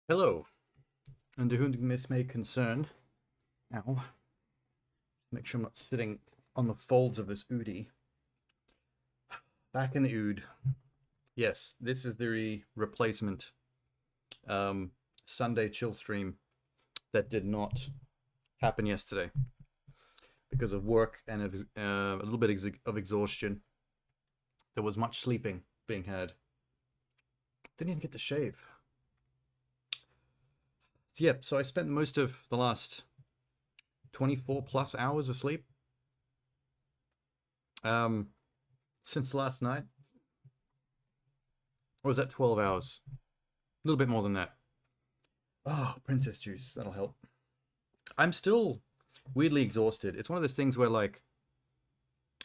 Hello, and to whom this may concern, ow, make sure I'm not sitting on the folds of this Oodie. Back in the Ood. Yes, this is the replacement Sunday chill stream that did not happen yesterday because of work and a little bit of exhaustion. There was much sleeping being had. Didn't even get to shave. Yep, so I spent most of the last 24 plus hours asleep since last night. Or was that 12 hours? A little bit more than that. Oh, princess juice, that'll help. I'm still weirdly exhausted. It's one of those things where, like,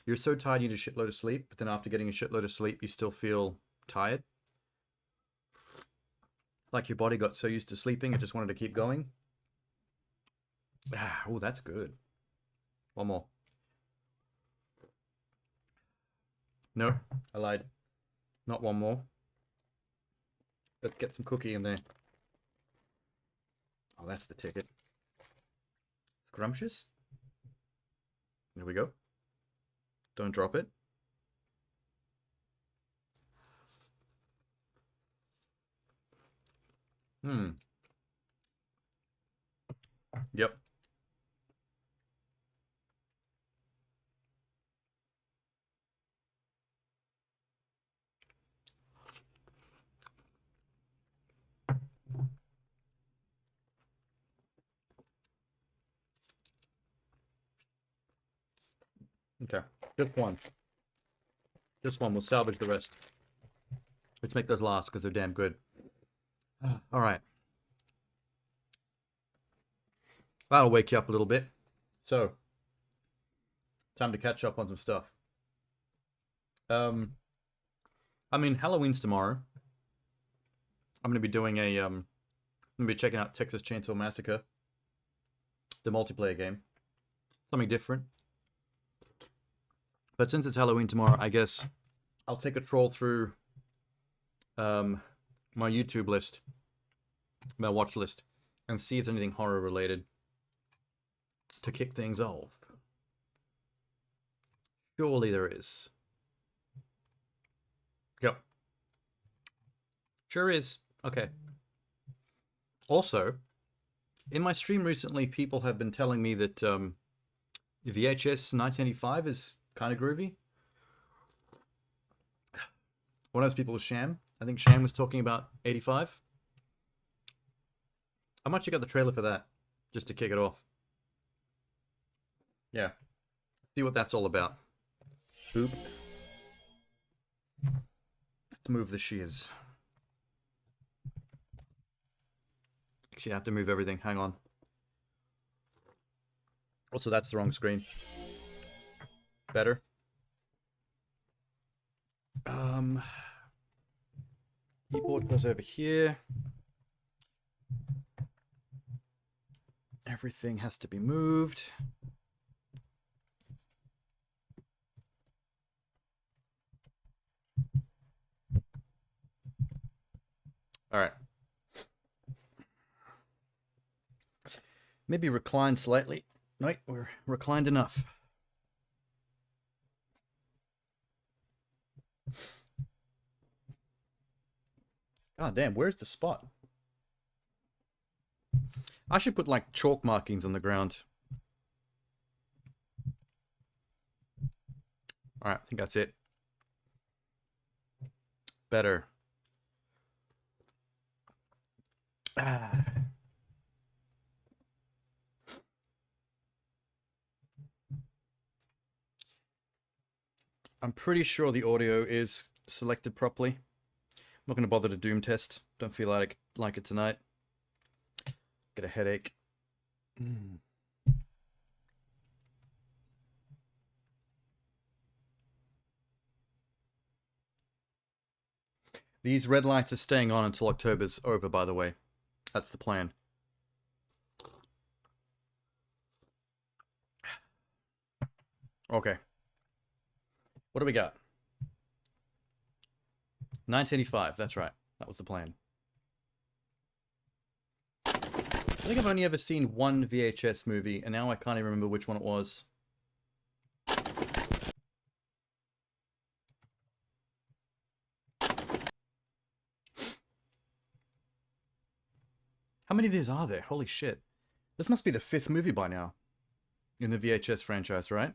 you're so tired you need a shitload of sleep, but then after getting a shitload of sleep, you still feel tired. Like your body got so used to sleeping, it just wanted to keep going. Oh, that's good. One more. No, I lied. Not one more. Let's get some cookie in there. Oh, that's the ticket. Scrumptious. There we go. Don't drop it. Yep. Okay. Just one. Just one. We'll salvage the rest. Let's make those last because they're damn good. All right. That'll wake you up a little bit. So, time to catch up on some stuff. I mean, Halloween's tomorrow. I'm going to be doing a, I'm going to be checking out Texas Chainsaw Massacre, the multiplayer game. Something different. But since it's Halloween tomorrow, I guess I'll take a troll through my YouTube list, my watch list, and see if there's anything horror related to kick things off. Surely there is. Yep. Sure is. Okay. Also, in my stream recently, people have been telling me that VHS 1985 is kind of groovy. One of those people was Sham. I think Sham was talking about 85. I might check out the trailer for that, just to kick it off. Yeah. See what that's all about. Boop. Let's move the shears. Actually, I have to move everything. Hang on. Also, that's the wrong screen. Better. Keyboard goes over here. Everything has to be moved. All right. Maybe recline slightly. Right, we're reclined enough. God damn, where's the spot? I should put like chalk markings on the ground. All right, I think that's it. Better. I'm pretty sure the audio is selected properly. I'm not going to bother to doom test. Don't feel like it tonight. Get a headache. These red lights are staying on until October's over, by the way. That's the plan. Okay. What do we got? 1985, that's right. That was the plan. I think I've only ever seen one VHS movie, and now I can't even remember which one it was. How many of these are there? Holy shit. This must be the 5th movie by now in the VHS franchise, right?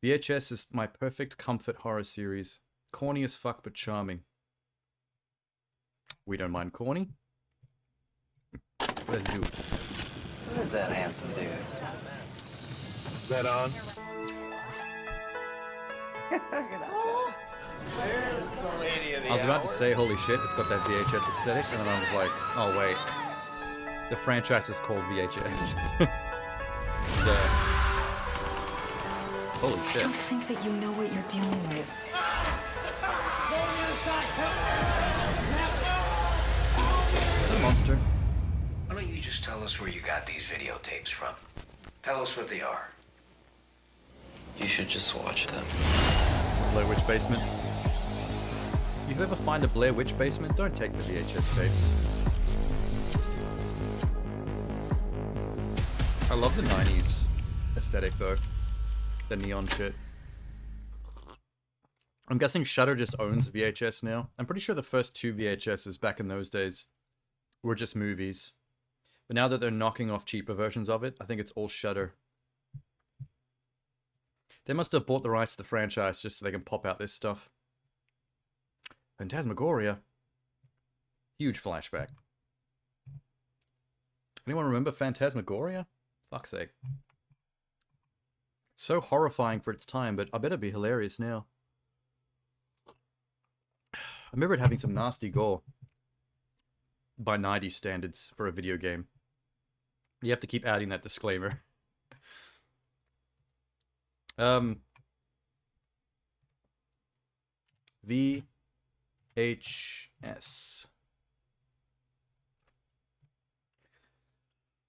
VHS is my perfect comfort horror series. Corny as fuck, but charming. We don't mind corny. Let's do it. What is that handsome dude? Is that on? There's the lady of the I was about hour. to say, holy shit, it's got that VHS aesthetic, and then I was like, oh wait. The franchise is called VHS. Holy I shit. don't think that you know what you're dealing with. The monster. Why don't you just tell us where you got these videotapes from? Tell us what they are. You should just watch them. Blair Witch basement. If you ever find a Blair Witch basement, don't take the VHS tapes. I love the 90s aesthetic though. The neon shit. I'm guessing Shudder just owns VHS now. I'm pretty sure the first 2 VHSs back in those days were just movies. But now that they're knocking off cheaper versions of it, I think it's all Shudder. They must have bought the rights to the franchise just so they can pop out this stuff. Phantasmagoria. Huge flashback. Anyone remember Phantasmagoria? Fuck's sake. So horrifying for its time, but I bet it'd be hilarious now. I remember it having some nasty gore. By 90s standards for a video game. You have to keep adding that disclaimer. VHS.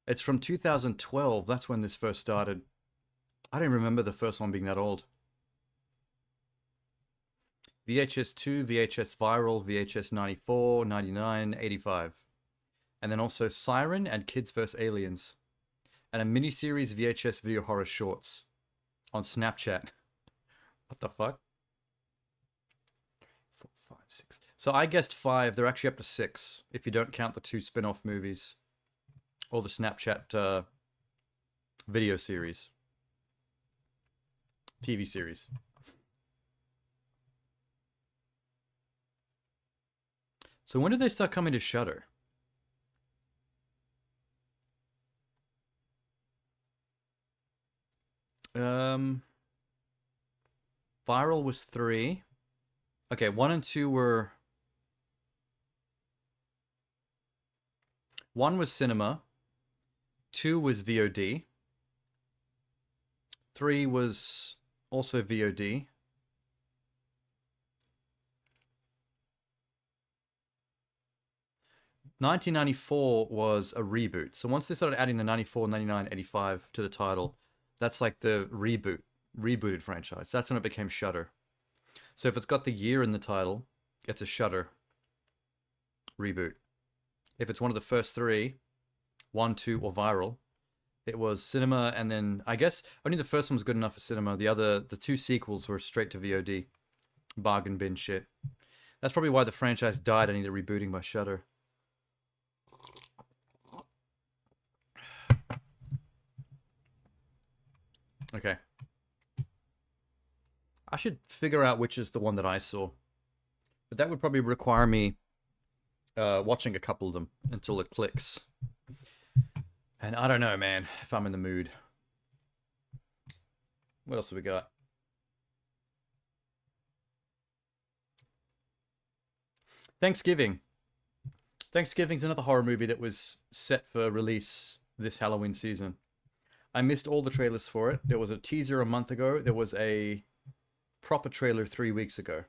It's from 2012. That's when this first started. I don't remember the first one being that old. VHS 2, VHS Viral, VHS 94, 99, 85. And then also Siren and Kids vs. Aliens. And a miniseries VHS video horror shorts on Snapchat. What the fuck? 4, 5, 6. So I guessed 5. They're actually up to 6 if you don't count the 2 spin-off movies. Or the Snapchat video series. TV series. So when did they start coming to Shudder? Viral was 3. Okay, 1 and 2 were... 1 was cinema. 2 was VOD. 3 was also VOD. $1994 was a reboot. So once they started adding the 94, 99, 85 to the title, that's like the rebooted franchise. That's when it became Shudder. So if it's got the year in the title, it's a Shudder reboot. If it's one of the first 3, 1, 2, or Viral, it was cinema, and then I guess only the first one was good enough for cinema. The 2 sequels were straight to VOD. Bargain bin shit. That's probably why the franchise died and needed rebooting by Shudder. Okay. I should figure out which is the one that I saw. But that would probably require me watching a couple of them until it clicks. And I don't know, man, if I'm in the mood. What else have we got? Thanksgiving. Thanksgiving's another horror movie that was set for release this Halloween season. I missed all the trailers for it. There was a teaser a month ago. There was a proper trailer 3 weeks ago.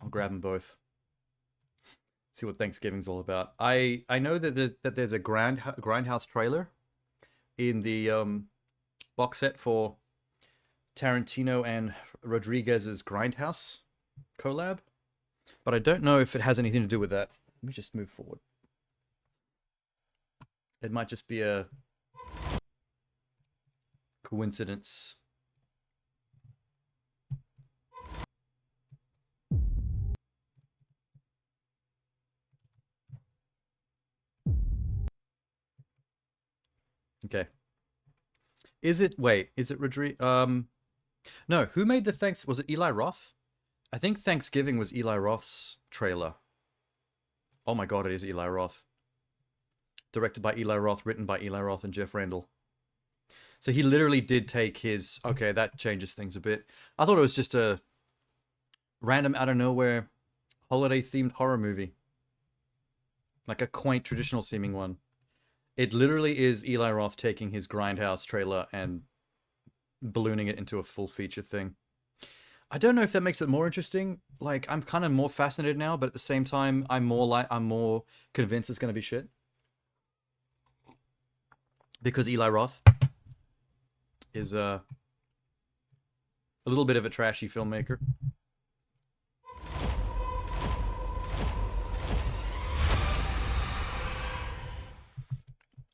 I'll grab them both. See what Thanksgiving's all about. I know that there's a Grindhouse trailer in the box set for Tarantino and Rodriguez's Grindhouse collab, but I don't know if it has anything to do with that me just move forward. It might just be a coincidence. Okay. Is it, wait, is it Rodrigo? No, who made the was it Eli Roth? I think Thanksgiving was Eli Roth's trailer. Oh my god, it is Eli Roth. Directed by Eli Roth, written by Eli Roth and Jeff Randall. So he literally did take his... Okay, that changes things a bit. I thought it was just a random, out of nowhere, holiday-themed horror movie. Like a quaint, traditional-seeming one. It literally is Eli Roth taking his Grindhouse trailer and ballooning it into a full feature thing. I don't know if that makes it more interesting. Like, I'm kind of more fascinated now, but at the same time, I'm more convinced it's going to be shit. Because Eli Roth is a little bit of a trashy filmmaker.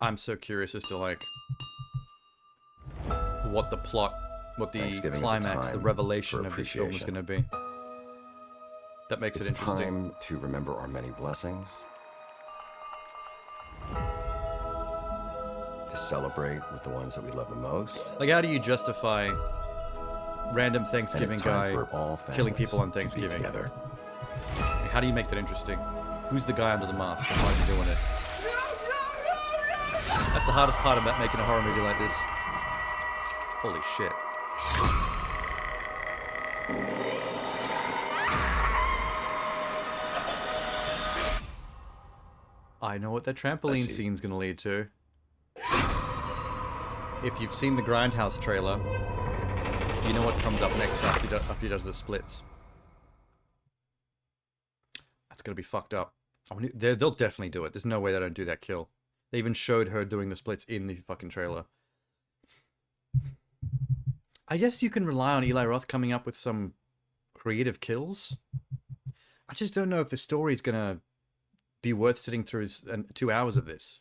I'm so curious as to, like, what the plot, what the climax, the revelation of this film is going to be. That makes it interesting. It's time to remember our many blessings, to celebrate with the ones that we love the most. Like, how do you justify random Thanksgiving guy killing people on Thanksgiving? Together. Like, how do you make that interesting? Who's the guy under the mask and why is he doing it? That's the hardest part about making a horror movie like this. Holy shit. I know what that trampoline scene's gonna lead to. If you've seen the Grindhouse trailer, you know what comes up next after he does the splits. That's gonna be fucked up. They'll definitely do it. There's no way they don't do that kill. They even showed her doing the splits in the fucking trailer. I guess you can rely on Eli Roth coming up with some creative kills. I just don't know if the story's gonna be worth sitting through 2 hours of this.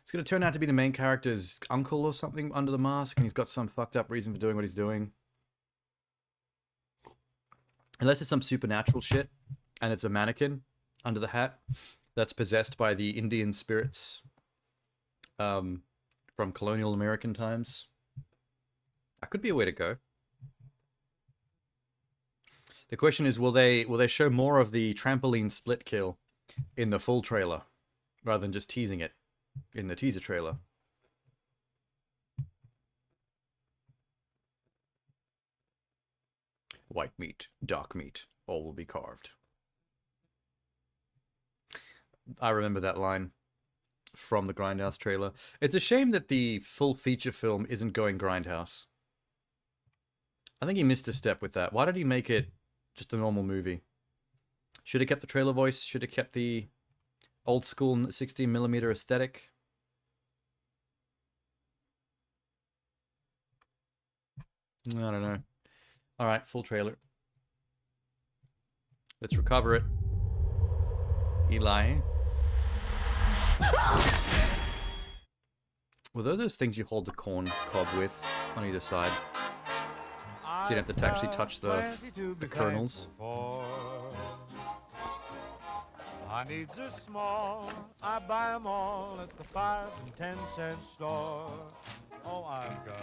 It's gonna turn out to be the main character's uncle or something under the mask, and he's got some fucked up reason for doing what he's doing. Unless it's some supernatural shit, and it's a mannequin under the hat that's possessed by the Indian spirits from colonial American times. That could be a way to go. The question is, will they show more of the trampoline split kill in the full trailer rather than just teasing it in the teaser trailer? White meat, dark meat, all will be carved. I remember that line from the Grindhouse trailer. It's a shame that the full feature film isn't going Grindhouse. I think he missed a step with that. Why did he make it just a normal movie? Should have kept the trailer voice. Should have kept the old school 16mm aesthetic. I don't know. All right, full trailer. Let's recover it. Eli. Were those things you hold the corn cob with on either side? So you don't have to actually touch the kernels. My needs are small, I buy them all at the 5 and 10 cent store. Oh, I've got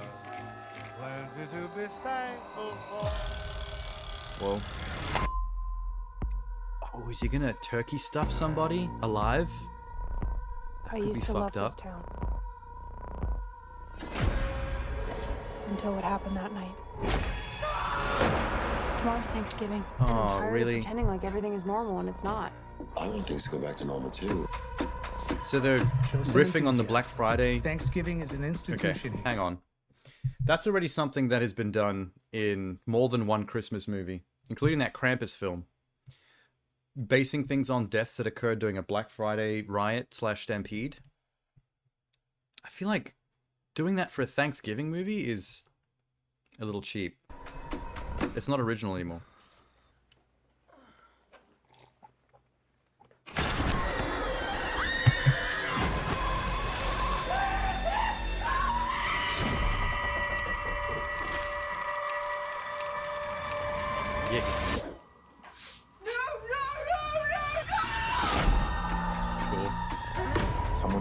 plenty to be thankful for. Whoa. Oh, is he gonna turkey stuff somebody alive? I used to love this town. Until what happened that night. Tomorrow's Thanksgiving. And I'm tired of really? pretending like everything is normal and it's not. I want things to go back to normal too. So they're riffing on the Black Friday. Thanksgiving is an institution. Okay, hang on. That's already something that has been done in more than one Christmas movie, including that Krampus film. Basing things on deaths that occurred during a Black Friday riot / stampede. I feel like doing that for a Thanksgiving movie is a little cheap. It's not original anymore.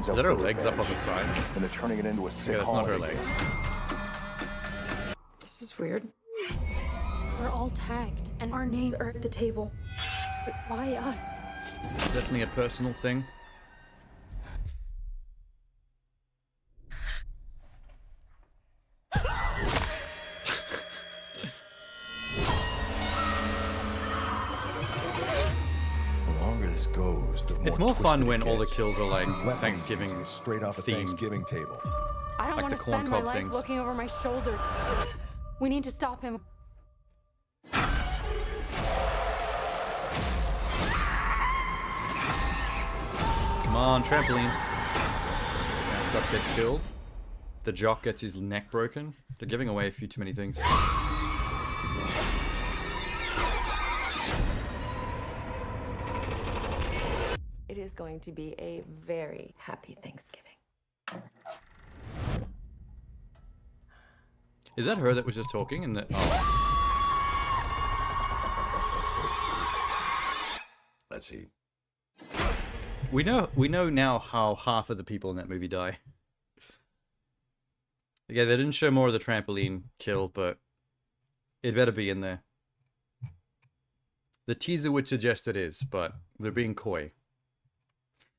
drones Is out that her for legs up on revenge, the side? and they're turning it into a sick Yeah, that's not her holiday legs. game. This is weird. We're all tagged, and our names are at the table. But why us? Definitely a personal thing. The longer this goes, the more It's more fun twisted it when all the gets. kills are like Weapons Thanksgiving straight off a themed. Thanksgiving table. I don't Like want the to corn spend my cob life things. looking over my shoulder. We need to stop him. Come on, trampoline. Mascot gets killed. The jock gets his neck broken. They're giving away a few too many things. It is going to be a very happy Thanksgiving. Is that her that was just talking? And that? Oh. Let's see. We know now how half of the people in that movie die. Yeah, they didn't show more of the trampoline kill, but it better be in there. The teaser would suggest it is, but they're being coy.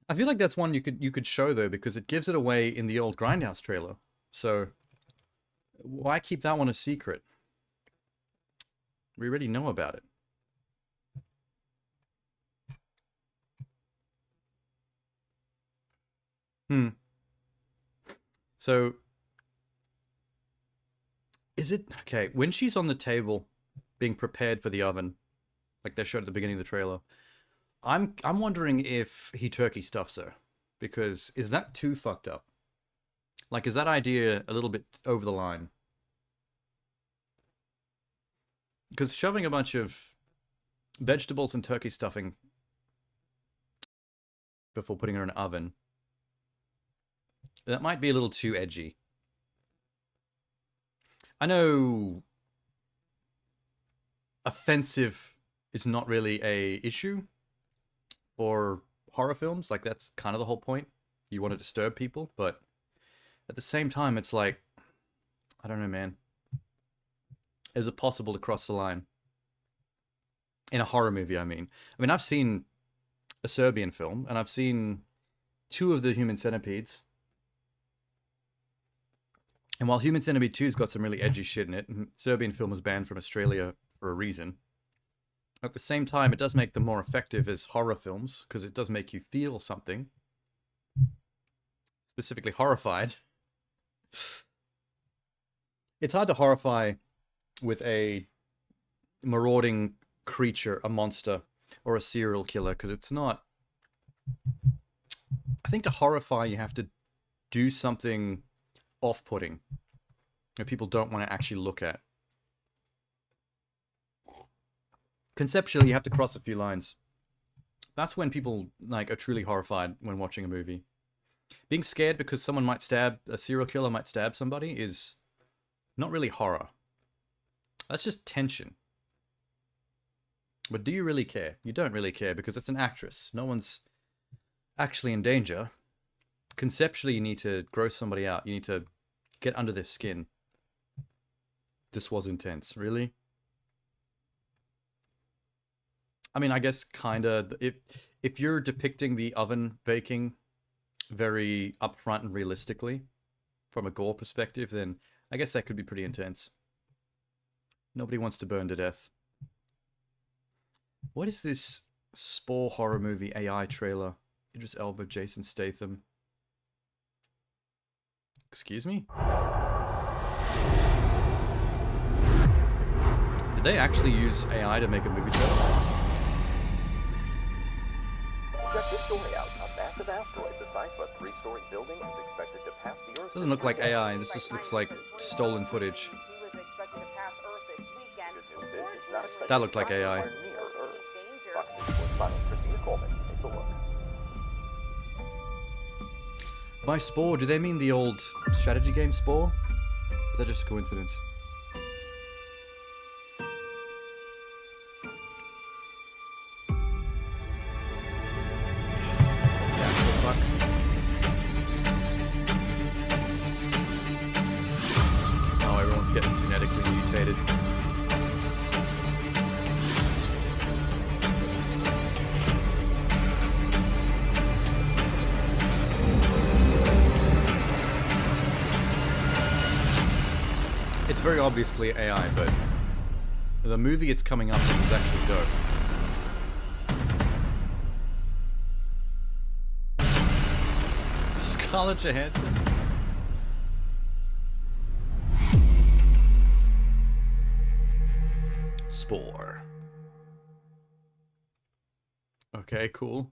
I feel like that's one you could show though, because it gives it away in the old Grindhouse trailer. So why keep that one a secret? We already know about it. So, is it okay when she's on the table, being prepared for the oven, like they showed at the beginning of the trailer? I'm wondering if he turkey stuffs her, because is that too fucked up? Like, is that idea a little bit over the line? Because shoving a bunch of vegetables and turkey stuffing before putting her in an oven, that might be a little too edgy. I know offensive is not really a issue for horror films. Like, that's kind of the whole point. You want to disturb people, but at the same time, it's like, I don't know, man. Is it possible to cross the line? In a horror movie, I mean. I've seen a Serbian film, and I've seen 2 of the Human Centipedes. And while Human Centipede 2's got some really edgy shit in it, and Serbian film was banned from Australia for a reason, at the same time, it does make them more effective as horror films, because it does make you feel something. Specifically horrified. It's hard to horrify with a marauding creature, a monster, or a serial killer, because it's not... I think to horrify, you have to do something off-putting that people don't want to actually look at. Conceptually, you have to cross a few lines. That's when people like are truly horrified when watching a movie. Being scared because someone might stab, a serial killer might stab somebody, is not really horror. That's just tension. But do you really care? You don't really care, because it's an actress. No one's actually in danger. Conceptually, you need to gross somebody out. You need to get under their skin. This was intense. Really? I mean, I guess kind of, if you're depicting the oven baking very upfront and realistically from a gore perspective, then I guess that could be pretty intense. Nobody wants to burn to death. What is this Spore horror movie AI trailer? Idris Elba, Jason Statham. Excuse me? Did they actually use AI to make a movie trailer? Check this story out. A massive asteroid the size of a 3-story building is expected to pass the Earth. Doesn't look like AI. This just looks like stolen footage. That looked like AI. By Spore, do they mean the old strategy game Spore? Or is that just a coincidence? Yeah, fuck. get genetically mutated. It's very obviously AI, but the movie it's coming up with is actually dope. Scarlett Johansson. Spore. Okay, cool.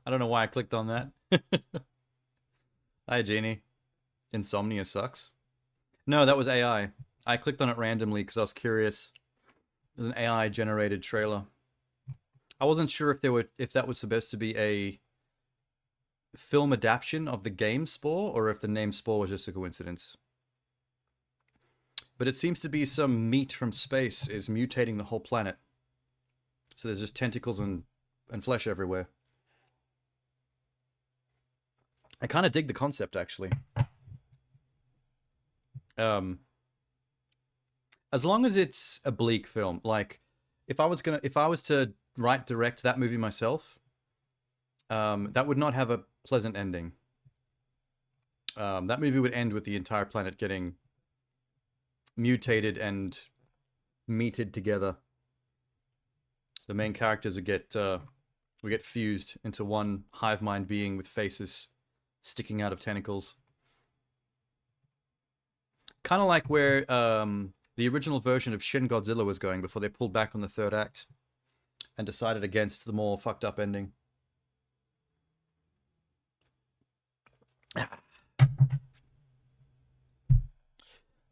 I don't know why I clicked on that. Hi, Jeannie. Insomnia sucks. No, that was AI. I clicked on it randomly because I was curious. It was an AI-generated trailer. I wasn't sure if that was supposed to be a film adaptation of the game Spore, or if the name Spore was just a coincidence. But it seems to be some meat from space is mutating the whole planet. So there's just tentacles and flesh everywhere. I kind of dig the concept, actually. As long as it's a bleak film, like if I was to direct that movie myself, that would not have a pleasant ending. That movie would end with the entire planet getting mutated and meated together. The main characters would get fused into one hive mind being with faces sticking out of tentacles. Kind of like where the original version of Shin Godzilla was going before they pulled back on the third act and decided against the more fucked up ending.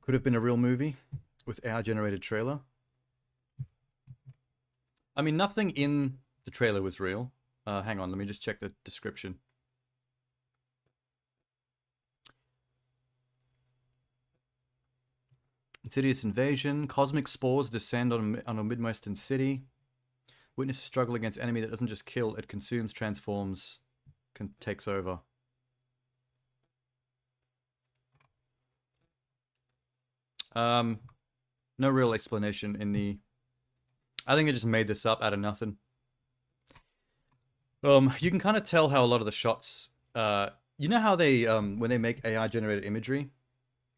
Could have been a real movie with AI-generated trailer. I mean, nothing in the trailer was real. Hang on, let me just check the description. Insidious invasion. Cosmic spores descend on a Midwestern city. Witnesses struggle against enemy that doesn't just kill, it consumes, transforms, takes over. No real explanation in the... I think they just made this up out of nothing. You can kind of tell how a lot of the shots... you know how they, when they make AI-generated imagery,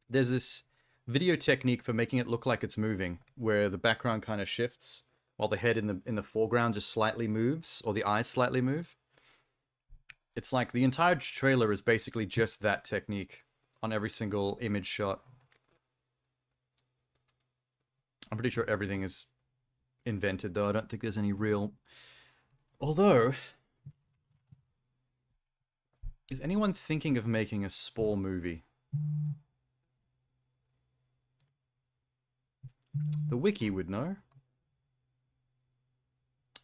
there's this video technique for making it look like it's moving, where the background kind of shifts, while the head in the foreground just slightly moves, or the eyes slightly move. It's like the entire trailer is basically just that technique on every single image shot. I'm pretty sure everything is invented, though. I don't think there's any real... Although... Is anyone thinking of making a Spore movie? The wiki would know.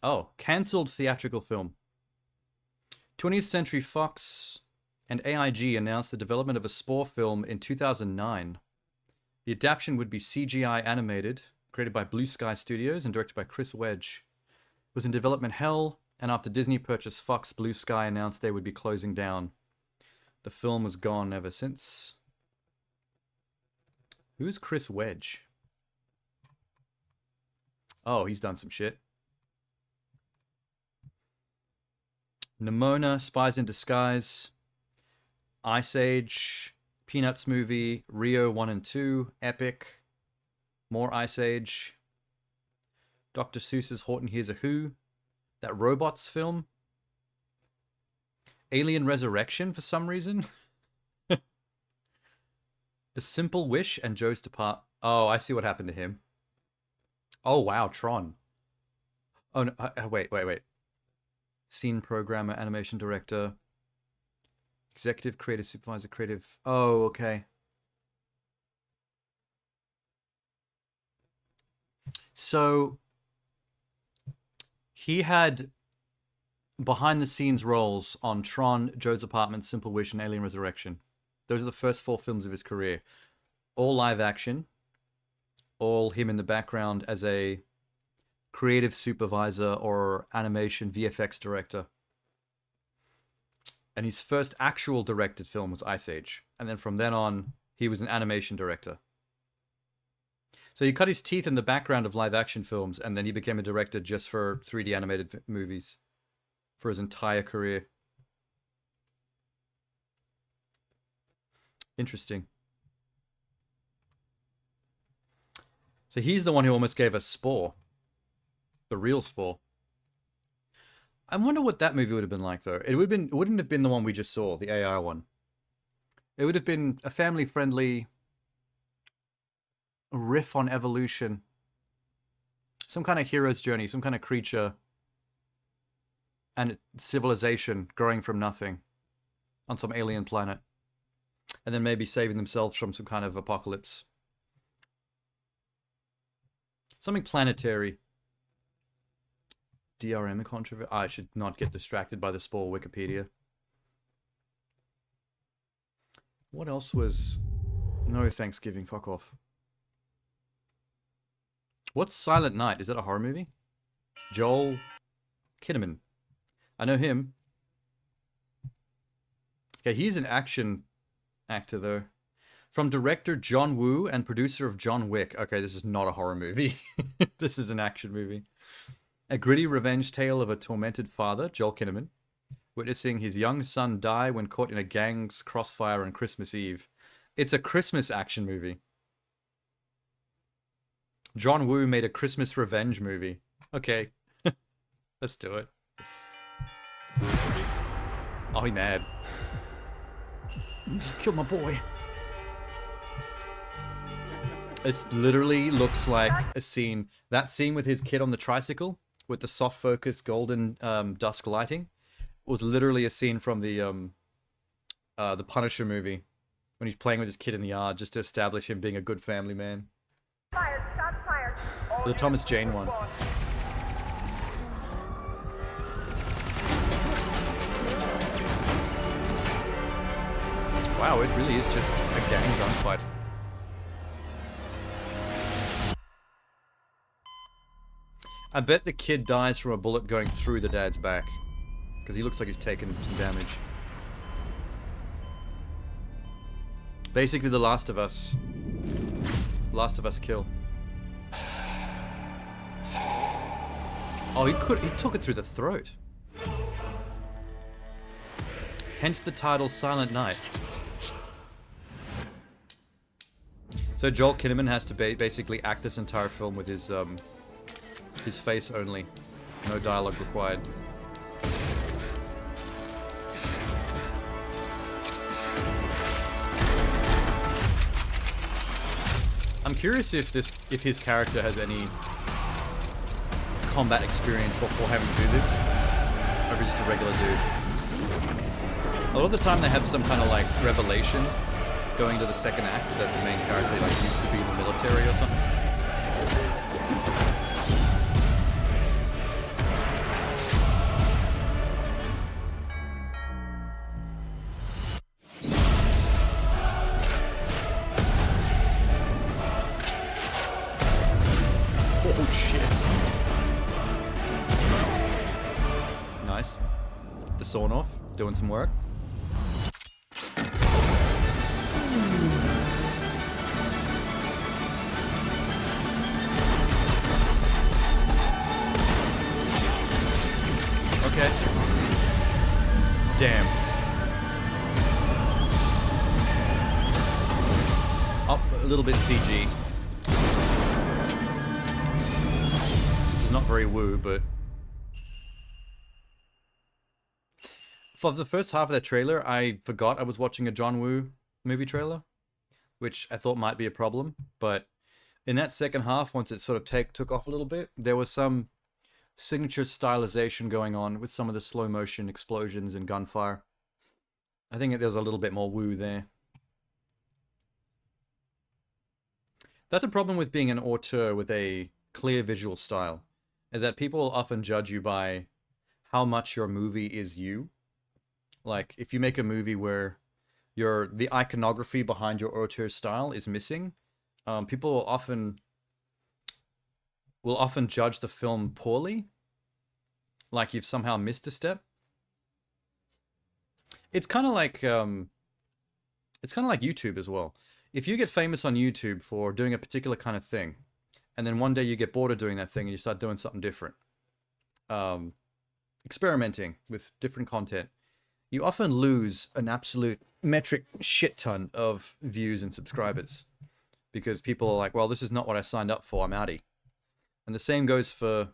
Oh, cancelled theatrical film. 20th Century Fox and AIG announced the development of a Spore film in 2009. The adaptation would be CGI animated, created by Blue Sky Studios and directed by Chris Wedge. It was in development hell, and after Disney purchased Fox, Blue Sky announced they would be closing down. The film was gone ever since. Who's Chris Wedge? Oh, he's done some shit. Nimona, Spies in Disguise, Ice Age, Peanuts movie, Rio 1 and 2, Epic, more Ice Age, Dr. Seuss's Horton Hears a Who, that Robots film, Alien Resurrection for some reason, A Simple Wish, and Joe's Depart. Oh, I see what happened to him. Oh, wow, Tron. Oh, no, wait. Scene programmer, animation director, executive creative supervisor, creative... Oh, okay. So, he had behind-the-scenes roles on Tron, Joe's Apartment, Simple Wish, and Alien Resurrection. Those are the first 4 films of his career. All live action. All him in the background as a creative supervisor or animation VFX director. And his first actual directed film was Ice Age. And then from then on, he was an animation director. So he cut his teeth in the background of live action films, and then he became a director just for 3D animated movies for his entire career. Interesting. So he's the one who almost gave us Spore. The real Spore. I wonder what that movie would have been like, though. It wouldn't have been the one we just saw, the AI one. It would have been a family-friendly riff on evolution. Some kind of hero's journey, some kind of creature and civilization growing from nothing on some alien planet. And then maybe saving themselves from some kind of apocalypse. Something planetary. DRM controversy. I should not get distracted by the Spore Wikipedia. What else was... No Thanksgiving, fuck off. What's Silent Night? Is that a horror movie? Joel Kinnaman. I know him. Okay, he's an action actor, though. From director John Woo and producer of John Wick. Okay, this is not a horror movie. This is an action movie. A gritty revenge tale of a tormented father, Joel Kinnaman, witnessing his young son die when caught in a gang's crossfire on Christmas Eve. It's a Christmas action movie. John Woo made a Christmas revenge movie. Okay. Let's do it. I'll be mad. You killed my boy. It literally looks like a scene. That scene with his kid on the tricycle, with the soft focus golden dusk lighting, was literally a scene from the Punisher movie, when he's playing with his kid in the yard, just to establish him being a good family man. Fired, shots fired. The Thomas Jane one. Wow, it really is just a gang gunfight. I bet the kid dies from a bullet going through the dad's back, because he looks like he's taken some damage. Basically, the Last of Us. Last of Us kill. Oh, he took it through the throat. Hence the title Silent Night. So Joel Kinnaman has to basically act this entire film with his face only. No dialogue required. I'm curious if his character has any combat experience before having to do this, or if he's just a regular dude. A lot of the time they have some kind of like revelation going into the second act that the main character like used to be in the military or something. Oh shit. Nice. The sawn off, doing some work. Okay. Damn. Up a little bit CG. It's not very woo, but for the first half of that trailer, I forgot I was watching a John Woo movie trailer, which I thought might be a problem. But in that second half, once it sort of took off a little bit, there was some signature stylization going on with some of the slow motion explosions and gunfire. I think there was a little bit more woo there. That's a problem with being an auteur with a clear visual style, is that people often judge you by how much your movie is you. Like, if you make a movie where the iconography behind your auteur style is missing, people will often judge the film poorly, like you've somehow missed a step. It's kind of like YouTube as well. if you get famous on YouTube for doing a particular kind of thing, and then one day you get bored of doing that thing and you start doing something different, experimenting with different content, you often lose an absolute metric shit ton of views and subscribers because people are like, well, this is not what I signed up for, I'm outie. And the same goes for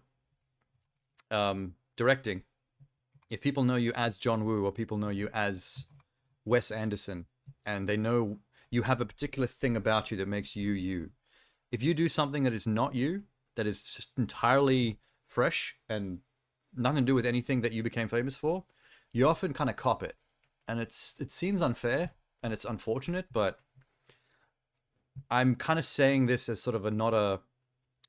directing. If people know you as John Woo or people know you as Wes Anderson and they know you have a particular thing about you that makes you you, if you do something that is not you, that is just entirely fresh and nothing to do with anything that you became famous for, you often kind of cop it. And it seems unfair and it's unfortunate, but I'm kind of saying this as sort of not a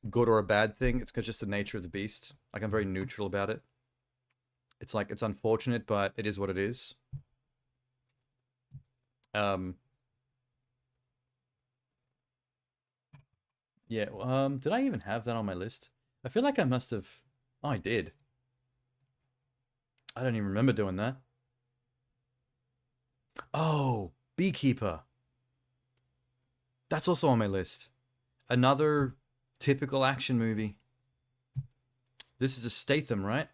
good or a bad thing. It's just the nature of the beast. Like, I'm very neutral about it. It's like, it's unfortunate, but it is what it is. Yeah, did I even have that on my list? I feel like I must have... Oh, I did. I don't even remember doing that. Oh, Beekeeper. That's also on my list. Another typical action movie. This is a Statham, right?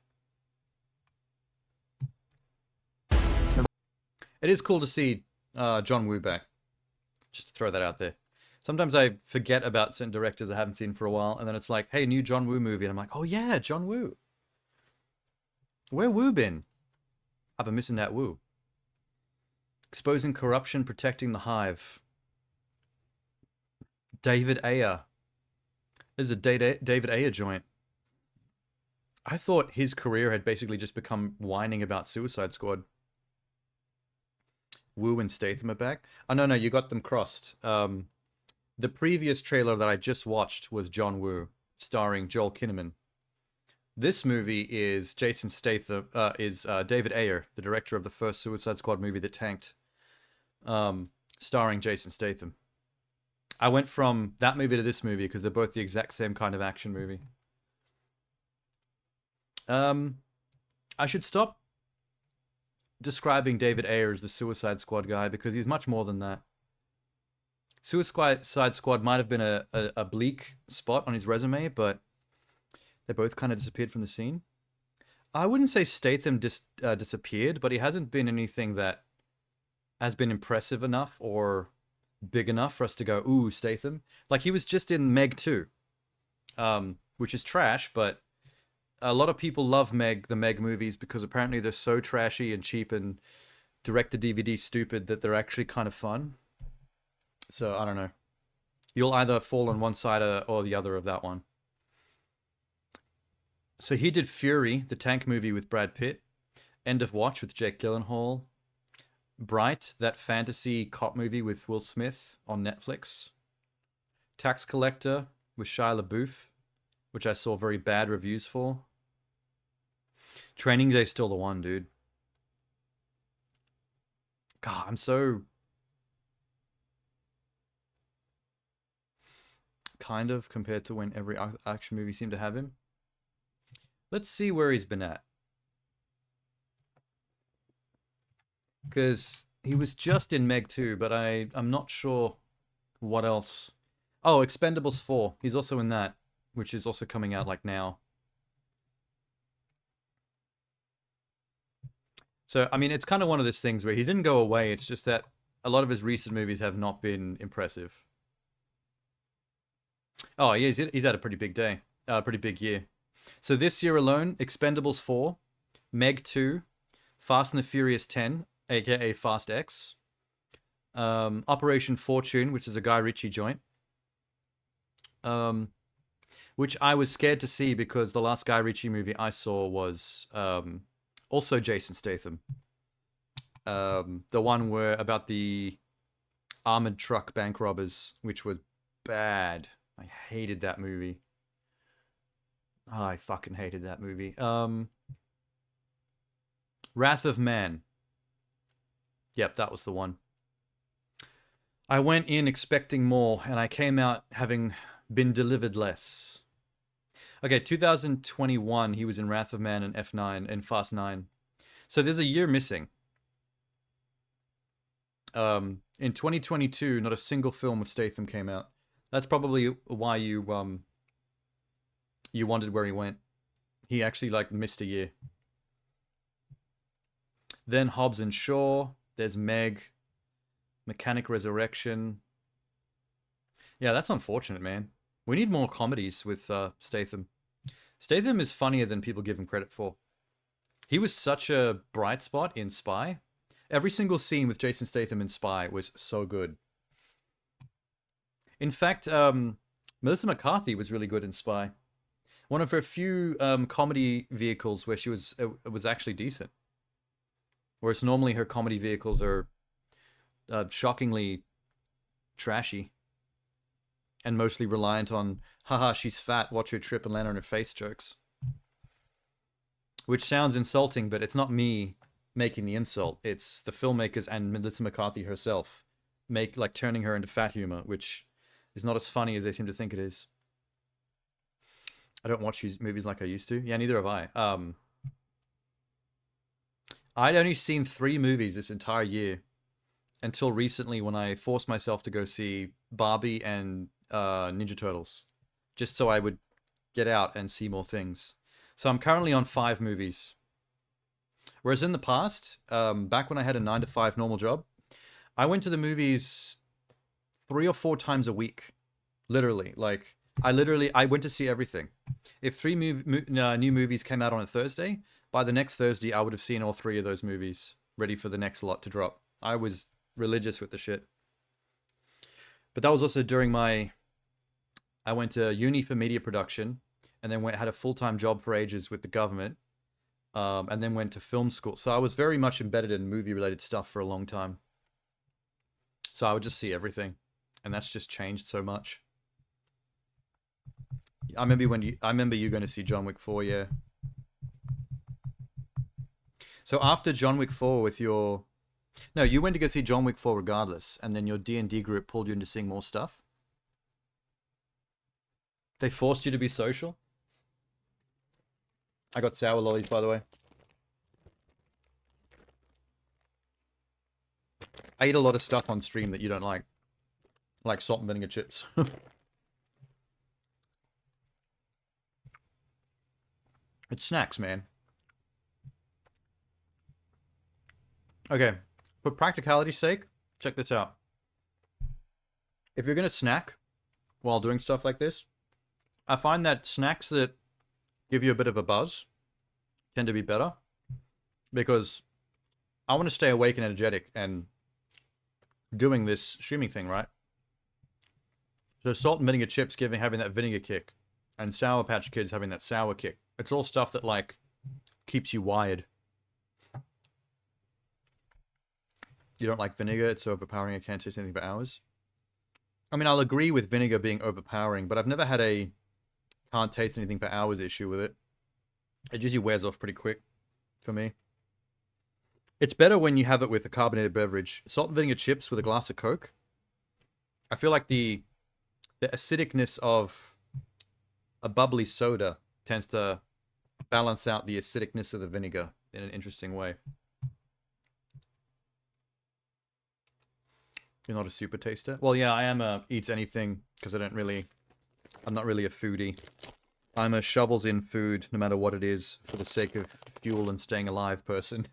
It is cool to see John Woo back. Just to throw that out there. Sometimes I forget about certain directors I haven't seen for a while, and then it's like, hey, new John Woo movie, and I'm like, oh yeah, John Woo. Where Woo been? I've been missing that Woo. Exposing corruption, protecting the hive. David Ayer. This is a David Ayer joint. I thought his career had basically just become whining about Suicide Squad. Woo and Statham are back. Oh, no, you got them crossed. The previous trailer that I just watched was John Woo, starring Joel Kinnaman. This movie is Jason Statham, David Ayer, the director of the first Suicide Squad movie that tanked, starring Jason Statham. I went from that movie to this movie because they're both the exact same kind of action movie. I should stop describing David Ayer as the Suicide Squad guy because he's much more than that. Suicide Squad might have been a bleak spot on his resume, but they both kind of disappeared from the scene. I wouldn't say Statham disappeared, but he hasn't been anything that has been impressive enough or big enough for us to go, ooh, Statham. Like, he was just in Meg 2, which is trash, but a lot of people love the Meg movies because apparently they're so trashy and cheap and direct-to-DVD stupid that they're actually kind of fun. So, I don't know. You'll either fall on one side or the other of that one. So he did Fury, the tank movie with Brad Pitt. End of Watch with Jake Gyllenhaal. Bright, that fantasy cop movie with Will Smith on Netflix. Tax Collector with Shia LaBeouf, which I saw very bad reviews for. Training Day's still the one, dude. God, I'm so... kind of, compared to when every action movie seemed to have him. Let's see where he's been at. Because he was just in Meg 2, but I'm not sure what else. Oh, Expendables 4. He's also in that, which is also coming out like now. So, I mean, it's kind of one of those things where he didn't go away. It's just that a lot of his recent movies have not been impressive. Oh, yeah, he's had a pretty big day. Pretty big year. So this year alone, Expendables 4, Meg 2, Fast and the Furious 10, aka Fast X, Operation Fortune, which is a Guy Ritchie joint, which I was scared to see because the last Guy Ritchie movie I saw was also Jason Statham. The one about the armored truck bank robbers, which was bad. I hated that movie. Oh, I fucking hated that movie. Wrath of Man. Yep, that was the one. I went in expecting more, and I came out having been delivered less. Okay, 2021, he was in Wrath of Man and F9 and Fast 9. So there's a year missing. In 2022, not a single film with Statham came out. That's probably why you you wondered where he went. He actually like missed a year. Then Hobbs and Shaw. There's Meg. Mechanic Resurrection. Yeah, that's unfortunate, man. We need more comedies with Statham. Statham is funnier than people give him credit for. He was such a bright spot in Spy. Every single scene with Jason Statham in Spy was so good. In fact, Melissa McCarthy was really good in Spy. One of her few comedy vehicles where she was actually decent. Whereas normally her comedy vehicles are shockingly trashy. And mostly reliant on, haha, she's fat, watch her trip and land on her face jokes. Which sounds insulting, but it's not me making the insult. It's the filmmakers and Melissa McCarthy herself turning her into fat humor, which is not as funny as they seem to think it is. I don't watch these movies like I used to. Yeah, neither have I. I'd only seen 3 movies this entire year until recently when I forced myself to go see Barbie and Ninja Turtles, just so I would get out and see more things. So I'm currently on 5 movies. Whereas in the past, back when I had a 9-to-5 normal job, I went to the movies 3 or 4 times a week. Literally. Like, I went to see everything. If 3 new movies came out on a Thursday, by the next Thursday, I would have seen all 3 of those movies, ready for the next lot to drop. I was religious with the shit. But that was also during I went to uni for media production, and then had a full-time job for ages with the government, and then went to film school. So I was very much embedded in movie-related stuff for a long time. So I would just see everything, and that's just changed so much. I remember you going to see John Wick 4, yeah. So after John Wick 4 with your... No, you went to go see John Wick 4 regardless, and then your D&D group pulled you into seeing more stuff? They forced you to be social? I got sour lollies, by the way. I eat a lot of stuff on stream that you don't like salt and vinegar chips. It's snacks, man. Okay, for practicality's sake, check this out. If you're gonna snack while doing stuff like this, I find that snacks that give you a bit of a buzz tend to be better, because I want to stay awake and energetic and doing this streaming thing, right? So salt and vinegar chips having that vinegar kick, and Sour Patch Kids having that sour kick. It's all stuff that, like, keeps you wired. You don't like vinegar, it's so overpowering I can't taste anything for hours. I mean, I'll agree with vinegar being overpowering, but I've never had a can't taste anything for hours issue with it. It usually wears off pretty quick for me. It's better when you have it with a carbonated beverage. Salt and vinegar chips with a glass of Coke. I feel like the acidicness of a bubbly soda tends to balance out the acidicness of the vinegar in an interesting way. You're not a super taster? Well, yeah, I am a eats anything, because I'm not really a foodie. I'm a shovels in food, no matter what it is, for the sake of fuel and staying alive person.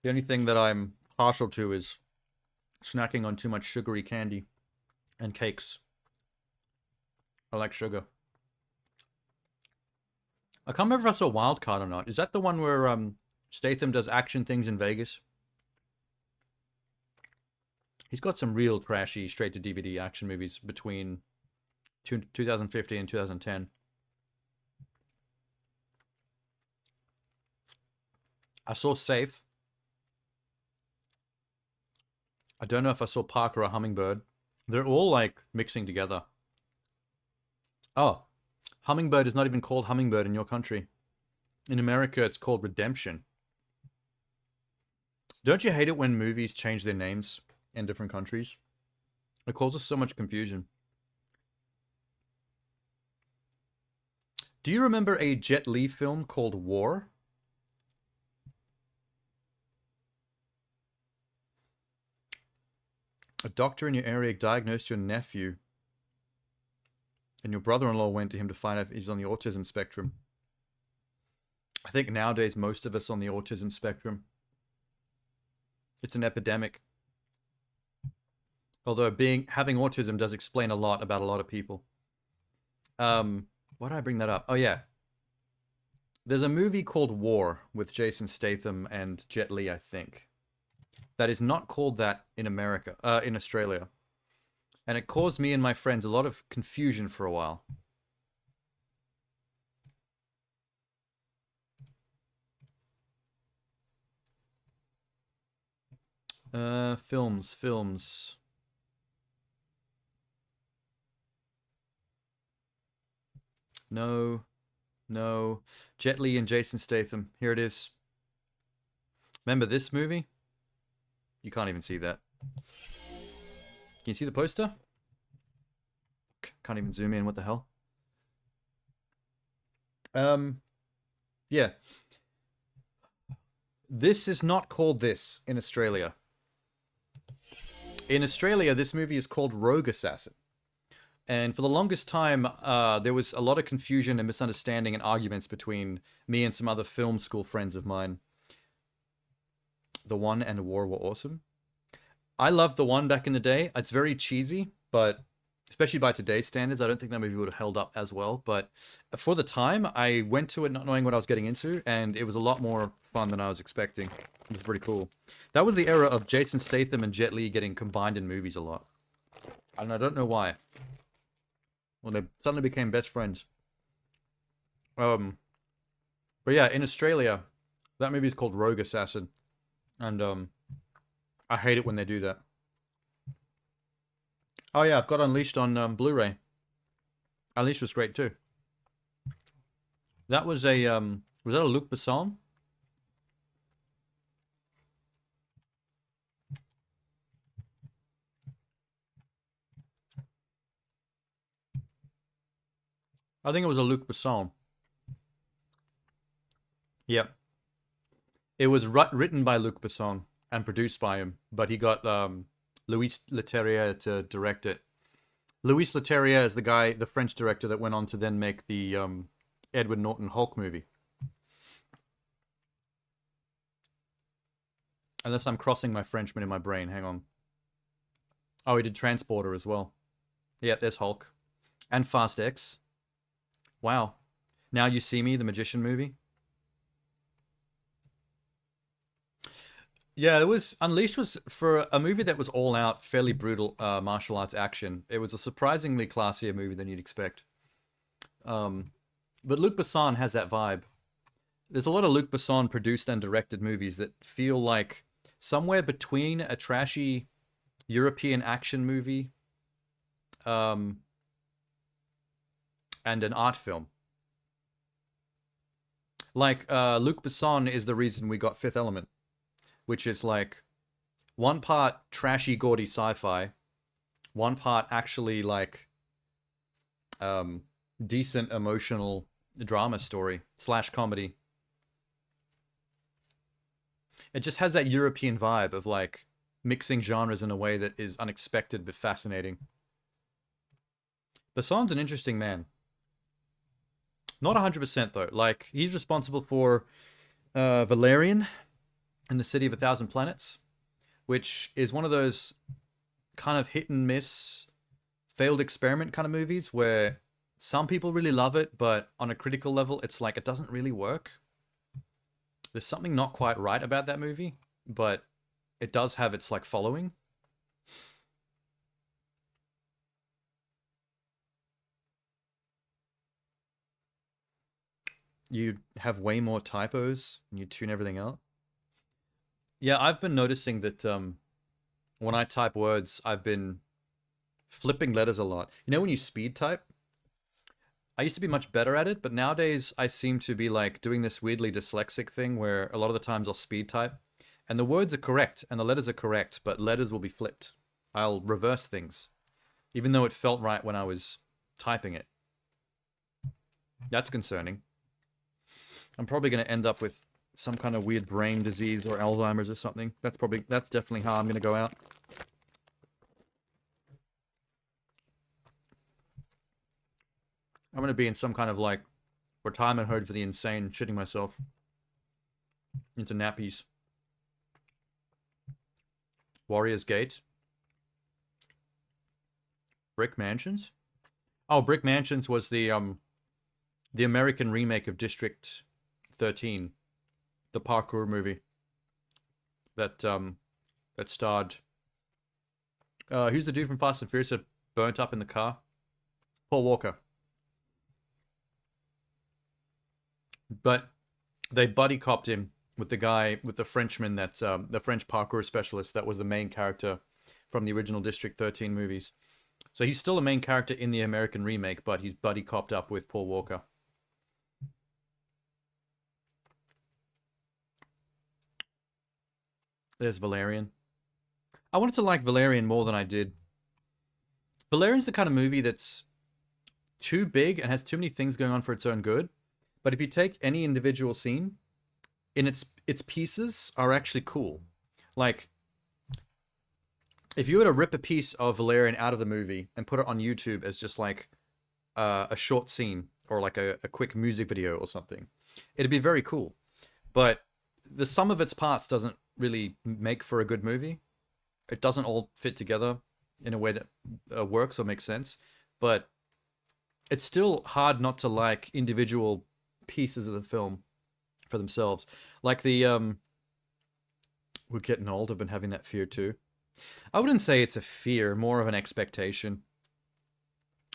The only thing that I'm partial to is snacking on too much sugary candy and cakes. I like sugar. I can't remember if I saw Wildcard or not. Is that the one where Statham does action things in Vegas? He's got some real trashy straight-to-DVD action movies between 2015 and 2010. I saw Safe. I don't know if I saw Parker or Hummingbird. They're all, like, mixing together. Oh, Hummingbird is not even called Hummingbird in your country. In America, it's called Redemption. Don't you hate it when movies change their names in different countries? It causes so much confusion. Do you remember a Jet Li film called War? A doctor in your area diagnosed your nephew, and your brother-in-law went to him to find out if he's on the autism spectrum. I think nowadays most of us on the autism spectrum. It's an epidemic. Although having autism does explain a lot about a lot of people. Why did I bring that up? Oh yeah. There's a movie called War with Jason Statham and Jet Li, I think. That is not called that in America, in Australia. And it caused me and my friends a lot of confusion for a while. Films. No. Jet Li and Jason Statham. Here it is. Remember this movie? You can't even see that. Can you see the poster? Can't even zoom in. What the hell? Yeah. This is not called this in Australia. In Australia, this movie is called Rogue Assassin. And for the longest time, there was a lot of confusion and misunderstanding and arguments between me and some other film school friends of mine. The One and the War were awesome. I loved The One back in the day. It's very cheesy, but especially by today's standards, I don't think that movie would have held up as well. But for the time, I went to it not knowing what I was getting into, and it was a lot more fun than I was expecting. It was pretty cool. That was the era of Jason Statham and Jet Li getting combined in movies a lot. And I don't know why. Well, they suddenly became best friends. But yeah, in Australia, that movie is called Rogue Assassin. And I hate it when they do that. Oh yeah, I've got Unleashed on Blu-ray. Unleashed was great too. That was a was that a Luc Besson? I think it was a Luc Besson. Yep. It was written by Luc Besson and produced by him, but he got Louis Leterrier to direct it. Louis Leterrier is the French director that went on to then make the Edward Norton Hulk movie. Unless I'm crossing my Frenchman in my brain, hang on. Oh, he did Transporter as well. Yeah, there's Hulk. And Fast X. Wow. Now You See Me, the Magician movie. Yeah, it was Unleashed was for a movie that was all out, fairly brutal martial arts action. It was a surprisingly classier movie than you'd expect. But Luc Besson has that vibe. There's a lot of Luc Besson produced and directed movies that feel like somewhere between a trashy European action movie and an art film. Like Luc Besson is the reason we got Fifth Element, which is like one part trashy, gaudy sci-fi, one part actually like decent emotional drama story / comedy. It just has that European vibe of like mixing genres in a way that is unexpected but fascinating. Besson's an interesting man. Not 100% though. Like, he's responsible for Valerian and the City of a Thousand Planets, which is one of those kind of hit and miss, failed experiment kind of movies where some people really love it, but on a critical level, it's like it doesn't really work. There's something not quite right about that movie, but it does have its like following. You have way more typos and you tune everything out. Yeah, I've been noticing that when I type words, I've been flipping letters a lot. You know when you speed type? I used to be much better at it, but nowadays I seem to be like doing this weirdly dyslexic thing where a lot of the times I'll speed type and the words are correct and the letters are correct, but letters will be flipped. I'll reverse things, even though it felt right when I was typing it. That's concerning. I'm probably going to end up with some kind of weird brain disease or Alzheimer's or something. That's definitely how I'm going to go out. I'm gonna be in some kind of like retirement home for the insane, shitting myself into nappies. Warriors Gate. Brick Mansions? Oh, Brick Mansions was the American remake of District 13, the parkour movie that that starred who's the dude from Fast and Furious that burnt up in the car? Paul Walker. But they buddy copped him with the guy, with the Frenchman that's the French parkour specialist that was the main character from the original District 13 movies. So he's still a main character in the American remake, but he's buddy copped up with Paul Walker. There's Valerian. I wanted to like Valerian more than I did. Valerian's the kind of movie that's too big and has too many things going on for its own good. But if you take any individual scene, in its pieces are actually cool. Like, if you were to rip a piece of Valerian out of the movie and put it on YouTube as just like a short scene or like a quick music video or something, it'd be very cool. But the sum of its parts doesn't really make for a good movie. It doesn't all fit together in a way that works or makes sense. But it's still hard not to like individual pieces of the film for themselves. Like the we're getting old. I've been having that fear too. I wouldn't say it's a fear, more of an expectation.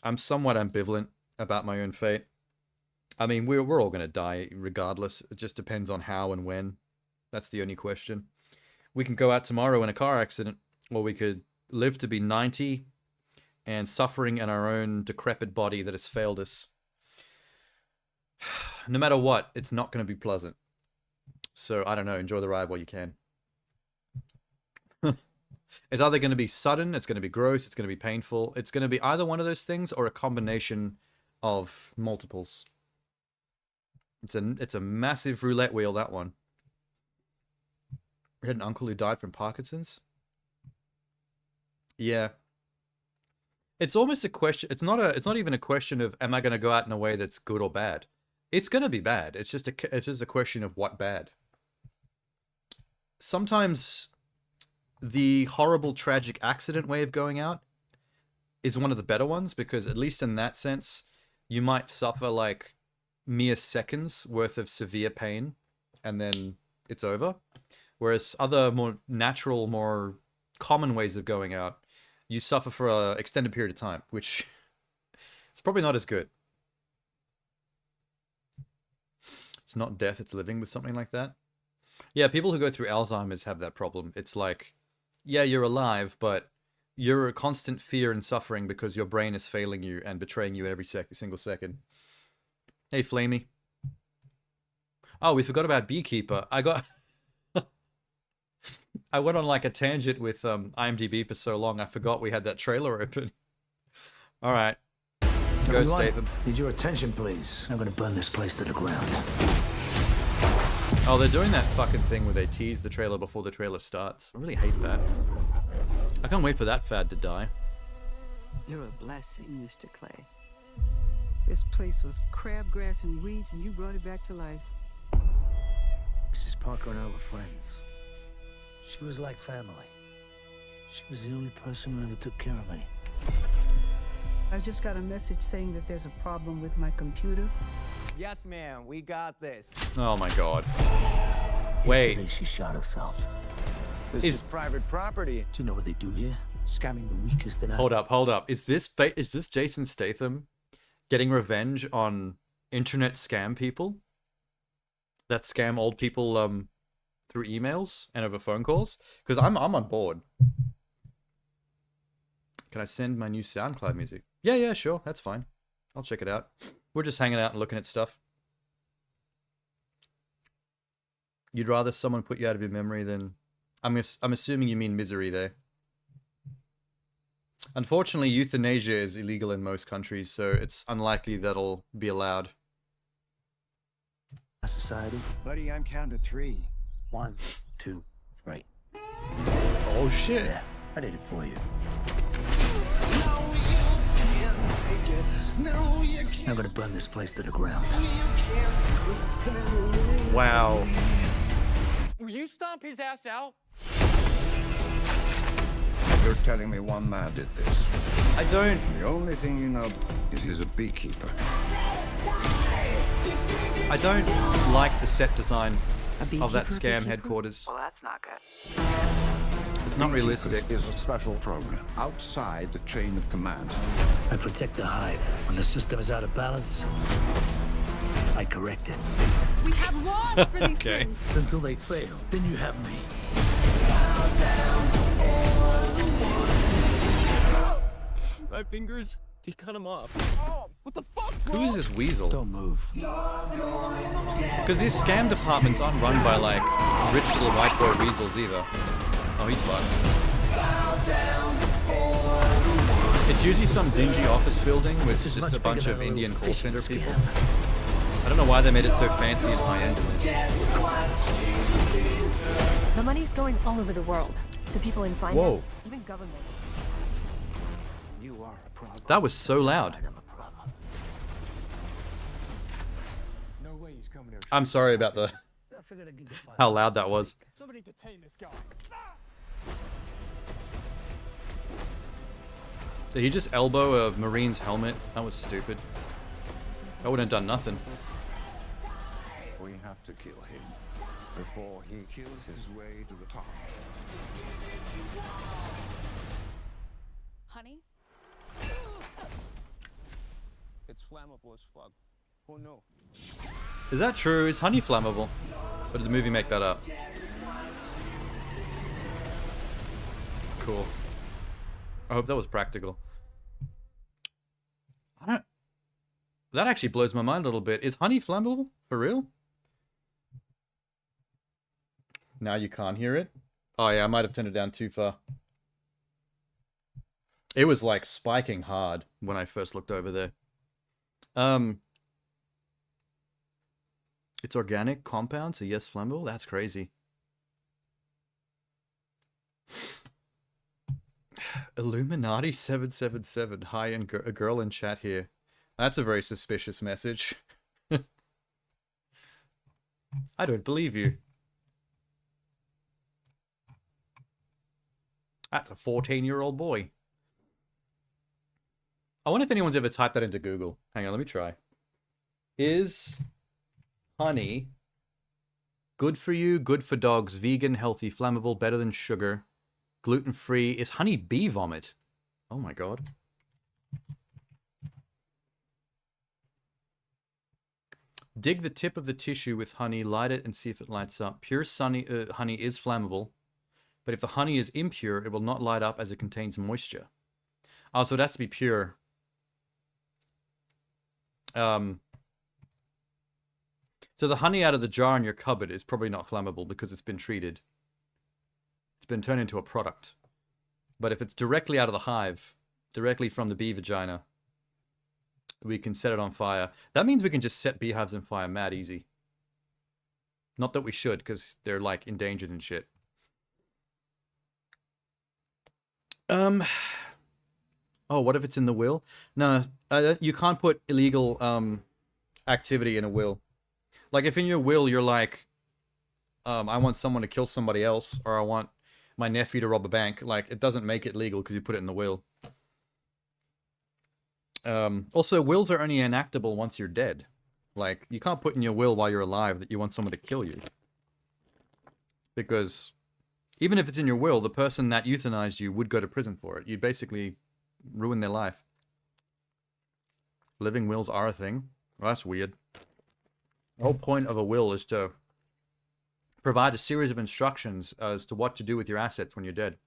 I'm somewhat ambivalent about my own fate. I mean, we're all gonna die regardless. It just depends on how and when. That's the only question. We can go out tomorrow in a car accident, or we could live to be 90 and suffering in our own decrepit body that has failed us. No matter what, it's not going to be pleasant. So, I don't know, enjoy the ride while you can. It's either going to be sudden, it's going to be gross, it's going to be painful. It's going to be either one of those things or a combination of multiples. It's a massive roulette wheel, that one. We had an uncle who died from Parkinson's. Yeah. It's almost a question. It's not even a question of am I going to go out in a way that's good or bad. It's going to be bad. It's just a question of what bad. Sometimes the horrible tragic accident way of going out is one of the better ones, because at least in that sense you might suffer like mere seconds worth of severe pain and then it's over. Whereas other more natural, more common ways of going out, you suffer for an extended period of time, which it's probably not as good. It's not death, it's living with something like that. Yeah, people who go through Alzheimer's have that problem. It's like, yeah, you're alive, but you're a constant fear and suffering because your brain is failing you and betraying you every single second. Hey, Flamey. Oh, we forgot about Beekeeper. I went on like a tangent with IMDb for so long, I forgot we had that trailer open. All right. Go, Statham. Need your attention, please. I'm gonna burn this place to the ground. Oh, they're doing that fucking thing where they tease the trailer before the trailer starts. I really hate that. I can't wait for that fad to die. You're a blessing, Mr. Clay. This place was crabgrass and weeds, and you brought it back to life. Mrs. Parker and I were friends. She was like family. She was the only person who ever took care of me. I just got a message saying that there's a problem with my computer. Yes, ma'am. We got this. Oh my god. Wait. Yesterday she shot herself. This is private property. Do you know what they do here? Scamming the weakest in Hold up. Is this Jason Statham getting revenge on internet scam people that scam old people through emails and over phone calls? Because I'm on board. Can I send my new SoundCloud music? Yeah, sure. That's fine. I'll check it out. We're just hanging out and looking at stuff. You'd rather someone put you out of your memory than... I'm assuming you mean misery there. Unfortunately, euthanasia is illegal in most countries, so it's unlikely that'll be allowed. Society. Buddy, I'm counting to 3. 1, 2, 3. Oh shit. Yeah, I did it for you. No, you can't take it. No, you can't. I'm gonna burn this place to the ground. Wow. Will you stomp his ass out? You're telling me one man did this. I don't. The only thing you know is he's a beekeeper. I don't like the set design of that scam beekeeper? headquarters. Well, that's not good. It's not realistic. Is a special program outside the chain of command. I protect the hive. When the system is out of balance, I correct it. We have laws for these Okay. things. Until they fail, then you have me. My fingers. He cut him off. Oh, what the fuck, bro? Who is this weasel? Don't move. Because these scam departments aren't run by like rich little white boy weasels either. Oh, he's fucked. It's usually some dingy office building with This is just much a bunch bigger of than a Indian little call fishing center people. scam. I don't know why they made it so fancy and high end in this. The money's going all over the world to people in finance, Whoa. even government. You are a problem. That was so loud. I'm a problem. No way he's coming here. I'm sorry about the I figured I'd give you 5 how loud that was. Somebody detain this guy. Did he just elbow a Marine's helmet? That was stupid. I wouldn't have done nothing. We have to kill him before he kills his way to the top. Honey? It's flammable as fuck. Oh no. Is that true? Is honey flammable? Or did the movie make that up? Cool. I hope that was practical. I don't... That actually blows my mind a little bit. Is honey flammable? For real? Now you can't hear it? Oh yeah, I might have turned it down too far. It was like spiking hard when I first looked over there. It's organic compound, so yes, flammable? That's crazy. Illuminati 777. Hi, and a girl in chat here. That's a very suspicious message. I don't believe you. That's a 14-year-old boy. I wonder if anyone's ever typed that into Google. Hang on, let me try. Is honey good for you, good for dogs, vegan, healthy, flammable, better than sugar, gluten-free? Is honey bee vomit? Oh my god. Dig the tip of the tissue with honey, light it, and see if it lights up. Pure honey is flammable, but if the honey is impure, it will not light up as it contains moisture. Oh, so it has to be pure. So the honey out of the jar in your cupboard is probably not flammable because it's been treated. It's been turned into a product. But if it's directly out of the hive, directly from the bee vagina, we can set it on fire. That means we can just set beehives on fire mad easy. Not that we should, because they're like endangered and shit. Oh, what if it's in the will? No, you can't put illegal activity in a will. Like if in your will you're like, I want someone to kill somebody else, or I want my nephew to rob a bank, like it doesn't make it legal because you put it in the will. Also, wills are only enactable once you're dead. Like, you can't put in your will while you're alive that you want someone to kill you. Because even if it's in your will, the person that euthanized you would go to prison for it. You'd basically ruin their life. Living wills are a thing. Well, that's weird. The whole point of a will is to provide a series of instructions as to what to do with your assets when you're dead.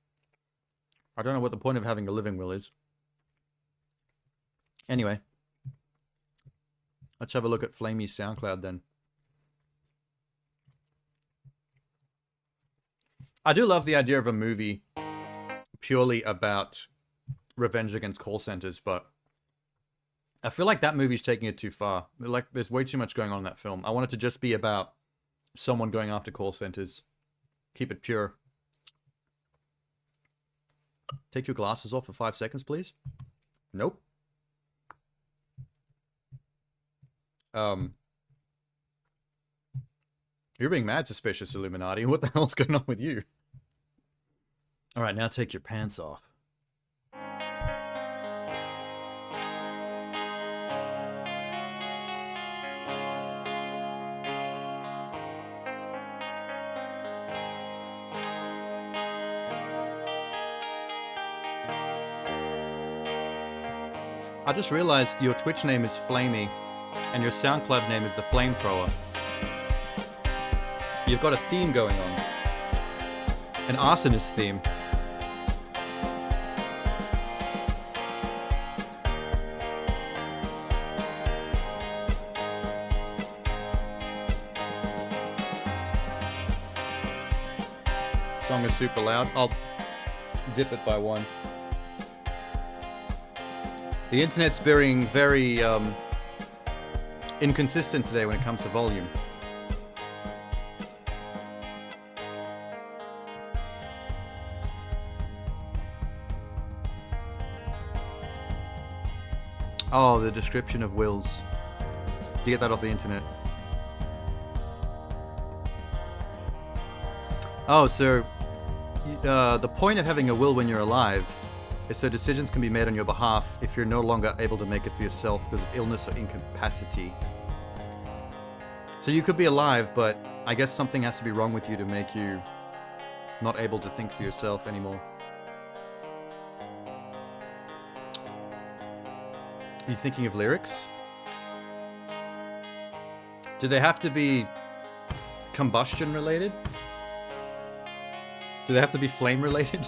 I don't know what the point of having a living will is. Anyway, let's have a look at Flamey's SoundCloud then. I do love the idea of a movie purely about revenge against call centers, but I feel like that movie's taking it too far. Like, there's way too much going on in that film. I want it to just be about someone going after call centers. Keep it pure. Take your glasses off for 5 seconds, please. Nope. You're being mad suspicious, Illuminati. What the hell's going on with you? Alright, now take your pants off. I just realized your Twitch name is Flamey, and your SoundCloud name is The Flamethrower. You've got a theme going on. An arsonist theme. Song is super loud. I'll dip it by one. The internet's being very inconsistent today when it comes to volume. Oh, the description of wills. You get that off the internet. Oh, so the point of having a will when you're alive is so decisions can be made on your behalf if you're no longer able to make it for yourself because of illness or incapacity. So you could be alive, but I guess something has to be wrong with you to make you not able to think for yourself anymore. Are you thinking of lyrics? Do they have to be combustion related? Do they have to be flame related?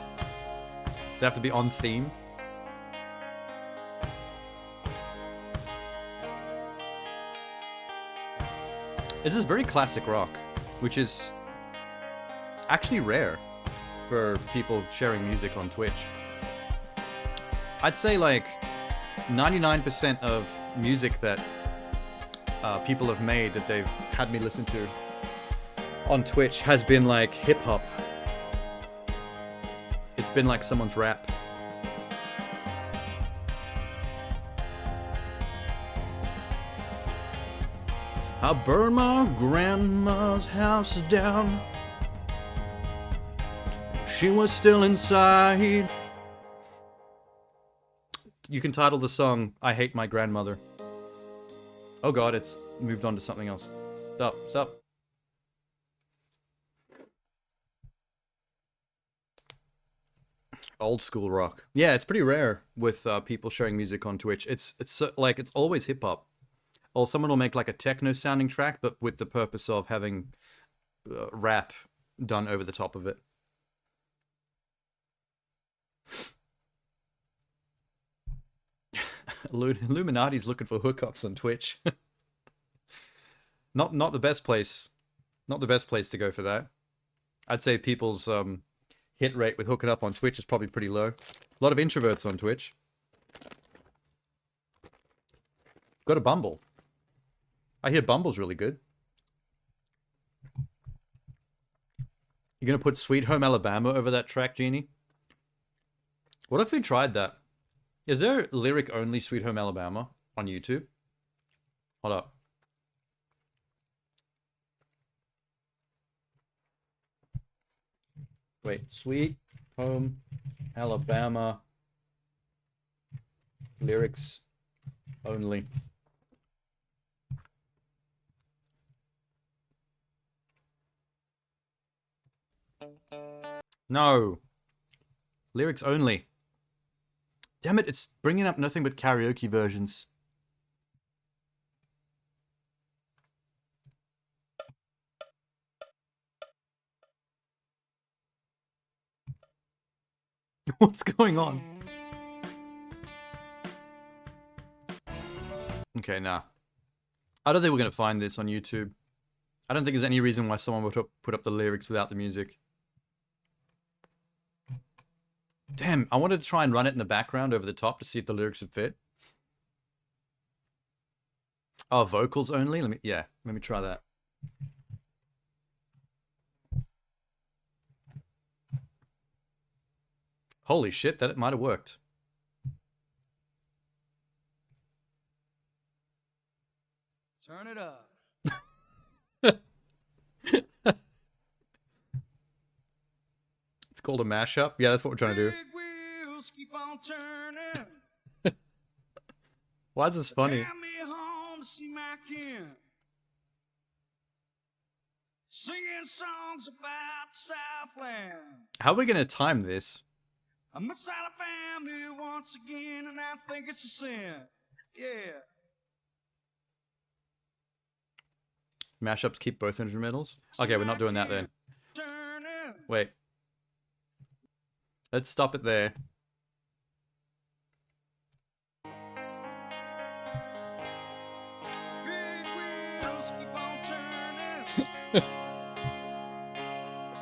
They have to be on theme. This is very classic rock, which is actually rare for people sharing music on Twitch. I'd say like 99% of music that people have made that they've had me listen to on Twitch has been like hip-hop. It's been like someone's rap. I burned my grandma's house down. She was still inside. You can title the song, I Hate My Grandmother. Oh god, it's moved on to something else. Stop, stop. Old school rock. Yeah, it's pretty rare with people sharing music on Twitch. It's like it's always hip hop, or someone will make like a techno sounding track, but with the purpose of having rap done over the top of it. Illuminati's looking for hookups on Twitch. Not the best place. Not the best place to go for that. I'd say people's hit rate with hooking up on Twitch is probably pretty low. A lot of introverts on Twitch. Go to Bumble. I hear Bumble's really good. You're gonna put Sweet Home Alabama over that track, Genie? What if we tried that? Is there lyric only Sweet Home Alabama on YouTube? Hold up. Wait, Sweet Home Alabama lyrics only. No. Lyrics only. Damn it, it's bringing up nothing but karaoke versions. What's going on? Okay, nah. I don't think we're going to find this on YouTube. I don't think there's any reason why someone would put up the lyrics without the music. Damn, I wanted to try and run it in the background over the top to see if the lyrics would fit. Oh, vocals only? Let me try that. Holy shit, that might have worked. Turn it up. It's called a mashup. Yeah, that's what we're trying to do. Big wheels keep on turning. Why is this funny? Carry me home to see my kin. Singing songs about the Southland. How are we gonna time this? I'm inside a family once again, and I think it's a sin. Yeah. Mashups keep both instrumentals? Okay, we're not doing that then. Turning. Wait. Let's stop it there. Big wheels keep on turning.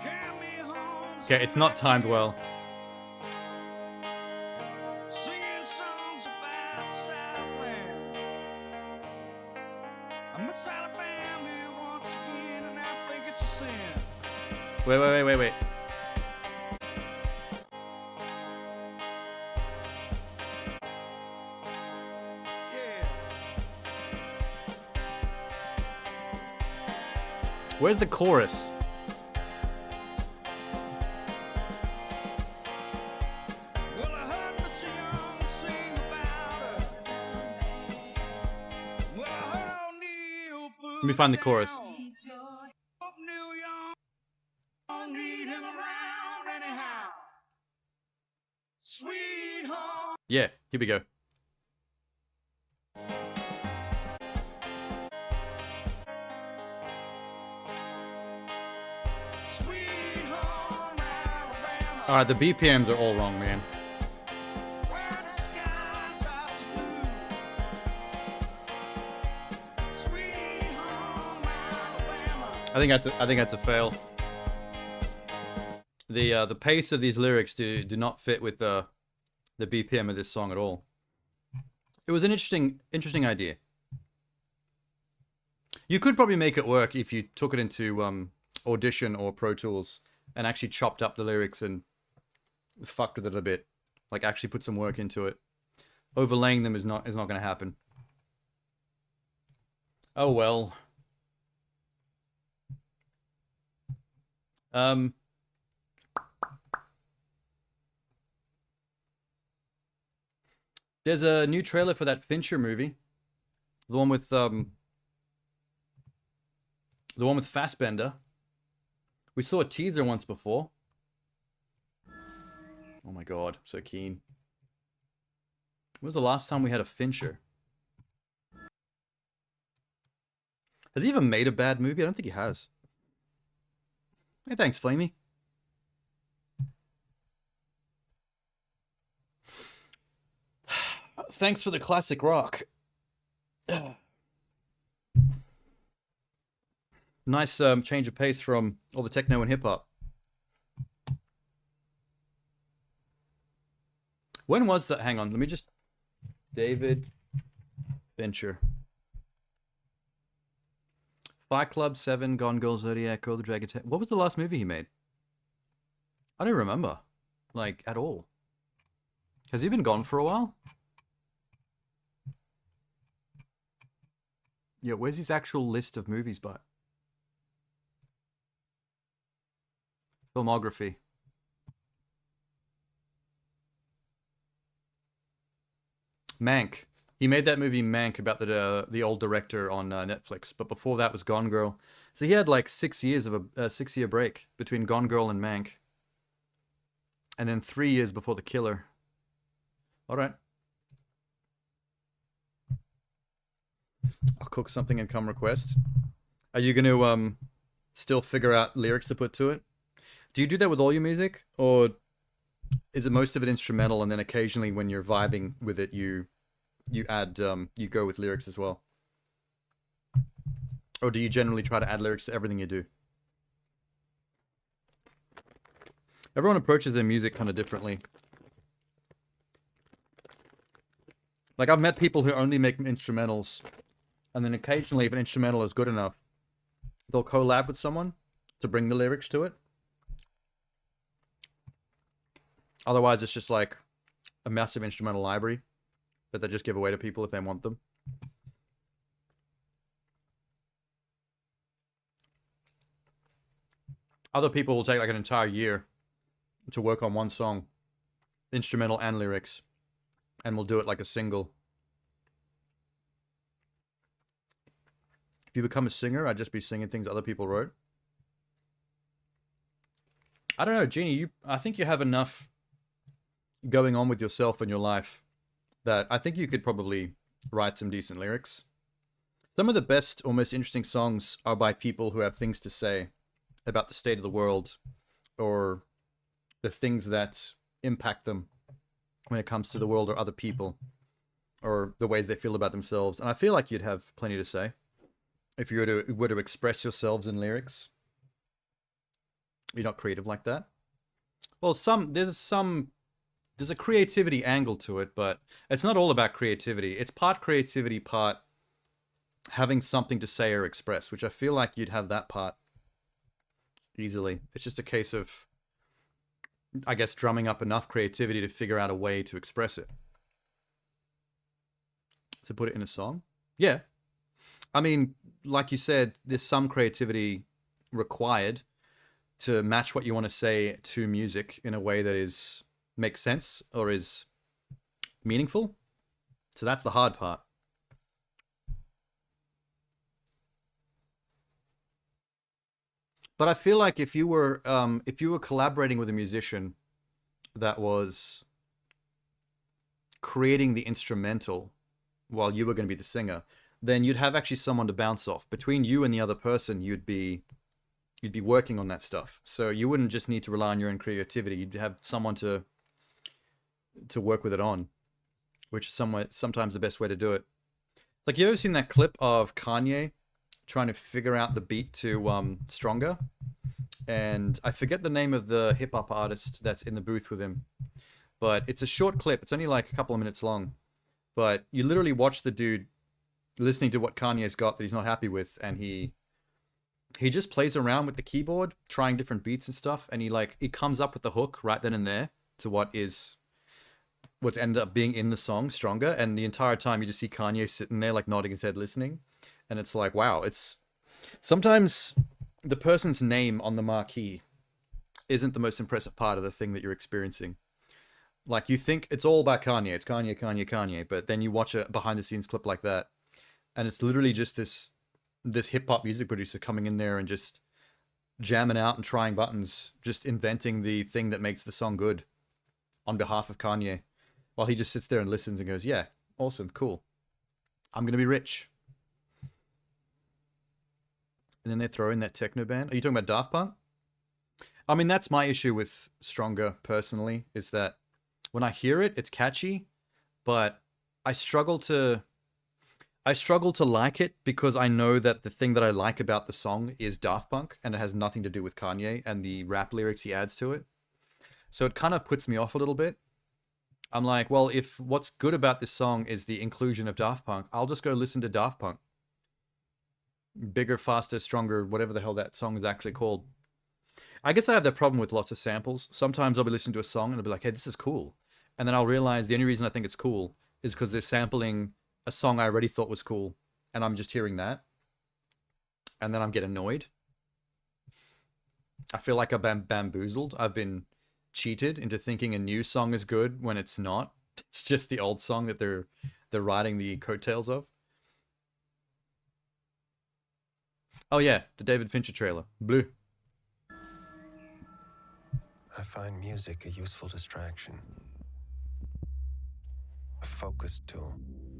Carry me home. Okay, it's not timed well. Singing songs about the Southland. I'm inside a family once again, and I think it's a sin. Wait. Where's the chorus? Well, I heard Mr. Young sing about it. Well, I heard O'Neal put Let me find the chorus. down. Hope Neil Young don't need him around anyhow. Sweet home. Yeah, here we go. Sweet home Alabama. Alright, the BPMs are all wrong, man. Where the skies are so blue. Sweet home Alabama. I think that's a fail. The pace of these lyrics do not fit with the BPM of this song at all. It was an interesting idea. You could probably make it work if you took it into Audition or Pro Tools and actually chopped up the lyrics and fucked with it a bit. Like actually put some work into it. Overlaying them is not going to happen. Oh well. There's a new trailer for that Fincher movie. The one with Fassbender. We saw a teaser once before. Oh my god, I'm so keen. When was the last time we had a Fincher? Has he even made a bad movie? I don't think he has. Hey, thanks, Flamey. Thanks for the classic rock. Nice change of pace from all the techno and hip-hop. When was that? Hang on, let me just... David Fincher. Fight Club, 7, Gone Girl, Zodiac, The Dragon... What was the last movie he made? I don't remember. Like, at all. Has he been gone for a while? Yeah, where's his actual list of movies by? Filmography. Mank. He made that movie Mank about the old director on Netflix, but before that was Gone Girl. So he had like 6 years of a 6-year break between Gone Girl and Mank, and then 3 years before The Killer. All right. I'll cook something and come request. Are you going to still figure out lyrics to put to it? Do you do that with all your music, or is it most of it instrumental, and then occasionally when you're vibing with it, you add you go with lyrics as well? Or do you generally try to add lyrics to everything you do? Everyone approaches their music kind of differently. Like, I've met people who only make instrumentals, and then occasionally, if an instrumental is good enough, they'll collab with someone to bring the lyrics to it. Otherwise, it's just like a massive instrumental library that they just give away to people if they want them. Other people will take like an entire year to work on one song, instrumental and lyrics, and will do it like a single. If you become a singer, I'd just be singing things other people wrote. I don't know, Jeannie, I think you have enough going on with yourself and your life that I think you could probably write some decent lyrics. Some of the best or most interesting songs are by people who have things to say about the state of the world or the things that impact them when it comes to the world or other people or the ways they feel about themselves. And I feel like you'd have plenty to say if you were to express yourselves in lyrics. You're not creative like that. Well, there's a creativity angle to it, but it's not all about creativity. It's part creativity, part having something to say or express, which I feel like you'd have that part easily. It's just a case of, I guess, drumming up enough creativity to figure out a way to express it. To put it in a song? Yeah. I mean, like you said, there's some creativity required to match what you want to say to music in a way that makes sense or is meaningful. So that's the hard part. But I feel like if you were collaborating with a musician that was creating the instrumental while you were going to be the singer, then you'd have actually someone to bounce off. Between you and the other person, you'd be working on that stuff. So you wouldn't just need to rely on your own creativity. You'd have someone to work with it on, which is sometimes the best way to do it. Like, you ever seen that clip of Kanye trying to figure out the beat to Stronger? And I forget the name of the hip-hop artist that's in the booth with him. But it's a short clip. It's only like a couple of minutes long. But you literally watch the dude listening to what Kanye's got that he's not happy with, and he just plays around with the keyboard, trying different beats and stuff, and he comes up with the hook right then and there to what's ended up being in the song, Stronger, and the entire time you just see Kanye sitting there like nodding his head listening, and it's like, wow, it's sometimes the person's name on the marquee isn't the most impressive part of the thing that you're experiencing. Like, you think it's all about Kanye, it's Kanye, Kanye, Kanye, but then you watch a behind the scenes clip like that, and it's literally just this hip-hop music producer coming in there and just jamming out and trying buttons, just inventing the thing that makes the song good on behalf of Kanye, while he just sits there and listens and goes, yeah, awesome, cool, I'm gonna be rich. And then they throw in that techno band. Are you talking about Daft Punk? I mean, that's my issue with Stronger personally, is that when I hear it, it's catchy, but I struggle to like it because I know that the thing that I like about the song is Daft Punk, and it has nothing to do with Kanye and the rap lyrics he adds to it. So it kind of puts me off a little bit. I'm like, well, if what's good about this song is the inclusion of Daft Punk, I'll just go listen to Daft Punk. Bigger, faster, stronger, whatever the hell that song is actually called. I guess I have that problem with lots of samples. Sometimes I'll be listening to a song and I'll be like, hey, this is cool. And then I'll realize the only reason I think it's cool is because they're sampling a song I already thought was cool, and I'm just hearing that, and then I'm getting annoyed. I feel like I've been bamboozled. I've been cheated into thinking a new song is good when it's not. It's just the old song that they're riding the coattails of. Oh yeah, the David Fincher trailer, Blue. I find music a useful distraction, a focus tool.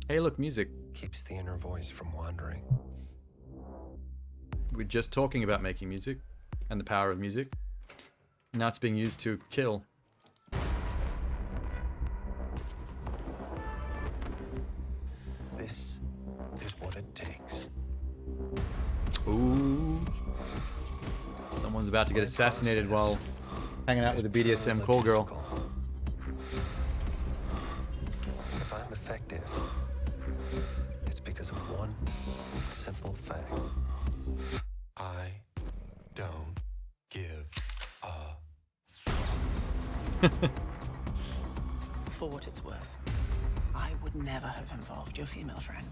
Hey, look, music. Keeps the inner voice from wandering. We're just talking about making music and the power of music. Now it's being used to kill. This is what it takes. Ooh. Someone's about to get assassinated while hanging out with a BDSM call girl. If I'm effective, it's because of one simple fact. I don't give a fuck. For what it's worth, I would never have involved your female friend.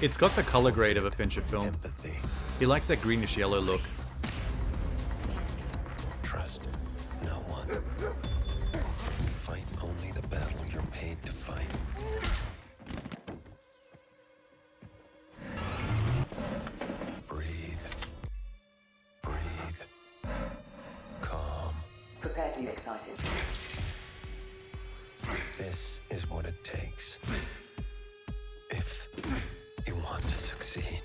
It's got the color grade of a Fincher film. Empathy. He likes that greenish yellow look. Trust no one. Fight only the battle you're paid to fight. Breathe. Breathe. Calm. Prepare to be excited. This is what it takes. If you want to succeed.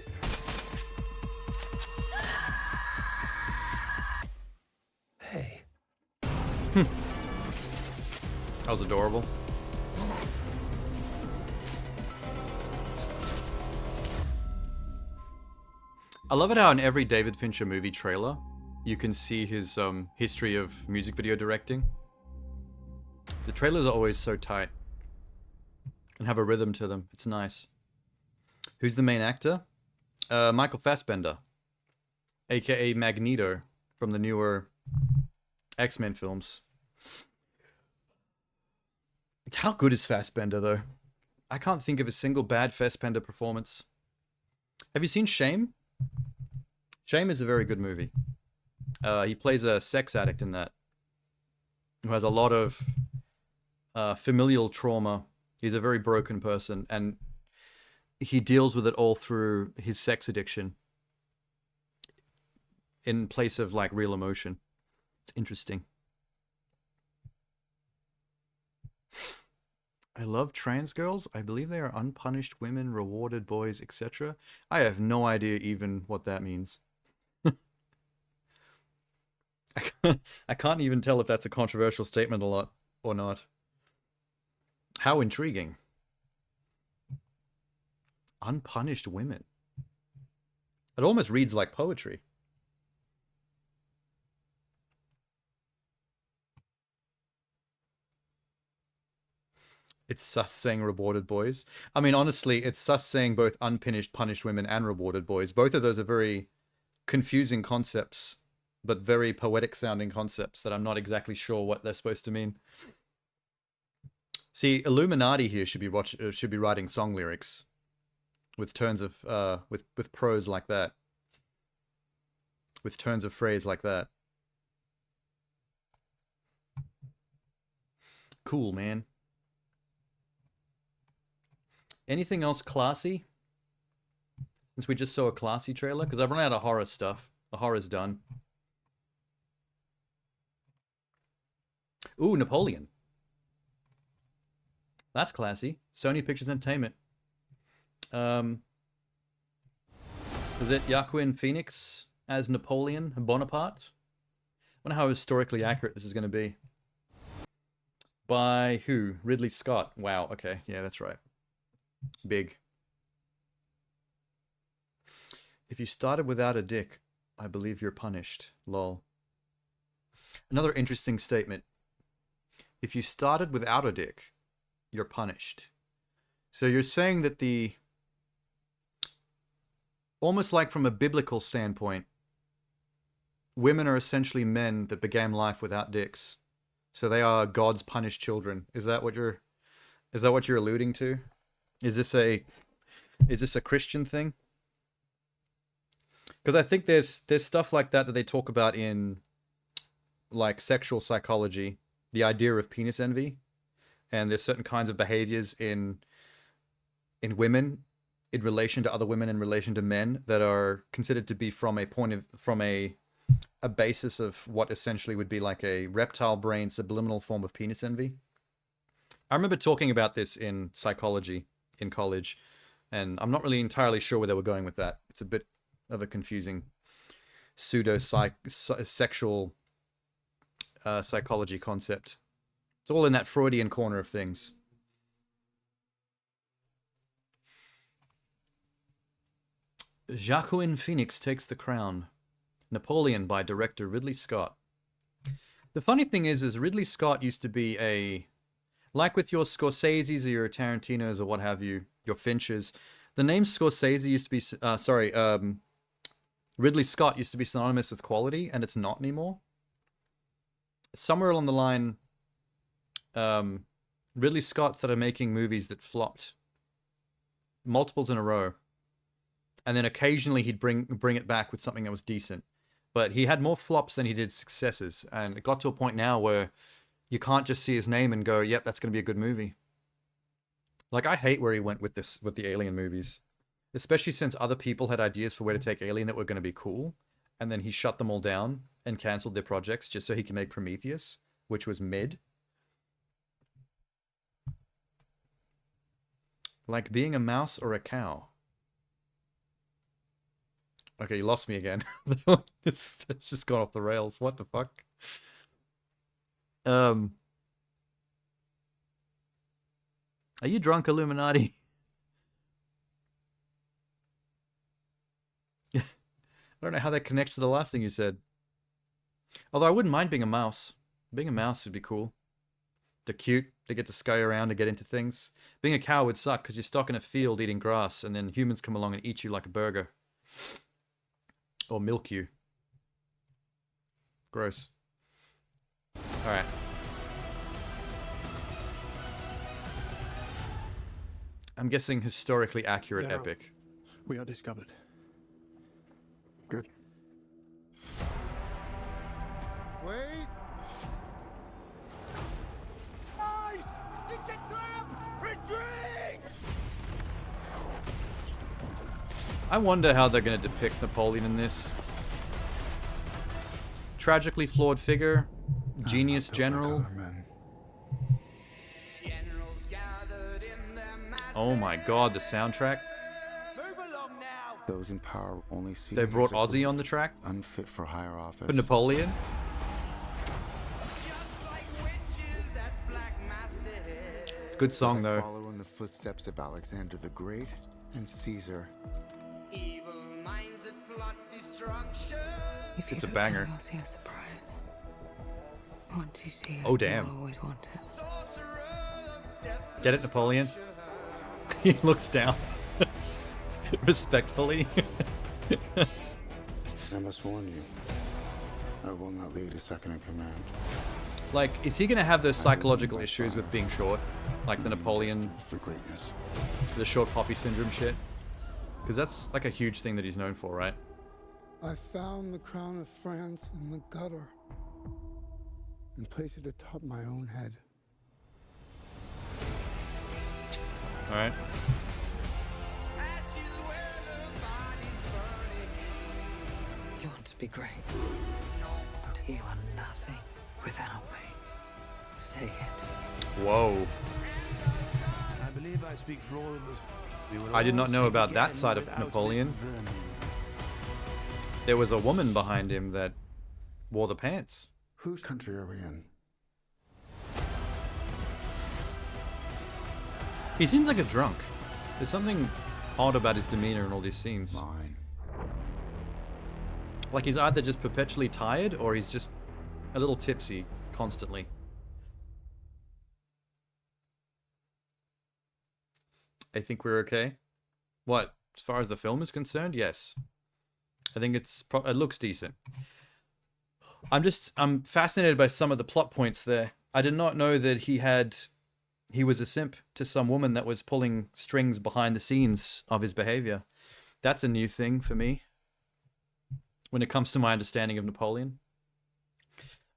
Hey. That was adorable. I love it how in every David Fincher movie trailer, you can see his history of music video directing. The trailers are always so tight and have a rhythm to them. It's nice. Who's the main actor? Michael Fassbender, aka Magneto from the newer X-Men films. How good is Fassbender, though? I can't think of a single bad Fassbender performance. Have you seen Shame? Shame is a very good movie. He plays a sex addict in that, who has a lot of familial trauma. He's a very broken person, and he deals with it all through his sex addiction in place of like real emotion. It's interesting. I love trans girls. I believe they are unpunished women, rewarded boys, etc. I have no idea even what that means. I can't even tell if that's a controversial statement or not. How intriguing. Unpunished women. It almost reads like poetry. It's sus saying rewarded boys. I mean, honestly, it's sus saying both unpunished, punished women and rewarded boys. Both of those are very confusing concepts, but very poetic sounding concepts that I'm not exactly sure what they're supposed to mean. See, Illuminati here should be writing song lyrics with turns of with prose like that, with turns of phrase like that. Cool, man. Anything else classy? Since we just saw a classy trailer, because I've run out of horror stuff. The horror's done. Ooh, Napoleon. That's classy. Sony Pictures Entertainment. Is it Joaquin Phoenix as Napoleon Bonaparte? I wonder how historically accurate this is going to be. By who? Ridley Scott. Wow, okay. Yeah, that's right. Big. If you started without a dick, I believe you're punished. Lol. Another interesting statement. If you started without a dick, you're punished. So you're saying that almost like from a biblical standpoint, women are essentially men that began life without dicks. So they are God's punished children. Is that what you're alluding to? Is this a Christian thing? Because I think there's stuff like that they talk about in like sexual psychology, the idea of penis envy, and there's certain kinds of behaviors in women in relation to other women, in relation to men, that are considered to be from a basis of what essentially would be like a reptile brain subliminal form of penis envy. I remember talking about this in psychology in college, and I'm not really entirely sure where they were going with that. It's a bit of a confusing sexual psychology concept. It's all in that Freudian corner of things. Joaquin Phoenix takes the crown. Napoleon by director Ridley Scott. The funny thing is Ridley Scott used to be like with your Scorseses or your Tarantinos or what have you, your Finches, the name Scorsese used to be, Ridley Scott used to be synonymous with quality, and it's not anymore. Somewhere along the line, Ridley Scott started making movies that flopped multiples in a row, and then occasionally he'd bring it back with something that was decent. But he had more flops than he did successes, and it got to a point now where you can't just see his name and go, "Yep, that's going to be a good movie." Like, I hate where he went with the Alien movies, especially since other people had ideas for where to take Alien that were going to be cool, and then he shut them all down and canceled their projects just so he can make Prometheus, which was mid. Like being a mouse or a cow. Okay, you lost me again. it's just gone off the rails. What the fuck? Are you drunk, Illuminati? I don't know how that connects to the last thing you said. Although I wouldn't mind being a mouse. Being a mouse would be cool. They're cute. They get to scurry around and get into things. Being a cow would suck because you're stuck in a field eating grass and then humans come along and eat you like a burger. Or milk you. Gross. Alright. I'm guessing historically accurate epic. We are discovered. Good. Wait. Nice! It's a trap! Retreat! I wonder how they're going to depict Napoleon in this. Tragically flawed figure, genius general. Oh my god, the soundtrack. Those in power only see They brought Ozzy on the track unfit for higher office. for Napoleon. Good song though. Follow in the footsteps of Alexander the Great and Caesar. It's a banger. You'll see a surprise. Once you see it, Oh damn. you'll always want it. Get it, Napoleon? He looks down. Respectfully. I must warn you, I will not lead a second in command. Like, is he gonna have those psychological issues with being short? Like the Napoleon, for greatness. the short poppy syndrome shit? Because that's like a huge thing that he's known for, right? I found the crown of France in the gutter and placed it atop my own head. Alright. You want to be great, but you are nothing without me. Say it. Whoa. I believe I speak for all of us. We will I did not all know sing about that again side of without Napoleon. this vermin. There was a woman behind him that wore the pants. Whose country are we in? He seems like a drunk. There's something odd about his demeanor in all these scenes. Mine. Like he's either just perpetually tired or he's just a little tipsy constantly. I think we're okay. What? As far as the film is concerned, yes. I think it looks decent. I'm fascinated by some of the plot points there. I did not know that he was a simp to some woman that was pulling strings behind the scenes of his behavior. That's a new thing for me when it comes to my understanding of Napoleon.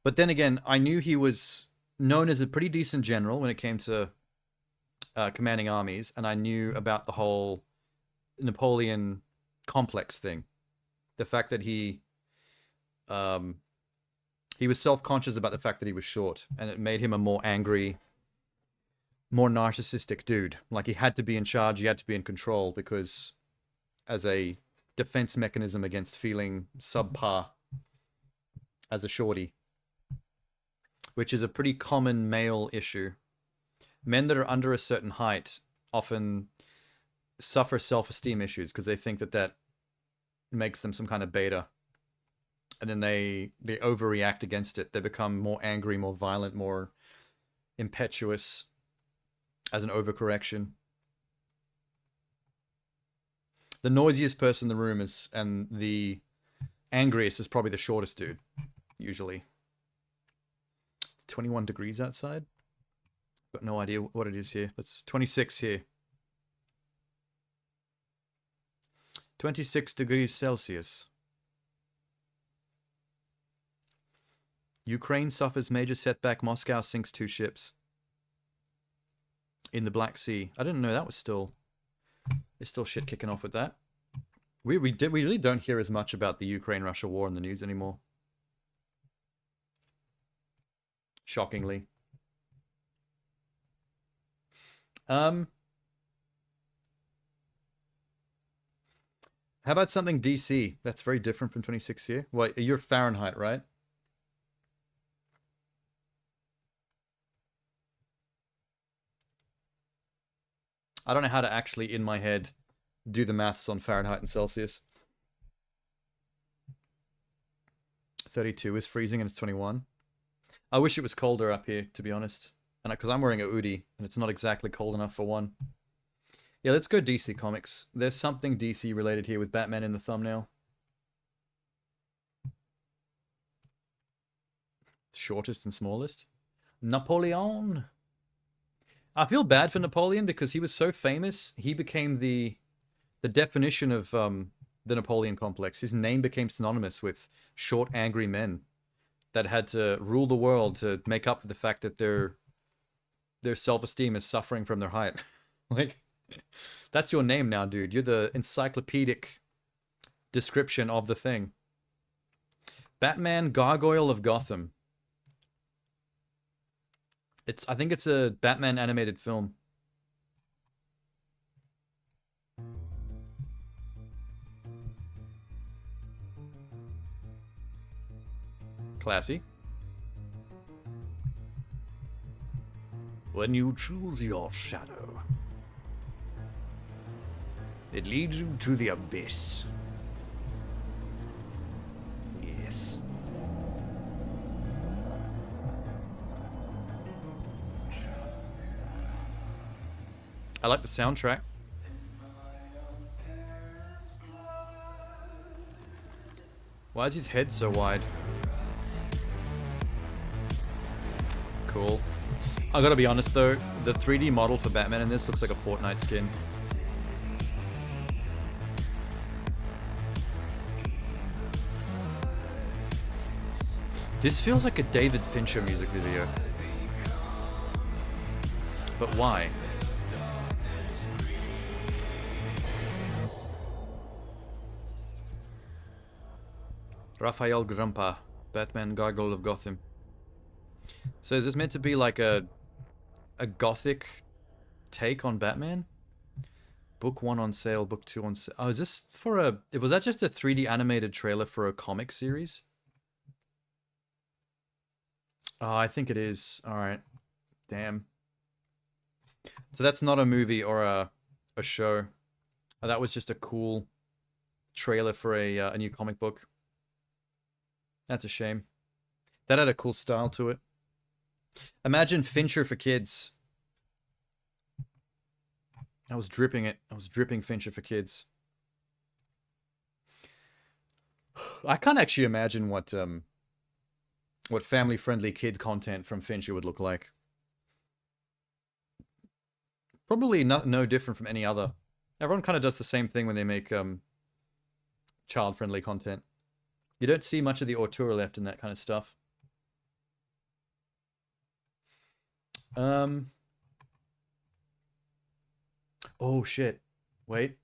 But then again, I knew he was known as a pretty decent general when it came to commanding armies, and I knew about the whole Napoleon complex thing. The fact that he was self-conscious about the fact that he was short, and it made him a more angry, more narcissistic dude. Like, he had to be in charge, he had to be in control, because as a defense mechanism against feeling subpar as a shorty, which is a pretty common male issue. Men that are under a certain height often suffer self-esteem issues because they think that makes them some kind of beta. And then they overreact against it. They become more angry, more violent, more impetuous as an overcorrection. The noisiest person in the room and the angriest is probably the shortest dude, usually. It's 21 degrees outside. Got no idea what it is here. It's 26 here. 26 degrees Celsius. Ukraine suffers major setback. Moscow sinks 2 ships. In the Black Sea. I didn't know that was still... There's still shit kicking off with that. We really don't hear as much about the Ukraine-Russia war in the news anymore. Shockingly. How about something DC? That's very different from 26 here. Well, you're Fahrenheit, right? I don't know how to actually, in my head, do the maths on Fahrenheit and Celsius. 32 is freezing and it's 21. I wish it was colder up here, to be honest. And because I'm wearing a Oodie, and it's not exactly cold enough for one. Yeah, let's go DC Comics. There's something DC related here with Batman in the thumbnail. Shortest and smallest. Napoleon. I feel bad for Napoleon because he was so famous. He became the definition of the Napoleon complex. His name became synonymous with short, angry men that had to rule the world to make up for the fact that their self-esteem is suffering from their height. Like, that's your name now, dude. You're the encyclopedic description of the thing. Batman Gargoyle of Gotham. I think it's a Batman animated film. Classy. When you choose your shadow, it leads you to the abyss. Yes. I like the soundtrack. Why is his head so wide? Cool. I gotta be honest though, the 3D model for Batman in this looks like a Fortnite skin. This feels like a David Fincher music video. But why? Raphael Grumpa, Batman Gargoyle of Gotham. So is this meant to be like a gothic take on Batman? Book 1 on sale, book 2 on sale. Oh, is this for a... Was that just a 3D animated trailer for a comic series? Oh, I think it is. Alright. Damn. So that's not a movie or a show. Oh, that was just a cool trailer for a new comic book. That's a shame. That had a cool style to it. Imagine Fincher for kids. I was dripping it. I was dripping Fincher for kids. I can't actually imagine what family-friendly kid content from Fincher would look like. Probably no different from any other. Everyone kind of does the same thing when they make child-friendly content. You don't see much of the auteur left in that kind of stuff. Oh, shit. Wait.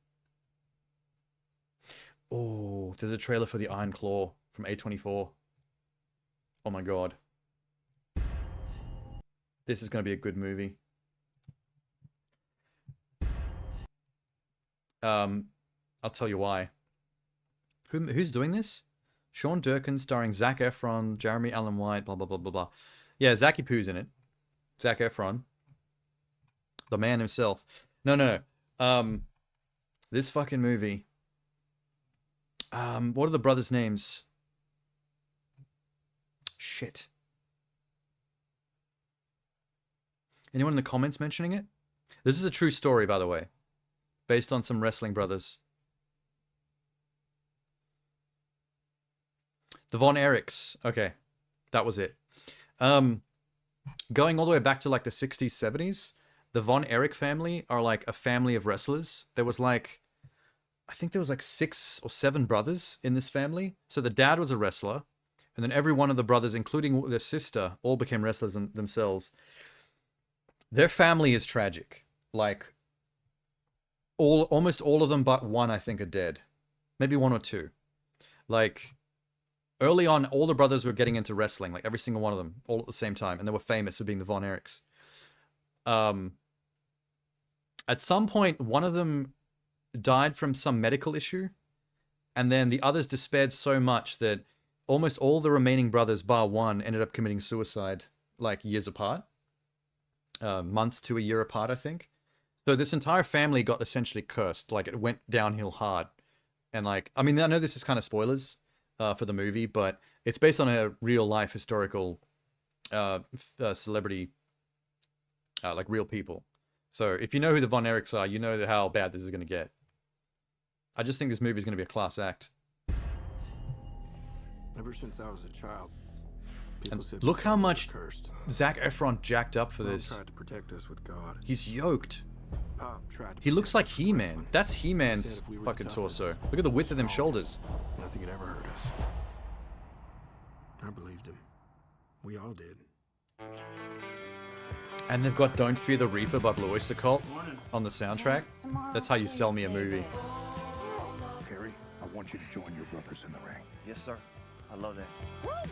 Oh, there's a trailer for the Iron Claw from A24. Oh my god. This is going to be a good movie. I'll tell you why. Who's doing this? Sean Durkin starring Zac Efron, Jeremy Allen White, blah, blah, blah, blah, blah. Yeah, Zacky Poo's in it. Zac Efron. The man himself. No. This fucking movie. What are the brothers' names? Shit. Anyone in the comments mentioning it? This is a true story, by the way. Based on some wrestling brothers. The Von Erichs. Okay. That was it. Going all the way back to like the 60s, 70s, the Von Erich family are like a family of wrestlers. There was like I think there was like 6 or 7 brothers in this family. So the dad was a wrestler, and then every one of the brothers, including their sister, all became wrestlers themselves. Their family is tragic. Like, almost all of them but one, I think, are dead. Maybe 1 or 2. Like, early on, all the brothers were getting into wrestling, like every single one of them, all at the same time, and they were famous for being the Von Erichs. At some point, one of them died from some medical issue, and then the others despaired so much that almost all the remaining brothers, bar one, ended up committing suicide, like years apart. Months to a year apart, I think. So this entire family got essentially cursed. Like, it went downhill hard. And like, I mean, I know this is kind of spoilers for the movie, but it's based on a real life historical celebrity, like real people. So if you know who the Von Erichs are, you know how bad this is going to get. I just think this movie is going to be a class act. Ever since I was a child, and look how much Zac Efron jacked up for this. Tried to protect us with God. He's yoked. Pop tried to He looks like He-Man. That's He-Man's fucking torso. Look at the width of them shoulders. Nothing had ever hurt us. I believed him. We all did. And they've got Don't Fear the Reaper by Blue Oyster Cult on the soundtrack. That's how you sell me a movie. Perry, I want you to join your brothers in the ring. Yes, sir. I love that.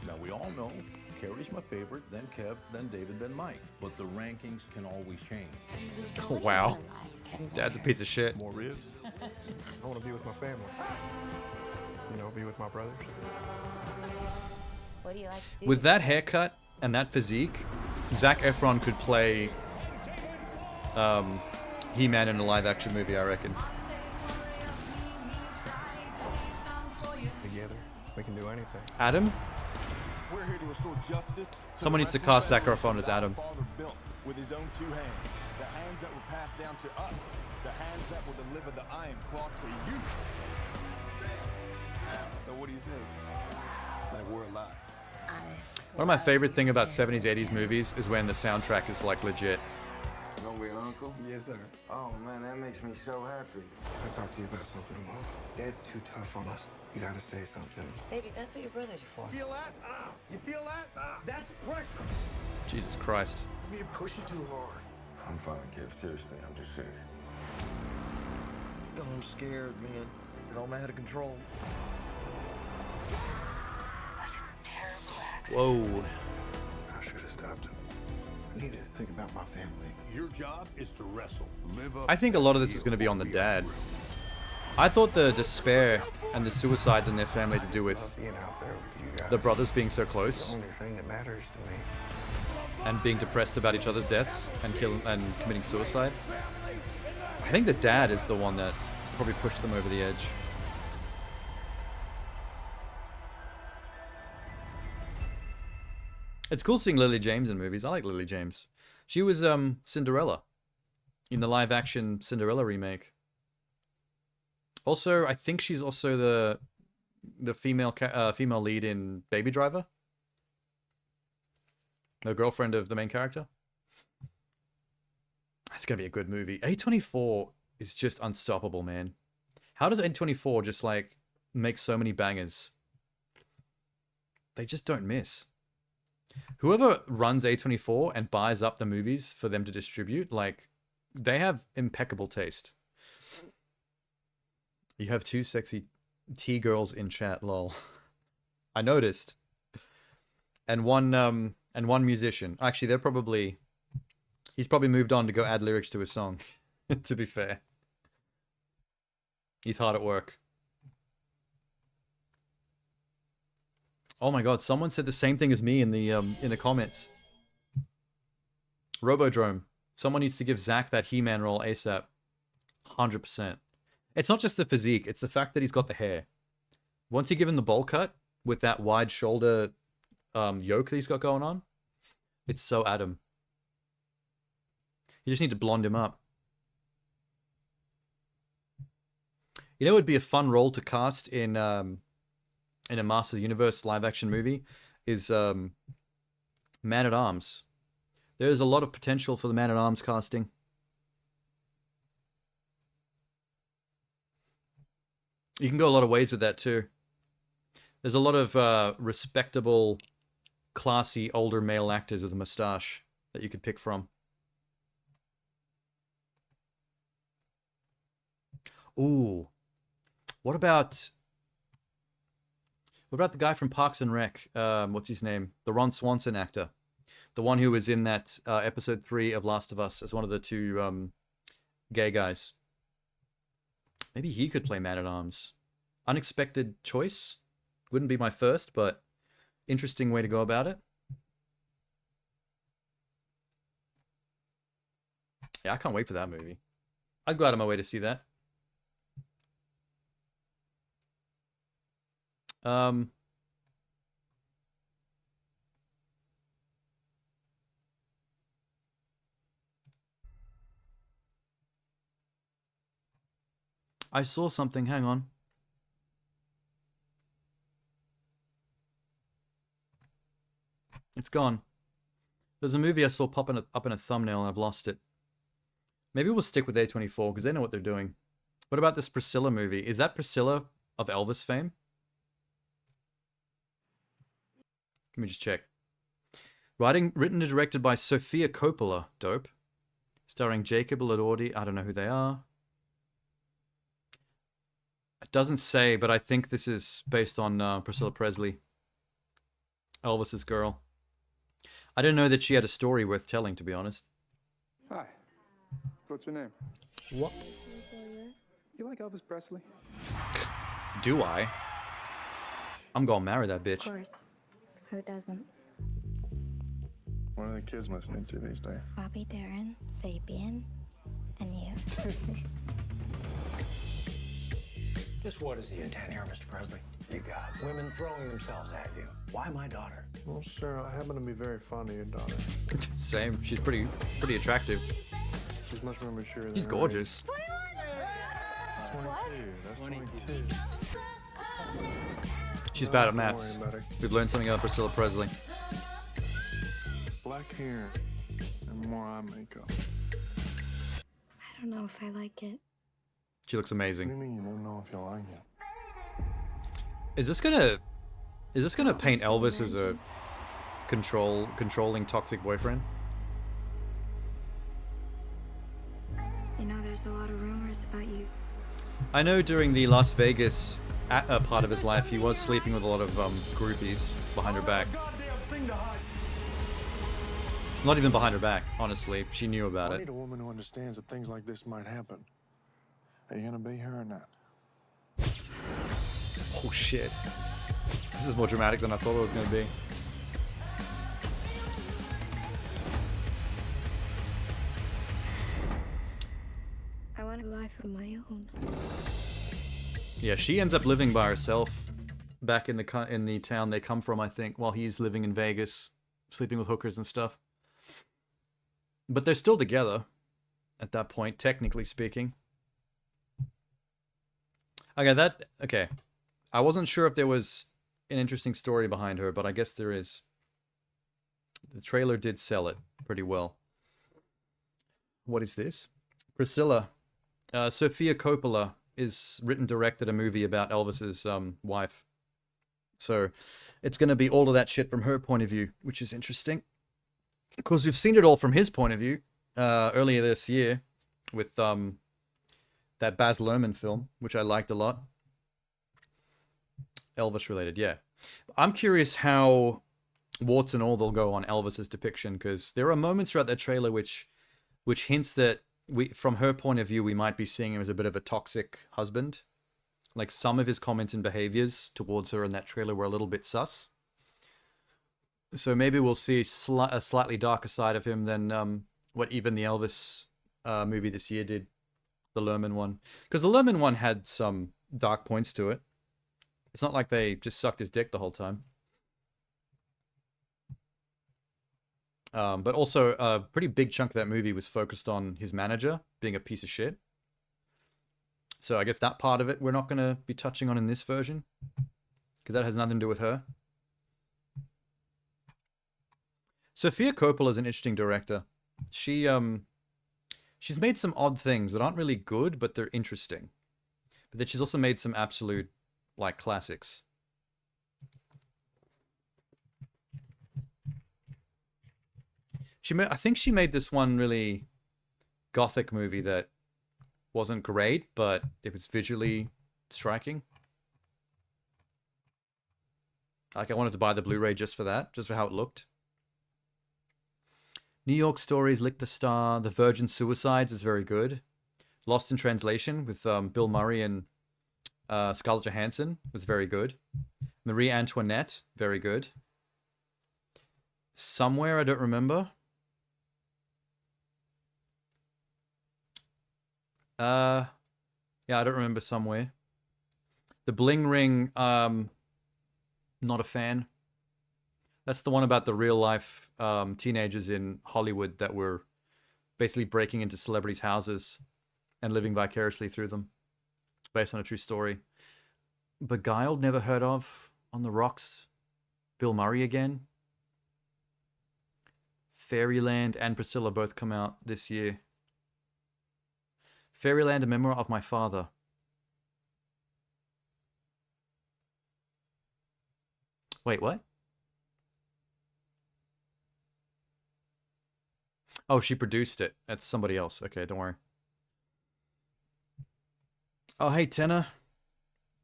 Now, we all know Kerry's my favorite, then Kev, then David, then Mike. But the rankings can always change. Oh, wow. Dad's a piece of shit. More ribs? I want to be with my family. You know, be with my brothers. What do you like to do? With that haircut and that physique, Zac Efron could play He-Man in a live-action movie, I reckon. Together, we can do anything. Adam? We're here to restore justice. Someone needs to cast Zac Efron as Adam. Father built with his own 2 hands. The hands that were passed down to us. The hands that will deliver the iron claw to you. So what do you think? Like, we're alive. One of my favorite thing about 70s, 80s movies is when the soundtrack is like legit. You gonna be an uncle? Yes, sir. Oh man, that makes me so happy. I'll talk to you about something tomorrow. Dad's too tough on us. You gotta say something. Baby, that's what your brothers are for. Feel that? You feel that? That's pressure. Jesus Christ. You're pushing too hard. I'm fine, kid. Seriously, I'm just sick. I'm scared, man. It all out of control. Whoa. I should have stopped him. I need to think about my family. Your job is to wrestle. Live up. I think a lot of this is going to be on the dad. I thought the despair and the suicides in their family to do with Being out there with you guys. the brothers being so The close only thing that matters to me. and being depressed about each other's deaths and committing suicide. I think the dad is the one that probably pushed them over the edge. It's cool seeing Lily James in movies. I like Lily James. She was Cinderella in the live-action Cinderella remake. Also, I think she's also the female lead in Baby Driver. The girlfriend of the main character. It's gonna be a good movie. A24 is just unstoppable, man. How does A24 just like make so many bangers? They just don't miss. Whoever runs A24 and buys up the movies for them to distribute, like, they have impeccable taste. You have 2 sexy T-girls in chat, lol. I noticed. And one musician. Actually, he's probably moved on to go add lyrics to his song, to be fair. He's hard at work. Oh my god, someone said the same thing as me in the comments. Robodrome. Someone needs to give Zac that He-Man role ASAP. 100%. It's not just the physique, it's the fact that he's got the hair. Once you give him the bowl cut with that wide shoulder yoke that he's got going on, it's so Adam. You just need to blonde him up. You know, it would be a fun role to cast in a Master of the Universe live-action movie is Man-at-Arms. There's a lot of potential for the Man-at-Arms casting. You can go a lot of ways with that too. There's a lot of respectable, classy, older male actors with a mustache that you could pick from. Ooh. What about the guy from Parks and Rec? What's his name? The Ron Swanson actor. The one who was in that episode 3 of Last of Us as one of the two gay guys. Maybe he could play Man-at-Arms. Unexpected choice. Wouldn't be my first, but interesting way to go about it. Yeah, I can't wait for that movie. I'd go out of my way to see that. I saw something, hang on. It's gone. There's a movie I saw popping up in a thumbnail and I've lost it. Maybe we'll stick with A24 because they know what they're doing. What about this Priscilla movie? Is that Priscilla of Elvis fame? Let me just check. Written and directed by Sofia Coppola. Dope. Starring Jacob Elordi. I don't know who they are. It doesn't say, but I think this is based on Priscilla Presley. Elvis's girl. I didn't know that she had a story worth telling, to be honest. Hi. What's your name? What? You like Elvis Presley? Do I? I'm gonna marry that bitch. Of course. Who doesn't? What are the kids listening to these days? Bobby Darin, Fabian, and you. Just what is the intent here, Mr. Presley? You got women throwing themselves at you. Why my daughter? Well, sir, I happen to be very fond of your daughter. Same. She's pretty attractive. She's much more mature than She's her gorgeous. age. 22. That's 22. She's bad at Don't maths. worry about it. We've learned something about Priscilla Presley. Black hair and more eye makeup. I don't know if I like it. She looks What do you amazing. mean you don't know if you like it? Is this gonna paint Elvis as a controlling toxic boyfriend? You know, there's a lot of rumors about you. I know during the Las Vegas part of his life, he was sleeping with a lot of groupies behind her back. Not even behind her back, honestly. She knew about I it. need a woman who understands that things like this might happen. Are you gonna be here or not? Oh shit. This is more dramatic than I thought it was going to be. I want a life of my own. Yeah, she ends up living by herself back in the town they come from, I think, while he's living in Vegas, sleeping with hookers and stuff. But they're still together at that point, technically speaking. Okay. I wasn't sure if there was an interesting story behind her, but I guess there is. The trailer did sell it pretty well. What is this? Priscilla. Sofia Coppola is written, directed a movie about Elvis's wife. So it's going to be all of that shit from her point of view, which is interesting. Because we've seen it all from his point of view earlier this year with that Baz Luhrmann film, which I liked a lot. Elvis related, yeah. I'm curious how warts and all they'll go on Elvis's depiction, because there are moments throughout that trailer which hints that from her point of view, we might be seeing him as a bit of a toxic husband. Like some of his comments and behaviors towards her in that trailer were a little bit sus. So maybe we'll see a slightly darker side of him than what even the Elvis movie this year did, the Luhrmann one. Because the Luhrmann one had some dark points to it. It's not like they just sucked his dick the whole time. But also, a pretty big chunk of that movie was focused on his manager being a piece of shit. So I guess that part of it we're not going to be touching on in this version, because that has nothing to do with her. Sofia Coppola is an interesting director. She's made some odd things that aren't really good, but they're interesting. But then she's also made some absolute, like, classics. I think she made this one really gothic movie that wasn't great, but it was visually striking. Like, I wanted to buy the Blu-ray just for that, just for how it looked. New York Stories, Lick the Star, The Virgin Suicides is very good. Lost in Translation with Bill Murray and Scarlett Johansson was very good. Marie Antoinette, very good. Somewhere, I don't remember. Yeah, I don't remember Somewhere. The Bling Ring, not a fan. That's the one about the real life teenagers in Hollywood that were basically breaking into celebrities' houses and living vicariously through them, based on a true story. Beguiled, never heard of. On the Rocks, Bill Murray again. Fairyland and Priscilla both come out this year. Fairyland, A Memoir of My Father. Wait, what? Oh, she produced it. That's somebody else. Okay, don't worry. Oh, hey, Tenor.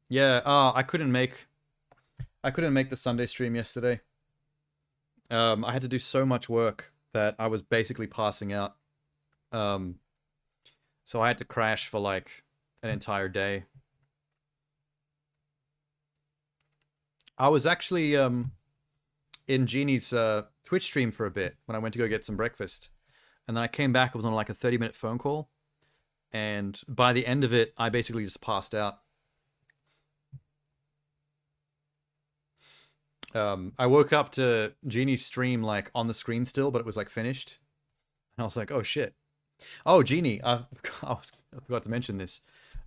Yeah, I couldn't make the Sunday stream yesterday. I had to do so much work that I was basically passing out. So I had to crash for like an entire day. I was actually in Jeannie's Twitch stream for a bit when I went to go get some breakfast. And then I came back, I was on like a 30-minute phone call. And by the end of it, I basically just passed out. I woke up to Jeannie's stream like on the screen still, but it was like finished. And I was like, oh shit. Oh, Jeannie, I forgot to mention this.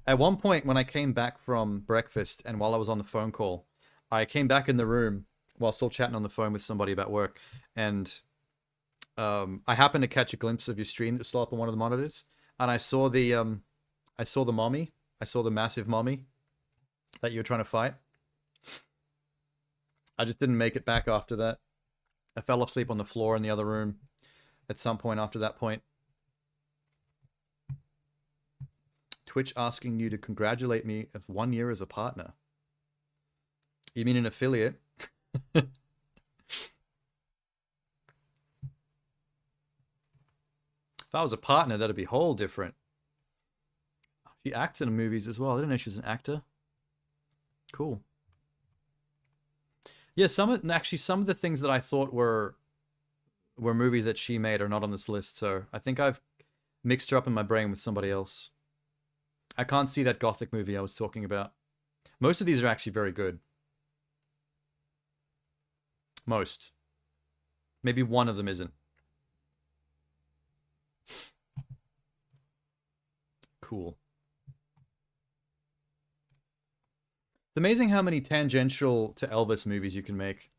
At one point when I came back from breakfast and while I was on the phone call, I came back in the room while still chatting on the phone with somebody about work. And I happened to catch a glimpse of your stream that was still up on one of the monitors. And I saw the mommy. I saw the massive mommy that you were trying to fight. I just didn't make it back after that. I fell asleep on the floor in the other room at some point after that point. Twitch asking you to congratulate me of 1 year as a partner. You mean an affiliate? If I was a partner, that'd be whole different. She acts in movies as well. I didn't know she was an actor. Cool. Yeah, some of the things that I thought were movies that she made are not on this list, so I think I've mixed her up in my brain with somebody else. I can't see that gothic movie I was talking about. Most of these are actually very good. Most. Maybe one of them isn't. Cool. It's amazing how many tangential to Elvis movies you can make.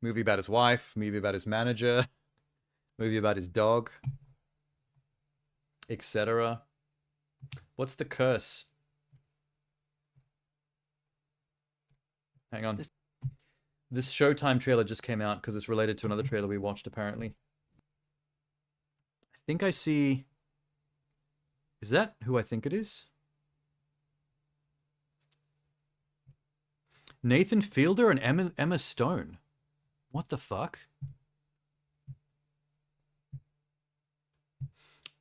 Movie about his wife, movie about his manager, movie about his dog, etc. What's the curse? Hang on. This Showtime trailer just came out because it's related to another trailer we watched, apparently. I think I see... Is that who I think it is? Nathan Fielder and Emma Stone. What the fuck?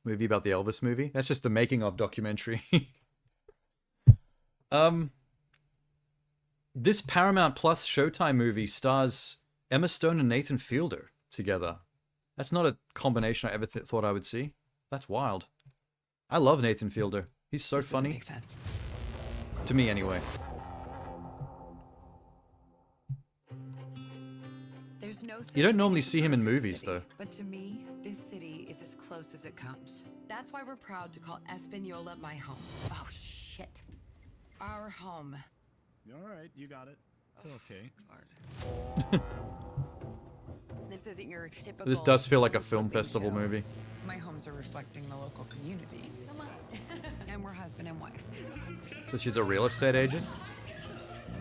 Movie about the Elvis movie? That's just the making of documentary. This Paramount Plus Showtime movie stars Emma Stone and Nathan Fielder together. That's not a combination I ever thought I would see. That's wild. I love Nathan Fielder. He's so funny. To me, anyway. There's no You don't normally see him in movies, though. But to me, this city is as close as it comes. That's why we're proud to call Espanola my home. Oh, shit. Our home. All right, you got it. It's okay. This isn't your typical... This does feel like a film festival movie. My homes are reflecting the local communities. Come on. And we're husband and wife. So she's a real estate agent?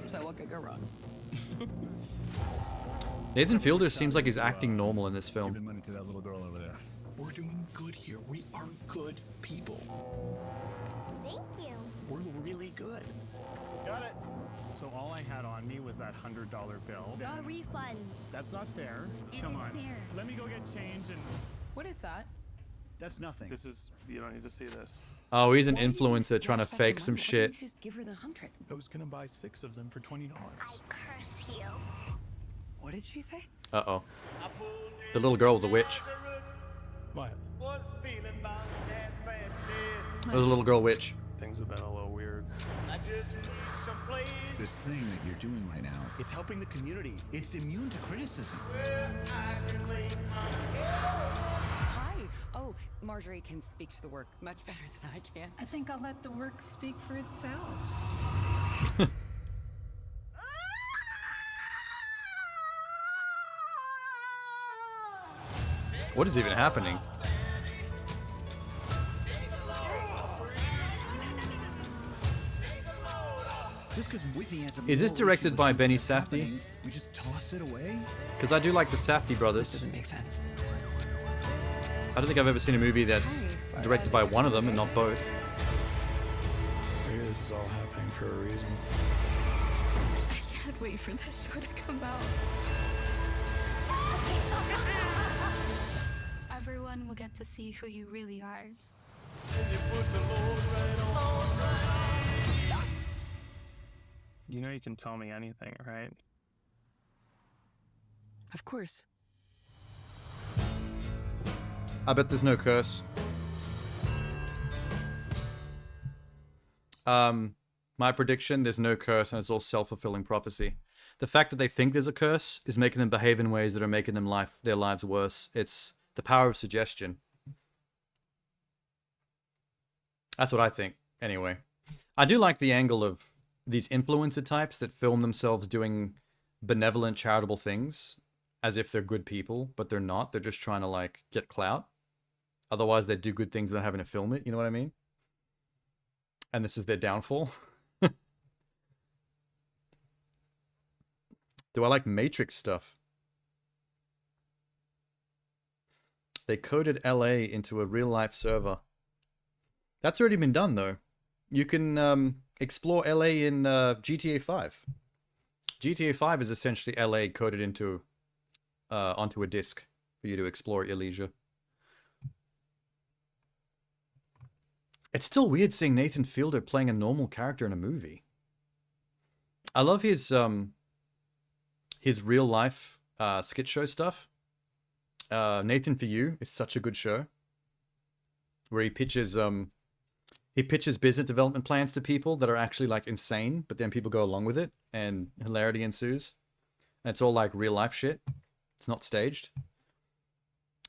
So what could go wrong? Nathan Fielder seems like he's acting normal in this film. Giving money to that little girl over there. We're doing good here. We are good people. Thank you. We're really good. Got it. So all I had on me was that $100 bill. No refunds. That's not fair. It Come is on. fair. Let me go get change and... What is that? That's nothing. This is... You don't need to see this. Oh, he's an influencer trying to fake some shit. Just give her the 100. I was gonna buy 6 of them for $20. I curse you. What did she say? Uh-oh. The little girl was a witch. What? There was a little girl witch. Things have been a little weird. This thing that you're doing right now, It's helping the community. It's immune to criticism. Hi. Oh, Marjorie can speak to the work much better than I can. I think I'll let the work speak for itself. What is even happening? Just because Whitney has a Is this moral directed issue by with Benny something Safdie? happening, we just toss it away? Because I do like the Safdie brothers. Doesn't make sense. I don't think I've ever seen a movie that's directed by one of them and not both. Maybe this is all happening for a reason. I can't wait for this show to come out. Everyone will get to see who you really are. You know you can tell me anything, right? Of course. I bet there's no curse. My prediction, there's no curse and it's all self-fulfilling prophecy. The fact that they think there's a curse is making them behave in ways that are making them their lives worse. It's the power of suggestion. That's what I think, anyway. I do like the angle of these influencer types that film themselves doing benevolent, charitable things as if they're good people, but they're not. They're just trying to, like, get clout. Otherwise, they'd do good things without having to film it, you know what I mean? And this is their downfall. Do I like Matrix stuff? They coded LA into a real-life server. That's already been done, though. You can explore LA in GTA 5. GTA 5 is essentially LA coded into onto a disc for you to explore at your leisure. It's still weird seeing Nathan Fielder playing a normal character in a movie. I love his real-life skit show stuff. Nathan For You is such a good show, where he pitches business development plans to people that are actually like insane, but then people go along with it and hilarity ensues. And it's all like real life shit. It's not staged.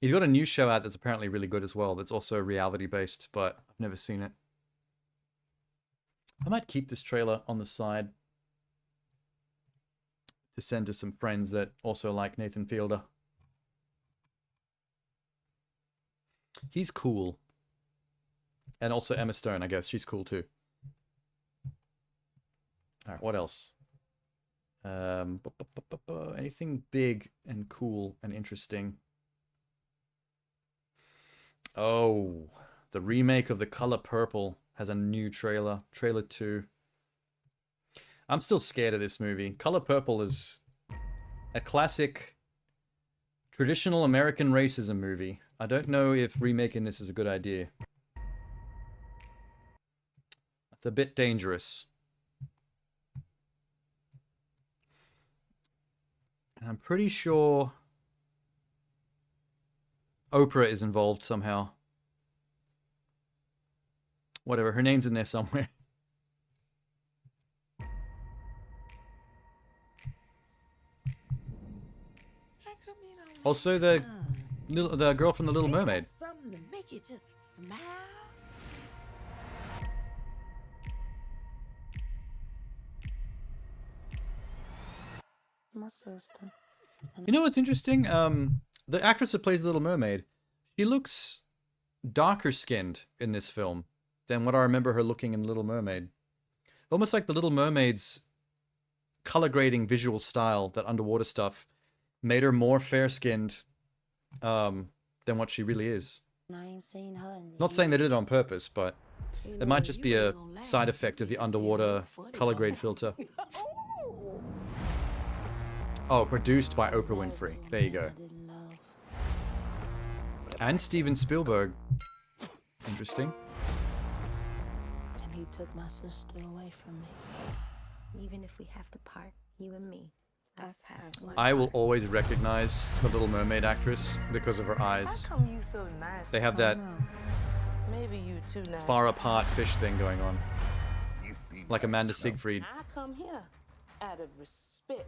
He's got a new show out that's apparently really good as well. That's also reality based, but I've never seen it. I might keep this trailer on the side to send to some friends that also like Nathan Fielder. He's cool. And also Emma Stone, I guess. She's cool too. Alright, what else? Anything big and cool and interesting? Oh, the remake of The Color Purple has a new trailer. Trailer 2. I'm still scared of this movie. Color Purple is a classic traditional American racism movie. I don't know if remaking this is a good idea. It's a bit dangerous. And I'm pretty sure Oprah is involved somehow. Whatever, her name's in there somewhere. Also, the girl from The Little Mermaid. Something to make you just smile. My sister. You know what's interesting? The actress that plays The Little Mermaid, she looks darker skinned in this film than what I remember her looking in Little Mermaid. Almost like the Little Mermaid's color grading visual style, that underwater stuff, made her more fair skinned than what she really is. Not saying they did it on purpose, but it might just be a side effect of the underwater color grade filter. Oh, produced by Oprah Winfrey. There you go. And Steven Spielberg. Interesting. And he took my sister away from me. Even if we have to part, you and me. I will always recognize the Little Mermaid actress because of her eyes. How come you so nice? They have that Maybe you too nice. far apart fish thing going on. Like Amanda Siegfried. I come here out of respect.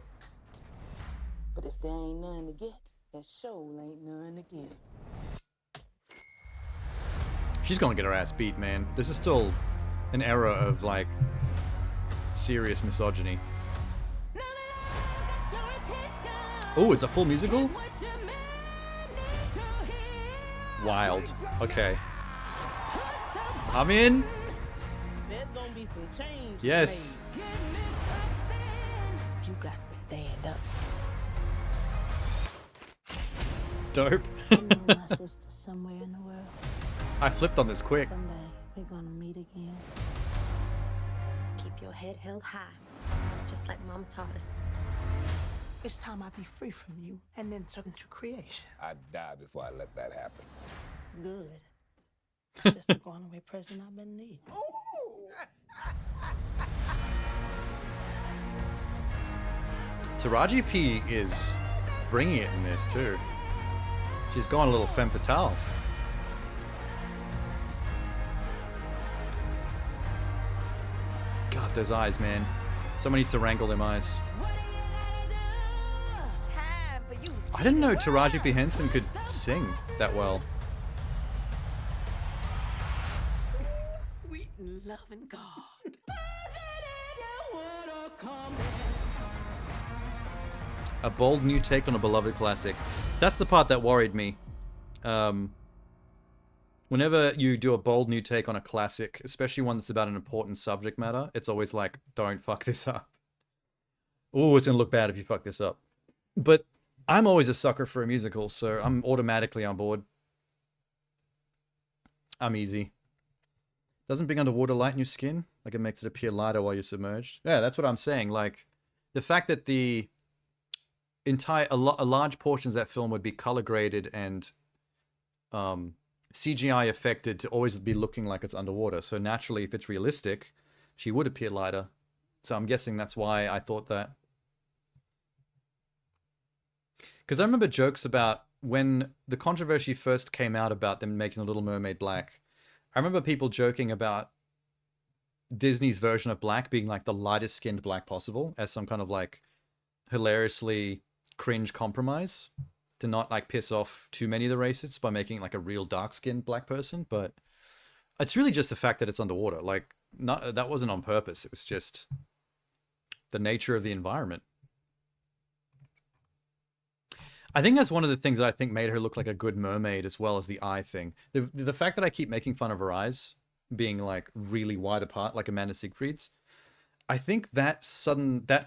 But if there ain't none to get, that show ain't none to give. She's gonna get her ass beat, man. This is still an era of, like, serious misogyny. Oh, it's a full musical? Wild. Okay. I'm in. There's gonna be some change. Yes. You got to stand up. Dope. I know my sister somewhere in the world. I flipped on this quick. Someday we're gonna meet again. Keep your head held high, just like Mom taught us. It's time I be free from you and then turn to creation. I'd die before I let that happen. Good. It's just the going away present I've been needing. Taraji P is bringing it in this too. She's gone a little femme fatale. God, those eyes, man. Someone needs to wrangle them eyes. I didn't know Taraji P. Henson could sing that well. Sweet and loving God. A bold new take on a beloved classic. That's the part that worried me. Whenever you do a bold new take on a classic, especially one that's about an important subject matter, it's always like, don't fuck this up. Ooh, it's gonna look bad if you fuck this up. But I'm always a sucker for a musical, so I'm automatically on board. I'm easy. Doesn't being underwater lighten your skin? Like, it makes it appear lighter while you're submerged? Yeah, that's what I'm saying. Like, the fact that the a large portions of that film would be color graded and CGI affected to always be looking like it's underwater. So naturally, if it's realistic, she would appear lighter. So I'm guessing that's why I thought that. Because I remember jokes about when the controversy first came out about them making The Little Mermaid black. I remember people joking about Disney's version of black being like the lightest skinned black possible as some kind of like hilariously cringe compromise to not like piss off too many of the racists by making like a real dark skinned black person. But it's really just the fact that it's underwater. Like, that wasn't on purpose. It was just the nature of the environment. I think that's one of the things that I think made her look like a good mermaid, as well as the eye thing. The fact that I keep making fun of her eyes being like really wide apart, like Amanda Siegfried's, I think that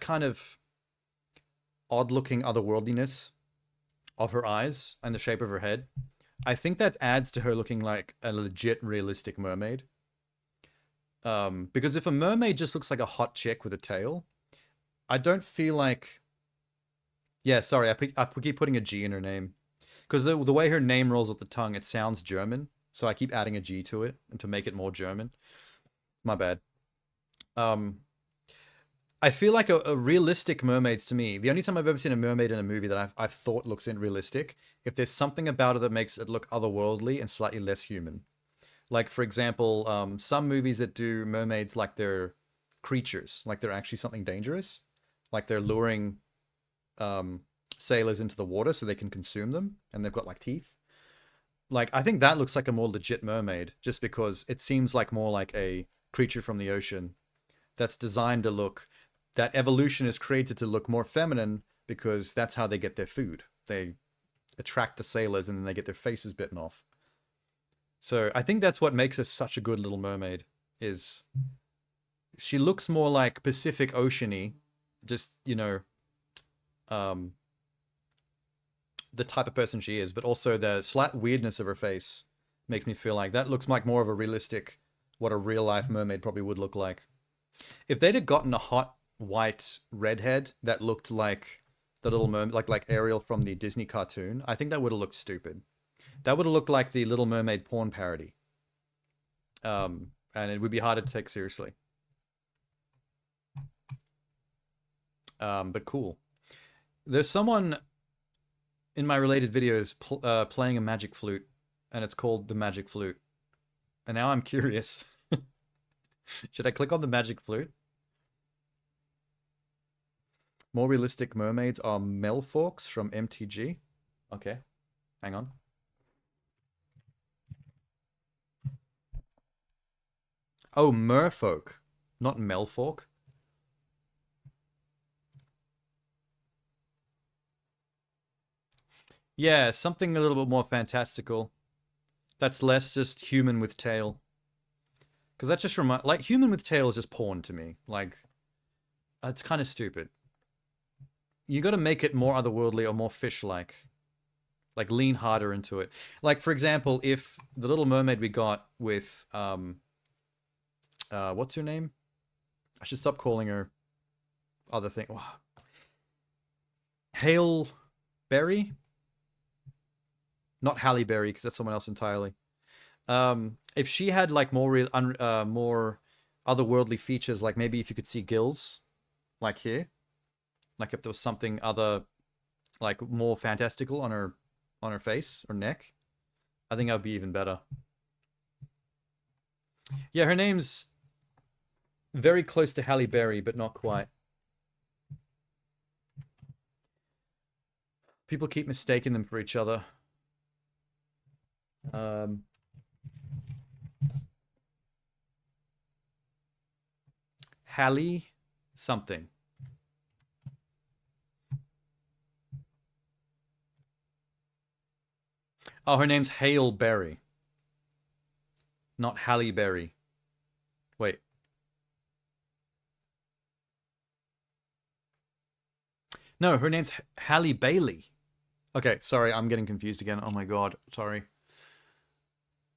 kind of odd-looking otherworldliness of her eyes and the shape of her head, I think that adds to her looking like a legit realistic mermaid. Because if a mermaid just looks like a hot chick with a tail, I don't feel like... Yeah, sorry, I keep putting a G in her name. Because the way her name rolls off the tongue, it sounds German. So I keep adding a G to it and to make it more German. My bad. I feel like a realistic mermaid's, to me, the only time I've ever seen a mermaid in a movie that I've thought looks realistic, if there's something about it that makes it look otherworldly and slightly less human. Like, for example, some movies that do mermaids like they're creatures, like they're actually something dangerous. Like they're luring sailors into the water so they can consume them, and they've got like teeth. Like, I think that looks like a more legit mermaid, just because it seems like more like a creature from the ocean that's designed to look, that evolution is created to look more feminine, because that's how they get their food. They attract the sailors and then they get their faces bitten off. So I think that's what makes her such a good Little Mermaid, is she looks more like Pacific Ocean-y, just, you know, the type of person she is, but also the slight weirdness of her face makes me feel like that looks like more of a realistic, what a real-life mermaid probably would look like. If they'd have gotten a hot white redhead that looked like the Little Mermaid, like Ariel from the Disney cartoon, I think that would have looked stupid. That would have looked like the Little Mermaid porn parody. And it would be harder to take seriously. But cool. There's someone in my related videos playing a magic flute, and it's called the Magic Flute. And now I'm curious. Should I click on the Magic Flute? More realistic mermaids are Melforks from MTG. Okay, hang on. Oh, merfolk, not Melfork. Yeah, something a little bit more fantastical. That's less just human with tail. Because that just like, human with tail is just porn to me. Like, it's kind of stupid. You got to make it more otherworldly or more fish-like. Like, lean harder into it. Like, for example, if the Little Mermaid we got with, what's her name? I should stop calling her other thing. Hail Berry? Not Halle Berry, because that's someone else entirely. If she had like more more otherworldly features, like maybe if you could see gills, like here, like if there was something other, like more fantastical on her face or neck, I think that would be even better. Yeah, her name's very close to Halle Berry, but not quite. People keep mistaking them for each other. Halle something. Oh, her name's Hale Berry. Not Halle Berry. Wait. No, her name's Halle Bailey. Okay, sorry, I'm getting confused again. Oh my god, sorry.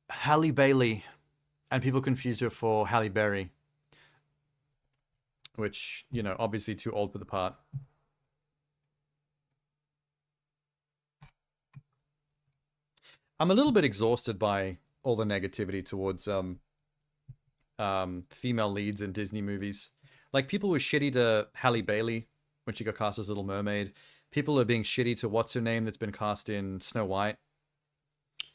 Halle Bailey, and people confused her for Halle Berry, which, you know, obviously too old for the part. I'm a little bit exhausted by all the negativity towards female leads in Disney movies. Like, people were shitty to Halle Bailey when she got cast as Little Mermaid. People are being shitty to what's her name that's been cast in Snow White.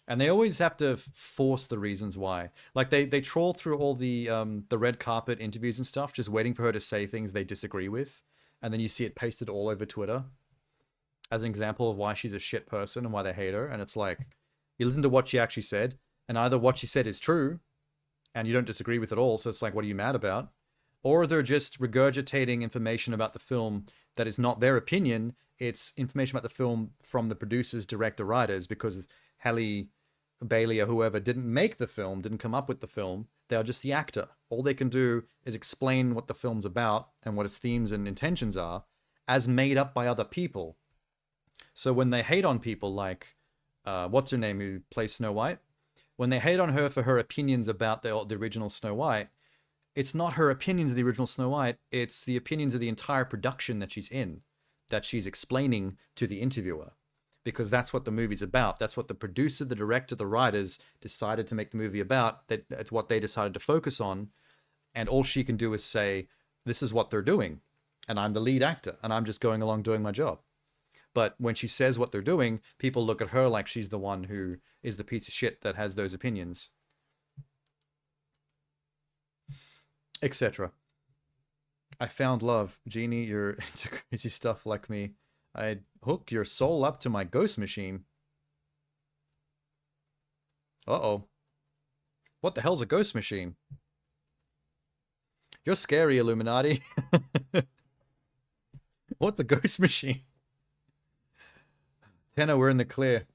And they always have to force the reasons why. Like, they trawl through all the red carpet interviews and stuff, just waiting for her to say things they disagree with. And then you see it pasted all over Twitter as an example of why she's a shit person and why they hate her. And it's like, you listen to what she actually said, and either what she said is true, and you don't disagree with it all, so it's like, what are you mad about? Or they're just regurgitating information about the film that is not their opinion. It's information about the film from the producers, director, writers, because Halle Bailey or whoever didn't make the film, didn't come up with the film. They are just the actor. All they can do is explain what the film's about and what its themes and intentions are as made up by other people. So when they hate on people like, what's her name, who plays Snow White? When they hate on her for her opinions about the original Snow White, it's not her opinions of the original Snow White, it's the opinions of the entire production that she's in, that she's explaining to the interviewer. Because that's what the movie's about. That's what the producer, the director, the writers decided to make the movie about. That's what they decided to focus on. And all she can do is say, this is what they're doing. And I'm the lead actor. And I'm just going along doing my job. But when she says what they're doing, people look at her like she's the one who is the piece of shit that has those opinions. Etc. I found love. Genie, you're into crazy stuff like me. I'd hook your soul up to my ghost machine. Uh-oh. What the hell's a ghost machine? You're scary, Illuminati. What's a ghost machine? Tenna, we're in the clear.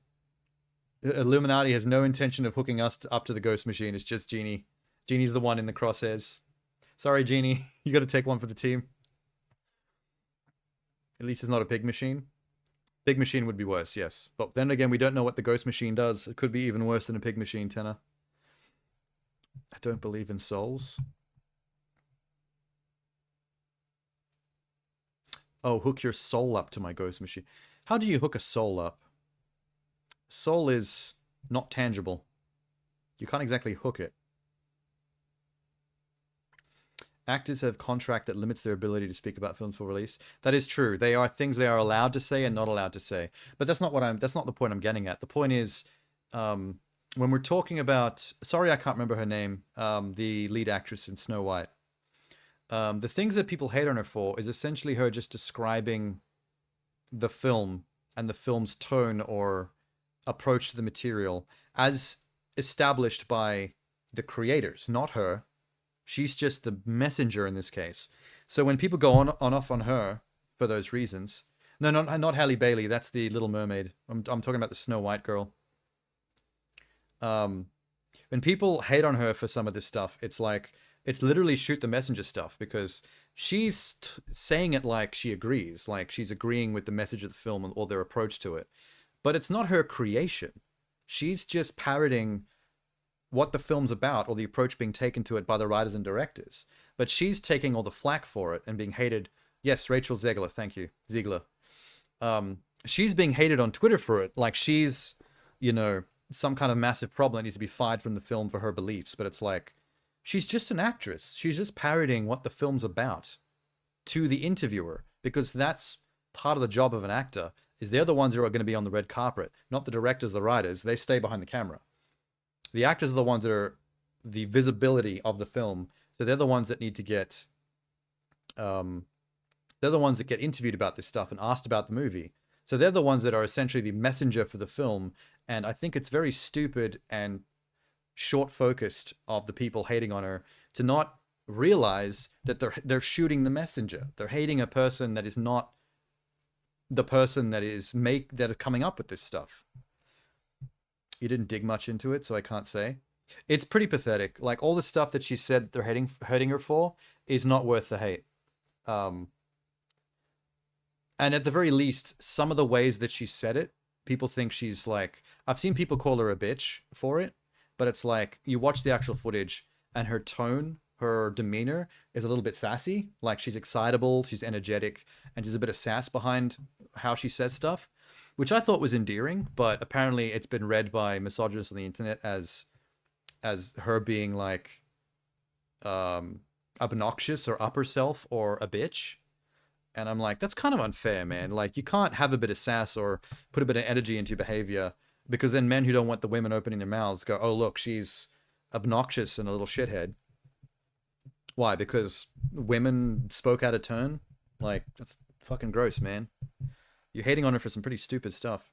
Illuminati has no intention of hooking us up to the ghost machine. It's just Genie. Genie's the one in the crosshairs. Sorry, Genie. You got to take one for the team. At least it's not a pig machine. Pig machine would be worse, yes. But then again, we don't know what the ghost machine does. It could be even worse than a pig machine, Tenor. I don't believe in souls. Oh, hook your soul up to my ghost machine. How do you hook a soul up? Soul is not tangible. You can't exactly hook it. Actors have contract that limits their ability to speak about films for release. That is true. They are things they are allowed to say and not allowed to say. But that's not the point I'm getting at. The point is, when we're talking about, sorry, I can't remember her name, the lead actress in Snow White. The things that people hate on her for is essentially her just describing the film and the film's tone or approach to the material as established by the creators, not her. She's just the messenger in this case. So when people go on off on her for those reasons, no, not Halle Bailey. That's the Little Mermaid. I'm talking about the Snow White girl. When people hate on her for some of this stuff, it's like it's literally shoot the messenger stuff because she's saying it like she agrees, like she's agreeing with the message of the film or their approach to it. But it's not her creation. She's just parroting what the film's about or the approach being taken to it by the writers and directors. But she's taking all the flack for it and being hated. Yes, Rachel Zegler, thank you. Ziegler. She's being hated on Twitter for it. Like she's, you know, some kind of massive problem that needs to be fired from the film for her beliefs. But it's like, she's just an actress. She's just parroting what the film's about to the interviewer. Because that's part of the job of an actor, is they're the ones who are going to be on the red carpet. Not the directors, the writers. They stay behind the camera. The actors are the ones that are the visibility of the film. So they're the ones that need to get, they're the ones that get interviewed about this stuff and asked about the movie. So they're the ones that are essentially the messenger for the film. And I think it's very stupid and short-focused of the people hating on her to not realize that they're shooting the messenger. They're hating a person that is not the person that is coming up with this stuff. You didn't dig much into it, so I can't say. It's pretty pathetic. Like, all the stuff that she said they're hurting her for is not worth the hate. And at the very least, some of the ways that she said it, people think she's like... I've seen people call her a bitch for it, but it's like, you watch the actual footage, and her tone, her demeanor is a little bit sassy. Like, she's excitable, she's energetic, and there's a bit of sass behind how she says stuff, which I thought was endearing, but apparently it's been read by misogynists on the internet as her being like obnoxious or up herself or a bitch. And I'm like, that's kind of unfair, man. Like, you can't have a bit of sass or put a bit of energy into your behavior, because then men who don't want the women opening their mouths go, oh, look, she's obnoxious and a little shithead. Why? Because women spoke out of turn? Like, that's fucking gross, man. You're hating on her for some pretty stupid stuff.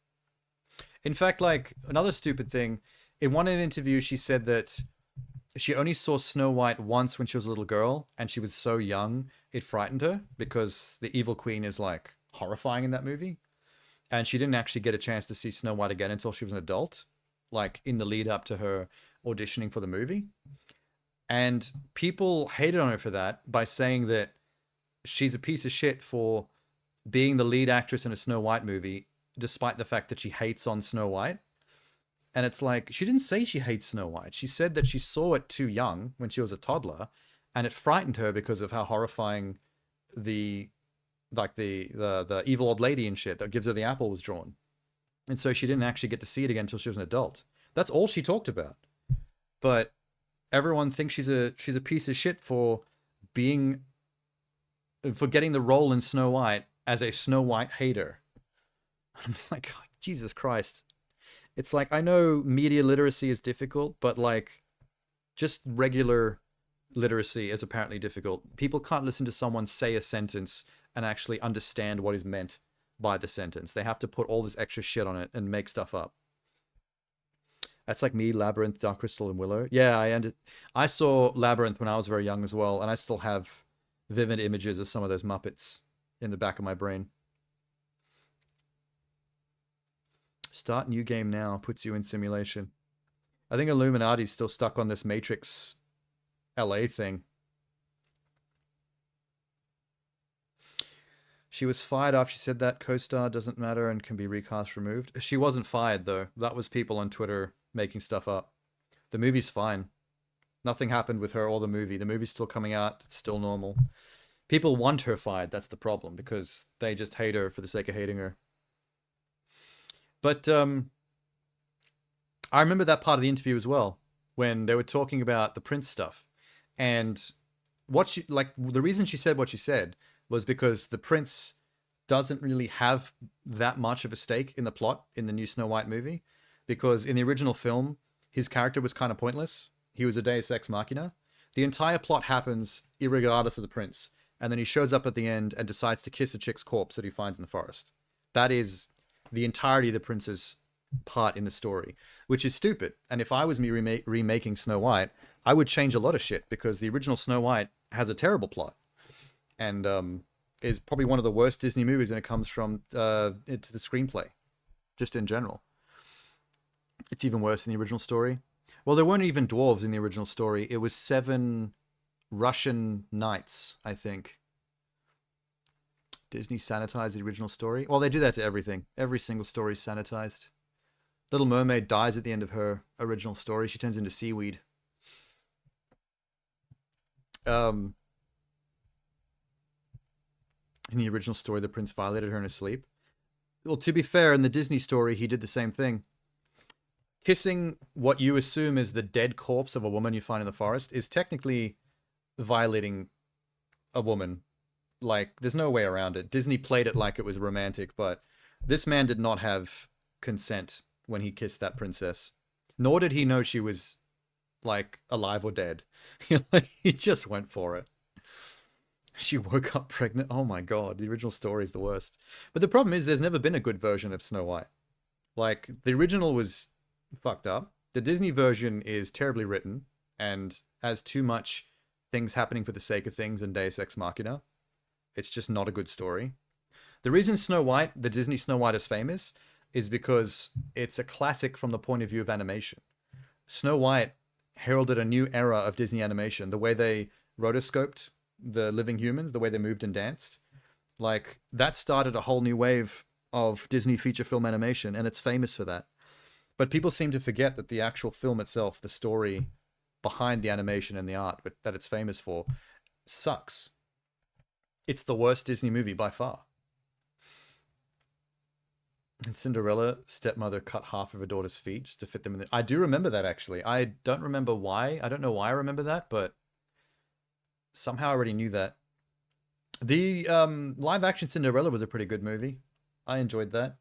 In fact, like, another stupid thing, in one interview, she said that she only saw Snow White once when she was a little girl, and she was so young, it frightened her, because the evil queen is, like, horrifying in that movie. And she didn't actually get a chance to see Snow White again until she was an adult, like, in the lead up to her auditioning for the movie. And people hated on her for that by saying that she's a piece of shit for being the lead actress in a Snow White movie, despite the fact that she hates on Snow White. And it's like, she didn't say she hates Snow White. She said that she saw it too young when she was a toddler, and it frightened her because of how horrifying the evil old lady and shit that gives her the apple was drawn. And so she didn't actually get to see it again until she was an adult. That's all she talked about. But everyone thinks she's a piece of shit for getting the role in Snow White as a Snow White hater. I'm like, oh, Jesus Christ. It's like, I know media literacy is difficult, but like, just regular literacy is apparently difficult. People can't listen to someone say a sentence and actually understand what is meant by the sentence. They have to put all this extra shit on it and make stuff up. That's like me, Labyrinth, Dark Crystal, and Willow. Yeah, I saw Labyrinth when I was very young as well, and I still have vivid images of some of those Muppets in the back of my brain. Start new game now. Puts you in simulation. I think Illuminati's still stuck on this Matrix LA thing. She was fired after she said that co-star doesn't matter and can be recast removed. She wasn't fired, though. That was people on Twitter making stuff up. The movie's fine. Nothing happened with her or the movie. The movie's still coming out. It's still normal. People want her fired. That's the problem, because they just hate her for the sake of hating her. But I remember that part of the interview as well, when they were talking about the Prince stuff. And what she, like, the reason she said what she said was because the Prince doesn't really have that much of a stake in the plot in the new Snow White movie, because in the original film, his character was kind of pointless. He was a Deus Ex Machina. The entire plot happens irregardless of the Prince, and then he shows up at the end and decides to kiss a chick's corpse that he finds in the forest. That is the entirety of the Prince's part in the story, which is stupid. And if I was me remaking Snow White, I would change a lot of shit, because the original Snow White has a terrible plot, and is probably one of the worst Disney movies when it comes from to the screenplay, just in general. It's even worse than the original story. Well, there weren't even dwarves in the original story. It was 7 Russian knights, I think. Disney sanitized the original story. Well, they do that to everything. Every single story is sanitized. Little Mermaid dies at the end of her original story. She turns into seaweed. In the original story, the prince violated her in his sleep. Well, to be fair, in the Disney story, he did the same thing. Kissing what you assume is the dead corpse of a woman you find in the forest is technically violating a woman. Like, there's no way around it. Disney played it like it was romantic, but this man did not have consent when he kissed that princess. Nor did he know she was, like, alive or dead. He just went for it. She woke up pregnant. Oh my god, the original story is the worst. But the problem is there's never been a good version of Snow White. Like, the original was fucked up. The Disney version is terribly written and has too much things happening for the sake of things and Deus Ex Machina. It's just not a good story. The reason Snow White, the Disney Snow White, is famous is because it's a classic from the point of view of animation. Snow White heralded a new era of Disney animation. The way they rotoscoped the living humans, the way they moved and danced, like, that started a whole new wave of Disney feature film animation, and it's famous for that. But people seem to forget that the actual film itself, the story behind the animation and the art that it's famous for, sucks. It's the worst Disney movie by far. And Cinderella, stepmother cut half of her daughter's feet just to fit them in the... I do remember that, actually. I don't remember why. I don't know why I remember that, but somehow I already knew that. The live-action Cinderella was a pretty good movie. I enjoyed that.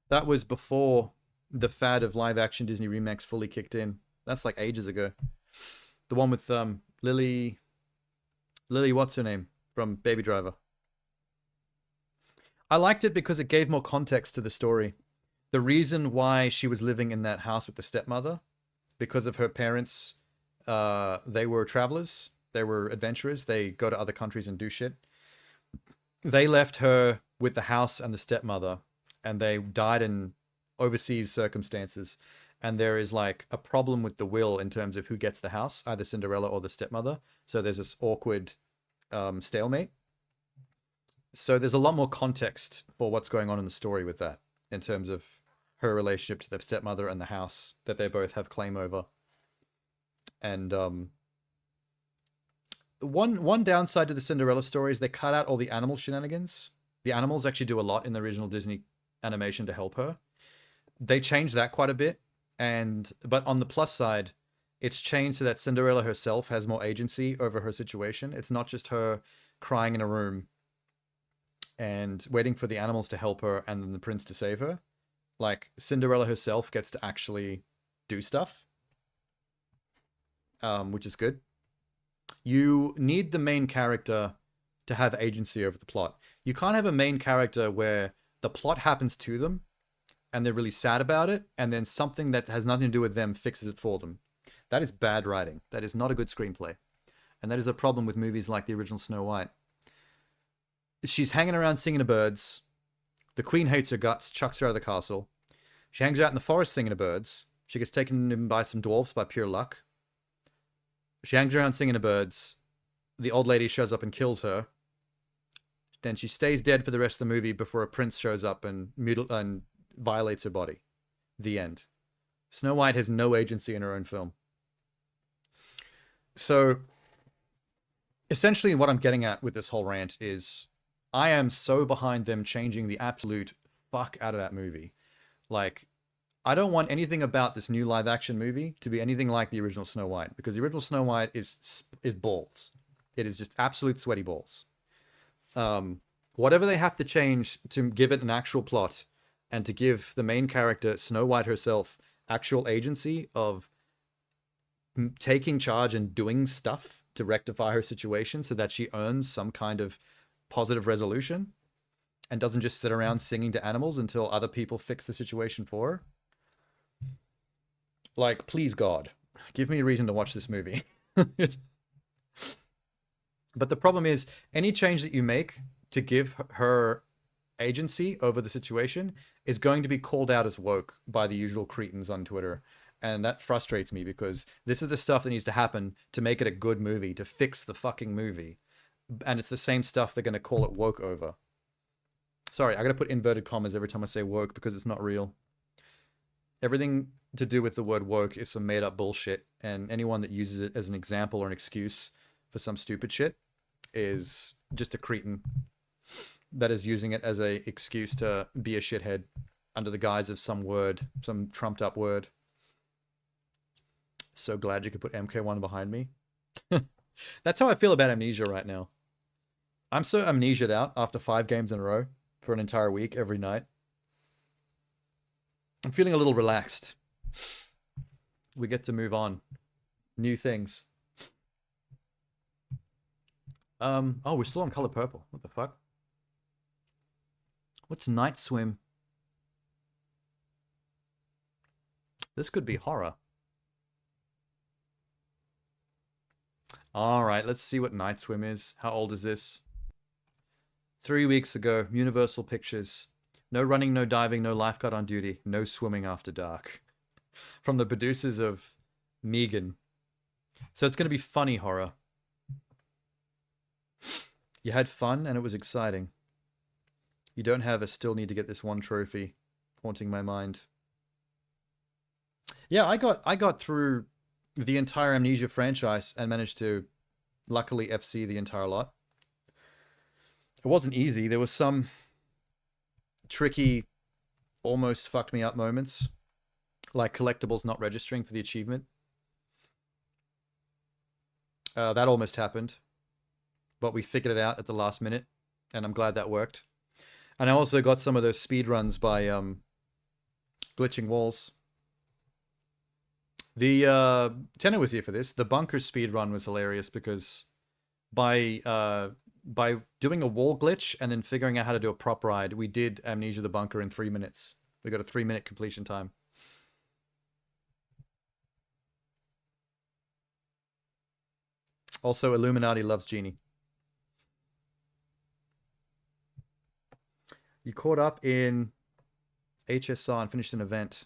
That was before the fad of live-action Disney remakes fully kicked in. That's like ages ago. The one with Lily, what's her name? From Baby Driver. I liked it because it gave more context to the story. The reason why she was living in that house with the stepmother, because of her parents, they were travelers. They were adventurers. They go to other countries and do shit. They left her with the house and the stepmother, and they died in overseas circumstances. And there is like a problem with the will in terms of who gets the house, either Cinderella or the stepmother. So there's this awkward stalemate. So there's a lot more context for what's going on in the story with that, in terms of her relationship to the stepmother and the house that they both have claim over. And one downside to the Cinderella story is they cut out all the animal shenanigans. The animals actually do a lot in the original Disney animation to help her. They changed that quite a bit, but on the plus side, it's changed so that Cinderella herself has more agency over her situation. It's not just her crying in a room and waiting for the animals to help her and then the prince to save her. Like, Cinderella herself gets to actually do stuff, which is good. You need the main character to have agency over the plot. You can't have a main character where the plot happens to them and they're really sad about it, and then something that has nothing to do with them fixes it for them. That is bad writing. That is not a good screenplay. And that is a problem with movies like the original Snow White. She's hanging around singing to birds. The queen hates her guts, chucks her out of the castle. She hangs out in the forest singing to birds. She gets taken in by some dwarves by pure luck. She hangs around singing to birds. The old lady shows up and kills her. Then she stays dead for the rest of the movie before a prince shows up and violates her body. The end. Snow White has no agency in her own film. So, essentially what I'm getting at with this whole rant is I am so behind them changing the absolute fuck out of that movie. Like, I don't want anything about this new live-action movie to be anything like the original Snow White, because the original Snow White is balls. It is just absolute sweaty balls. Whatever they have to change to give it an actual plot and to give the main character, Snow White herself, actual agency of taking charge and doing stuff to rectify her situation so that she earns some kind of positive resolution and doesn't just sit around singing to animals until other people fix the situation for her. Like, please God, give me a reason to watch this movie. But the problem is, any change that you make to give her agency over the situation is going to be called out as woke by the usual cretins on Twitter. And that frustrates me, because this is the stuff that needs to happen to make it a good movie, to fix the fucking movie. And it's the same stuff they're going to call it woke over. Sorry, I got to put inverted commas every time I say woke because it's not real. Everything to do with the word woke is some made up bullshit. And anyone that uses it as an example or an excuse for some stupid shit is just a cretin that is using it as a excuse to be a shithead under the guise of some word, some trumped up word. So glad you could put MK1 behind me. That's how I feel about Amnesia right now. I'm so amnesiaed out after 5 games in a row for an entire week every night. I'm feeling a little relaxed. We get to move on. New things. Oh, we're still on Color Purple. What the fuck? What's Night Swim? This could be horror. Alright, let's see what Night Swim is. How old is this? 3 weeks ago, Universal Pictures. No running, no diving, no lifeguard on duty, no swimming after dark. From the producers of Megan. So it's going to be funny horror. You had fun and it was exciting. You don't have a still need to get this one trophy haunting my mind. Yeah, I got through the entire Amnesia franchise and managed to luckily FC the entire lot. It wasn't easy. There was some tricky, almost fucked me up moments, like collectibles not registering for the achievement. That almost happened, but we figured it out at the last minute, and I'm glad that worked. And I also got some of those speed runs by glitching walls. The Tenor was here for this. The bunker speed run was hilarious because by doing a wall glitch and then figuring out how to do a prop ride, we did Amnesia the Bunker in 3 minutes. We got a 3-minute completion time. Also, Illuminati loves Genie. You caught up in HSR and finished an event.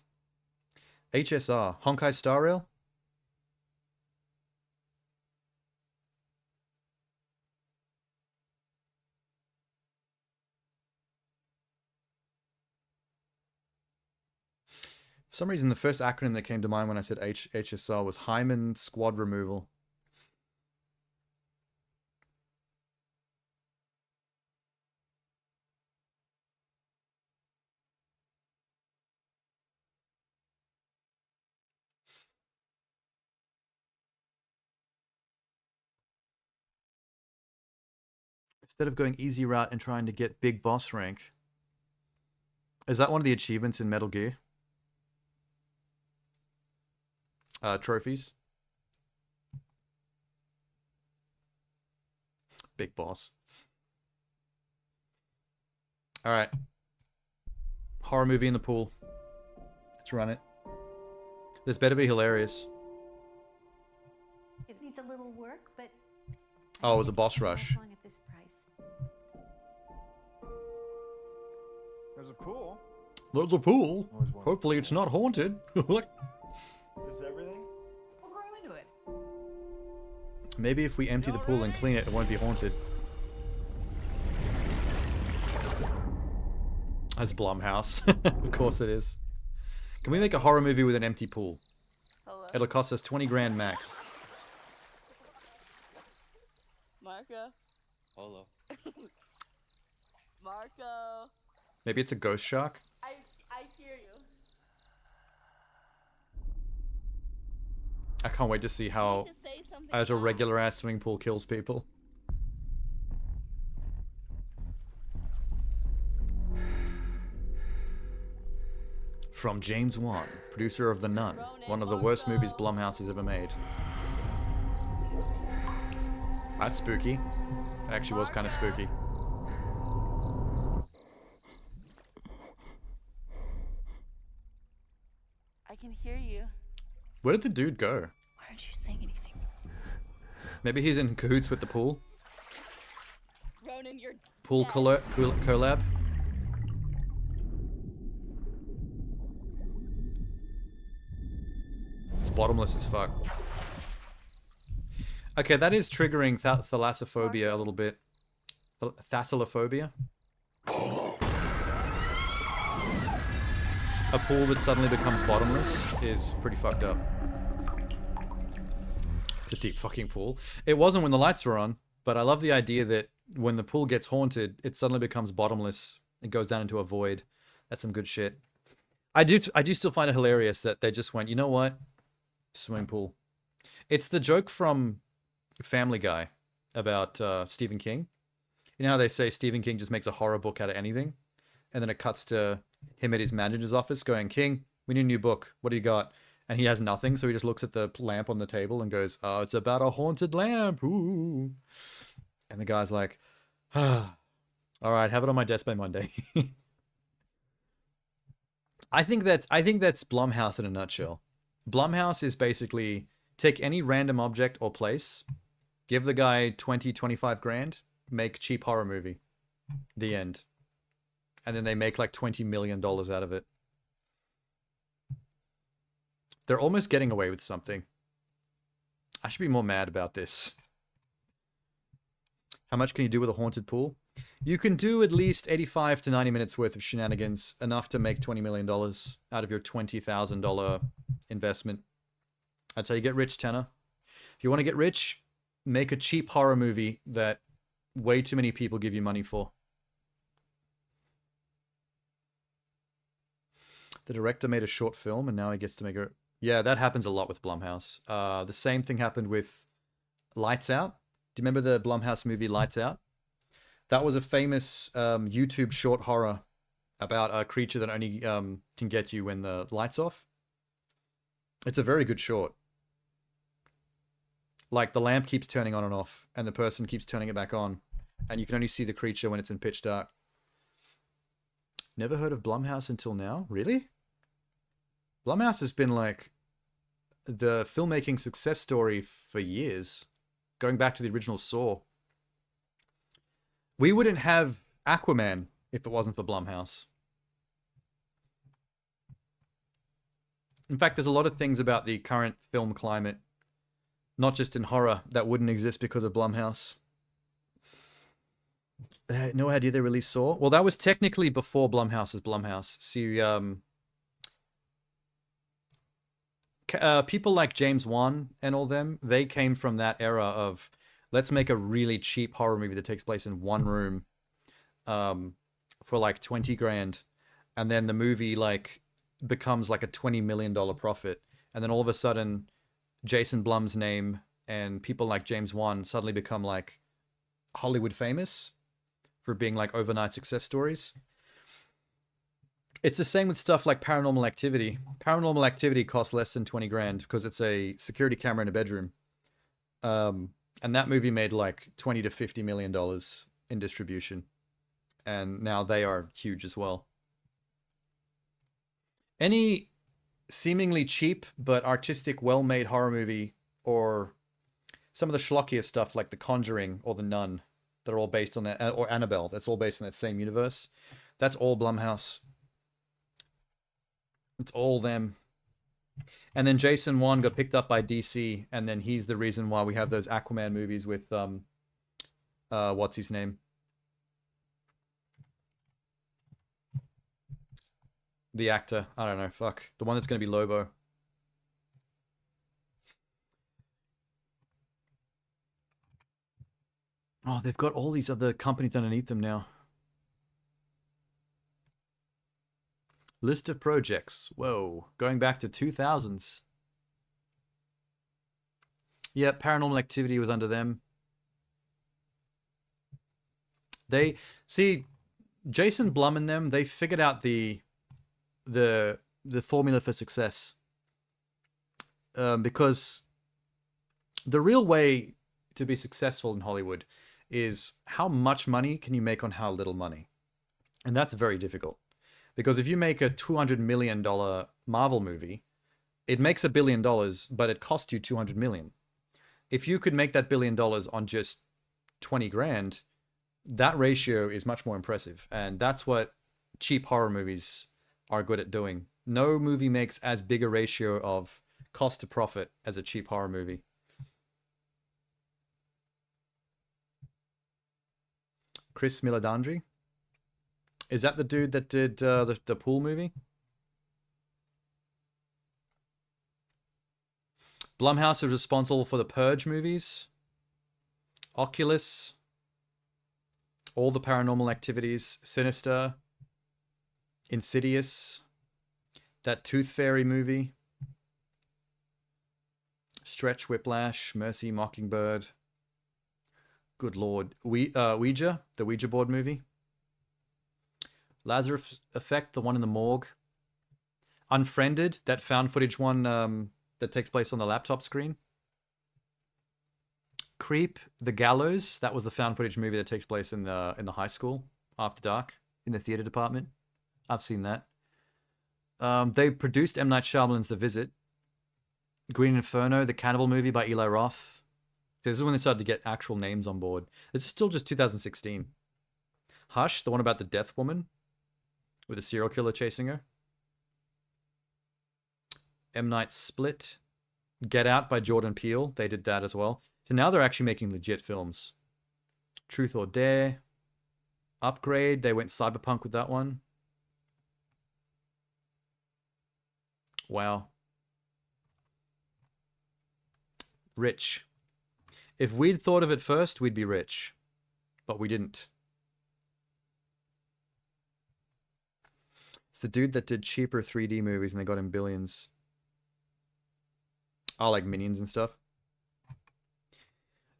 HSR, Honkai Star Rail? For some reason, the first acronym that came to mind when I said HSR was Hyman Squad Removal. Instead of going easy route and trying to get big boss rank. Is that one of the achievements in Metal Gear? Trophies. Big boss. Alright. Horror movie in the pool. Let's run it. This better be hilarious. It needs a little work, but... Oh, it was a boss rush. At this price. There's a pool. There's a pool. Hopefully it's not haunted. What? Is this everything? We'll grow into it. Maybe if we empty the pool and clean it, it won't be haunted. That's Blumhouse. Of course it is. Can we make a horror movie with an empty pool? Hello. It'll cost us 20 grand max. Marco. Hello. Marco. Maybe it's a ghost shark? I hear you. I can't wait to see how just say something as a regular ass swimming pool kills people. From James Wan, producer of The Nun, one of the worst movies Blumhouse has ever made. That's spooky. It actually was kind of spooky. I can hear you. Where did the dude go? Why aren't you saying anything? Maybe he's in cahoots with the pool? Ronan, you're Pool dead. collab? It's bottomless as fuck. Okay, that is triggering thalassophobia a little bit. Thalassophobia? A pool that suddenly becomes bottomless is pretty fucked up. It's a deep fucking pool. It wasn't when the lights were on, but I love the idea that when the pool gets haunted, it suddenly becomes bottomless. It goes down into a void. That's some good shit. I do still find it hilarious that they just went, you know what? Swimming pool. It's the joke from Family Guy about Stephen King. You know how they say Stephen King just makes a horror book out of anything? And then it cuts to him at his manager's office going, King, we need a new book. What do you got? And he has nothing, so he just looks at the lamp on the table and goes, oh, it's about a haunted lamp. Ooh. And the guy's like, ah, all right, have it on my desk by Monday. I think that's Blumhouse in a nutshell. Blumhouse is basically take any random object or place, give the guy 20, 25 grand, make cheap horror movie. The end. And then they make like $20 million out of it. They're almost getting away with something. I should be more mad about this. How much can you do with a haunted pool? You can do at least 85 to 90 minutes worth of shenanigans, enough to make $20 million out of your $20,000 investment. That's how you get rich, Tanner. If you want to get rich, make a cheap horror movie that way too many people give you money for. The director made a short film and now he gets to make a... Yeah, that happens a lot with Blumhouse. The same thing happened with Lights Out. Do you remember the Blumhouse movie Lights Out? That was a famous YouTube short horror about a creature that only can get you when the light's off. It's a very good short. Like, the lamp keeps turning on and off, and the person keeps turning it back on, and you can only see the creature when it's in pitch dark. Never heard of Blumhouse until now? Really? Blumhouse has been, like, the filmmaking success story for years, going back to the original Saw. We wouldn't have Aquaman if it wasn't for Blumhouse. In fact, there's a lot of things about the current film climate, not just in horror, that wouldn't exist because of Blumhouse. No idea they released Saw? Well, that was technically before Blumhouse's Blumhouse. See, people like James Wan and all them, they came from that era of, let's make a really cheap horror movie that takes place in one room for like 20 grand. And then the movie like becomes like a $20 million profit. And then all of a sudden, Jason Blum's name and people like James Wan suddenly become like Hollywood famous for being like overnight success stories. It's the same with stuff like Paranormal Activity. Paranormal Activity costs less than 20 grand because it's a security camera in a bedroom. And that movie made like $20 to $50 million in distribution. And now they are huge as well. Any seemingly cheap but artistic, well-made horror movie, or some of the schlockier stuff like The Conjuring or The Nun, that are all based on that, or Annabelle, that's all based on that same universe. That's all Blumhouse. It's all them. And then Jason Wan got picked up by DC, and then he's the reason why we have those Aquaman movies with what's his name? The actor. I don't know, fuck. The one that's gonna be Lobo. Oh, they've got all these other companies underneath them now. List of projects. Whoa. Going back to 2000s. Yeah, Paranormal Activity was under them. They... See, Jason Blum and them, they figured out the formula for success. Because the real way to be successful in Hollywood is how much money can you make on how little money. And that's very difficult. Because if you make a $200 million Marvel movie, it makes $1 billion, but it cost you $200 million. If you could make that $1 billion on just 20 grand, that ratio is much more impressive. And that's what cheap horror movies are good at doing. No movie makes as big a ratio of cost to profit as a cheap horror movie. Chris Miladandri? Is that the dude that did the pool movie? Blumhouse is responsible for the Purge movies, Oculus, all the Paranormal Activities, Sinister, Insidious, that Tooth Fairy movie, Stretch, Whiplash, Mercy, Mockingbird. Good lord. Ouija, the Ouija board movie. Lazarus Effect, the one in the morgue. Unfriended, that found footage one that takes place on the laptop screen. Creep, The Gallows, that was the found footage movie that takes place in the high school after dark in the theater department. I've seen that. They produced M. Night Shyamalan's The Visit. Green Inferno, the cannibal movie by Eli Roth. This is when they started to get actual names on board. This is still just 2016. Hush, the one about the death woman with a serial killer chasing her. M. Night Split. Get Out by Jordan Peele. They did that as well. So now they're actually making legit films. Truth or Dare. Upgrade. They went cyberpunk with that one. Wow. Rich. If we'd thought of it first, we'd be rich. But we didn't. It's the dude that did cheaper 3D movies and they got him billions. Oh, like Minions and stuff.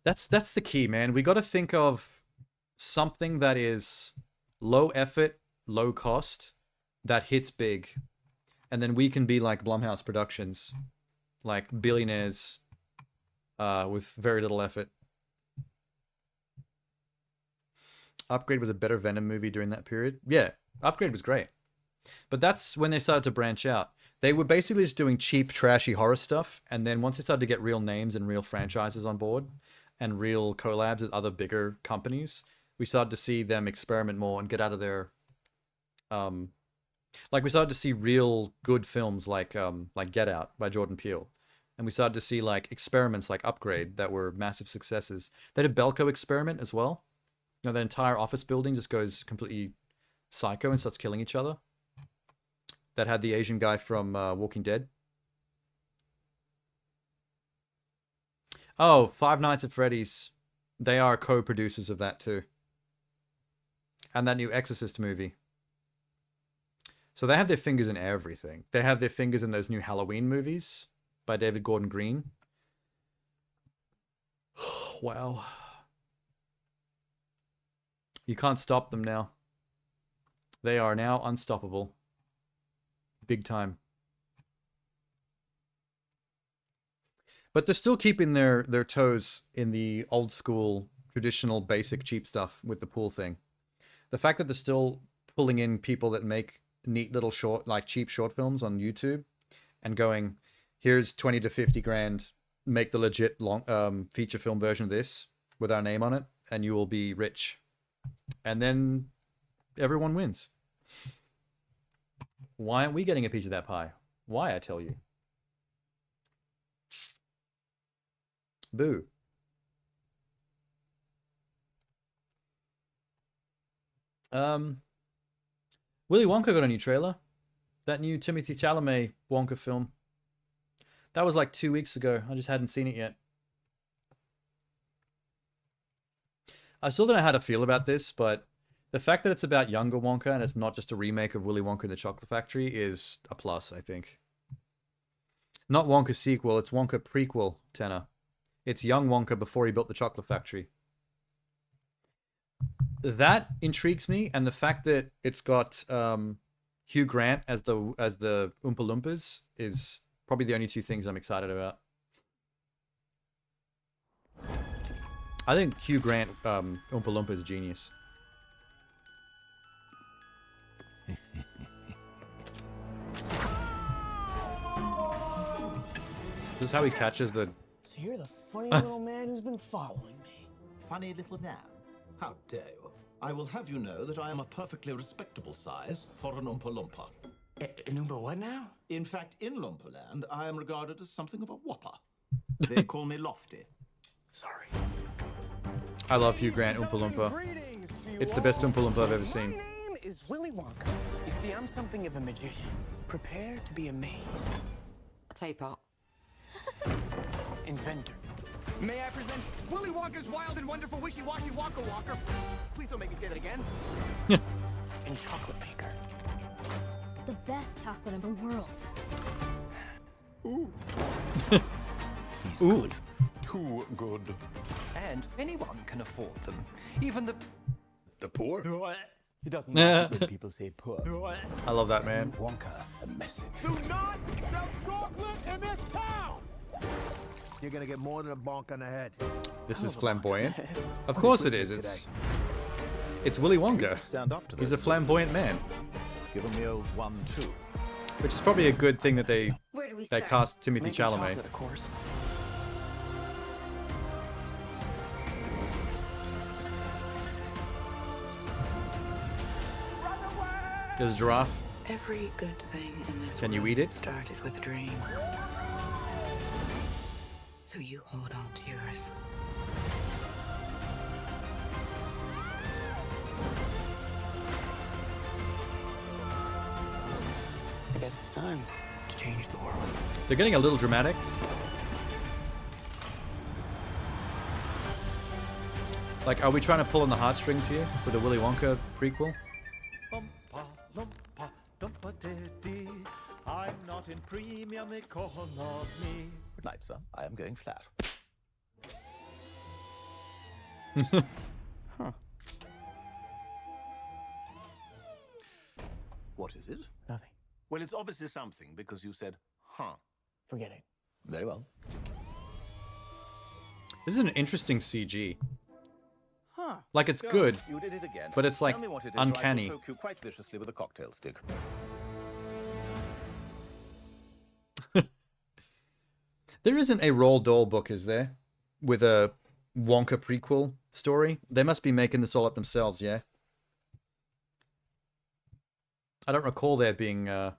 That's the key, man. We got to think of something that is low effort, low cost, that hits big. And then we can be like Blumhouse Productions. Like billionaires with very little effort. Upgrade was a better Venom movie during that period. Yeah, Upgrade was great. But that's when they started to branch out. They were basically just doing cheap, trashy horror stuff. And then once they started to get real names and real franchises on board and real collabs with other bigger companies, we started to see them experiment more and get out of their... like we started to see real good films like Get Out by Jordan Peele. And we started to see like experiments like Upgrade that were massive successes. They did Belko Experiment as well. You know, the entire office building just goes completely psycho and starts killing each other. That had the Asian guy from Walking Dead. Oh, Five Nights at Freddy's. They are co-producers of that too. And that new Exorcist movie. So they have their fingers in everything. They have their fingers in those new Halloween movies by David Gordon Green. Wow. You can't stop them now. They are now unstoppable. Big time. But they're still keeping their toes in the old school, traditional, basic, cheap stuff with the pool thing. The fact that they're still pulling in people that make neat little short, like cheap short films on YouTube and going, here's 20 to 50 grand, make the legit long feature film version of this with our name on it, and you will be rich. And then everyone wins. Why aren't we getting a piece of that pie? Why, I tell you. Boo. Willy Wonka got a new trailer. That new Timothée Chalamet Wonka film. That was like 2 weeks ago. I just hadn't seen it yet. I still don't know how to feel about this, but the fact that it's about younger Wonka and it's not just a remake of Willy Wonka and the Chocolate Factory is a plus, I think. Not Wonka sequel, it's Wonka prequel, Tenor. It's young Wonka before he built the Chocolate Factory. That intrigues me, and the fact that it's got Hugh Grant as the Oompa Loompas is probably the only two things I'm excited about. I think Hugh Grant Oompa Loompa is genius. This is how he catches the... So you're the funny little man who's been following me. Funny little man? How dare you? I will have you know that I am a perfectly respectable size for an Oompa Loompa. An Oompa what now? In fact, in Loompa-land, I am regarded as something of a whopper. They call me Lofty. Sorry. I love Hugh Grant Oompa Loompa. It's the best Oompa Loompa I've ever seen. My name is Willy Wonka. You see, I'm something of a magician. Prepare to be amazed. Teapot. Inventor. May I present Willy Wonka's wild and wonderful wishy-washy Wonka Walker? Please don't make me say that again. And chocolate maker. The best chocolate in the world. Ooh. He's Ooh. good. Too good. And anyone can afford them. Even the poor? He doesn't like it when people say poor. I love that, man. Wonka, a message. Do not sell chocolate in this town! You're gonna get more than a bonk on the head. This is flamboyant. Of course it is. It's Willy Wonka. Stand up to He's a flamboyant man. Give him the old 1-2. Which is probably a good thing that they start? cast Timothée Making Chalamet. chocolate, of course. There's a giraffe. Every good thing in this Can you world eat it? started with a dream. So you hold on to yours. I guess it's time to change the world. They're getting a little dramatic. Like, are we trying to pull on the heartstrings here with the Willy Wonka prequel? I'm not in premium economy. Good night, sir. I am going flat. Huh. What is it? Nothing. Well, it's obviously something because you said, huh. Forget it. Very well. This is an interesting CG. Huh. Like, it's Go, good, you did it again. but it's, like, Tell me what it is, uncanny. or I will poke you quite viciously with a cocktail stick. There isn't a Roald Dahl book, is there? With a Wonka prequel story? They must be making this all up themselves, yeah? I don't recall there being... Dead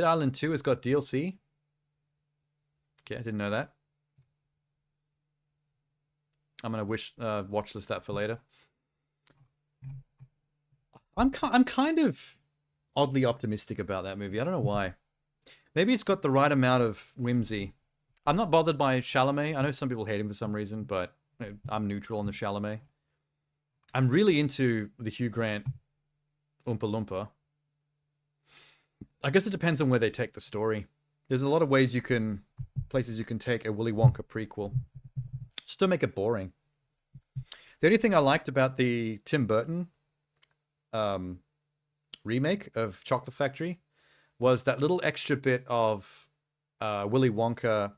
Island 2 has got DLC? Okay, I didn't know that. I'm gonna watch list that for later. I'm kind of oddly optimistic about that movie. I don't know why. Maybe it's got the right amount of whimsy. I'm not bothered by Chalamet. I know some people hate him for some reason, but I'm neutral on the Chalamet. I'm really into the Hugh Grant Oompa Loompa. I guess it depends on where they take the story. There's a lot of places you can take a Willy Wonka prequel. Just don't make it boring. The only thing I liked about the Tim Burton remake of Chocolate Factory was that little extra bit of Willy Wonka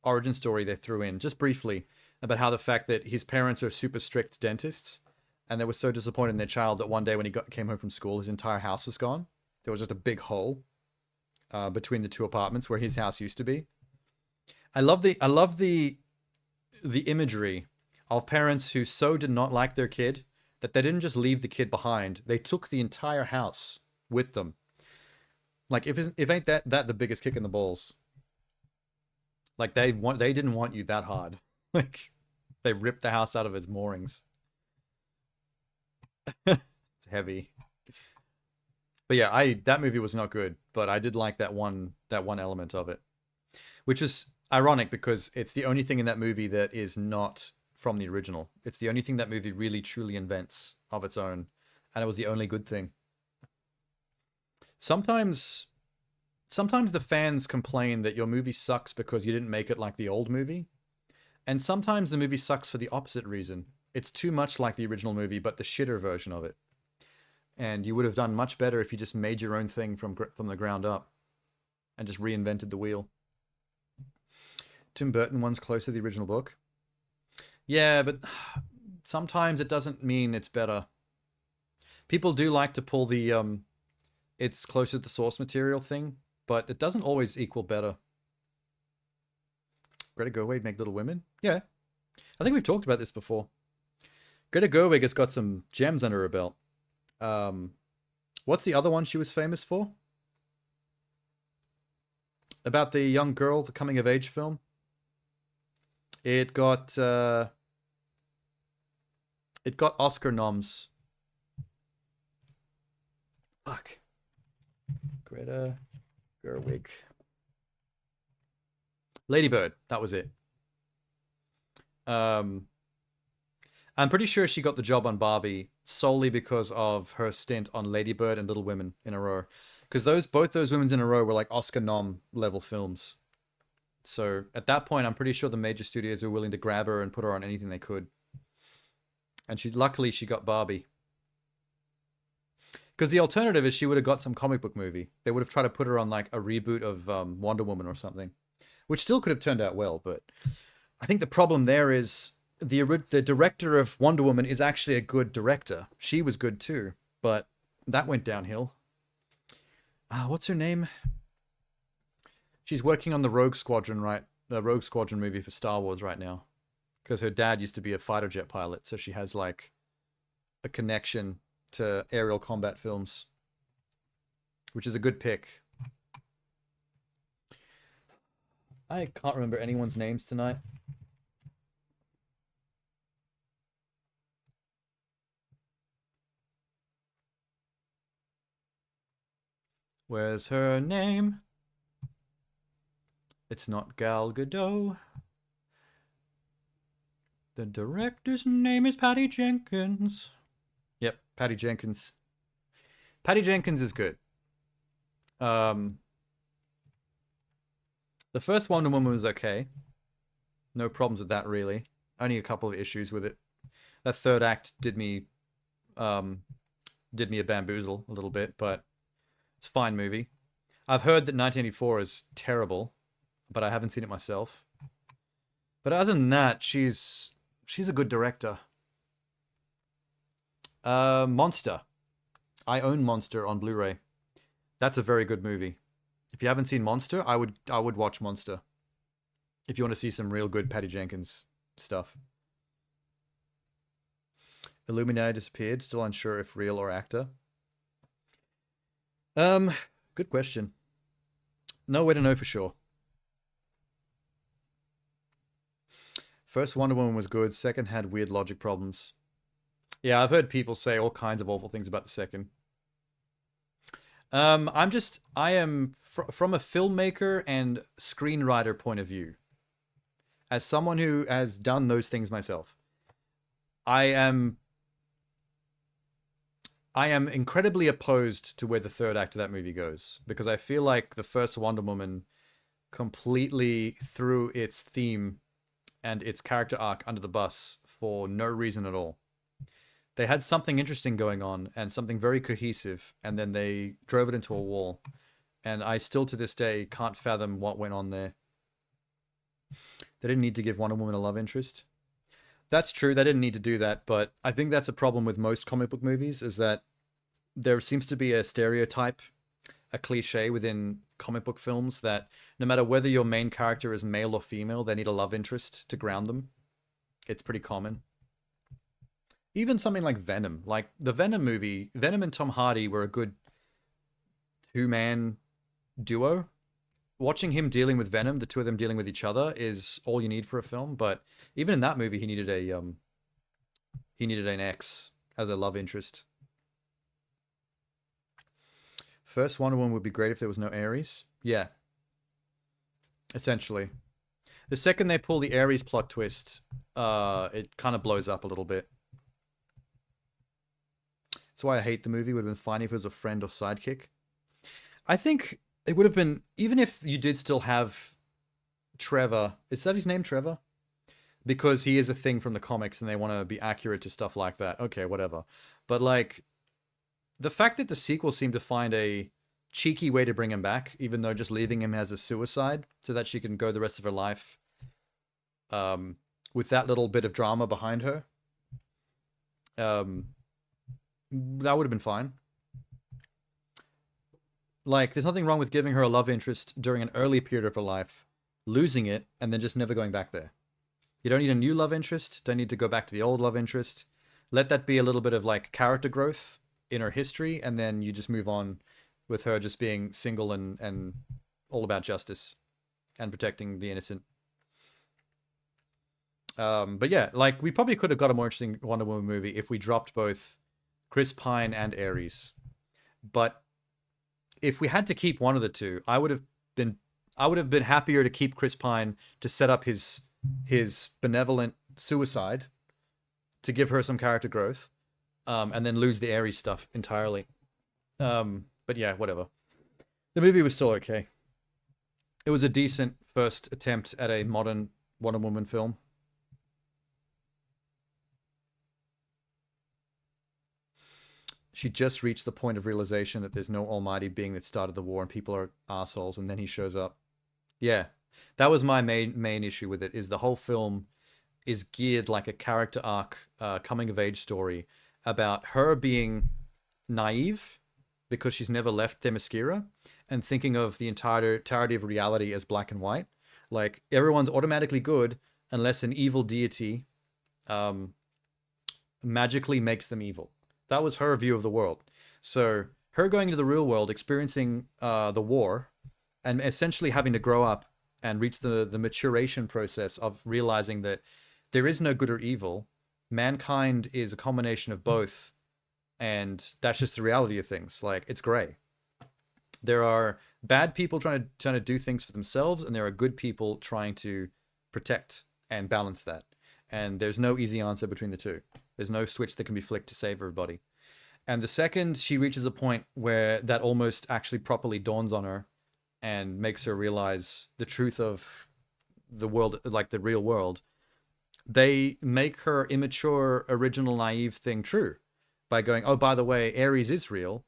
origin story they threw in, just briefly, about how the fact that his parents are super strict dentists, and they were so disappointed in their child that one day when he came home from school, his entire house was gone. There was just a big hole between the two apartments where his house used to be. I love the imagery of parents who so did not like their kid that they didn't just leave the kid behind. They took the entire house with them. Like, if ain't that the biggest kick in the balls? Like, they didn't want you that hard. Like, they ripped the house out of its moorings. It's heavy. But yeah, that movie was not good, but I did like that one element of it. Which is ironic because it's the only thing in that movie that is not from the original. It's the only thing that movie really truly invents of its own, and it was the only good thing. Sometimes the fans complain that your movie sucks because you didn't make it like the old movie. And sometimes the movie sucks for the opposite reason. It's too much like the original movie, but the shitter version of it. And you would have done much better if you just made your own thing from the ground up and just reinvented the wheel. Tim Burton one's closer to the original book. Yeah, but sometimes it doesn't mean it's better. People do like to pull the it's closer to the source material thing, but it doesn't always equal better. Greta Gerwig make Little Women? Yeah. I think we've talked about this before. Greta Gerwig has got some gems under her belt. What's the other one she was famous for? About the young girl, the coming of age film. It got Oscar noms. Fuck. Greta Gerwig. Lady Bird, that was it. I'm pretty sure she got the job on Barbie solely because of her stint on Lady Bird and Little Women in a row. Because both those women in a row were like Oscar nom level films. So at that point, I'm pretty sure the major studios were willing to grab her and put her on anything they could. And luckily she got Barbie. Because the alternative is she would have got some comic book movie. They would have tried to put her on like a reboot of Wonder Woman or something. Which still could have turned out well, but I think the problem there is the director of Wonder Woman is actually a good director. She was good too, but that went downhill. What's her name? She's working on the Rogue Squadron, right? The Rogue Squadron movie for Star Wars right now. Because her dad used to be a fighter jet pilot, so she has like a connection to aerial combat films. Which is a good pick. I can't remember anyone's names tonight. Where's her name? It's not Gal Gadot. The director's name is Patty Jenkins. Yep, Patty Jenkins. Patty Jenkins is good. The first Wonder Woman was okay. No problems with that, really. Only a couple of issues with it. That third act did me a bamboozle a little bit, but it's a fine movie. I've heard that 1984 is terrible, but I haven't seen it myself. But other than that, she's a good director. Monster. I own Monster on Blu-ray. That's a very good movie. If you haven't seen Monster, I would watch Monster. If you want to see some real good Patty Jenkins stuff. Illuminati disappeared. Still unsure if real or actor. Good question. No way to know for sure. First Wonder Woman was good. Second had weird logic problems. Yeah, I've heard people say all kinds of awful things about the second. I am from a filmmaker and screenwriter point of view, as someone who has done those things myself, I am incredibly opposed to where the third act of that movie goes, because I feel like the first Wonder Woman completely threw its theme and its character arc under the bus for no reason at all. They had something interesting going on and something very cohesive, and then they drove it into a wall. And I still, to this day, can't fathom what went on there. They didn't need to give Wonder Woman a love interest. That's true, they didn't need to do that, but I think that's a problem with most comic book movies, is that there seems to be a stereotype, a cliche within comic book films that no matter whether your main character is male or female, they need a love interest to ground them. It's pretty common. Even something like Venom, like the Venom movie, Venom and Tom Hardy were a good two-man duo. Watching him dealing with Venom, the two of them dealing with each other, is all you need for a film. But even in that movie, he needed an ex as a love interest. First Wonder Woman would be great if there was no Ares. Yeah. Essentially. The second they pull the Ares plot twist, it kind of blows up a little bit. That's why I hate the movie. It would have been fine if it was a friend or sidekick. I think it would have been, even if you did still have Trevor. Is that his name, Trevor? Because he is a thing from the comics and they want to be accurate to stuff like that. Okay, whatever. But like, the fact that the sequel seemed to find a cheeky way to bring him back, even though just leaving him as a suicide so that she can go the rest of her life with that little bit of drama behind her, that would have been fine. Like, there's nothing wrong with giving her a love interest during an early period of her life, losing it, and then just never going back there. You don't need a new love interest, don't need to go back to the old love interest. Let that be a little bit of, like, character growth in her history, and then you just move on with her just being single and all about justice and protecting the innocent. But yeah, like, we probably could have got a more interesting Wonder Woman movie if we dropped both Chris Pine and Ares. But if we had to keep one of the two, I would have been happier to keep Chris Pine to set up his benevolent suicide to give her some character growth, and then lose the Ares stuff entirely. But yeah, whatever. The movie was still okay. It was a decent first attempt at a modern Wonder Woman film. She just reached the point of realization that there's no almighty being that started the war and people are assholes, and then he shows up. Yeah, that was my main issue with it, is the whole film is geared like a character arc, coming of age story about her being naive because she's never left Themyscira and thinking of the entirety of reality as black and white. Like, everyone's automatically good unless an evil deity magically makes them evil. That was her view of the world. So her going into the real world, experiencing the war, and essentially having to grow up and reach the maturation process of realizing that there is no good or evil. Mankind is a combination of both, and that's just the reality of things. Like, it's gray. There are bad people trying to do things for themselves, and there are good people trying to protect and balance that. And there's no easy answer between the two. There's no switch that can be flicked to save everybody. And the second she reaches a point where that almost actually properly dawns on her and makes her realize the truth of the world, like the real world, they make her immature, original, naive thing true by going, oh, by the way, Ares is real,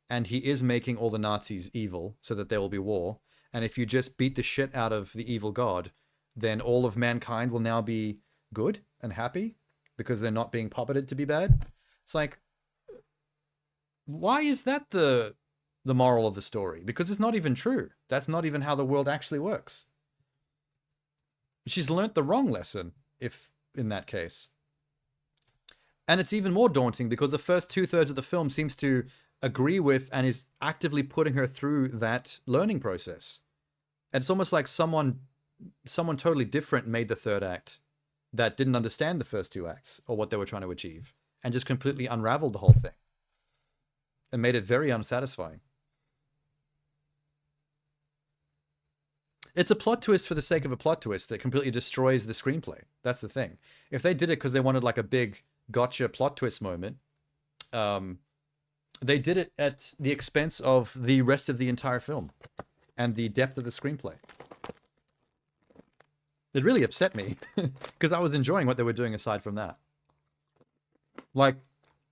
and he is making all the Nazis evil so that there will be war. And if you just beat the shit out of the evil god, then all of mankind will now be good and happy because they're not being puppeted to be bad. It's like, why is that the moral of the story? Because it's not even true. That's not even how the world actually works. She's learnt the wrong lesson, if in that case. And it's even more daunting because the first 2/3 of the film seems to agree with and is actively putting her through that learning process. And it's almost like someone totally different made the third act that didn't understand the first two acts or what they were trying to achieve and just completely unraveled the whole thing and made it very unsatisfying. It's a plot twist for the sake of a plot twist that completely destroys the screenplay. That's the thing. If they did it because they wanted like a big gotcha plot twist moment, they did it at the expense of the rest of the entire film and the depth of the screenplay. It really upset me because I was enjoying what they were doing aside from that. Like,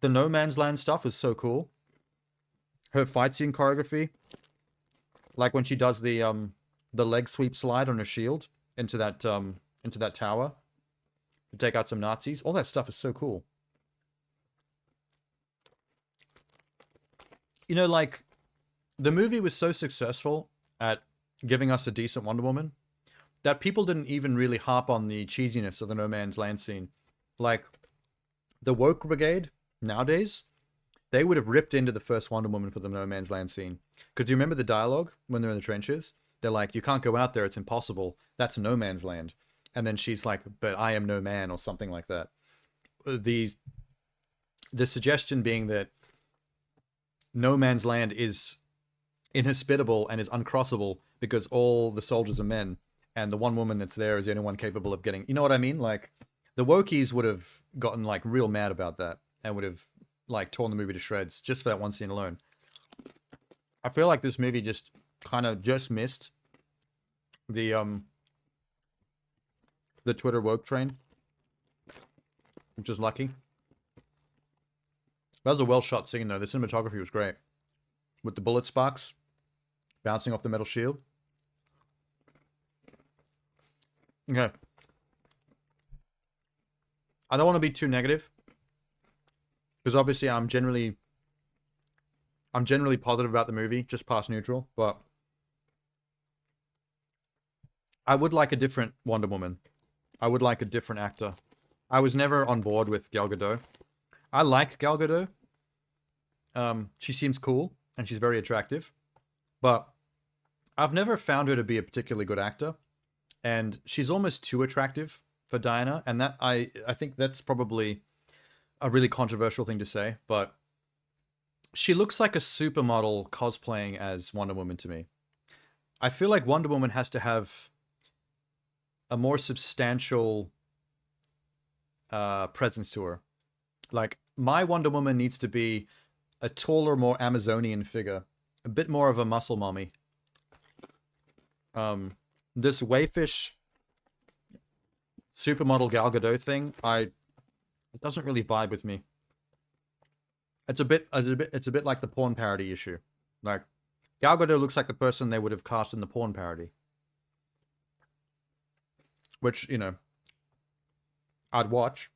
the No Man's Land stuff was so cool. Her fight scene choreography, like when she does the leg sweep slide on her shield into that tower to take out some Nazis. All that stuff is so cool. You know, like, the movie was so successful at giving us a decent Wonder Woman that people didn't even really harp on the cheesiness of the No Man's Land scene. Like, the woke brigade nowadays, they would have ripped into the first Wonder Woman for the No Man's Land scene. Because you remember the dialogue when they're in the trenches? They're like, you can't go out there, it's impossible. That's no man's land. And then she's like, but I am no man, or something like that. The suggestion being that no man's land is inhospitable and is uncrossable because all the soldiers are men, and the one woman that's there is the only one capable of getting... You know what I mean? Like, the Wokies would have gotten, like, real mad about that and would have, like, torn the movie to shreds just for that one scene alone. I feel like this movie just kind of just missed the Twitter woke train, which is lucky. That was a well-shot scene, though. The cinematography was great. With the bullet sparks bouncing off the metal shield. Okay. I don't want to be too negative, because obviously I'm generally positive about the movie, just past neutral, but I would like a different Wonder Woman. I would like a different actor. I was never on board with Gal Gadot. I like Gal Gadot. She seems cool, and she's very attractive. But I've never found her to be a particularly good actor. And she's almost too attractive for Diana. And that I think that's probably a really controversial thing to say. But she looks like a supermodel cosplaying as Wonder Woman to me. I feel like Wonder Woman has to have a more substantial presence to her. Like, my Wonder Woman needs to be a taller, more Amazonian figure. A bit more of a muscle mommy. This waifish supermodel Gal Gadot thing, it doesn't really vibe with me. It's a bit like the porn parody issue. Like, Gal Gadot looks like the person they would have cast in the porn parody. Which, you know, I'd watch.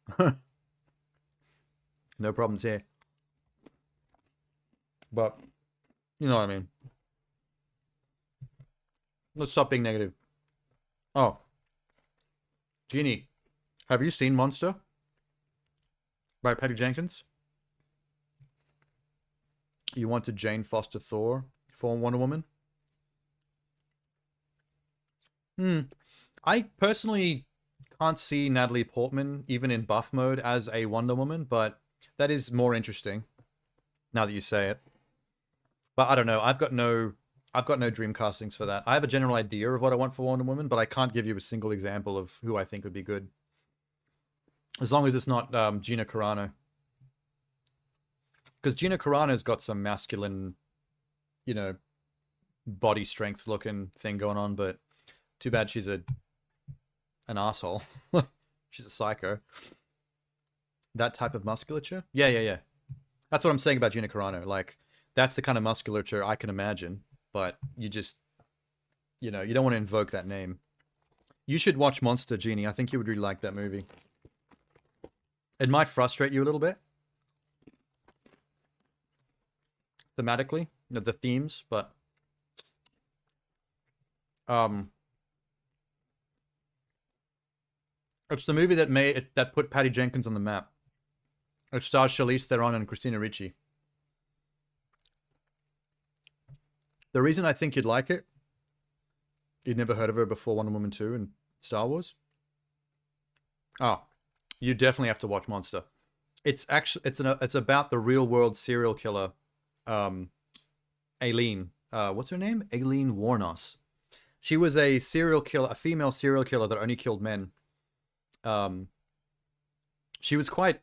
No problems here. But, you know what I mean. Let's stop being negative. Oh. Jeannie, have you seen Monster? By Patty Jenkins? You wanted Jane Foster Thor for Wonder Woman? I personally can't see Natalie Portman, even in buff mode, as a Wonder Woman, but that is more interesting, now that you say it. But I don't know, I've got no dream castings for that. I have a general idea of what I want for Wonder Woman, but I can't give you a single example of who I think would be good. As long as it's not Gina Carano. Because Gina Carano's got some masculine, you know, body strength looking thing going on, but too bad she's an asshole. She's a psycho. That type of musculature? Yeah. That's what I'm saying about Gina Carano. Like, that's the kind of musculature I can imagine, but you just, you know, you don't want to invoke that name. You should watch Monster, Jeannie. I think you would really like that movie. It might frustrate you a little bit. Thematically, the themes, but it's the movie that put Patty Jenkins on the map. It stars Charlize Theron and Christina Ricci. The reason I think you'd like it, you'd never heard of her before Wonder Woman 2 and Star Wars. Oh, you definitely have to watch Monster. It's actually it's about the real world serial killer, Aileen. What's her name? Aileen Wuornos. She was a serial killer, a female serial killer that only killed men. She was quite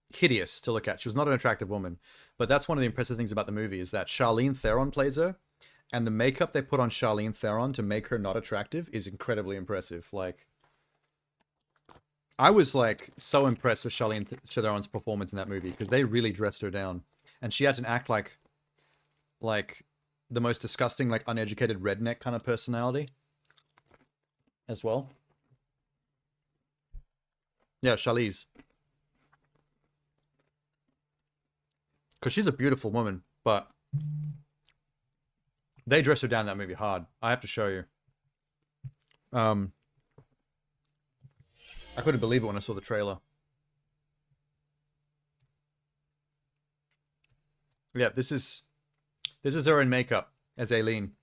hideous to look at. She was not an attractive woman, but that's one of the impressive things about the movie is that Charlize Theron plays her, and the makeup they put on Charlize Theron to make her not attractive is incredibly impressive. Like, I was like so impressed with Charlize Theron's performance in that movie because they really dressed her down, and she had to act like the most disgusting, like uneducated redneck kind of personality as well. Yeah, Charlize. Because she's a beautiful woman, but they dress her down in that movie hard. I have to show you. I couldn't believe it when I saw the trailer. Yeah, this is her in makeup as Aileen.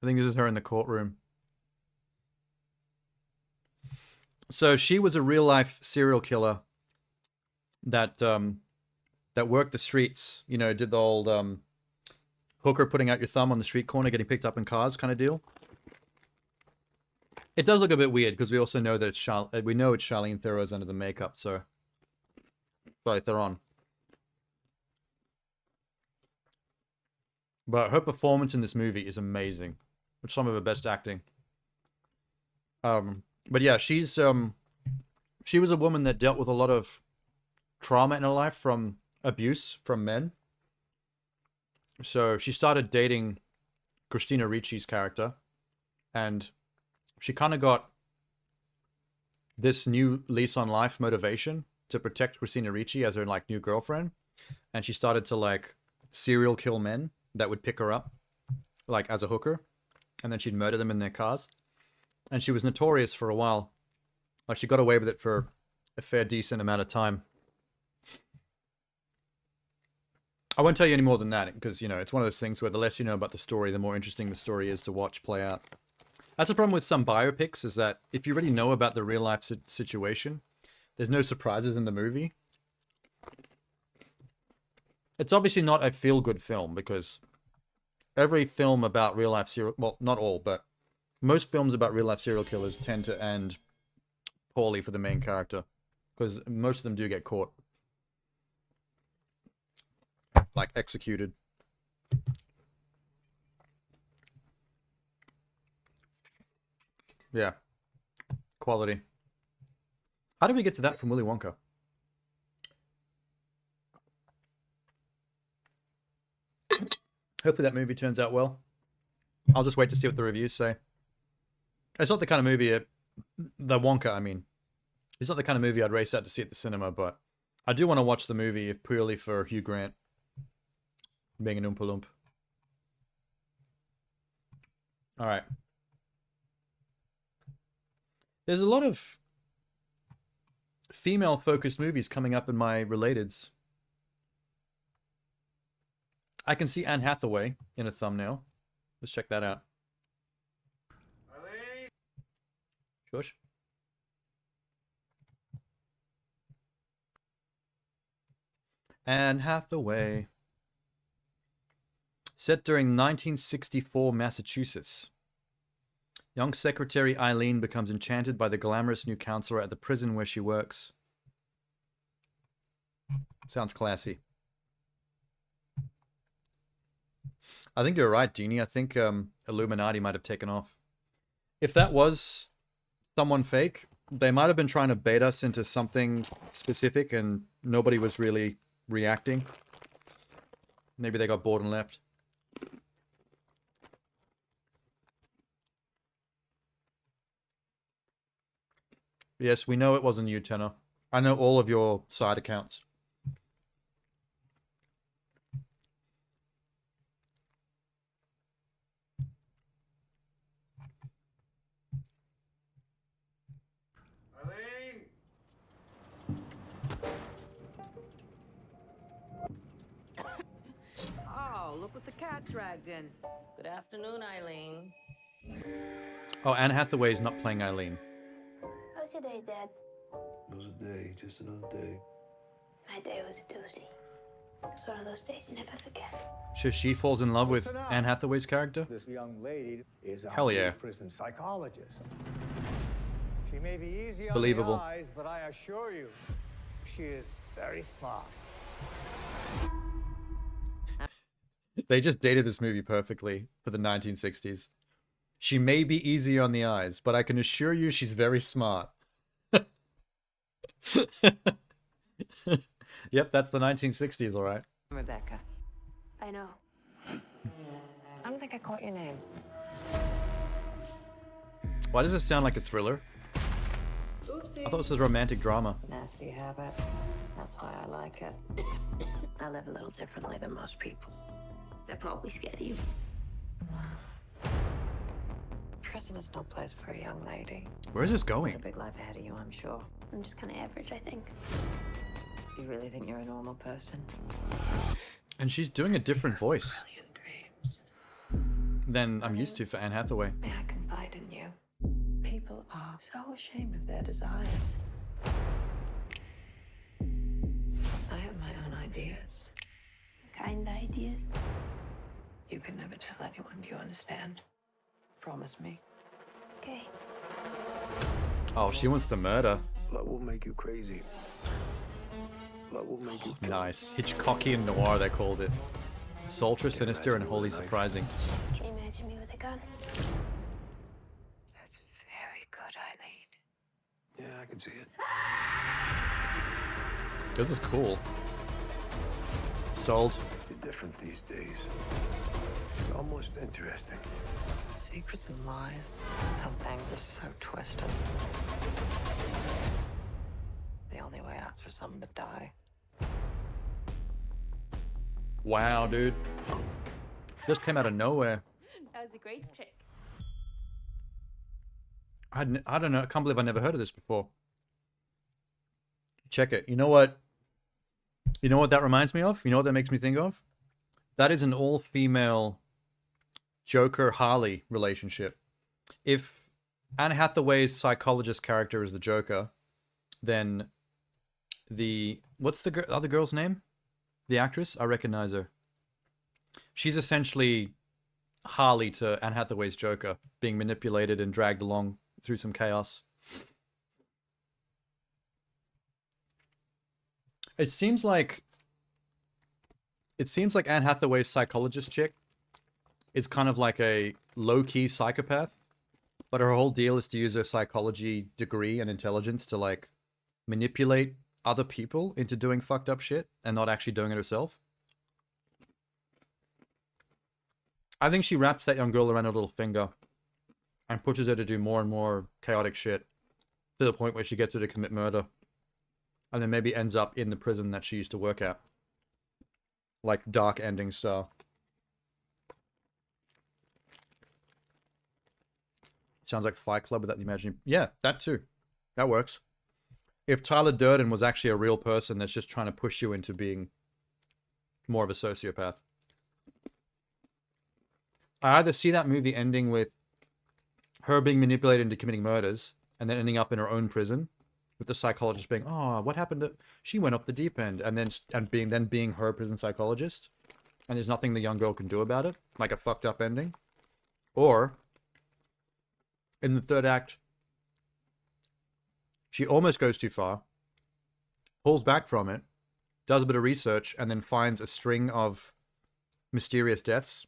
I think this is her in the courtroom. So she was a real life serial killer that that worked the streets. You know, did the old hooker putting out your thumb on the street corner, getting picked up in cars kind of deal. It does look a bit weird because we also know that it's Charlene Theron's under the makeup. So, sorry, Theron. But her performance in this movie is amazing. It's some of her best acting. But yeah, she was a woman that dealt with a lot of trauma in her life from abuse from men. So she started dating Christina Ricci's character, and she kind of got this new lease on life motivation to protect Christina Ricci as her like new girlfriend, and she started to like serial kill men that would pick her up like as a hooker, and then she'd murder them in their cars. And she was notorious for a while. Like, she got away with it for a fair decent amount of time. I won't tell you any more than that, because, you know, it's one of those things where the less you know about the story, the more interesting the story is to watch play out. That's the problem with some biopics, is that if you already know about the real-life situation, there's no surprises in the movie. It's obviously not a feel-good film, because every film about real-life serial... Well, not all, but most films about real-life serial killers tend to end poorly for the main character, because most of them do get caught. Like, executed. Yeah. Quality. How did we get to that from Willy Wonka? Hopefully that movie turns out well. I'll just wait to see what the reviews say. It's not the kind of movie... the Wonka, I mean. It's not the kind of movie I'd race out to see at the cinema, but I do want to watch the movie if purely for Hugh Grant being an Oompa Loomp. Alright. There's a lot of female-focused movies coming up in my relateds. I can see Anne Hathaway in a thumbnail. Let's check that out. Shush. Anne Hathaway. Set during 1964 Massachusetts. Young secretary Eileen becomes enchanted by the glamorous new counselor at the prison where she works. Sounds classy. I think you're right, Jeannie. I think Illuminati might have taken off. If that was someone fake, they might have been trying to bait us into something specific and nobody was really reacting. Maybe they got bored and left. Yes, we know it wasn't you, Tenor. I know all of your side accounts. Oh, look what the cat dragged in. Good afternoon, Eileen. Oh, Anne Hathaway is not playing Eileen. How's your day, Dad? It was a day, just another day. My day was a doozy. It's one of those days you never forget. So she falls in love with Anne Hathaway's character? This young lady is a Hell yeah. prison psychologist. She may be easy on Believable. the eyes, but I assure you, she is very smart. They just dated this movie perfectly for the 1960s. She may be easy on the eyes, but I can assure you she's very smart. Yep, that's the 1960s, all right. Rebecca. I know. I don't think I caught your name. Why does this sound like a thriller? Oopsie. I thought this was a romantic drama. Nasty habit. That's why I like it. I live a little differently than most people. They're probably scared of you. Prison Prison is no place for a young lady. Where is this A going? big life ahead of you, I'm sure. I'm just kind of average, I think. You really think you're a normal person? And she's doing a different voice than I'm used to for Anne Hathaway. May I confide in you? People are so ashamed of their desires. I have my own ideas. Kind ideas. You can never tell anyone, do you understand? Promise me. Okay. Oh, she wants to murder. Love will make you crazy. Love will make you... Nice. Hitchcockian noir, they called it. Sultra, sinister, and wholly surprising. Can you imagine me with a gun? That's very good, Eileen. Yeah, I can see it. This is cool. Sold. You're different these days. It's almost interesting. Secrets and lies. Some things are so twisted. The only way out's for someone to die. Wow, dude. Just came out of nowhere. That was a great trick. I don't know. I can't believe I never heard of this before. Check it. You know what? You know what that reminds me of? You know what that makes me think of? That is an all-female Joker-Harley relationship. If Anne Hathaway's psychologist character is the Joker, then what's the other girl's name? The actress? I recognize her. She's essentially Harley to Anne Hathaway's Joker, being manipulated and dragged along through some chaos. It seems like Anne Hathaway's psychologist chick is kind of like a low-key psychopath, but her whole deal is to use her psychology degree and intelligence to like manipulate other people into doing fucked up shit and not actually doing it herself. I think she wraps that young girl around her little finger and pushes her to do more and more chaotic shit to the point where she gets her to commit murder. And then maybe ends up in the prison that she used to work at. Like dark ending style. Sounds like Fight Club without the imagining. Yeah, that too. That works. If Tyler Durden was actually a real person that's just trying to push you into being more of a sociopath. I either see that movie ending with her being manipulated into committing murders and then ending up in her own prison with the psychologist being, oh, what happened to... She went off the deep end. And then being her prison psychologist. And there's nothing the young girl can do about it. Like a fucked up ending. Or, in the third act, she almost goes too far, pulls back from it, does a bit of research, and then finds a string of mysterious deaths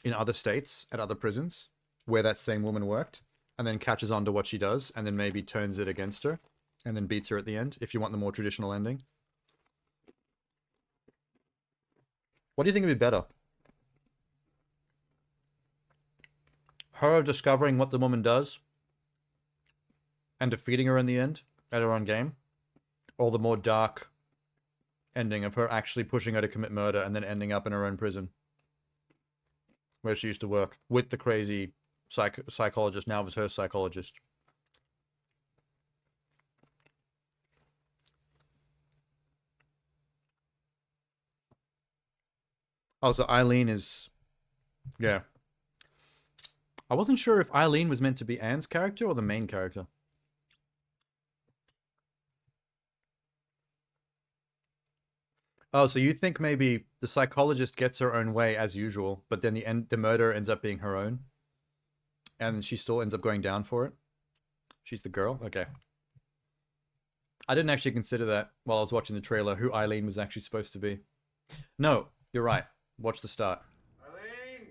in other states, at other prisons, where that same woman worked, and then catches on to what she does, and then maybe turns it against her, and then beats her at the end, if you want the more traditional ending. What do you think would be better? Her discovering what the woman does, and defeating her in the end, at her own game? Or the more dark ending of her actually pushing her to commit murder, and then ending up in her own prison? Where she used to work, with the crazy psychologist, now was her psychologist. Oh, so Eileen is... Yeah. I wasn't sure if Eileen was meant to be Anne's character or the main character. Oh, so you think maybe the psychologist gets her own way as usual, but then the murder ends up being her own? And she still ends up going down for it? She's the girl? Okay. I didn't actually consider that while I was watching the trailer, who Eileen was actually supposed to be. No, you're right. Watch the start. Eileen!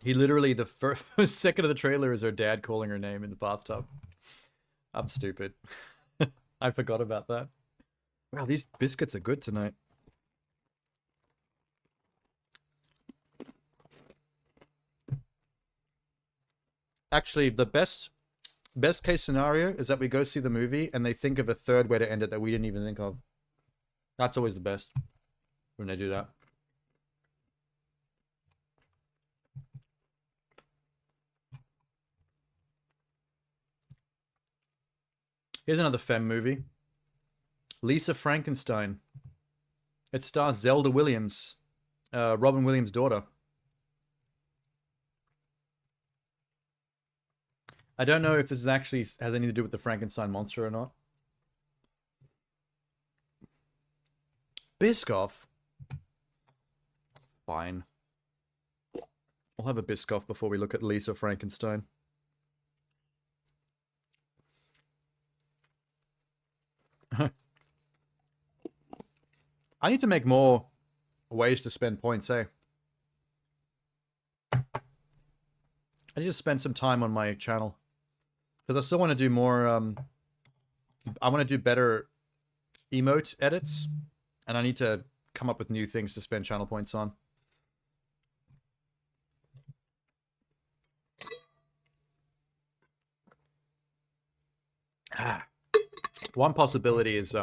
He literally, the first second of the trailer is her dad calling her name in the bathtub. I'm stupid. I forgot about that. Wow, these biscuits are good tonight. Actually, the best case scenario is that we go see the movie and they think of a third way to end it that we didn't even think of. That's always the best when they do that. Here's another femme movie. Lisa Frankenstein. It stars Zelda Williams, Robin Williams' daughter. I don't know if this is actually has anything to do with the Frankenstein monster or not. Biscoff? Fine. We'll have a Biscoff before we look at Lisa Frankenstein. I need to make more ways to spend points, eh? I need to spend some time on my channel. Because I still want to do more, I want to do better emote edits. And I need to come up with new things to spend channel points on. One possibility is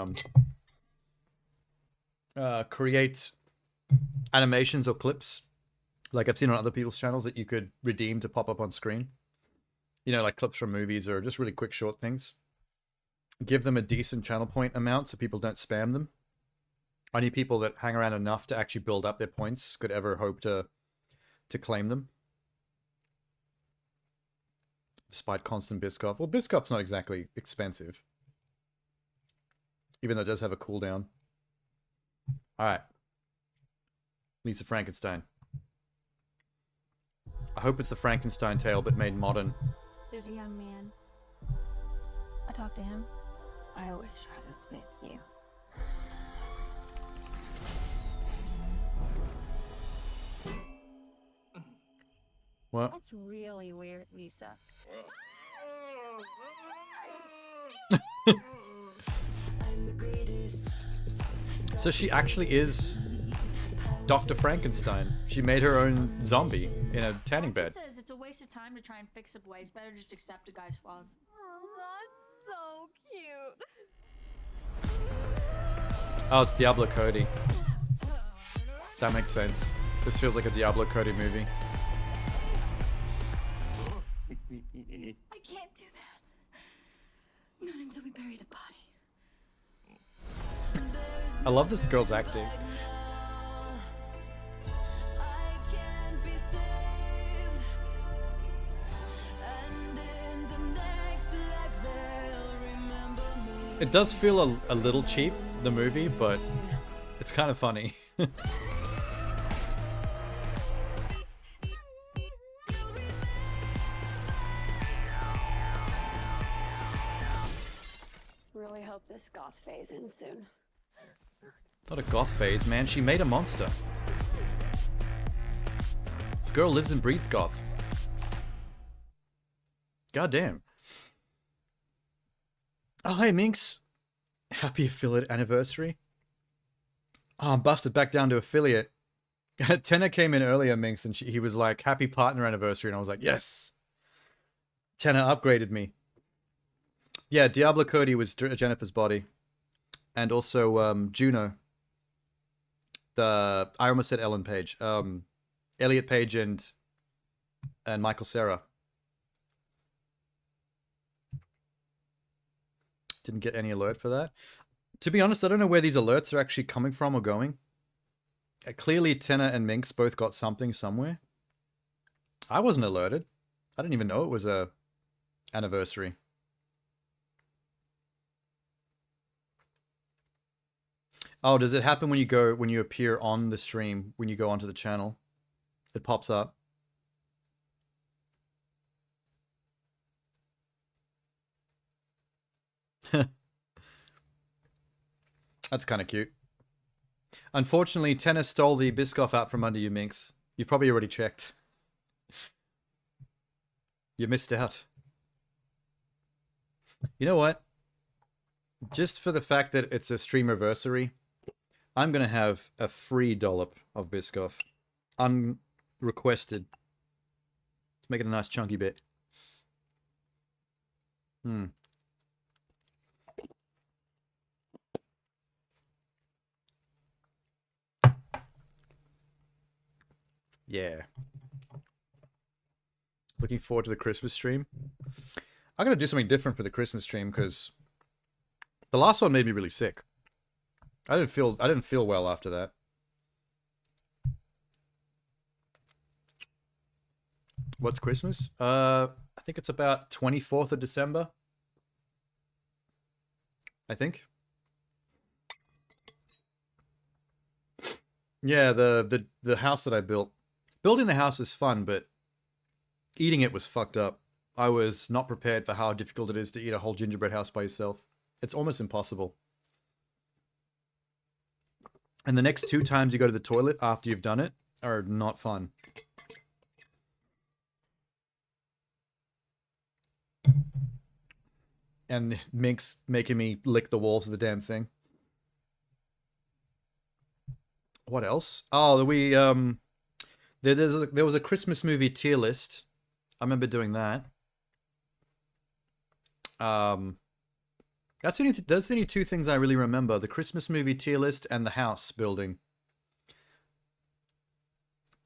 create animations or clips like I've seen on other people's channels that you could redeem to pop up on screen. You know, like clips from movies or just really quick short things. Give them a decent channel point amount so people don't spam them. Only people that hang around enough to actually build up their points could ever hope to claim them. Despite constant Biscoff. Well, Biscoff's not exactly expensive. Even though it does have a cooldown. Alright. Lisa Frankenstein. I hope it's the Frankenstein tale, but made modern. There's a young man. I talked to him. I wish I was with you. What? That's really weird, Lisa. So she actually is Dr. Frankenstein. She made her own zombie in a tanning bed. Says it's a waste of time to try and fix up ways. Better just accept a guy's flaws. Oh, that's so cute. Oh, it's Diablo Cody. That makes sense. This feels like a Diablo Cody movie. I can't do that. Not until we bury the body. I love this girl's acting. It does feel a little cheap, the movie, but it's kind of funny. Really hope this goth phase ends soon. It's not a goth phase, man. She made a monster. This girl lives and breathes goth. Goddamn. Oh, hey, Minx. Happy affiliate anniversary. Oh, I'm busted back down to affiliate. Tenor came in earlier, Minx, and he was like, happy partner anniversary. And I was like, yes. Tenor upgraded me. Yeah, Diablo Cody was Jennifer's body. And also Juno. I almost said Ellen Page. Elliot Page and Michael Cera. Didn't get any alert for that. To be honest, I don't know where these alerts are actually coming from or going. Clearly, Tenor and Minx both got something somewhere. I wasn't alerted. I didn't even know it was a anniversary. Oh, does it happen when you appear on the stream, when you go onto the channel? It pops up. That's kind of cute. Unfortunately, Tennis stole the Biscoff out from under you, Minx. You've probably already checked. You missed out. You know what? Just for the fact that it's a streamiversary, I'm going to have a free dollop of Biscoff. Unrequested. Let's make it a nice chunky bit. Yeah. Looking forward to the Christmas stream. I'm going to do something different for the Christmas stream because The last one made me really sick. I didn't feel well after that. What's Christmas? I think it's about 24th of December. I think. Yeah, the house that I built. Building the house is fun, but eating it was fucked up. I was not prepared for how difficult it is to eat a whole gingerbread house by yourself. It's almost impossible. And the next 2 times you go to the toilet after you've done it are not fun. And Mink's making me lick the walls of the damn thing. What else? Oh, there was a Christmas movie tier list. I remember doing that. That's the only 2 things I really remember: the Christmas movie tier list and the house building.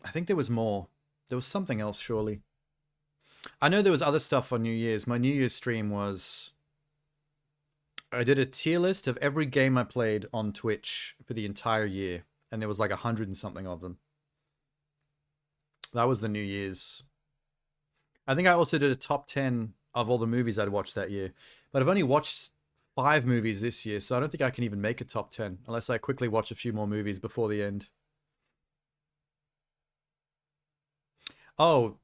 I think there was more. There was something else, surely. I know there was other stuff on New Year's. My New Year's stream was... I did a tier list of every game I played on Twitch for the entire year. And there was like 100 and something of them. That was the New Year's. I think I also did a top 10 of all the movies I'd watched that year. But I've only watched 5 movies this year, so I don't think I can even make a top 10. Unless I quickly watch a few more movies before the end. Oh.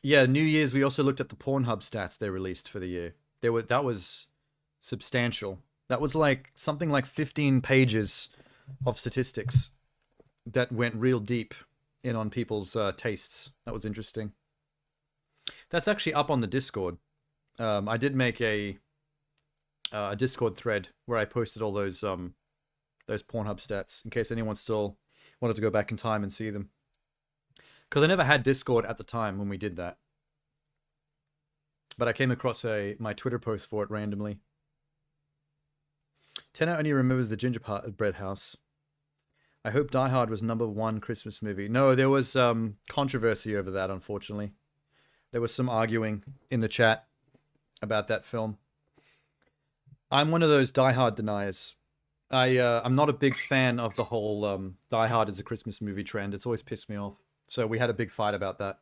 Yeah, New Year's, we also looked at the Pornhub stats they released for the year. That was substantial. That was like something like 15 pages of statistics that went real deep in on people's tastes. That was interesting. That's actually up on the Discord. I did make a Discord thread where I posted all those Pornhub stats in case anyone still wanted to go back in time and see them. Because I never had Discord at the time when we did that. But I came across my Twitter post for it randomly. Tenor only remembers the gingerbread house. I hope Die Hard was #1 Christmas movie. No, there was controversy over that, unfortunately. There was some arguing in the chat about that film. I'm one of those Die Hard deniers. I'm not a big fan of the whole Die Hard as a Christmas movie trend. It's always pissed me off. So we had a big fight about that.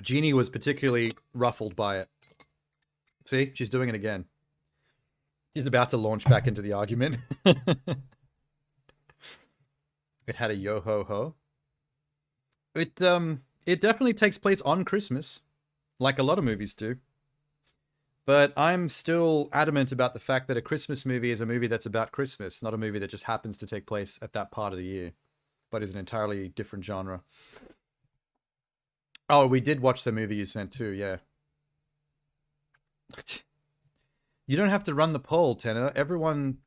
Jeannie was particularly ruffled by it. See? She's doing it again. She's about to launch back into the argument. It had a yo-ho-ho. It definitely takes place on Christmas, like a lot of movies do. But I'm still adamant about the fact that a Christmas movie is a movie that's about Christmas, not a movie that just happens to take place at that part of the year, but is an entirely different genre. Oh, we did watch the movie you sent too, yeah. You don't have to run the poll, Tenor. Everyone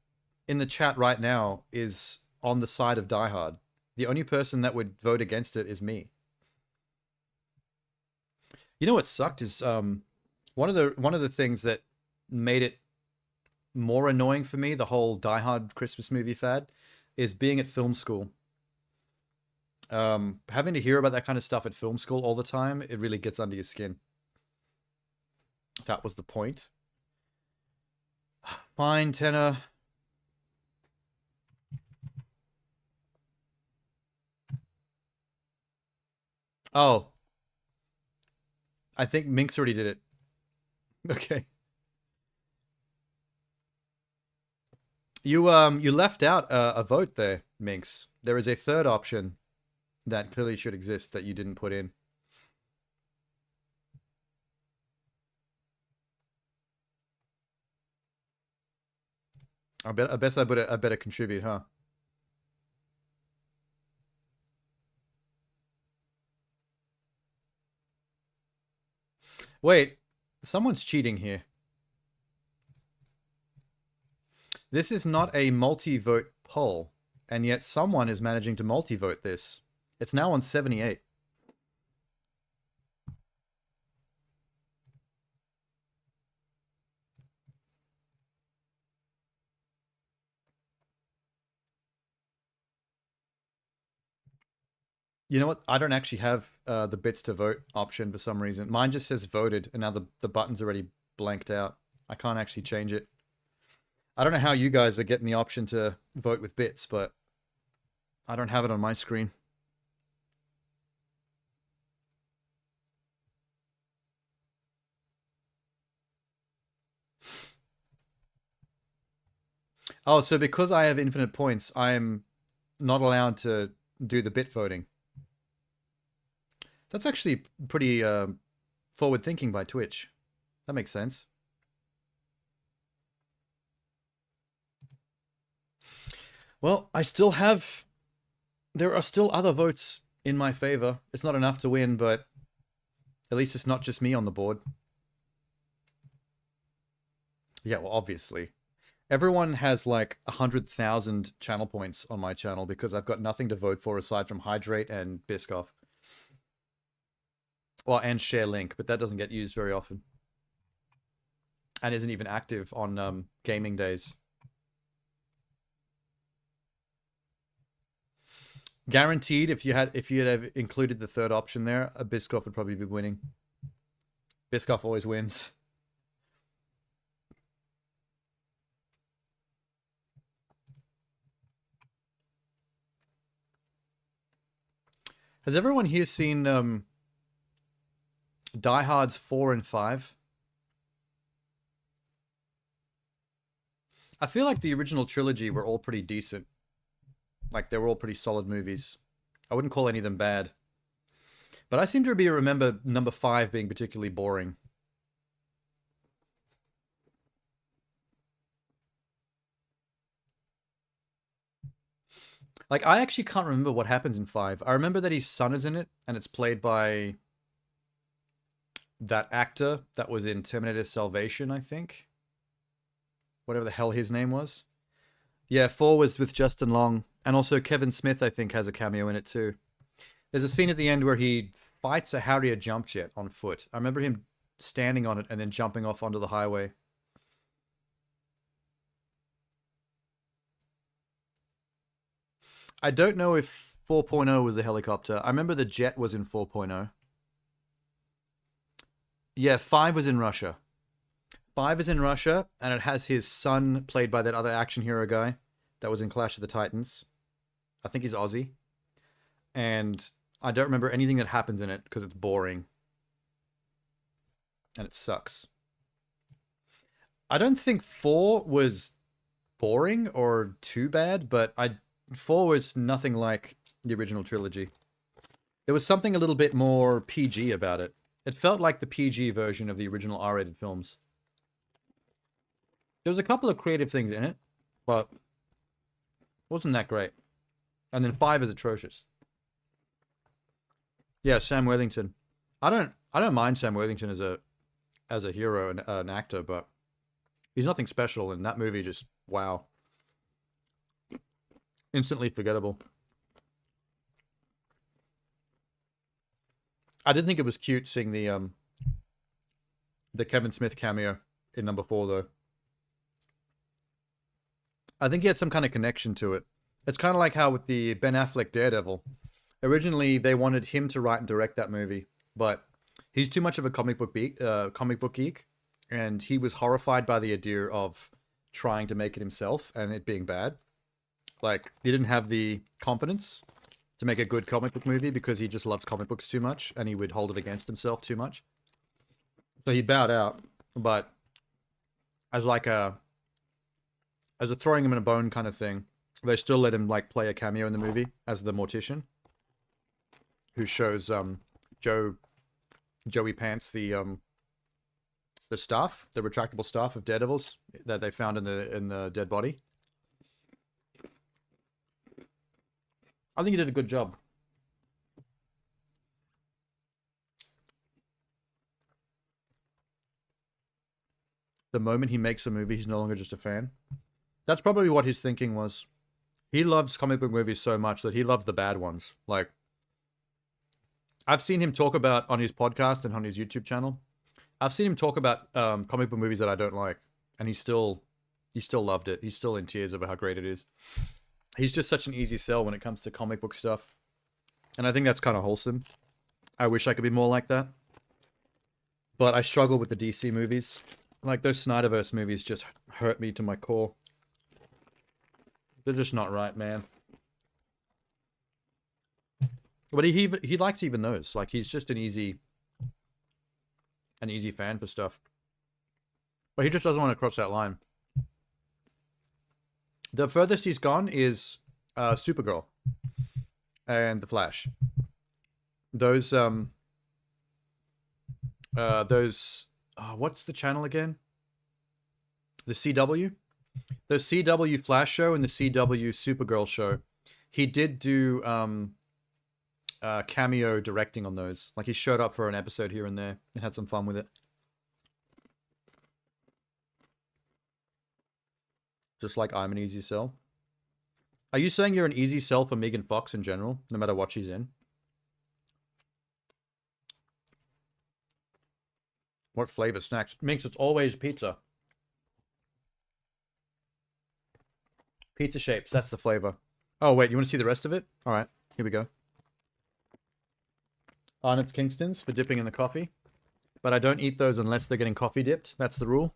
in the chat right now is on the side of Die Hard. The only person that would vote against it is me. You know what sucked is one of the things that made it more annoying for me, the whole Die Hard Christmas movie fad, is being at film school. Having to hear about that kind of stuff at film school all the time, it really gets under your skin. That was the point. Fine, Tenor. Oh. I think Minx already did it. Okay. You left out a vote there, Minx. There is a third option that clearly should exist that you didn't put in. I better contribute, huh? Wait, someone's cheating here. This is not a multi-vote poll, and yet someone is managing to multi-vote this. It's now on 78. You know what? I don't actually have the bits to vote option for some reason. Mine just says voted, and now the button's already blanked out. I can't actually change it. I don't know how you guys are getting the option to vote with bits, but I don't have it on my screen. Oh, so because I have infinite points, I'm not allowed to do the bit voting. That's actually pretty forward thinking by Twitch. That makes sense. Well, I still have... There are still other votes in my favor. It's not enough to win, but at least it's not just me on the board. Yeah, well, obviously. Everyone has like 100,000 channel points on my channel because I've got nothing to vote for aside from Hydrate and Biscoff. Well, and Share Link, but that doesn't get used very often. And isn't even active on gaming days. Guaranteed, if you had included the third option there, a Biscoff would probably be winning. Biscoff always wins. Has everyone here seen Die Hards 4 and 5? I feel like the original trilogy were all pretty decent. Like, they were all pretty solid movies. I wouldn't call any of them bad. But I seem to remember number 5 being particularly boring. Like, I actually can't remember what happens in 5. I remember that his son is in it, and it's played by that actor that was in Terminator Salvation, I think. Whatever the hell his name was. Yeah, 4 was with Justin Long. And also Kevin Smith, I think, has a cameo in it too. There's a scene at the end where he fights a Harrier jump jet on foot. I remember him standing on it and then jumping off onto the highway. I don't know if 4.0 was a helicopter. I remember the jet was in 4.0. Yeah, 5 was in Russia. 5 is in Russia, and it has his son played by that other action hero guy that was in Clash of the Titans. I think he's Aussie. And I don't remember anything that happens in it because it's boring. And it sucks. I don't think 4 was boring or too bad, but 4 was nothing like the original trilogy. There was something a little bit more PG about it. It felt like the PG version of the original R-rated films. There was a couple of creative things in it, but it wasn't that great. And then 5 is atrocious. Yeah, Sam Worthington. I don't mind Sam Worthington as a hero and an actor, but he's nothing special, and that movie just wow. Instantly forgettable. I did think it was cute seeing the Kevin Smith cameo in number 4 though. I think he had some kind of connection to it. It's kind of like how with the Ben Affleck Daredevil. Originally, they wanted him to write and direct that movie, but he's too much of a comic book geek, and he was horrified by the idea of trying to make it himself and it being bad. Like, he didn't have the confidence to make a good comic book movie because he just loves comic books too much, and he would hold it against himself too much. So he bowed out, but as a throwing him in a bone kind of thing, they still let him like play a cameo in the movie as the mortician, who shows Joey Pants the staff, the retractable staff of Daredevils that they found in the dead body. I think he did a good job. The moment he makes a movie, he's no longer just a fan. That's probably what his thinking was. He loves comic book movies so much that he loves the bad ones. Like, I've seen him talk about on his podcast and on his YouTube channel. I've seen him talk about comic book movies that I don't like, and he still loved it. He's still in tears over how great it is. He's just such an easy sell when it comes to comic book stuff. And I think that's kind of wholesome. I wish I could be more like that. But I struggle with the DC movies. Like, those Snyderverse movies just hurt me to my core. They're just not right, man. But he likes even those. Like, he's just an easy fan for stuff. But he just doesn't want to cross that line. The furthest he's gone is Supergirl and The Flash. Those what's the channel again? The CW? The CW Flash show and the CW Supergirl show. He did do cameo directing on those. Like, he showed up for an episode here and there and had some fun with it. Just like I'm an easy sell. Are you saying you're an easy sell for Megan Fox in general, no matter what she's in? What flavor snacks? Minx, it's always pizza. Pizza shapes, that's the flavor. Oh, wait, you want to see the rest of it? All right, here we go. Arnott's Kingston's for dipping in the coffee. But I don't eat those unless they're getting coffee dipped. That's the rule.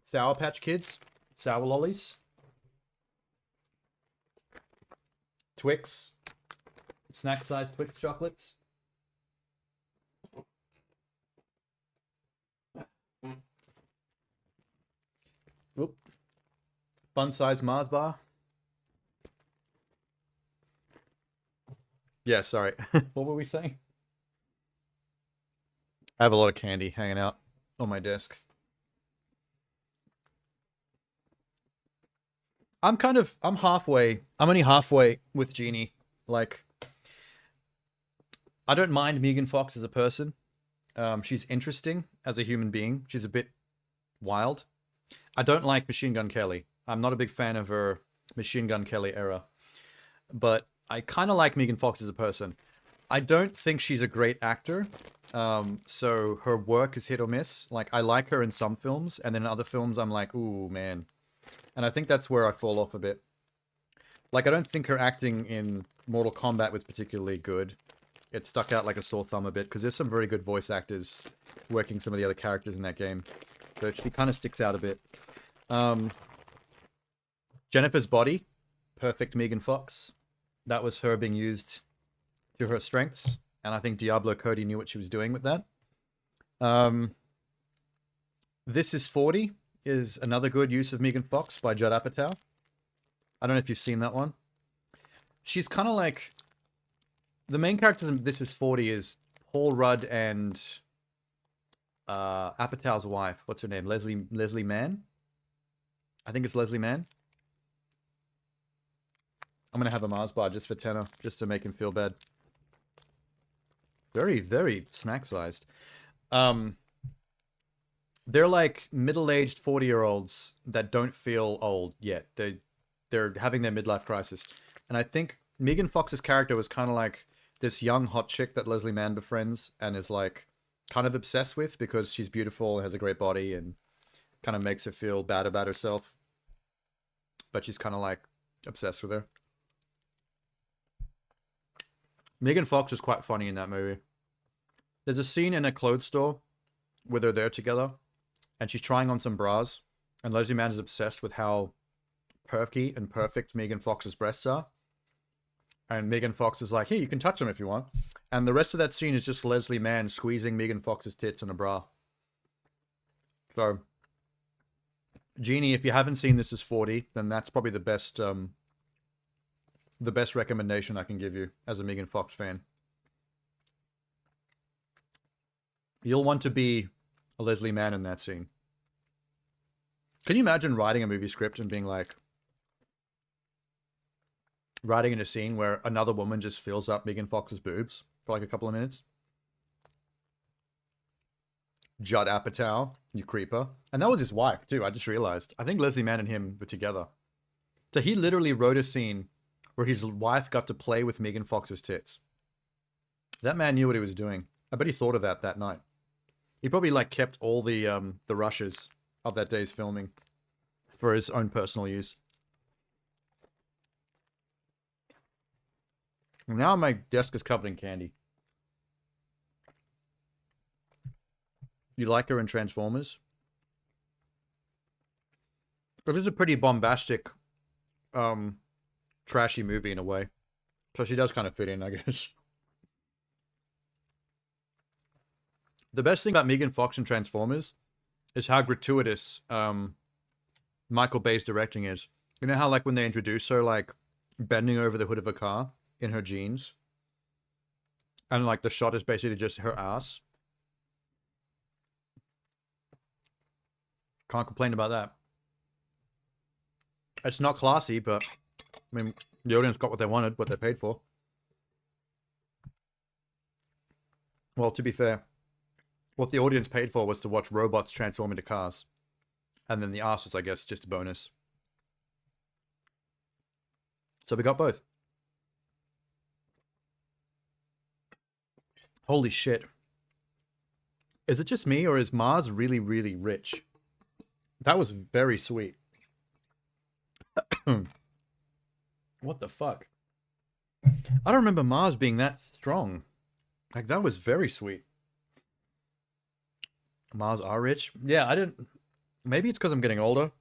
Sour Patch Kids. Sour lollies. Twix. Snack-sized Twix chocolates. Oop. Fun-sized Mars bar. Yeah, sorry. What were we saying? I have a lot of candy hanging out on my desk. I'm only halfway with Jeannie. Like, I don't mind Megan Fox as a person. She's interesting as a human being. She's a bit wild. I don't like Machine Gun Kelly. I'm not a big fan of her Machine Gun Kelly era. But I kind of like Megan Fox as a person. I don't think she's a great actor. So her work is hit or miss. Like, I like her in some films, and then in other films I'm like, ooh, man. And I think that's where I fall off a bit. Like, I don't think her acting in Mortal Kombat was particularly good. It stuck out like a sore thumb a bit, because there's some very good voice actors working some of the other characters in that game. So she kind of sticks out a bit. Jennifer's Body. Perfect Megan Fox. That was her being used to her strengths. And I think Diablo Cody knew what she was doing with that. This is 40 is another good use of Megan Fox by Judd Apatow. I don't know if you've seen that one. She's kind of like... The main characters in This is 40 is Paul Rudd and Apatow's wife. What's her name? Leslie Mann? I think it's Leslie Mann. I'm going to have a Mars bar just for tenner, just to make him feel bad. Very, very snack-sized. They're like middle-aged 40-year-olds that don't feel old yet. They're having their midlife crisis. And I think Megan Fox's character was kind of like this young hot chick that Leslie Mann befriends and is like kind of obsessed with because she's beautiful and has a great body and kind of makes her feel bad about herself. But she's kind of like obsessed with her. Megan Fox is quite funny in that movie. There's a scene in a clothes store where they're there together and she's trying on some bras and Leslie Mann is obsessed with how perky and perfect Megan Fox's breasts are. And Megan Fox is like, hey, you can touch them if you want. And the rest of that scene is just Leslie Mann squeezing Megan Fox's tits in a bra. So, Jeannie, if you haven't seen This is 40, then that's probably the best recommendation I can give you as a Megan Fox fan. You'll want to be a Leslie Mann in that scene. Can you imagine writing a movie script and being like, writing in a scene where another woman just fills up Megan Fox's boobs for like a couple of minutes? Judd Apatow, you creeper. And that was his wife too, I just realized. I think Leslie Mann and him were together. So he literally wrote a scene where his wife got to play with Megan Fox's tits. That man knew what he was doing. I bet he thought of that night. He probably like kept all the rushes of that day's filming for his own personal use. Now my desk is covered in candy. You like her in Transformers? It is a pretty bombastic, trashy movie in a way. So she does kind of fit in, I guess. The best thing about Megan Fox in Transformers is how gratuitous Michael Bay's directing is. You know how, like, when they introduce her, like, bending over the hood of a car in her jeans? And, like, the shot is basically just her ass? Can't complain about that. It's not classy, but, I mean, the audience got what they wanted, what they paid for. Well, to be fair, what the audience paid for was to watch robots transform into cars. And then the ass was, I guess, just a bonus. So we got both. Holy shit. Is it just me, or is Mars really, really rich? That was very sweet. What the fuck? I don't remember Mars being that strong. Like, that was very sweet. Mars are rich? Yeah, I didn't... Maybe it's because I'm getting older.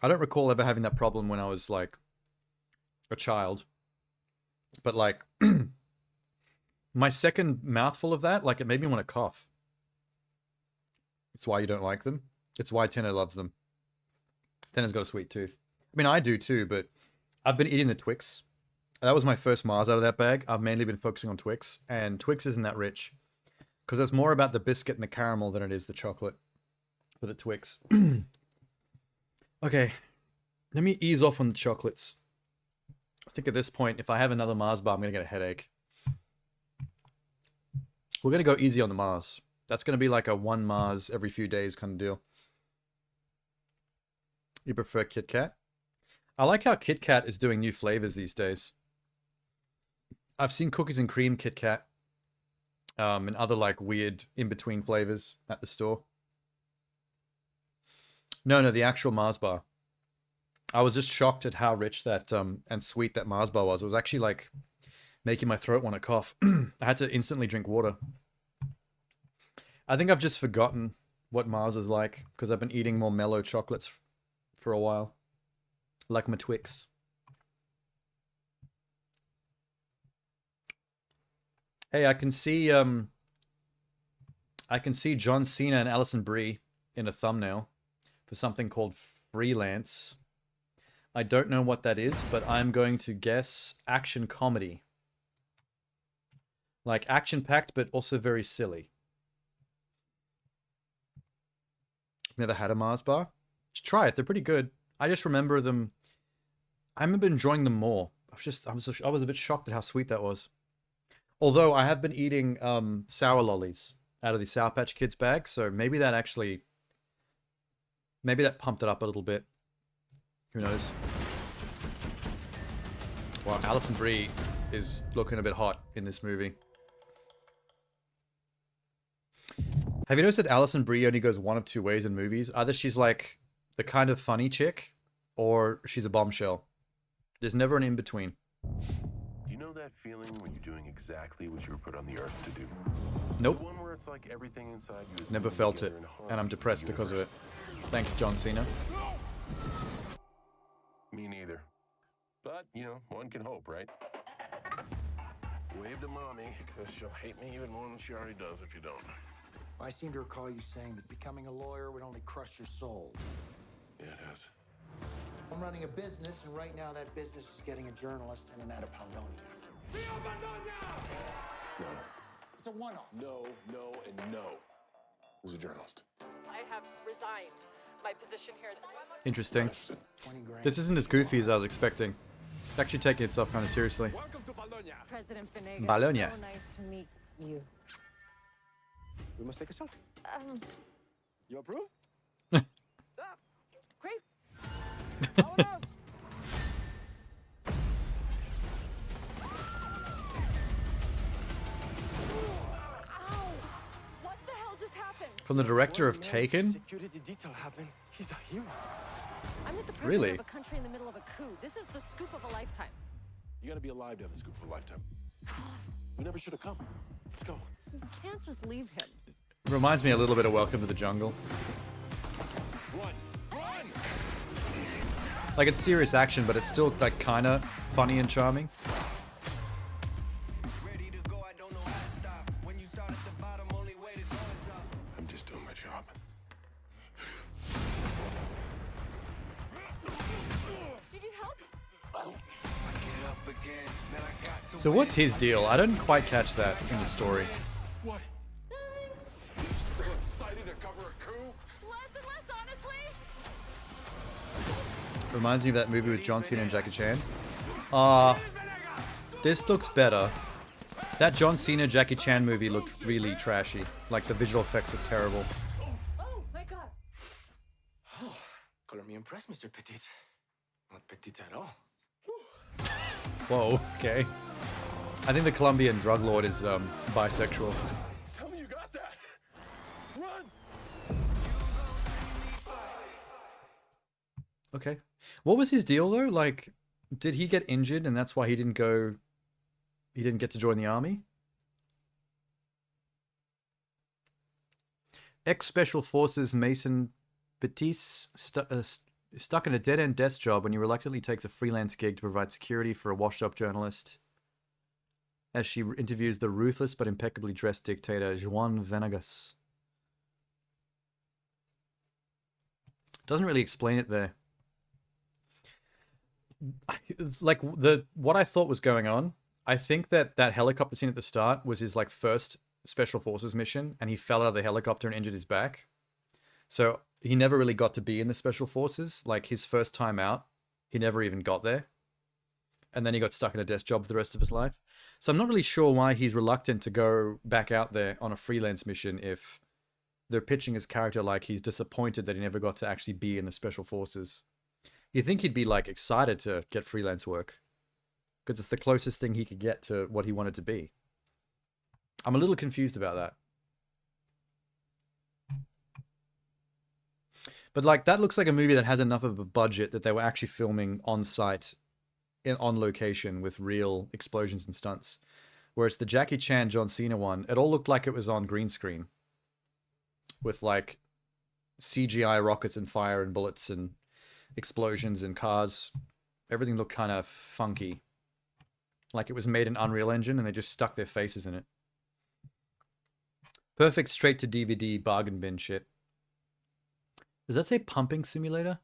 I don't recall ever having that problem when I was, like, a child. But, like, my second mouthful of that, like, it made me want to cough. It's why you don't like them. It's why Tenna loves them. Tenna's got a sweet tooth. I mean, I do too, but I've been eating the Twix. That was my first Mars out of that bag. I've mainly been focusing on Twix, and Twix isn't that rich. Because it's more about the biscuit and the caramel than it is the chocolate for the Twix. Okay, let me ease off on the chocolates. I think at this point, if I have another Mars bar, I'm going to get a headache. We're going to go easy on the Mars. That's going to be like a one Mars every few days kind of deal. You prefer Kit Kat? I like how Kit Kat is doing new flavors these days. I've seen cookies and cream Kit Kat. And other like weird in-between flavors at the store. No, the actual Mars bar. I was just shocked at how rich that and sweet that Mars bar was. It was actually like making my throat want to cough. I had to instantly drink water. I think I've just forgotten what Mars is like because I've been eating more mellow chocolates for a while. Like my Twix. Hey, I can see John Cena and Alison Brie in a thumbnail for something called Freelance. I don't know what that is, but I'm going to guess action comedy. Like action-packed, but also very silly. Never had a Mars bar? Just try it. They're pretty good. I just remember them. I remember enjoying them more. I was a bit shocked at how sweet that was. Although I have been eating sour lollies out of the Sour Patch Kids bag, so maybe that actually, maybe that pumped it up a little bit. Who knows? Wow, Alison Brie is looking a bit hot in this movie. Have you noticed that Alison Brie only goes one of two ways in movies? Either she's like the kind of funny chick, or she's a bombshell. There's never an in-between. Do you know that feeling when you're doing exactly what you were put on the earth to do? Nope. The one where it's like everything inside you is Never felt it, and I'm depressed because of it. Thanks, John Cena. Me neither. But, you know, one can hope, right? Wave to mommy, because she'll hate me even more than she already does if you don't. I seem to recall you saying that becoming a lawyer would only crush your soul. Yeah, it has. I'm running a business, and right now that business is getting a journalist and an out of Paldonia. No. It's a one-off. No, and no. Who's a journalist? I have resigned my position here. Interesting. This isn't as goofy as I was expecting. It's actually taking itself kind of seriously. President Venegas, Bologna. so nice to meet you. We must take a selfie. You approve? Great. What the hell just happened? From the director of Taken? Security detail happened. He's a hero. I'm with the president Really? of a country in the middle of a coup. This is the scoop of a lifetime. You gotta be alive to have the scoop for a lifetime. We never should have come. Let's go. You can't just leave him. Reminds me a little bit of Welcome to the Jungle. Run! Run! Like, it's serious action, but it's still like kind of funny and charming. I'm just doing my job. Do you need help? So what's his deal? I didn't quite catch that in the story. What? You still excited to cover a coup? Less and less, honestly. Reminds me of that movie with John Cena and Jackie Chan. This looks better. That John Cena Jackie Chan movie looked really trashy. Like, the visual effects were terrible. Oh my god. Oh, color me impressed, Mr. Petit. Not petit at all. Whoa, okay. I think the Colombian drug lord is bisexual. Tell me you got that. Run! Okay. What was his deal though? Like, did he get injured and that's why he didn't get to join the army? Ex-Special Forces Mason Batiste stuck in a dead-end desk job when he reluctantly takes a freelance gig to provide security for a washed-up journalist as she interviews the ruthless but impeccably dressed dictator Juan Venegas. Doesn't really explain it there. It's like what I thought was going on. I think that helicopter scene at the start was his like first Special Forces mission, and he fell out of the helicopter and injured his back. So he never really got to be in the Special Forces. Like, his first time out, he never even got there. And then he got stuck in a desk job for the rest of his life. So I'm not really sure why he's reluctant to go back out there on a freelance mission if they're pitching his character like he's disappointed that he never got to actually be in the Special Forces. You think he'd be, like, excited to get freelance work, because it's the closest thing he could get to what he wanted to be. I'm a little confused about that. But, like, that looks like a movie that has enough of a budget that they were actually filming on site, on location, with real explosions and stunts. Whereas the Jackie Chan, John Cena one, it all looked like it was on green screen. With, like, CGI rockets and fire and bullets and explosions and cars. Everything looked kind of funky. Like it was made in Unreal Engine and they just stuck their faces in it. Perfect straight to DVD bargain bin shit. Does that say Pumping Simulator?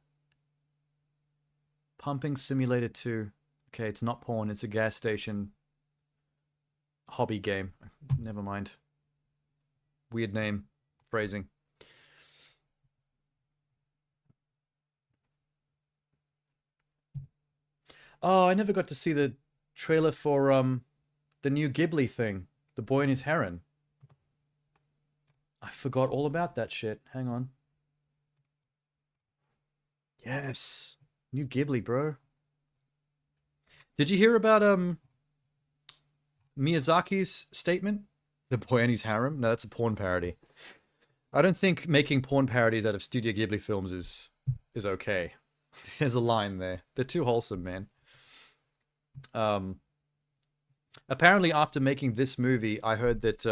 Pumping Simulator 2. Okay, it's not porn, it's a gas station hobby game. Never mind. Weird name. Phrasing. Oh, I never got to see the trailer for the new Ghibli thing. The Boy and His Heron. I forgot all about that shit. Hang on. Yes. New Ghibli, bro. Did you hear about Miyazaki's statement? The Boy and His Harem? No, that's a porn parody. I don't think making porn parodies out of Studio Ghibli films is okay. There's a line there. They're too wholesome, man. Apparently after making this movie, I heard that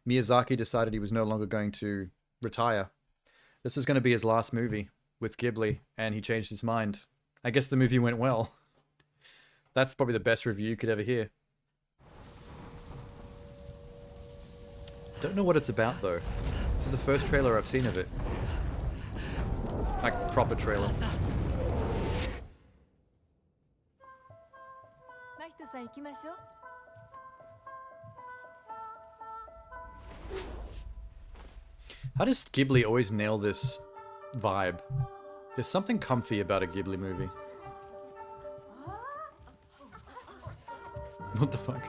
Miyazaki decided he was no longer going to retire. This was going to be his last movie with Ghibli, and he changed his mind. I guess the movie went well. That's probably the best review you could ever hear. Don't know what it's about, though. This is the first trailer I've seen of it. Like, proper trailer. How does Ghibli always nail this vibe? There's something comfy about a Ghibli movie. What the fuck?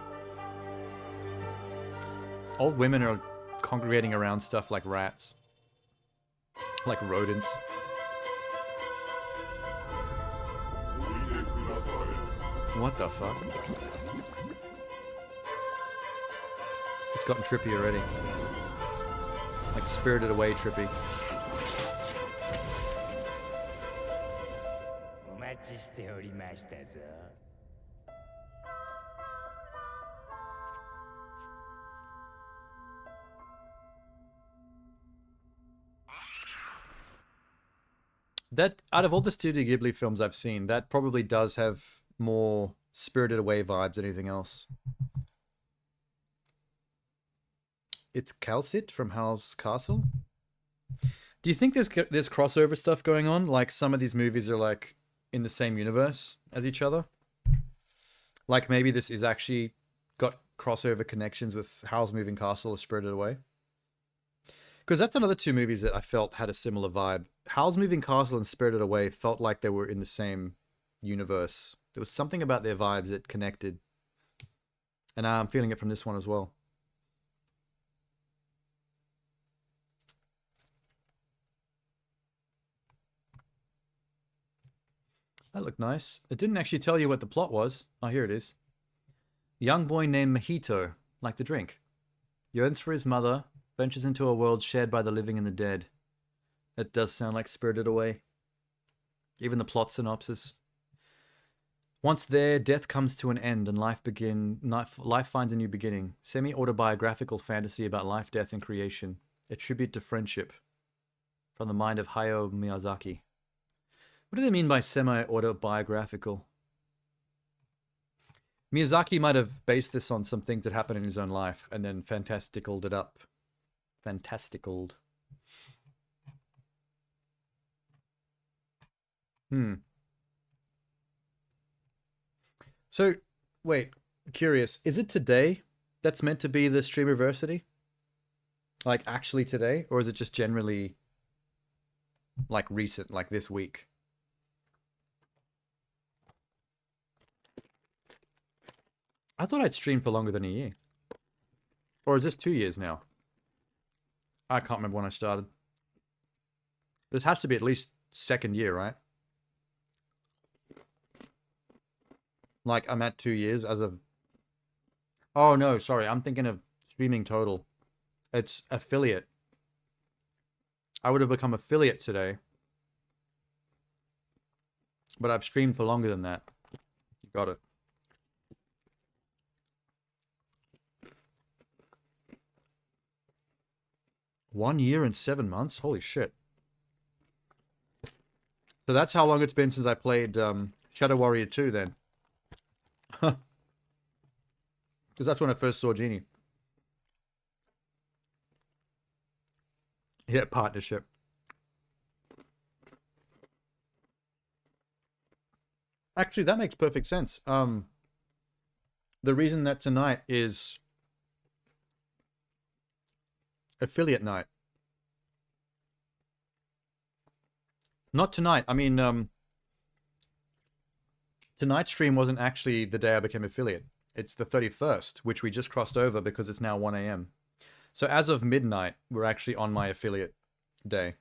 Old women are congregating around stuff like rats. Like rodents. What the fuck? It's gotten trippy already. Like Spirited Away trippy. That out of all the Studio Ghibli films I've seen, that probably does have more Spirited Away vibes than anything else. It's Calcit from Howl's Castle. Do you think there's crossover stuff going on? Like some of these movies are like in the same universe as each other? Like maybe this is actually got crossover connections with Howl's Moving Castle or Spirited Away? Because that's another two movies that I felt had a similar vibe. Howl's Moving Castle and Spirited Away felt like they were in the same universe. There was something about their vibes that connected. And I'm feeling it from this one as well. That looked nice. It didn't actually tell you what the plot was. Oh, here it is. Young boy named Mojito, like the drink, yearns for his mother, ventures into a world shared by the living and the dead. It does sound like Spirited Away. Even the plot synopsis. Once there, death comes to an end and life finds a new beginning. Semi-autobiographical fantasy about life, death, and creation. A tribute to friendship. From the mind of Hayao Miyazaki. What do they mean by semi-autobiographical? Miyazaki might have based this on some things that happened in his own life and then fantasticaled it up. Fantasticaled. So, wait, curious. Is it today that's meant to be the Streamiversity? Like, actually today? Or is it just generally, like, recent, like this week? I thought I'd streamed for longer than a year. Or is this 2 years now? I can't remember when I started. This has to be at least second year, right? Like, I'm at 2 years as of... Oh, no, sorry. I'm thinking of streaming total. It's affiliate. I would have become affiliate today. But I've streamed for longer than that. Got it. One year and 7 months? Holy shit. So that's how long it's been since I played Shadow Warrior 2 then. Because that's when I first saw Genie. Yeah, partnership. Actually, that makes perfect sense. The reason that tonight is affiliate night. Not tonight. I mean, tonight's stream wasn't actually the day I became affiliate. It's the 31st, which we just crossed over because it's now 1 a.m. So as of midnight, we're actually on my affiliate day.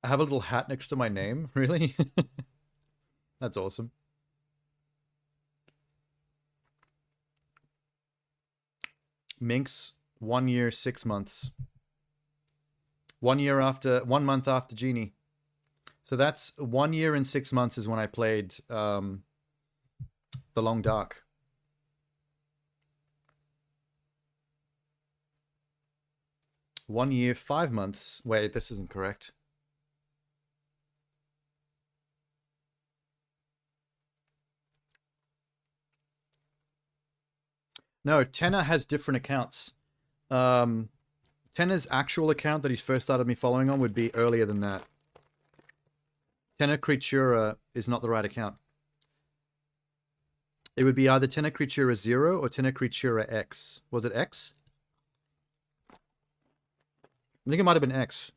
I have a little hat next to my name, really? That's awesome. Minx, 1 year, 6 months. 1 month after Genie. So that's 1 year and 6 months is when I played The Long Dark. One year, 5 months. Wait, this isn't correct. No, Tenor has different accounts. Tenor's actual account that he's first started me following on would be earlier than that. Tenor Creatura is not the right account. It would be either Tenor Creatura 0 or Tenor Creatura X. Was it X? I think it might have been X.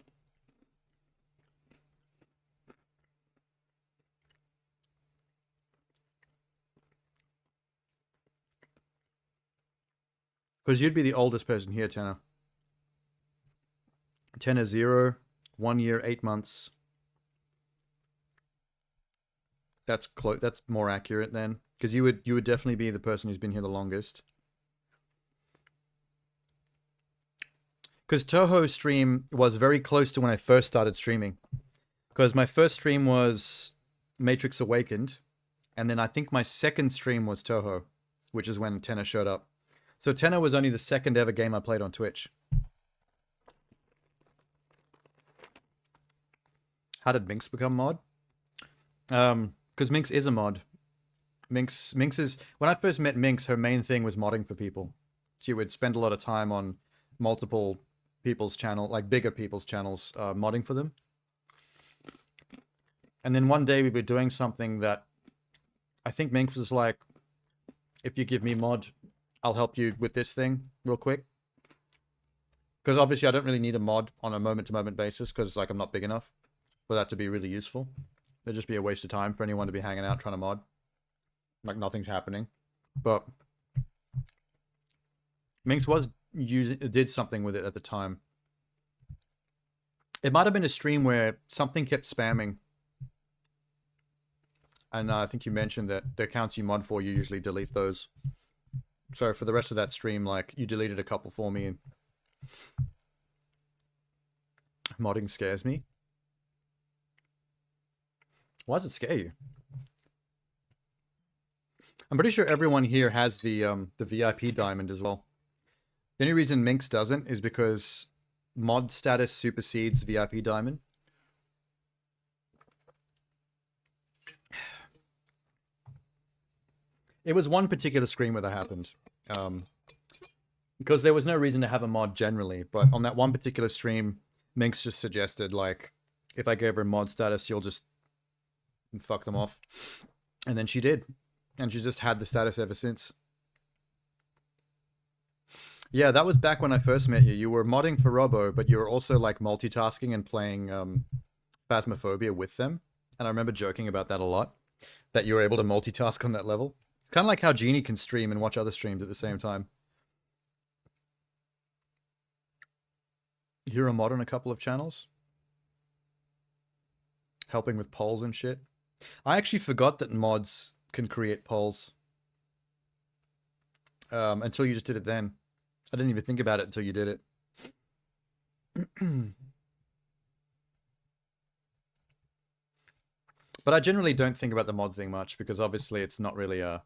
Because you'd be the oldest person here, Tenor. Tenor 0, 1 year, 8 months. That's close. That's more accurate then, because you would definitely be the person who's been here the longest. Because Toho's stream was very close to when I first started streaming. Because my first stream was Matrix Awakened, and then I think my second stream was Toho, which is when Tenor showed up. So Tenor was only the second ever game I played on Twitch. How did Minx become mod? Because Minx is a mod. Minx is... When I first met Minx, her main thing was modding for people. She would spend a lot of time on multiple people's channel, like bigger people's channels, modding for them. And then one day we were doing something that I think Minx was like, if you give me mod, I'll help you with this thing real quick. Because obviously I don't really need a mod on a moment-to-moment basis because like I'm not big enough for that to be really useful. It'd just be a waste of time for anyone to be hanging out trying to mod. Like nothing's happening. But Minx did something with it at the time. It might have been a stream where something kept spamming. And I think you mentioned that the accounts you mod for, you usually delete those. So for the rest of that stream, like, you deleted a couple for me. And modding scares me. Why does it scare you? I'm pretty sure everyone here has the VIP diamond as well. The only reason Minx doesn't is because mod status supersedes VIP diamond. It was one particular screen where that happened. Because there was no reason to have a mod generally, but on that one particular stream, Minx just suggested, like, if I gave her mod status, you'll just fuck them off. And then she did. And she's just had the status ever since. Yeah, that was back when I first met you. You were modding for Robo, but you were also, like, multitasking and playing Phasmophobia with them. And I remember joking about that a lot. That you were able to multitask on that level. Kind of like how Genie can stream and watch other streams at the same time. You're a mod on a couple of channels? Helping with polls and shit? I actually forgot that mods can create polls. Until you just did it then. I didn't even think about it until you did it. But I generally don't think about the mod thing much because obviously it's not really a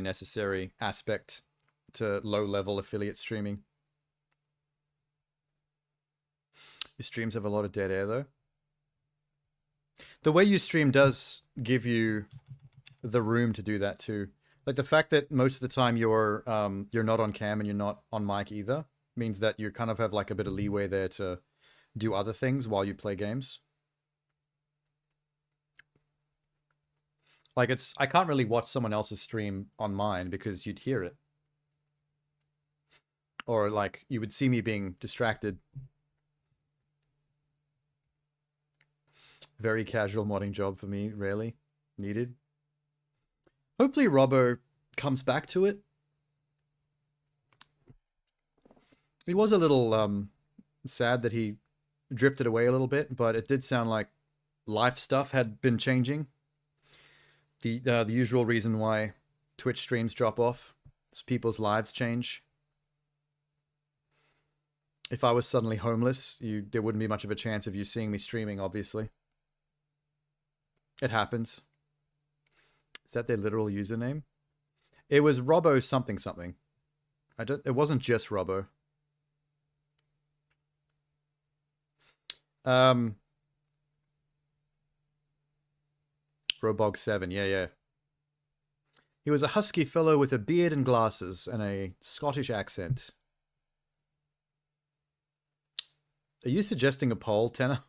necessary aspect to low-level affiliate streaming. Your streams have a lot of dead air though. The way you stream does give you the room to do that too. Like the fact that most of the time you're not on cam and you're not on mic either means that you kind of have like a bit of leeway there to do other things while you play games. Like I can't really watch someone else's stream on mine because you'd hear it. Or like you would see me being distracted. Very casual modding job for me, rarely needed. Hopefully Robbo comes back to it. He was a little sad that he drifted away a little bit, but it did sound like life stuff had been changing. The usual reason why Twitch streams drop off is people's lives change. If I was suddenly homeless, there wouldn't be much of a chance of you seeing me streaming, obviously. It happens. Is that their literal username? It was Robbo something something. It wasn't just Robbo. Robog7, yeah. He was a husky fellow with a beard and glasses and a Scottish accent. Are you suggesting a poll, Tenor?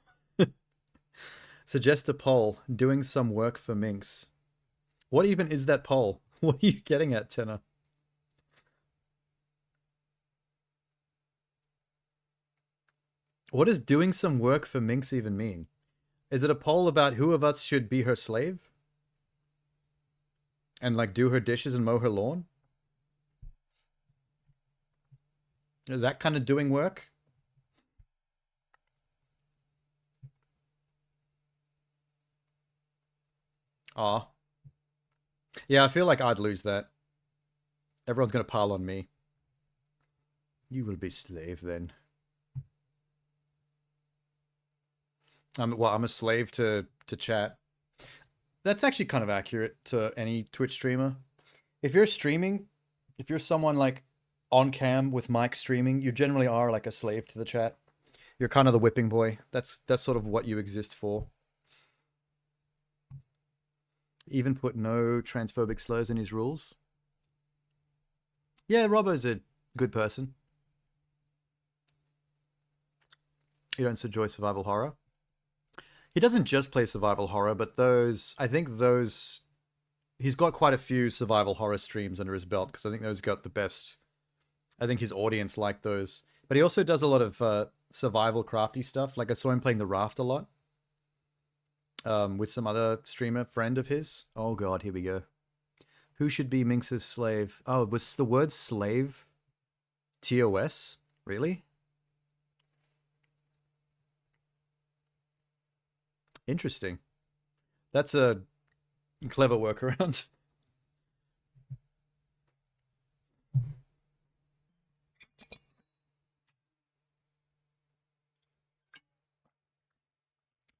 Suggest a poll, doing some work for Minx. What even is that poll? What are you getting at, Tenor? What does doing some work for Minx even mean? Is it a poll about who of us should be her slave? And like do her dishes and mow her lawn? Is that kind of doing work? Aw. Yeah, I feel like I'd lose that. Everyone's gonna pile on me. You will be slave then. I'm a slave to chat. That's actually kind of accurate to any Twitch streamer. If you're streaming, if you're someone like on cam with mic streaming, you generally are like a slave to the chat. You're kind of the whipping boy. That's sort of what you exist for. Even put no transphobic slurs in his rules. Yeah, Robbo's a good person. He don't enjoy survival horror. He doesn't just play survival horror, but those... I think those... He's got quite a few survival horror streams under his belt, because I think those got the best... I think his audience liked those. But he also does a lot of survival crafty stuff. Like I saw him playing The Raft a lot. With some other streamer friend of his. Oh god, here we go. Who should be Minx's slave? Oh, was the word slave TOS? Really? Interesting. That's a clever workaround.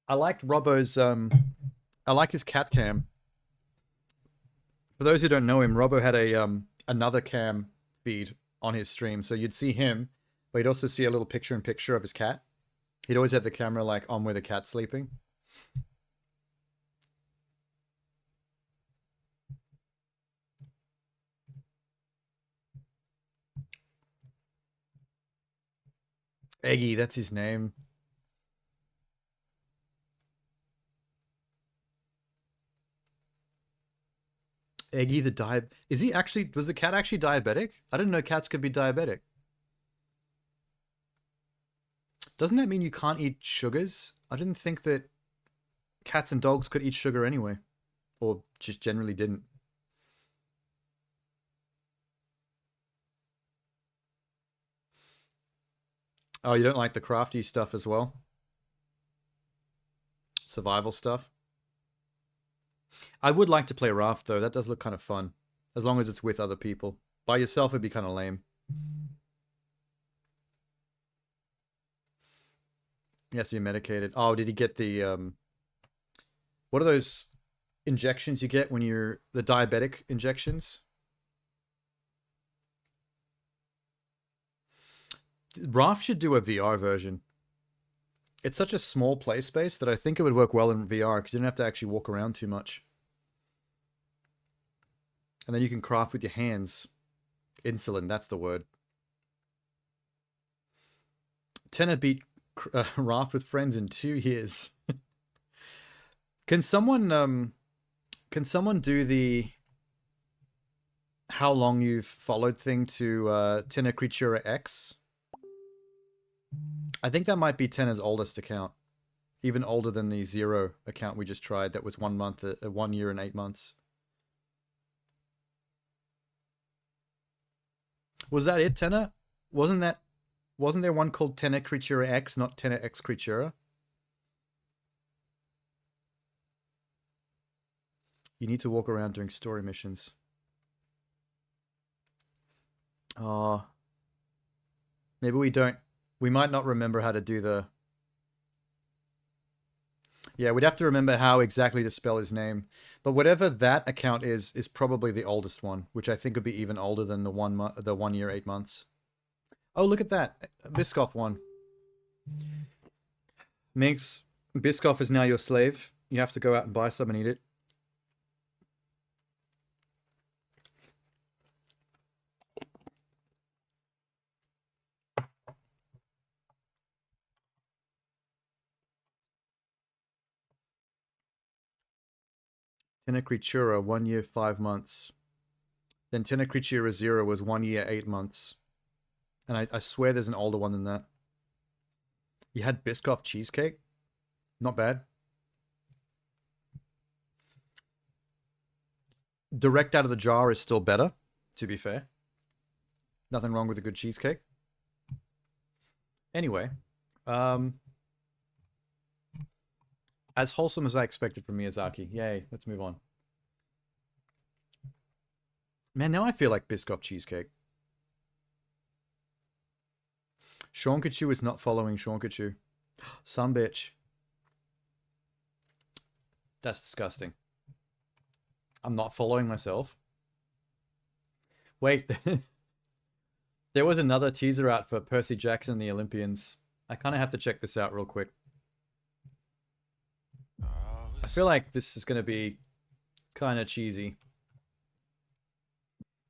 I liked Robbo's, I like his cat cam. For those who don't know him, Robbo had a another cam feed on his stream, so you'd see him, but you'd also see a little picture-in-picture of his cat. He'd always have the camera like on where the cat's sleeping. Eggy, that's his name. Eggy the is he actually, was the cat actually diabetic? I didn't know cats could be diabetic. Doesn't that mean you can't eat sugars? I didn't think that cats and dogs could eat sugar anyway. Or just generally didn't. Oh, you don't like the crafty stuff as well? Survival stuff? I would like to play Raft, though. That does look kind of fun. As long as it's with other people. By yourself, it'd be kind of lame. He has to be medicated. Oh, did he get the... What are those injections you get when you're... The diabetic injections? Raft should do a VR version. It's such a small play space that I think it would work well in VR because you don't have to actually walk around too much. And then you can craft with your hands. Insulin, that's the word. Tenor beat Raft with friends in 2 years. Can someone do the how long you've followed thing to Tenor Creatura X? I think that might be Tenor's oldest account. Even older than the 0 account we just tried. That was 1 month, 1 year and 8 months. Was that it, Tenor? Wasn't there one called Tenor Creatura X, not Tenor X Creatura? You need to walk around doing story missions. Oh. Maybe we don't. We might not remember how to do the... Yeah, we'd have to remember how exactly to spell his name. But whatever that account is probably the oldest one, which I think would be even older than the 1 year, 8 months. Oh, look at that. Biscoff won. Minx, Biscoff is now your slave. You have to go out and buy some and eat it. Tenor Creatura, 1 year, 5 months. Then Tenor Creatura 0 was 1 year, 8 months. And I swear there's an older one than that. You had Biscoff cheesecake? Not bad. Direct out of the jar is still better, to be fair. Nothing wrong with a good cheesecake. Anyway. As wholesome as I expected from Miyazaki. Yay, let's move on. Man, now I feel like Biscoff cheesecake. Seankichu is not following Seankichu. Some bitch. That's disgusting. I'm not following myself. Wait, there was another teaser out for Percy Jackson and the Olympians. I kind of have to check this out real quick. I feel like this is going to be kind of cheesy.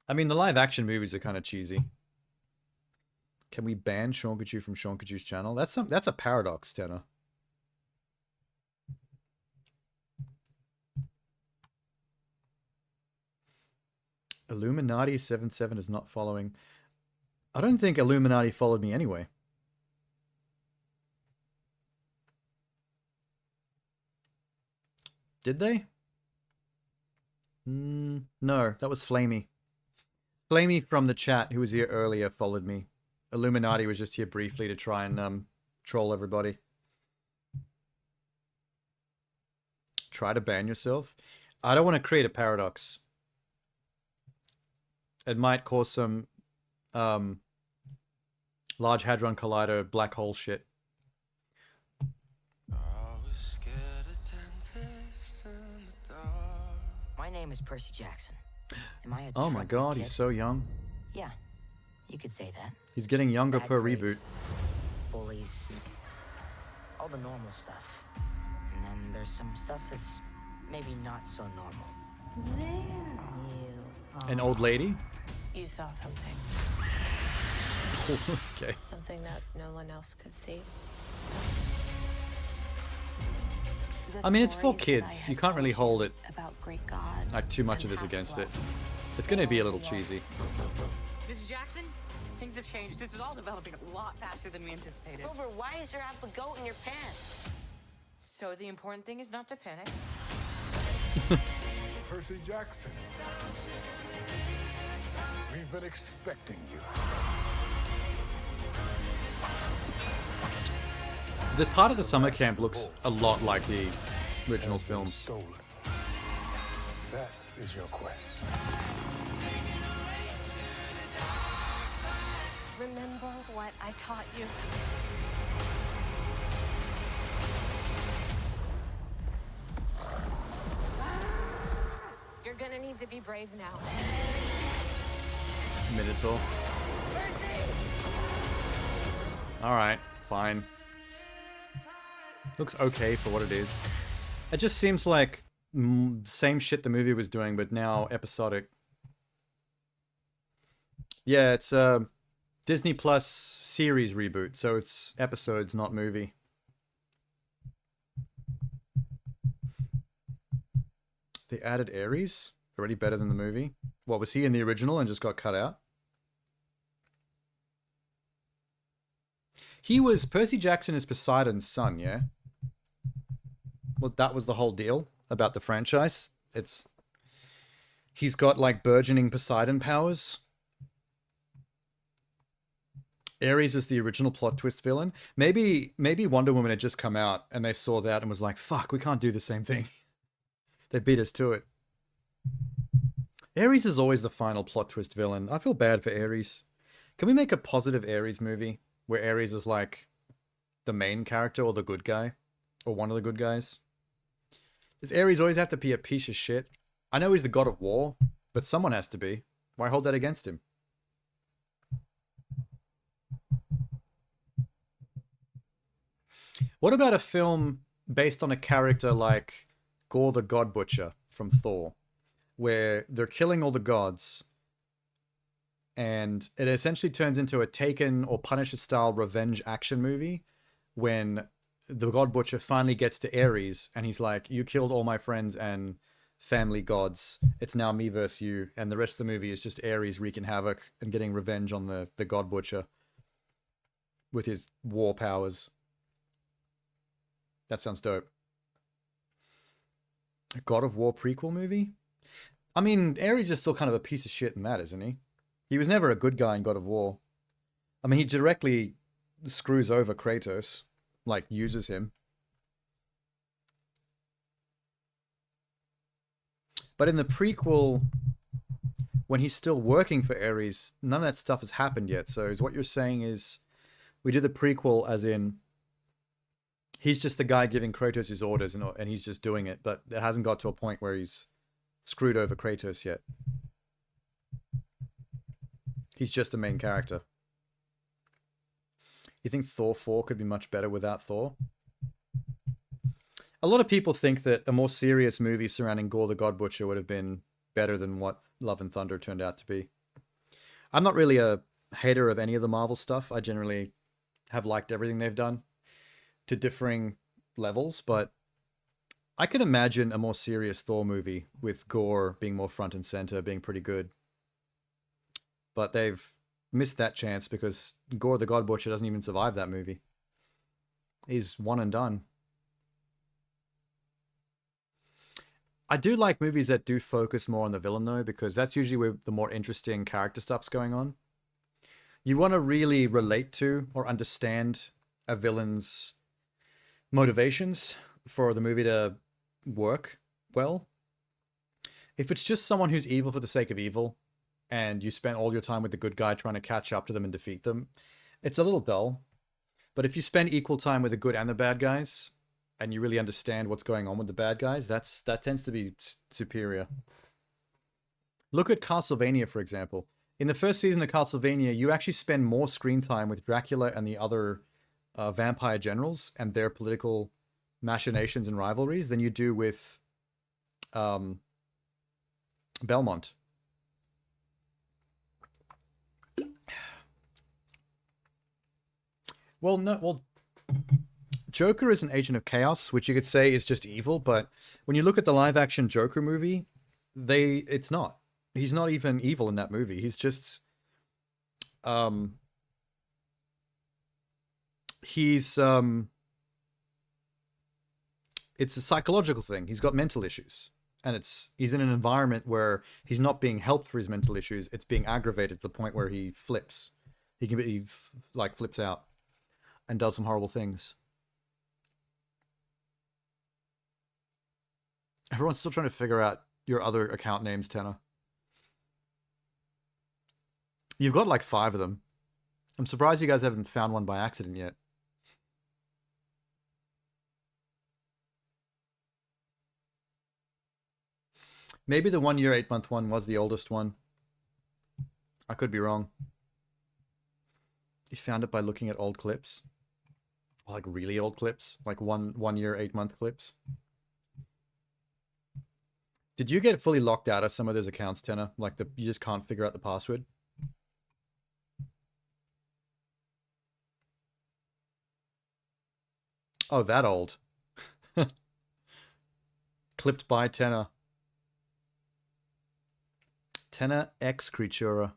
I mean, the live action movies are kind of cheesy. Can we ban Seankichu from Seankichu's channel? That's a paradox, Tanner. Illuminati 77 is not following. I don't think Illuminati followed me anyway. Did they? No, that was Flamey. Flamey from the chat, who was here earlier, followed me. Illuminati was just here briefly to try and troll everybody. Try to ban yourself? I don't want to create a paradox. It might cause some Large Hadron Collider black hole shit. My name is Percy Jackson. Am I a Oh my god, he's so young. Yeah, you could say that. He's getting younger Bad per grades, reboot. Bullies, all the normal stuff. And then there's some stuff that's maybe not so normal. There you An old lady? You saw something. Okay. Something that no one else could see. I mean, it's for kids. You can't really hold it About great gods. like too much of this against it. It's going to be a little cheesy. Mrs. Jackson, things have changed. This is all developing a lot faster than we anticipated. Rover, why is there half a goat in your pants? So the important thing is not to panic. Percy Jackson. We've been expecting you. The part of the summer camp looks a lot like the original films. Stolen. That is your quest. Remember what I taught you. You're gonna need to be brave now. Minotaur. Alright, fine. Looks okay for what it is. It just seems like same shit the movie was doing, but now episodic. Yeah, it's a Disney Plus series reboot, so it's episodes, not movie. They added Ares? Already better than the movie? What, was he in the original and just got cut out? He was... Percy Jackson is Poseidon's son, yeah? Well, that was the whole deal about the franchise. It's... He's got, like, burgeoning Poseidon powers. Ares was the original plot twist villain. Maybe Wonder Woman had just come out and they saw that and was like, fuck, we can't do the same thing. They beat us to it. Ares is always the final plot twist villain. I feel bad for Ares. Can we make a positive Ares movie where Ares is like the main character or the good guy? Or one of the good guys? Does Ares always have to be a piece of shit? I know he's the god of war, but someone has to be. Why hold that against him? What about a film based on a character like Gore the God Butcher from Thor, where they're killing all the gods, and it essentially turns into a Taken or Punisher style revenge action movie when the God Butcher finally gets to Ares and he's like, you killed all my friends and family gods, it's now me versus you, and the rest of the movie is just Ares wreaking havoc and getting revenge on the God Butcher with his war powers. That sounds dope. A God of War prequel movie? I mean, Ares is still kind of a piece of shit in that, isn't he? He was never a good guy in God of War. I mean, he directly screws over Kratos. Like, uses him. But in the prequel, when he's still working for Ares, none of that stuff has happened yet. So what you're saying is, we do the prequel as in, he's just the guy giving Kratos his orders and he's just doing it, but it hasn't got to a point where he's screwed over Kratos yet. He's just a main character. You think Thor 4 could be much better without Thor? A lot of people think that a more serious movie surrounding Gore the God Butcher would have been better than what Love and Thunder turned out to be. I'm not really a hater of any of the Marvel stuff. I generally have liked everything they've done to differing levels, but I can imagine a more serious Thor movie with Gore being more front and center, being pretty good. But they've missed that chance because Gore the God Butcher doesn't even survive that movie. He's one and done. I do like movies that do focus more on the villain, though, because that's usually where the more interesting character stuff's going on. You want to really relate to or understand a villain's motivations for the movie to work well. If it's just someone who's evil for the sake of evil, and you spend all your time with the good guy trying to catch up to them and defeat them, it's a little dull. But if you spend equal time with the good and the bad guys, and you really understand what's going on with the bad guys, that tends to be superior. Look at Castlevania, for example. In the first season of Castlevania, you actually spend more screen time with Dracula and the other vampire generals and their political machinations and rivalries than you do with Belmont. Well, Joker is an agent of chaos, which you could say is just evil, but when you look at the live-action Joker movie, it's not. He's not even evil in that movie. He's just... it's a psychological thing. He's got mental issues. And he's in an environment where he's not being helped for his mental issues. It's being aggravated to the point where he flips. He flips out and does some horrible things. Everyone's still trying to figure out your other account names, Tanner. You've got like 5 of them. I'm surprised you guys haven't found one by accident yet. Maybe the 1 year, 8 month one was the oldest one. I could be wrong. You found it by looking at old clips? Like really old clips? Like 1 year, 8 month clips? Did you get fully locked out of some of those accounts, Tenor? Like you just can't figure out the password? Oh, that old. Clipped by Tenor. Tenor X Creatura.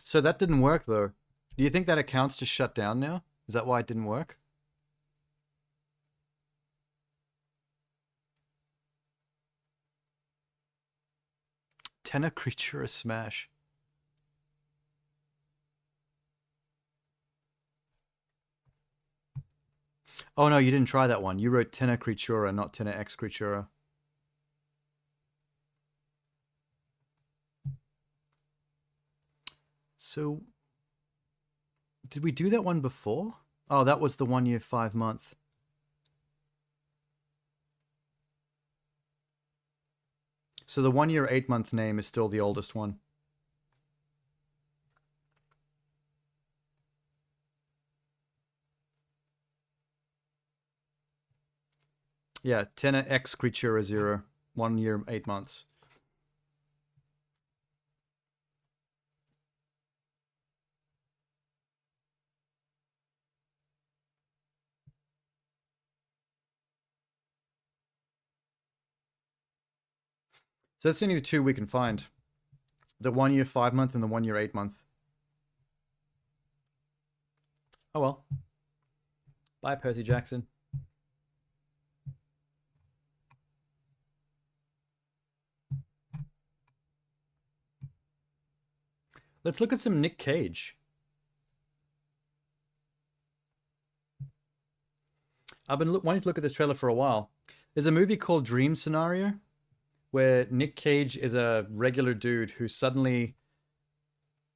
So that didn't work, though. Do you think that account's just shut down now? Is that why it didn't work? Tenor Creatura Smash. Oh no, you didn't try that one. You wrote Tenor Creatura, not Tenor X Creatura. So, did we do that one before? Oh, that was the 1 year, 5 month. So the 1 year, 8 month name is still the oldest one. Yeah, Tenor X Creatura 0. 1 year, 8 months. So that's only the 2 we can find. The 1 year, 5 month and the 1 year, 8 month. Oh well. Bye, Percy Jackson. Let's look at some Nick Cage. I've been wanting to look at this trailer for a while. There's a movie called Dream Scenario, where Nick Cage is a regular dude who suddenly,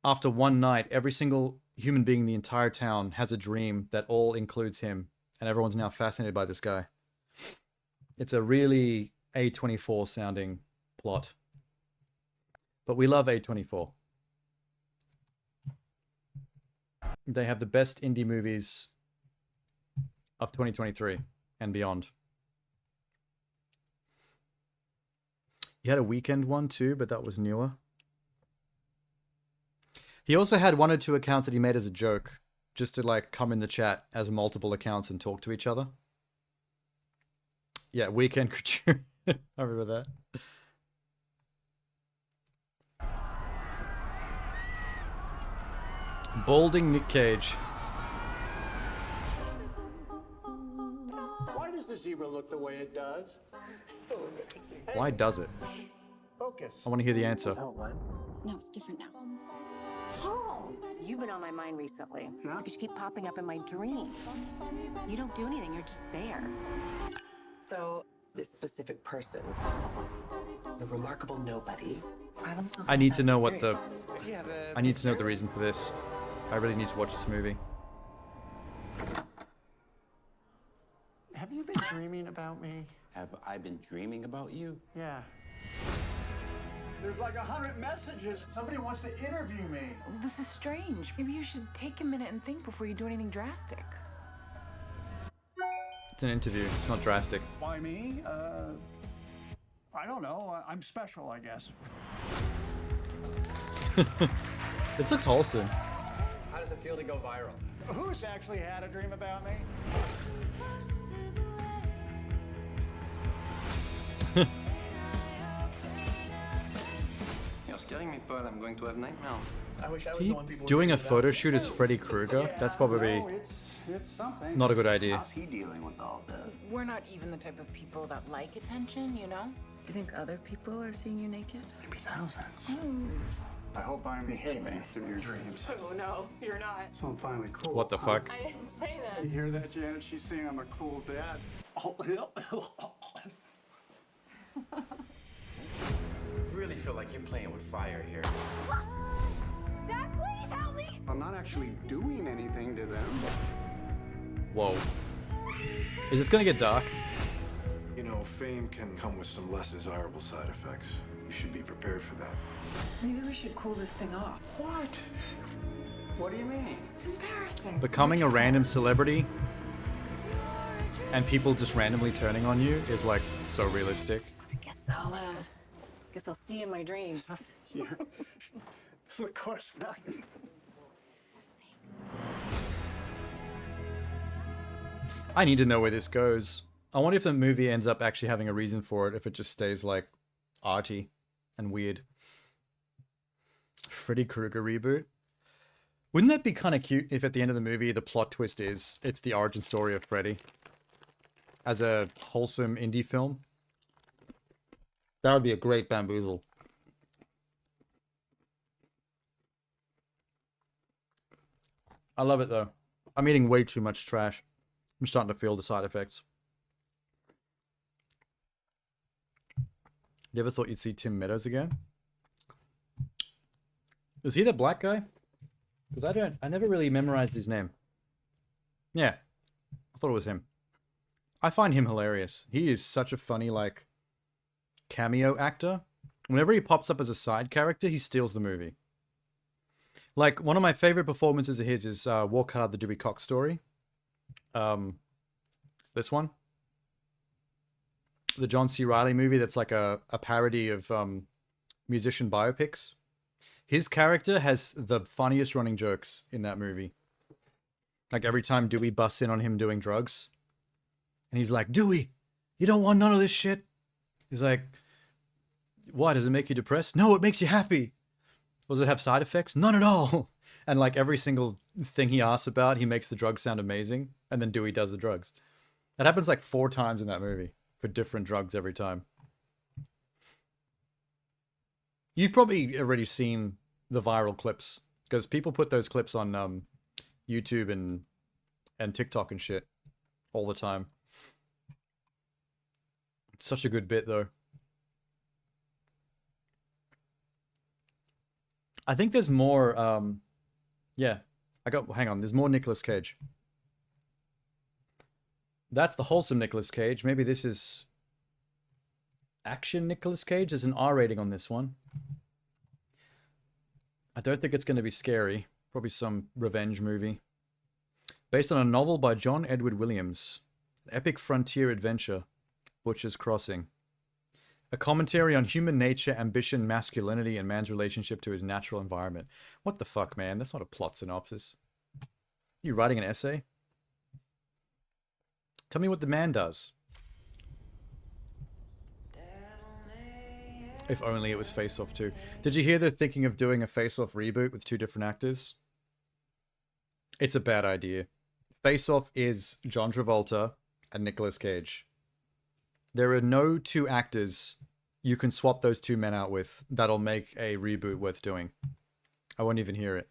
after one night, every single human being in the entire town has a dream that all includes him, and everyone's now fascinated by this guy. It's a really A24 sounding plot. But we love A24. They have the best indie movies of 2023 and beyond. He had a weekend one too, but that was newer. He also had 1 or 2 accounts that he made as a joke, just to like come in the chat as multiple accounts and talk to each other. Yeah, weekend couture. I remember that. Balding Nick Cage. Why does the zebra look the way it does? So embarrassing. Why does it? Focus. I want to hear the answer. No, it's different now. You've been on my mind recently. Yeah? Because you keep popping up in my dreams. You don't do anything, you're just there. So, this specific person, the remarkable nobody, I need to know what the... I need to know the reason for this. I really need to watch this movie. Have you been dreaming about me? Have I been dreaming about you? Yeah. There's like 100 messages. Somebody wants to interview me. This is strange. Maybe you should take a minute and think before you do anything drastic. It's an interview. It's not drastic. Why me? I don't know. I'm special, I guess. This looks wholesome. How does it feel to go viral? Who's actually had a dream about me? You're scaring me, Paul. I'm going to have nightmares. I wish I was Is he the one people doing a dream photo about. shoot as Freddy Krueger? That's probably No, it's something. not a good idea. How's he dealing with all this? We're not even the type of people that like attention, you know? Do you think other people are seeing you naked? Maybe thousands. I hope I'm behaving in your dreams. Oh no, you're not. So I'm finally cool. What the fuck? I didn't say that. You hear that, Janet? She's saying I'm a cool dad. Really feel like you're playing with fire here. Dad, please help me! I'm not actually doing anything to them. Whoa. Is this gonna get dark? You know, fame can come with some less desirable side effects. You should be prepared for that. Maybe we should cool this thing off. What? What do you mean? It's embarrassing. Becoming a random celebrity and people just randomly turning on you is like so realistic. Guess I'll see you in my dreams. Yeah. Of course not. I need to know where this goes. I wonder if the movie ends up actually having a reason for it, if it just stays like arty and weird. Freddy Krueger reboot. Wouldn't that be kind of cute if at the end of the movie the plot twist is it's the origin story of Freddy as a wholesome indie film? That would be a great bamboozle. I love it though. I'm eating way too much trash. I'm starting to feel the side effects. You ever thought you'd see Tim Meadows again? Is he the black guy? Because I never really memorized his name. Yeah, I thought it was him. I find him hilarious. He is such a funny, like, cameo actor. Whenever he pops up as a side character, he steals the movie. Like, one of my favorite performances of his is Walk Hard, the Dewey Cox Story. This one. The John C. Reilly movie that's like a parody of musician biopics. His character has the funniest running jokes in that movie. Like every time Dewey busts in on him doing drugs. And he's like, Dewey, you don't want none of this shit? He's like, why? Does it make you depressed? No, it makes you happy. Does it have side effects? None at all. And like every single thing he asks about, he makes the drugs sound amazing. And then Dewey does the drugs. That happens like 4 times in that movie. For different drugs every time. You've probably already seen the viral clips. Because people put those clips on YouTube and TikTok and shit. All the time. It's such a good bit though. I think there's more, yeah. Hang on, there's more Nicolas Cage. That's the wholesome Nicolas Cage. Maybe this is Action Nicolas Cage. There's an R rating on this one. I don't think it's going to be scary. Probably some revenge movie. Based on a novel by John Edward Williams. An epic frontier adventure. Butcher's Crossing. A commentary on human nature, ambition, masculinity, and man's relationship to his natural environment. What the fuck, man? That's not a plot synopsis. You writing an essay? Tell me what the man does. If only it was Face Off 2. Did you hear they're thinking of doing a Face Off reboot with 2 different actors? It's a bad idea. Face Off is John Travolta and Nicolas Cage. There are no 2 actors you can swap those 2 men out with that'll make a reboot worth doing. I won't even hear it.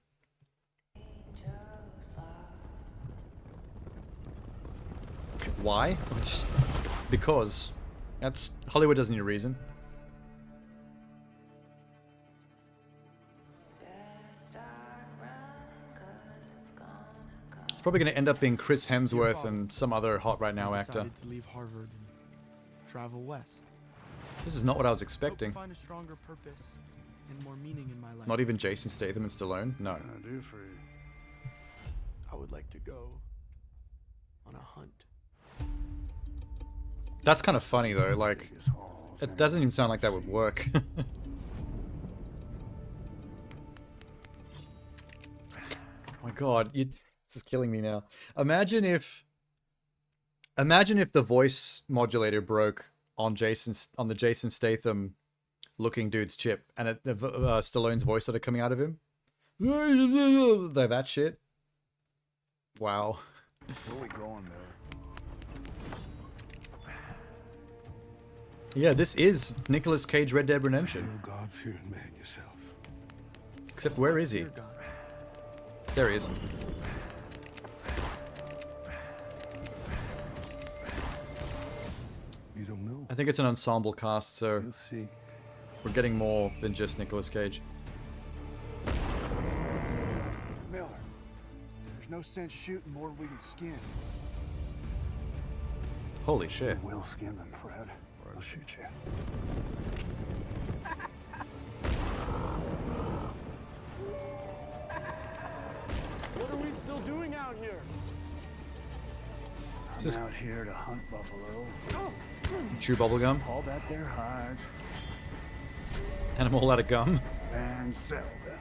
Why? Just because. That's Hollywood doesn't need a reason. It's probably going to end up being Chris Hemsworth and some other hot right now actor. Decided to leave Harvard and travel west. This is not what I was expecting. Hope to find a stronger purpose and more meaning in my life. Not even Jason Statham and Stallone? No. What can I do for you? I would like to go on a hunt. That's kind of funny though, like, it doesn't even sound like that would work. Oh my god, this is killing me now. Imagine if the voice modulator broke on the Jason Statham looking dude's chip, and Stallone's voice started coming out of him. Like that shit. Wow. Where are we going there? Yeah, this is Nicolas Cage Red Dead Redemption. God-fearing man yourself. Except where is he? There he is. You don't know. I think it's an ensemble cast, so You'll see. we're getting more than just Nicolas Cage. Miller, there's no sense shooting more than we can skin. Holy shit. We'll skin them, Fred, or I'll shoot you. What are we still doing out here? I'm out here to hunt buffalo. Chew bubblegum. All that there hides And I'm all out of gum. and sell them.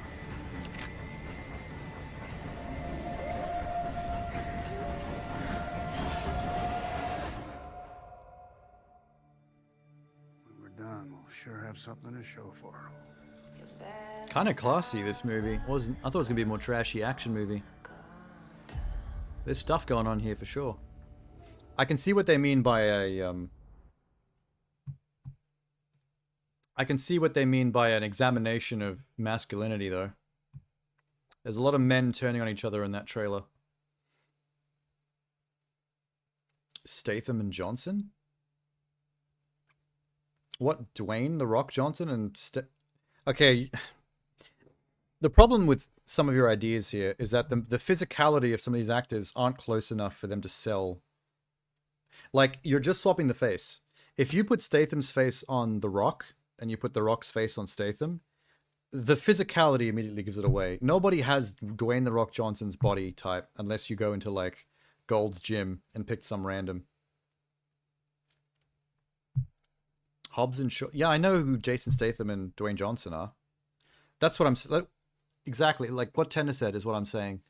When we're done, we'll sure have something to show for them. Kind of classy, this movie. I thought it was going to be a more trashy action movie. There's stuff going on here for sure. I can see what they mean by a, I can see what they mean by an examination of masculinity, though. There's a lot of men turning on each other in that trailer. Statham and Johnson? What, Dwayne The Rock Johnson and Okay, the problem with some of your ideas here is that the physicality of some of these actors aren't close enough for them to sell. Like, you're just swapping the face. If you put Statham's face on The Rock, and you put The Rock's face on Statham, the physicality immediately gives it away. Nobody has Dwayne The Rock Johnson's body type unless you go into, like, Gold's Gym and pick some random. Hobbs and Shaw. Yeah, I know who Jason Statham and Dwayne Johnson are. That's what I'm... Exactly, like what Tanner said is what I'm saying.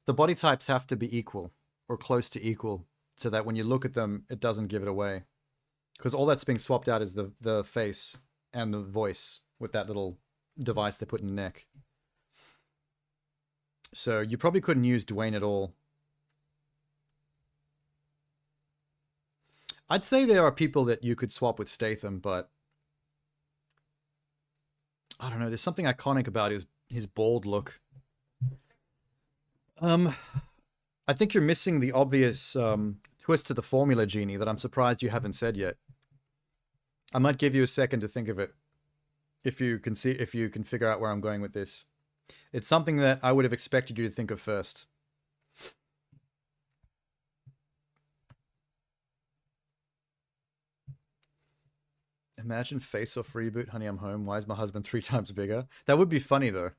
The body types have to be equal, or close to equal, so that when you look at them, it doesn't give it away. Because all that's being swapped out is the face and the voice with that little device they put in the neck. So you probably couldn't use Dwayne at all. I'd say there are people that you could swap with Statham, but I don't know. There's something iconic about his bald look. I think you're missing the obvious twist to the formula, Genie, that I'm surprised you haven't said yet. I might give you a second to think of it, if you can figure out where I'm going with this. It's something that I would have expected you to think of first. Imagine Face Off reboot, Honey, I'm Home. Why is my husband 3 times bigger? That would be funny, though.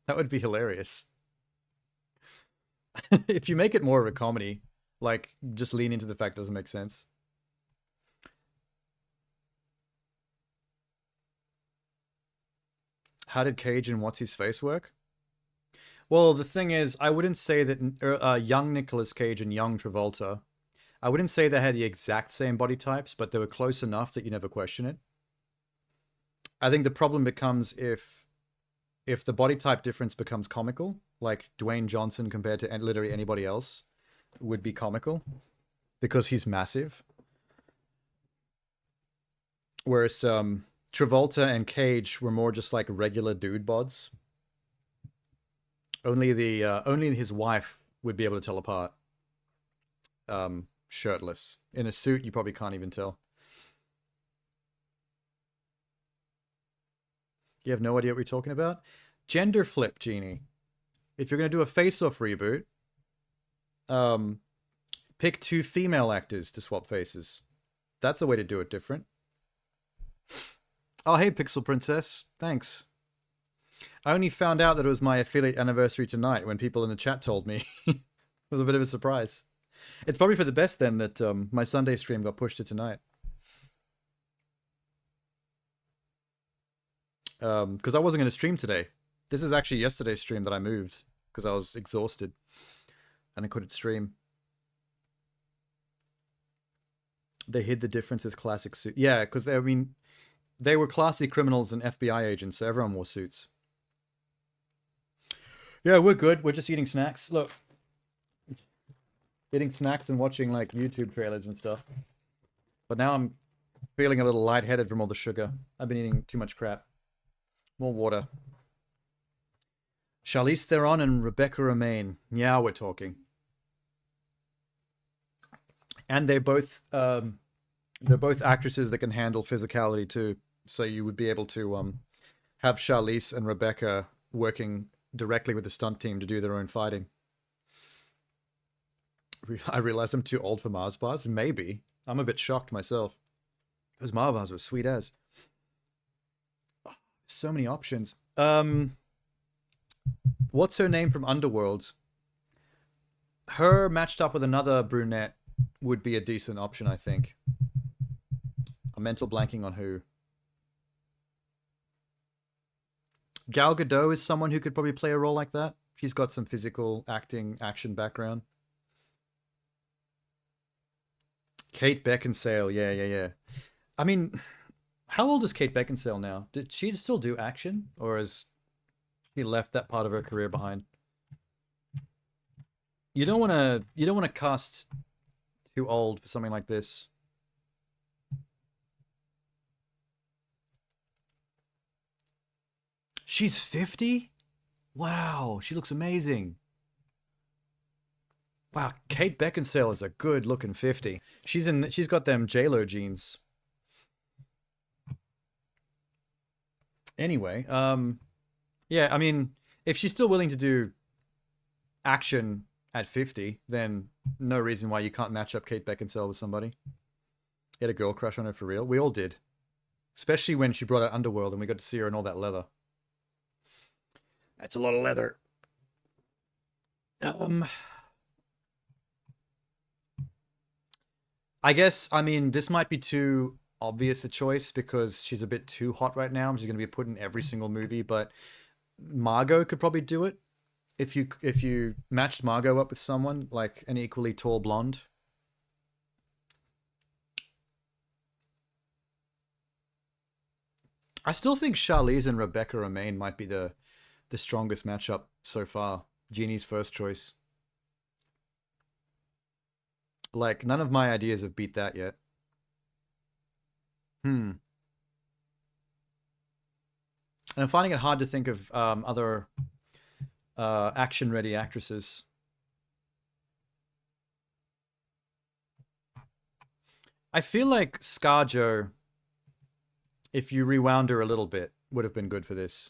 That would be hilarious. If you make it more of a comedy, like, just lean into the fact it doesn't make sense. How did Cage and What's-His-Face work? Well, the thing is, I wouldn't say that young Nicolas Cage and young Travolta, I wouldn't say they had the exact same body types, but they were close enough that you never question it. I think the problem becomes if the body type difference becomes comical, like Dwayne Johnson compared to literally anybody else would be comical because he's massive. Whereas Travolta and Cage were more just like regular dude bods. Only his wife would be able to tell apart. Shirtless. In a suit, you probably can't even tell. You have no idea what we're talking about? Gender flip, Genie. If you're going to do a face-off reboot, pick 2 female actors to swap faces. That's a way to do it different. Oh, hey, Pixel Princess. Thanks. I only found out that it was my affiliate anniversary tonight when people in the chat told me. It was a bit of a surprise. It's probably for the best then that my Sunday stream got pushed to tonight. Because I wasn't going to stream today. This is actually yesterday's stream that I moved because I was exhausted and I couldn't stream. They hid the difference with classic suit. Yeah, because I mean, they were classy criminals and FBI agents, so everyone wore suits. Yeah, we're good. We're just eating snacks. Look. Eating snacks and watching, like, YouTube trailers and stuff. But now I'm feeling a little lightheaded from all the sugar. I've been eating too much crap. More water. Charlize Theron and Rebecca Romaine. Yeah, we're talking. And they're both actresses that can handle physicality, too. So you would be able to have Charlize and Rebecca working directly with the stunt team to do their own fighting. I realize I'm too old for Mars bars. Maybe. I'm a bit shocked myself. Those Mars bars were sweet as. Oh, so many options. What's her name from Underworld? Her matched up with another brunette would be a decent option, I think. I'm mental blanking on who. Gal Gadot is someone who could probably play a role like that. She's got some physical action background. Kate Beckinsale, yeah. I mean, how old is Kate Beckinsale now? Did she still do action, or has she left that part of her career behind? You don't want to cast too old for something like this. She's 50? Wow, she looks amazing. Wow, Kate Beckinsale is a good-looking 50. She's got them J-Lo jeans. Anyway, yeah, I mean, if she's still willing to do action at 50, then no reason why you can't match up Kate Beckinsale with somebody. You had a girl crush on her for real. We all did. Especially when she brought out Underworld and we got to see her in all that leather. That's a lot of leather. I guess, I mean, this might be too obvious a choice because she's a bit too hot right now. She's going to be put in every single movie, but Margot could probably do it. If you matched Margot up with someone, like an equally tall blonde. I still think Charlize and Rebecca Romaine might be the strongest matchup so far. Genie's first choice. Like, none of my ideas have beat that yet. And I'm finding it hard to think of other action-ready actresses. I feel like ScarJo, if you rewound her a little bit, would have been good for this.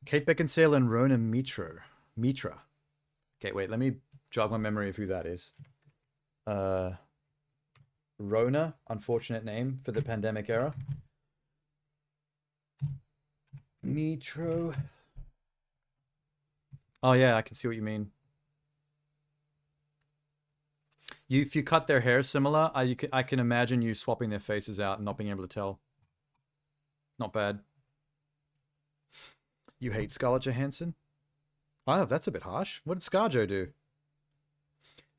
Kate Beckinsale and Rona Mitra. Okay, wait, let me jog my memory of who that is. Rona, unfortunate name for the pandemic era. Metro. Oh yeah, I can see what you mean. If you cut their hair similar, I can imagine you swapping their faces out and not being able to tell. Not bad. You hate Scarlett Johansson? Oh, that's a bit harsh. What did ScarJo do?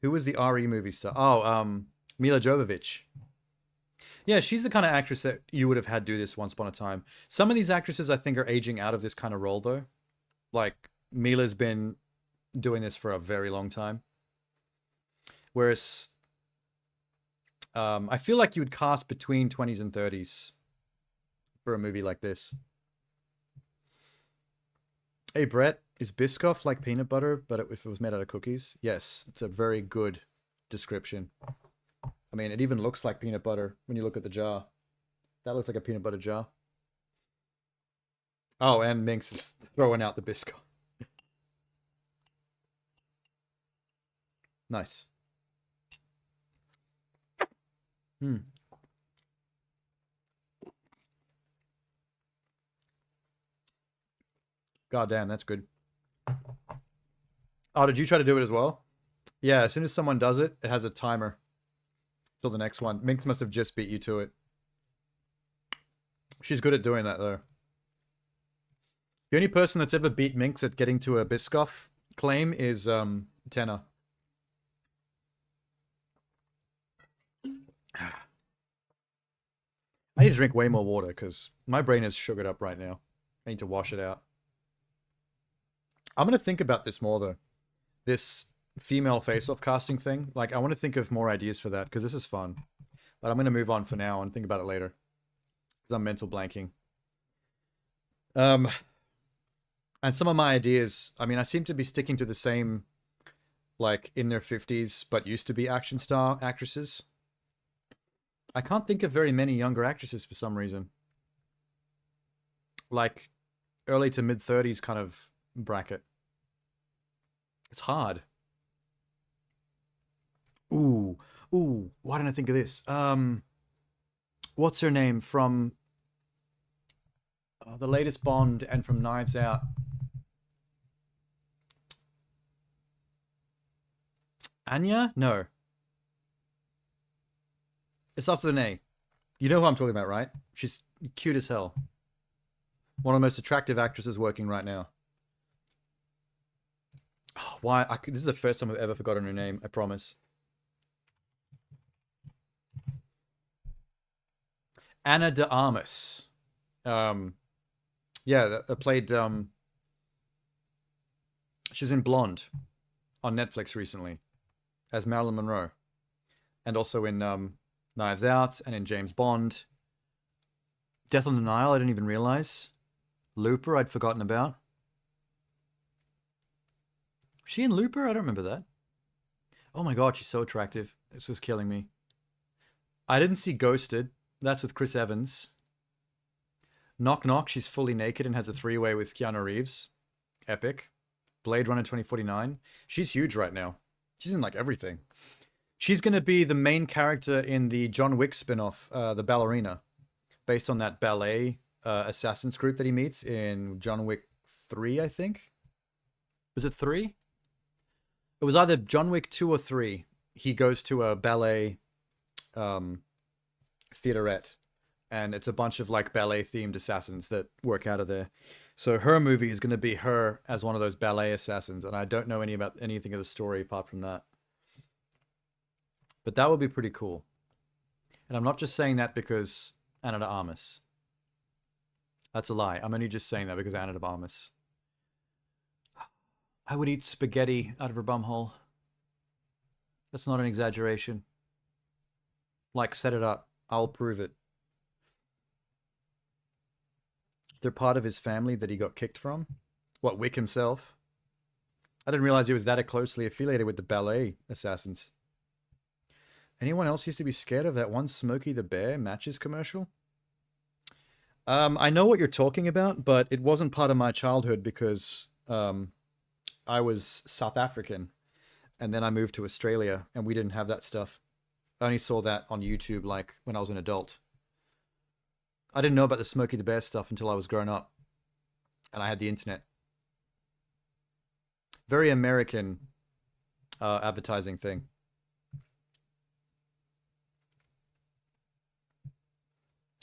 Who was the RE movie star? Oh, Mila Jovovich. Yeah, she's the kind of actress that you would have had do this once upon a time. Some of these actresses, I think, are aging out of this kind of role, though. Like, Mila's been doing this for a very long time. Whereas, I feel like you would cast between 20s and 30s for a movie like this. Hey, Brett, is Biscoff like peanut butter, but if it was made out of cookies? Yes, it's a very good description. I mean, it even looks like peanut butter when you look at the jar. That looks like a peanut butter jar. Oh, and Minx is throwing out the Biscoff. Nice. God damn, that's good. Oh, did you try to do it as well? Yeah, as soon as someone does it, it has a timer till the next one. Minx must have just beat you to it. She's good at doing that, though. The only person that's ever beat Minx at getting to a Biscoff claim is Tenna. I need to drink way more water because my brain is sugared up right now. I need to wash it out. I'm going to think about this more, though. This female face-off casting thing. Like, I want to think of more ideas for that because this is fun. But I'm going to move on for now and think about it later. Because I'm mental blanking. And some of my ideas, I mean, I seem to be sticking to the same, like, in their 50s, but used to be action star actresses. I can't think of very many younger actresses for some reason. Like, early to mid-30s kind of bracket. It's hard. Ooh, why didn't I think of this? What's her name from the latest Bond and from Knives Out? Anya? No. It's after the A. You know who I'm talking about, right? She's cute as hell. One of the most attractive actresses working right now. Oh, why? This is the first time I've ever forgotten her name, I promise. Anna de Armas. Yeah, played... she's in Blonde on Netflix recently as Marilyn Monroe. And also in Knives Out and in James Bond. Death on the Nile, I didn't even realize. Looper, I'd forgotten about. Was she in Looper? I don't remember that. Oh my god, she's so attractive. It's just killing me. I didn't see Ghosted. That's with Chris Evans. Knock Knock, she's fully naked and has a three-way with Keanu Reeves. Epic. Blade Runner 2049. She's huge right now. She's in like everything. She's going to be the main character in the John Wick spin-off, The Ballerina, based on that ballet assassins group that he meets in John Wick 3, I think. Was it 3? It was either John Wick 2 or 3. He goes to a ballet theaterette, and it's a bunch of like ballet-themed assassins that work out of there. So her movie is going to be her as one of those ballet assassins, and I don't know anything of the story apart from that. But that would be pretty cool. And I'm not just saying that because Anna de Armas. That's a lie. I'm only just saying that because Anna de Armas. I would eat spaghetti out of her bumhole. That's not an exaggeration. Like, set it up. I'll prove it. They're part of his family that he got kicked from? What, Wick himself? I didn't realize he was that closely affiliated with the ballet assassins. Anyone else used to be scared of that one Smokey the Bear matches commercial? I know what you're talking about, but it wasn't part of my childhood because I was South African, and then I moved to Australia, and we didn't have that stuff. I only saw that on YouTube, like, when I was an adult. I didn't know about the Smokey the Bear stuff until I was grown up. And I had the internet. Very American advertising thing.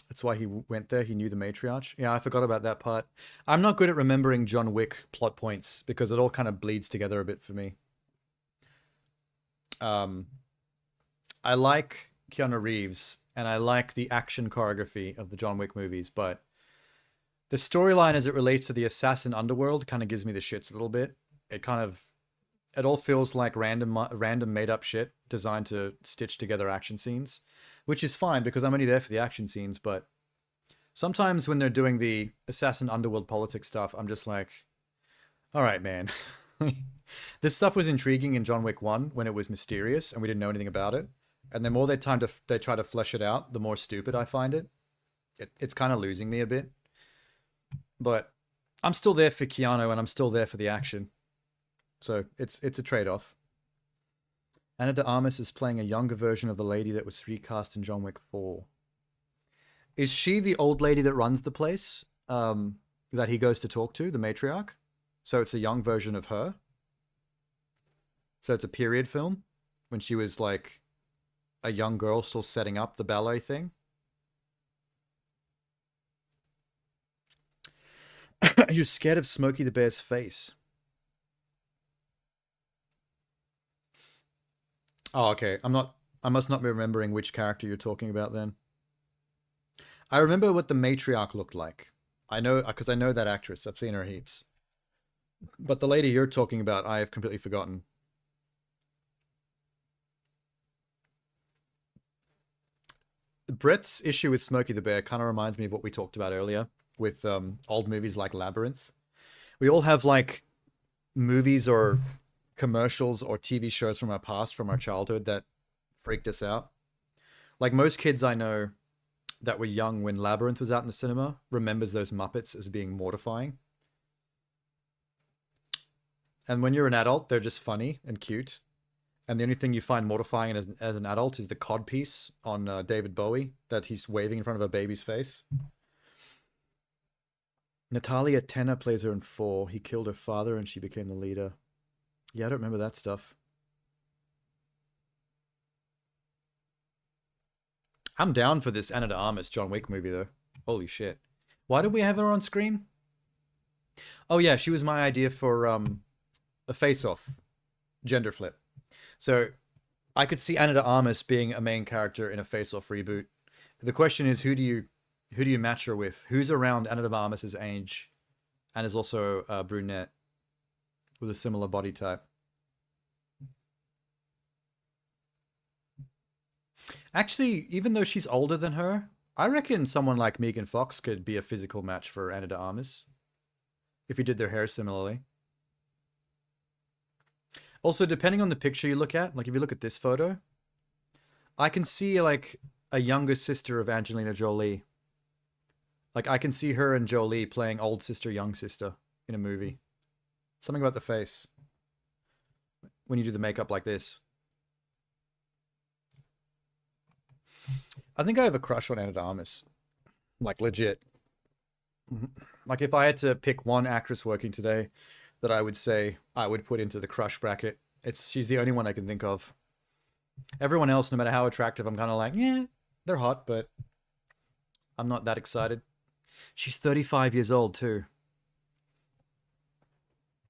That's why he went there. He knew the matriarch. Yeah, I forgot about that part. I'm not good at remembering John Wick plot points because it all kind of bleeds together a bit for me. I like Keanu Reeves and I like the action choreography of the John Wick movies, but the storyline as it relates to the assassin underworld kind of gives me the shits a little bit. It all feels like random made up shit designed to stitch together action scenes, which is fine because I'm only there for the action scenes. But sometimes when they're doing the assassin underworld politics stuff, I'm just like, all right, man. This stuff was intriguing in John Wick 1 when it was mysterious and we didn't know anything about it. And the more they try to flesh it out, the more stupid I find it. It's kind of losing me a bit. But I'm still there for Keanu and I'm still there for the action. So it's a trade-off. Ana de Armas is playing a younger version of the lady that was recast in John Wick 4. Is she the old lady that runs the place that he goes to talk to, the matriarch? So it's a young version of her? So it's a period film? When she was like a young girl still setting up the ballet thing? Are you scared of Smokey the Bear's face? Oh, okay. I must not be remembering which character you're talking about then. I remember what the matriarch looked like. I know, because I know that actress. I've seen her heaps. But the lady you're talking about, I have completely forgotten. Brett's issue with Smokey the Bear kind of reminds me of what we talked about earlier with old movies like Labyrinth. We all have like movies or commercials or TV shows from our past, from our childhood that freaked us out. Like most kids I know that were young when Labyrinth was out in the cinema remembers those Muppets as being mortifying. And when you're an adult, they're just funny and cute. And the only thing you find mortifying as an adult is the codpiece on David Bowie that he's waving in front of a baby's face. Natalia Tena plays her in 4. He killed her father and she became the leader. Yeah, I don't remember that stuff. I'm down for this Ana de Armas John Wick movie, though. Holy shit. Why did we have her on screen? Oh, yeah, she was my idea for a face-off gender flip. So I could see Ana de Armas being a main character in a face-off reboot. The question is, who do you match her with? Who's around Ana de Armas's age and is also a brunette with a similar body type? Actually, even though she's older than her, I reckon someone like Megan Fox could be a physical match for Ana de Armas if you did their hair similarly. Also, depending on the picture you look at, like if you look at this photo, I can see like a younger sister of Angelina Jolie. Like I can see her and Jolie playing old sister, young sister in a movie. Something about the face when you do the makeup like this. I think I have a crush on Ana de Armas. Like legit. Like if I had to pick one actress working today that I would say I would put into the crush bracket, she's the only one I can think of. Everyone else, no matter how attractive, I'm kind of like, yeah, they're hot, but I'm not that excited. She's 35 years old too.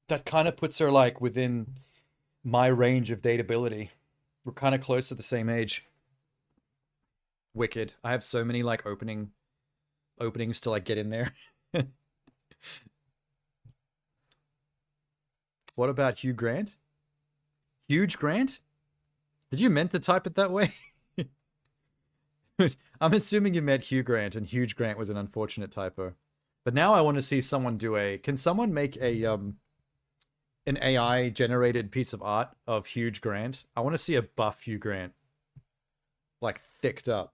That kind of puts her like within my range of dateability. We're kind of close to the same age. Wicked. I have so many like openings to like get in there. What about Hugh Grant? Huge Grant? Did you meant to type it that way? I'm assuming you meant Hugh Grant, and Huge Grant was an unfortunate typo. But now I want to see someone do can someone make an AI generated piece of art of Huge Grant? I want to see a buff Hugh Grant. Like thicked up.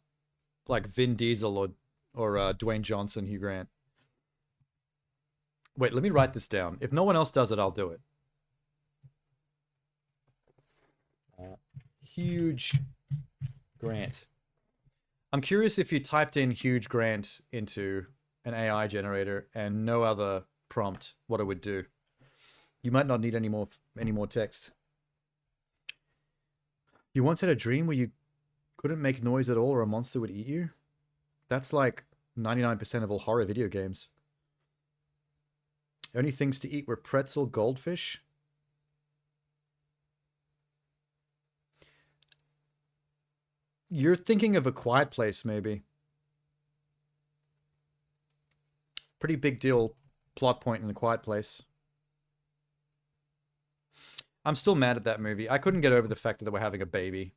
Like Vin Diesel or Dwayne Johnson Hugh Grant. Wait, let me write this down. If no one else does it, I'll do it. Huge Grant. I'm curious if you typed in huge Grant into an AI generator and no other prompt, what it would do. You might not need any more text. You once had a dream where you couldn't make noise at all or a monster would eat you? That's like 99% of all horror video games. Only things to eat were pretzel, goldfish. You're thinking of A Quiet Place, maybe. Pretty big deal plot point in A Quiet Place. I'm still mad at that movie. I couldn't get over the fact that they were having a baby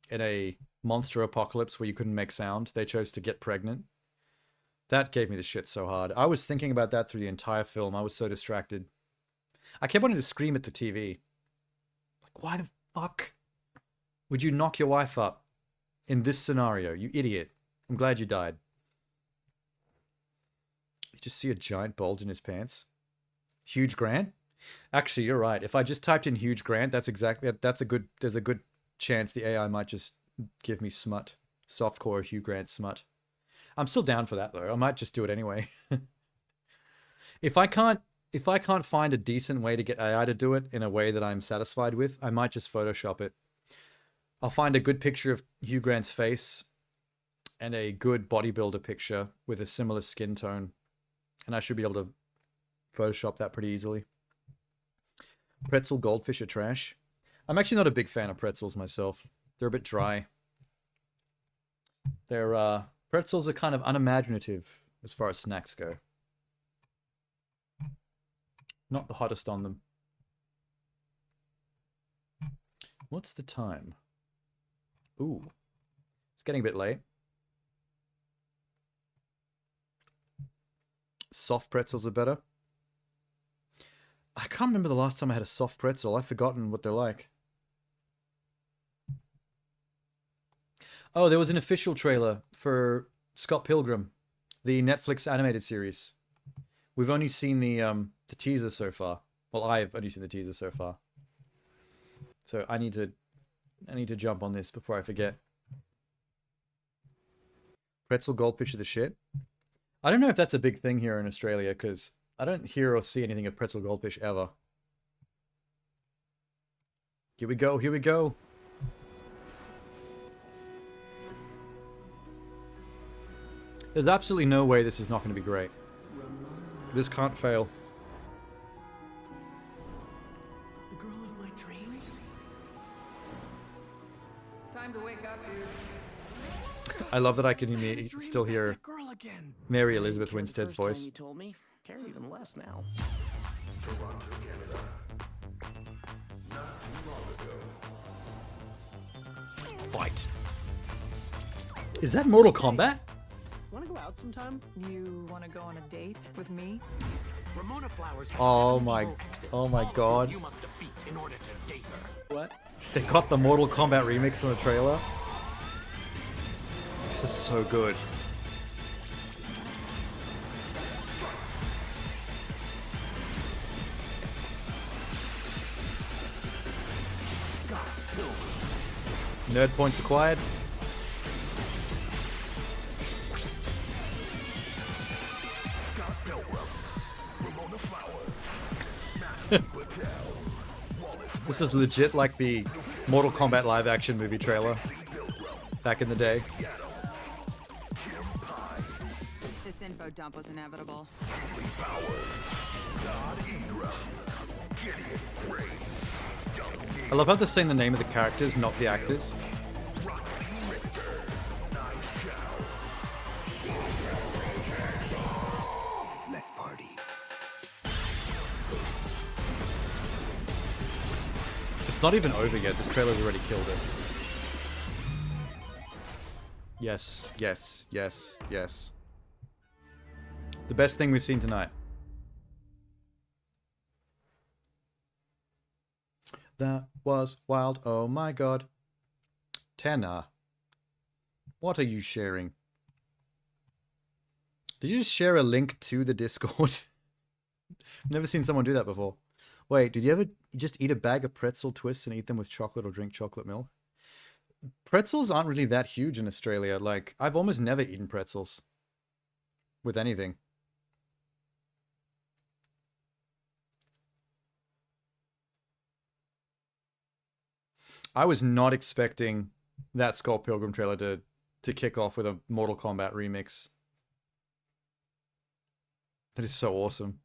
in a monster apocalypse where you couldn't make sound. They chose to get pregnant. That gave me the shit so hard. I was thinking about that through the entire film. I was so distracted. I kept wanting to scream at the TV. Like, why the fuck would you knock your wife up in this scenario? You idiot. I'm glad you died. You just see a giant bulge in his pants. Huge Grant? Actually, you're right. If I just typed in huge Grant, there's a good chance the AI might just give me smut. Softcore Hugh Grant smut. I'm still down for that though. I might just do it anyway. If I can't find a decent way to get AI to do it in a way that I'm satisfied with, I might just Photoshop it. I'll find a good picture of Hugh Grant's face and a good bodybuilder picture with a similar skin tone, and I should be able to Photoshop that pretty easily. Pretzel goldfish are trash. I'm actually not a big fan of pretzels myself. They're a bit dry. Pretzels are kind of unimaginative as far as snacks go. Not the hottest on them. What's the time? Ooh. It's getting a bit late. Soft pretzels are better. I can't remember the last time I had a soft pretzel. I've forgotten what they're like. Oh, there was an official trailer for Scott Pilgrim, the Netflix animated series. We've only seen the teaser so far. Well, I've only seen the teaser so far. So I need to jump on this before I forget. Pretzel goldfish are the shit. I don't know if that's a big thing here in Australia, because I don't hear or see anything of pretzel goldfish ever. Here we go, here we go. There's absolutely no way this is not going to be great. This can't fail. The girl of my dreams? It's time to wake up, dude. I love that I can still hear Mary Elizabeth Winstead's voice. You told me. Care even less now. Toronto, Canada. Not too long ago. Fight. Is that Mortal Kombat? Want to go out sometime? You want to go on a date with me? Ramona Flowers has Oh 7 my, evil exes, oh my god. you must defeat in order to date her. What? They got the Mortal Kombat remix in the trailer. This is so good. Nerd points acquired. This is legit like the Mortal Kombat live action movie trailer back in the day. This info dump was inevitable. I love how they're saying the name of the characters, not the actors. Let's party. It's not even over yet. This trailer's already killed it. Yes, yes, yes, yes. The best thing we've seen tonight. That was wild. Oh my god. Tanner. What are you sharing? Did you just share a link to the Discord? I've never seen someone do that before. Wait, did you ever just eat a bag of pretzel twists and eat them with chocolate or drink chocolate milk? Pretzels aren't really that huge in Australia. Like, I've almost never eaten pretzels with anything. I was not expecting that Scott Pilgrim trailer to kick off with a Mortal Kombat remix. That is so awesome.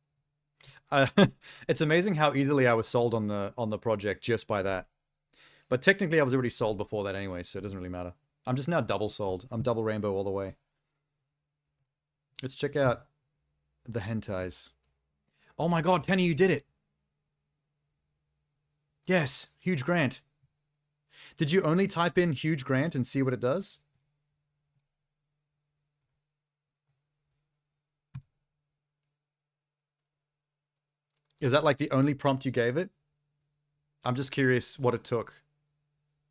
It's amazing how easily I was sold on the project just by that. But technically, I was already sold before that anyway, so it doesn't really matter. I'm just now double sold. I'm double rainbow all the way. Let's check out the hentais. Oh my god, Tenny, you did it! Yes, Huge Grant. Did you only type in Huge Grant and see what it does? Is that like the only prompt you gave it? I'm just curious what it took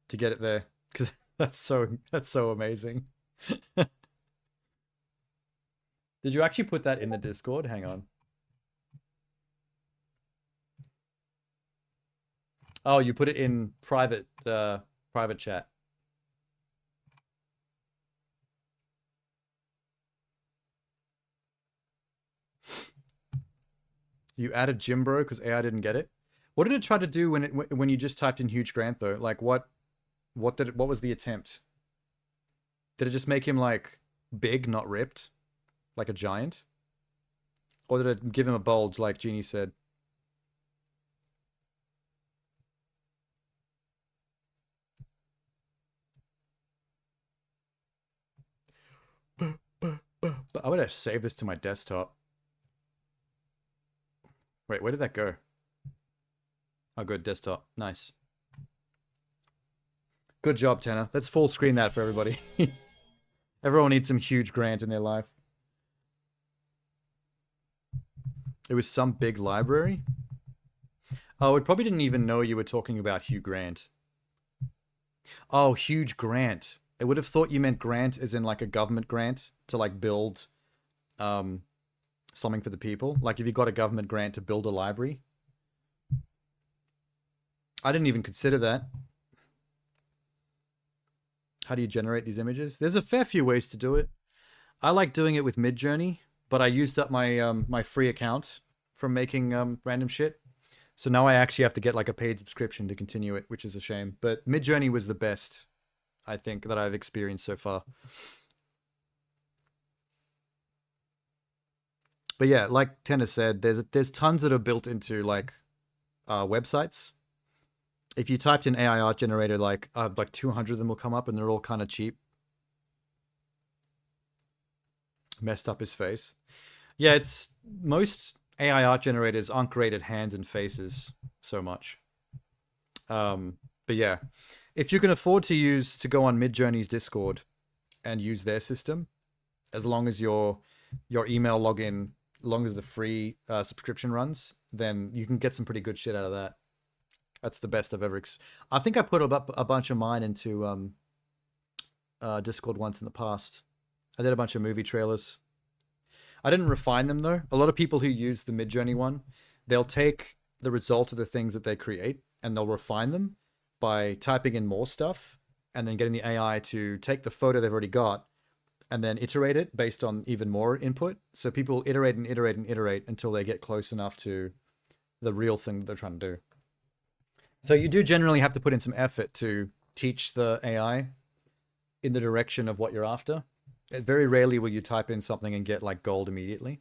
to get it there, because that's so amazing. Did you actually put that in the Discord? Hang on. Oh, you put it in private private chat. You added Jim Bro because AI didn't get it. What did it try to do when you just typed in Huge Grant though? Like what was the attempt? Did it just make him like big, not ripped, like a giant, or did it give him a bulge like Jeannie said? But I would have saved this to my desktop. Wait, where did that go? Oh, good, desktop. Nice. Good job, Tanner. Let's full screen that for everybody. Everyone needs some Huge Grant in their life. It was some big library? Oh, it probably didn't even know you were talking about Hugh Grant. Oh, Huge Grant. It would have thought you meant grant as in like a government grant to like build something for the people. Like if you got a government grant to build a library. I didn't even consider that. How do you generate these images? There's a fair few ways to do it. I like doing it with Midjourney, but I used up my my free account from making random shit. So now I actually have to get like a paid subscription to continue it, which is a shame. But Midjourney was the best, I think, that I've experienced so far. But yeah, like Tennis said, there's tons that are built into like websites. If you typed in AI art generator, like 200 of them will come up, and they're all kind of cheap. Messed up his face. Yeah, it's most AI art generators aren't great at hands and faces so much. But yeah, if you can afford to go on Midjourney's Discord and use their system, as long as your email login, as long as the free subscription runs, then you can get some pretty good shit out of that. That's the best I've ever. I think I put up a bunch of mine into Discord once in the past. I did a bunch of movie trailers. I didn't refine them though. A lot of people who use the Midjourney one, they'll take the result of the things that they create and they'll refine them by typing in more stuff and then getting the AI to take the photo they've already got and then iterate it based on even more input. So people iterate and iterate and iterate until they get close enough to the real thing that they're trying to do. So you do generally have to put in some effort to teach the AI in the direction of what you're after. Very rarely will you type in something and get like gold immediately.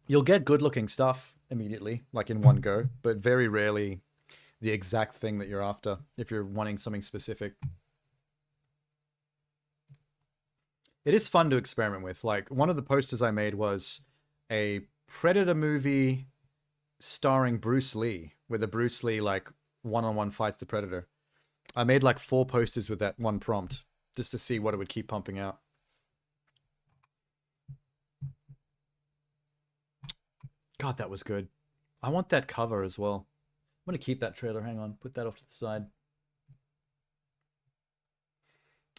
You'll get good looking stuff immediately, like in one go, but very rarely the exact thing that you're after if you're wanting something specific. It is fun to experiment with. Like one of the posters I made was a Predator movie starring Bruce Lee, with a Bruce Lee like one-on-one fights the Predator. I made like 4 posters with that one prompt just to see what it would keep pumping out. God, that was good. I want that cover as well. I'm going to keep that trailer. Hang on. Put that off to the side.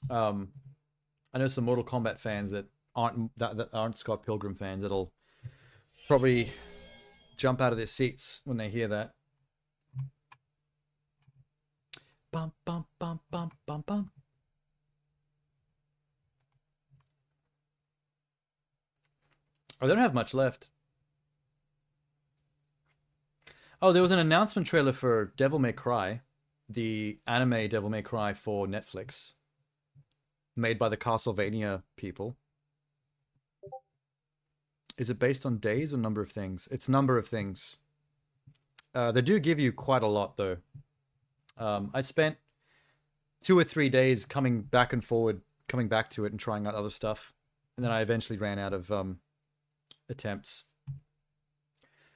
I know some Mortal Kombat fans that aren't Scott Pilgrim fans that'll probably jump out of their seats when they hear that. Bum, bum, bum, bum, bum, bum. I don't have much left. Oh, there was an announcement trailer for Devil May Cry, the anime Devil May Cry for Netflix, made by the Castlevania people. Is it based on days or number of things? It's number of things. They do give you quite a lot, though. I spent 2 or 3 days coming back and forward, coming back to it and trying out other stuff. And then I eventually ran out of attempts.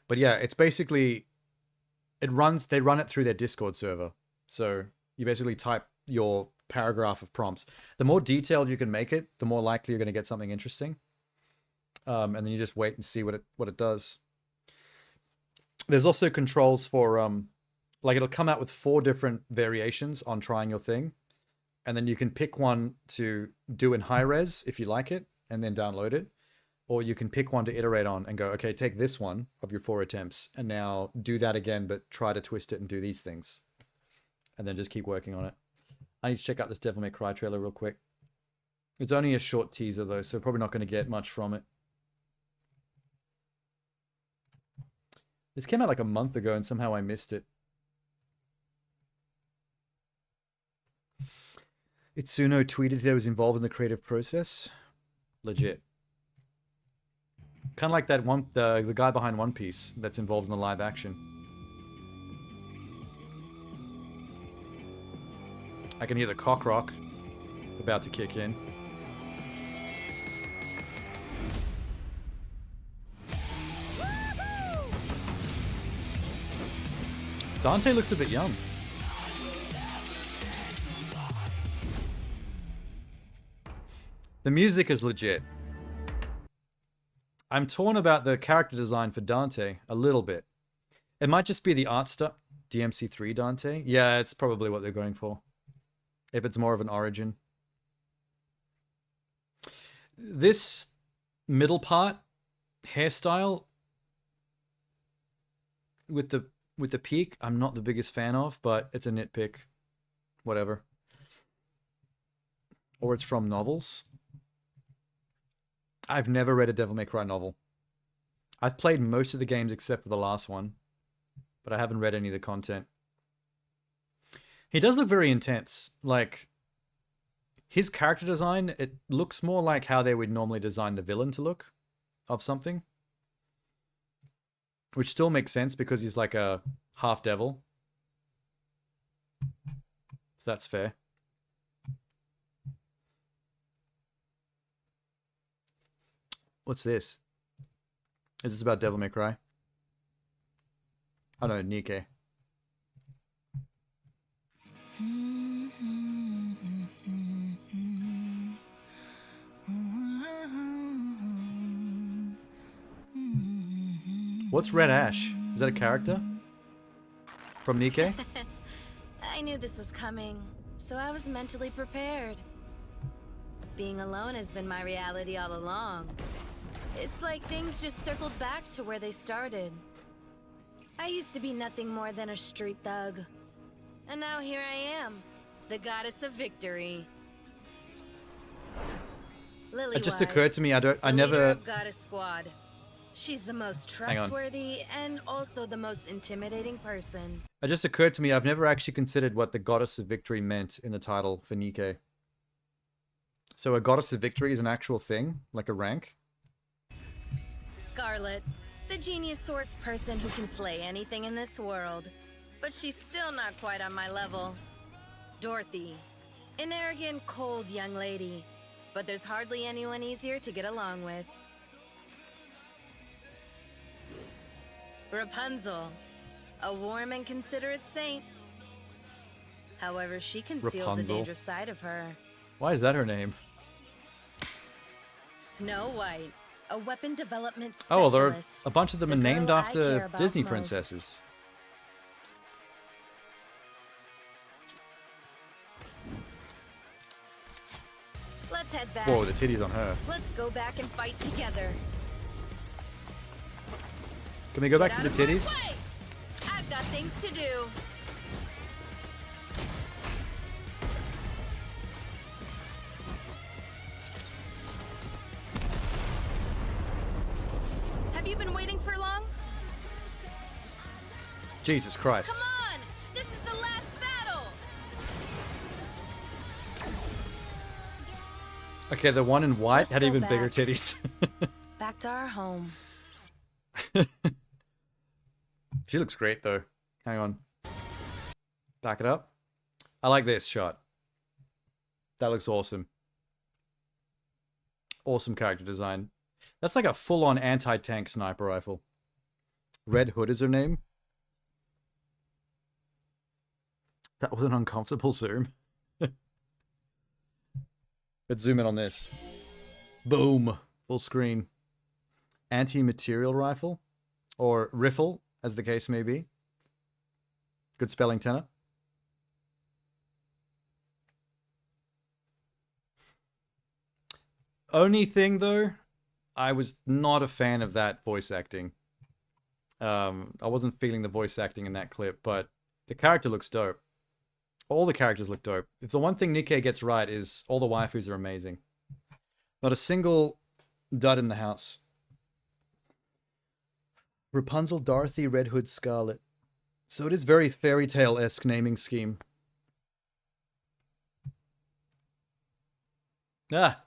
But yeah, it's basically... they run it through their Discord server. So you basically type your paragraph of prompts. The more detailed you can make it, the more likely you're going to get something interesting. And then you just wait and see what it does. There's also controls for like it'll come out with 4 different variations on trying your thing, and then you can pick one to do in high res if you like it, and then download it, or you can pick one to iterate on and go, okay, take this one of your 4 attempts and now do that again, but try to twist it and do these things, and then just keep working on it. I need to check out this Devil May Cry trailer real quick. It's only a short teaser though, so probably not going to get much from it. This came out like a month ago and somehow I missed it. Itsuno tweeted he was involved in the creative process. Legit. Kind of like that one, the guy behind One Piece that's involved in the live action. I can hear the cock rock about to kick in. Dante looks a bit young. The music is legit. I'm torn about the character design for Dante a little bit. It might just be the art stuff. DMC3 Dante? Yeah, it's probably what they're going for. If it's more of an origin. This middle part hairstyle with the peak, I'm not the biggest fan of, but it's a nitpick. Whatever. Or it's from novels. I've never read a Devil May Cry novel. I've played most of the games except for the last one, but I haven't read any of the content. He does look very intense. Like, his character design, it looks more like how they would normally design the villain to look of something. Which still makes sense because he's like a half devil. So that's fair. What's this? Is this about Devil May Cry? Oh no, Nike. What's Red Ash? Is that a character? From Nike? I knew this was coming, so I was mentally prepared. Being alone has been my reality all along. It's like things just circled back to where they started. I used to be nothing more than a street thug. And now here I am, the goddess of victory. Lily It just occurred to me, I never... Goddess Squad. She's the most trustworthy and also the most intimidating person. It just occurred to me, I've never actually considered what the Goddess of Victory meant in the title for Nike. So a Goddess of Victory is an actual thing? Like a rank? Scarlet, the genius sorts person who can slay anything in this world. But she's still not quite on my level. Dorothy, an arrogant, cold young lady. But there's hardly anyone easier to get along with. Rapunzel, a warm and considerate saint. However, she conceals Rapunzel. a dangerous side of her. Why is that her name? Snow White, a weapon development specialist. Oh, well, there are a bunch of them The are named girl I after care about Disney most. princesses. Let's head back. Whoa, the titties on her. Let's go back and fight together. Can we go back to Get the out of my titties? way! I've got things to do. Jesus Christ. Come on! This is the last battle! Okay, the one in white had go even back. bigger titties. Back to our home. She looks great though. Hang on. Back it up. I like this shot. That looks awesome. Awesome character design. That's like a full-on anti-tank sniper rifle. Red Hood is her name. That was an uncomfortable zoom. Let's zoom in on this. Boom. Full screen. Anti-material rifle. Or riffle, as the case may be. Good spelling, Tenor. Only thing, though, I was not a fan of that voice acting. I wasn't feeling the voice acting in that clip, but the character looks dope. All the characters look dope. If the one thing Nikkei gets right is all the waifus are amazing. Not a single dud in the house. Rapunzel, Dorothy, Red Hood, Scarlet. So it is very fairy tale-esque naming scheme. Ah,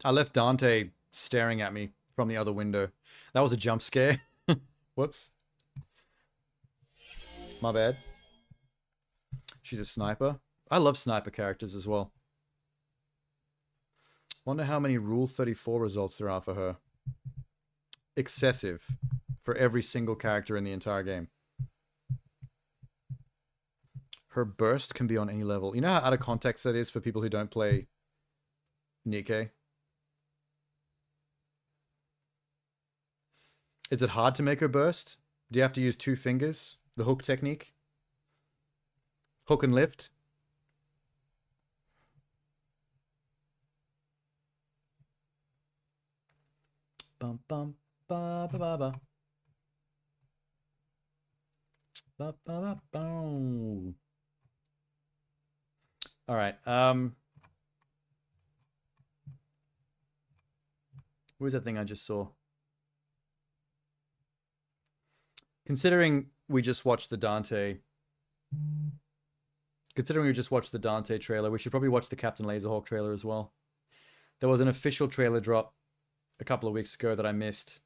I left Dante staring at me from the other window. That was a jump scare. Whoops. My bad. She's a sniper. I love sniper characters as well. Wonder how many Rule 34 results there are for her. Excessive. For every single character in the entire game. Her burst can be on any level. You know how out of context that is for people who don't play Nikkei? Is it hard to make her burst? Do you have to use 2 fingers? The hook technique? Hook and lift? Bum bum ba ba ba ba. Ba ba ba boom. All right. Where's that thing I just saw? Considering we just watched the Dante trailer, we should probably watch the Captain Laserhawk trailer as well. There was an official trailer drop a couple of weeks ago that I missed.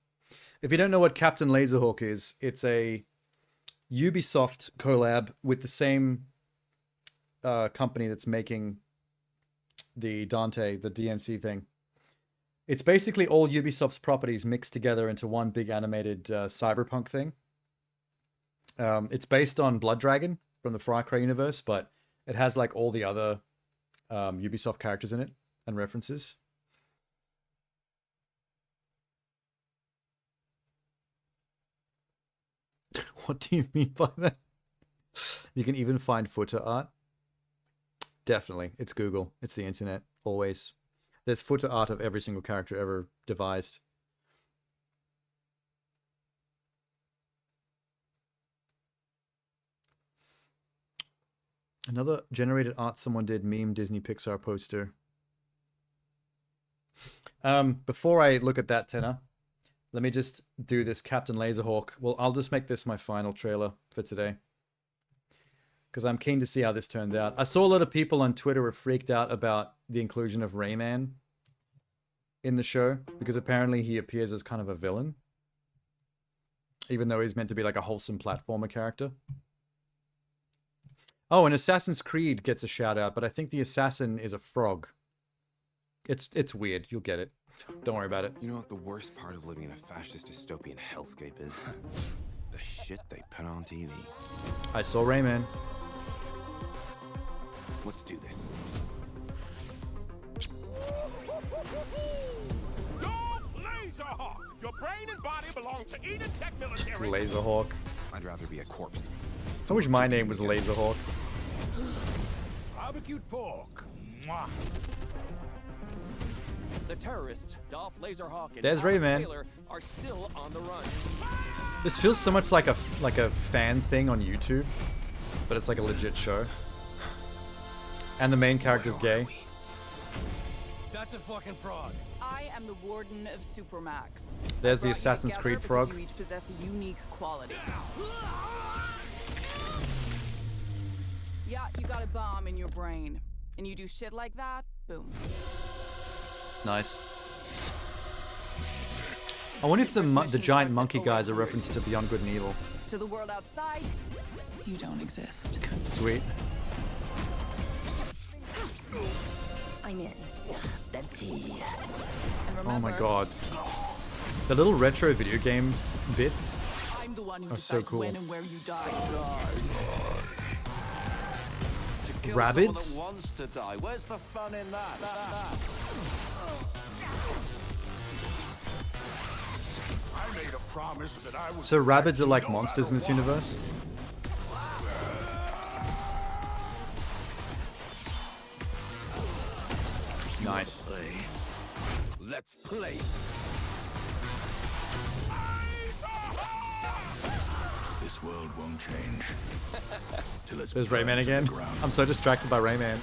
If you don't know what Captain Laserhawk is, it's a Ubisoft collab with the same company that's making the Dante, the DMC thing. It's basically all Ubisoft's properties mixed together into one big animated cyberpunk thing. It's based on Blood Dragon from the Far Cry universe, but it has like all the other Ubisoft characters in it and references. What do you mean by that? You can even find footer art. Definitely. It's Google. It's the internet. Always. There's footer art of every single character ever devised. Another generated art someone did, meme Disney Pixar poster. Before I look at that, Tenor, let me just do this Captain Laserhawk. Well, I'll just make this my final trailer for today, because I'm keen to see how this turned out. I saw a lot of people on Twitter were freaked out about the inclusion of Rayman in the show, because apparently he appears as kind of a villain, even though he's meant to be like a wholesome platformer character. Oh, and Assassin's Creed gets a shout out, but I think the assassin is a frog. It's weird. You'll get it. Don't worry about it. You know what the worst part of living in a fascist dystopian hellscape is? The shit they put on TV. I saw Rayman. Let's do this. Laserhawk! Your brain and body belong to Eden Tech Military. Laserhawk. I'd rather be a corpse. I wish my name was Laserhawk. Barbecued pork. Mwah. The terrorists, Dolph Laserhawk and There's Alex Rayman. Taylor, are still on the run. This feels so much like a fan thing on YouTube, but it's like a legit show. And the main character's gay. That's a fucking frog. I am the Warden of Supermax. There's the I brought you Assassin's together Creed because frog. You each possess a unique quality. Yeah, you got a bomb in your brain. And you do shit like that, boom. Nice. I wonder if the giant monkey guy is a reference to Beyond Good and Evil. To the world outside, you don't exist. Sweet. I'm in. Let's see. Oh my god. The little retro video game bits I'm the one who are so decides cool. when and where you die. Rabbids? Wants to die. Where's the fun in that? I made a promise that I would. So rabbids are like monsters in this universe? Nice. Let's play. This world won't change. Till it's There's Rayman again. I'm so distracted by Rayman.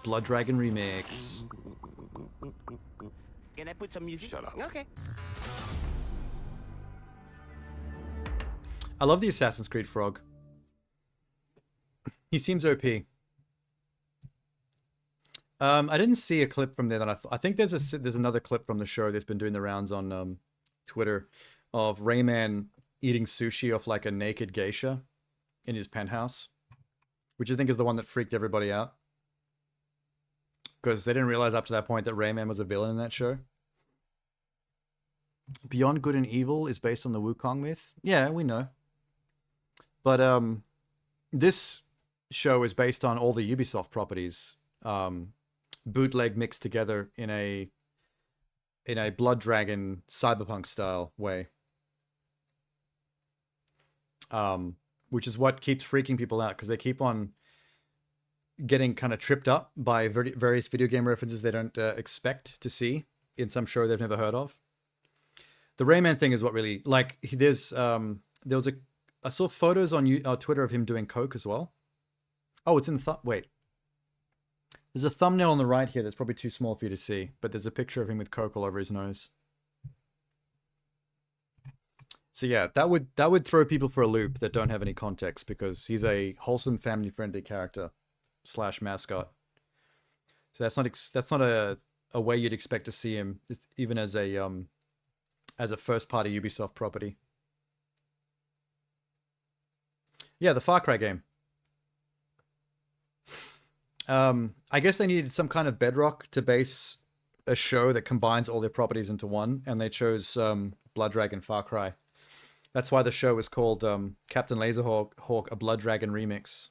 Blood Dragon remix. Can I put some music? Shut up. Okay. I love the Assassin's Creed frog. He seems OP. I didn't see a clip from there that I think there's another clip from the show that's been doing the rounds on Twitter of Rayman eating sushi off like a naked geisha in his penthouse, which I think is the one that freaked everybody out because they didn't realize up to that point that Rayman was a villain in that show. Beyond Good and Evil is based on the Wukong myth. Yeah, we know. But this show is based on all the Ubisoft properties, bootleg mixed together in a Blood Dragon cyberpunk style way, which is what keeps freaking people out because they keep on getting kind of tripped up by various video game references they don't expect to see in some show they've never heard of. The Rayman thing is what really, like, I saw photos on Twitter of him doing coke as well. Oh, it's in the wait. There's a thumbnail on the right here that's probably too small for you to see, but there's a picture of him with coke all over his nose. So yeah, that would throw people for a loop that don't have any context because he's a wholesome, family-friendly character / mascot. So that's not a way you'd expect to see him, even as a first-party Ubisoft property. Yeah, the Far Cry game. I guess they needed some kind of bedrock to base a show that combines all their properties into one, and they chose Blood Dragon Far Cry. That's why the show was called Captain Laserhawk, a Blood Dragon remix.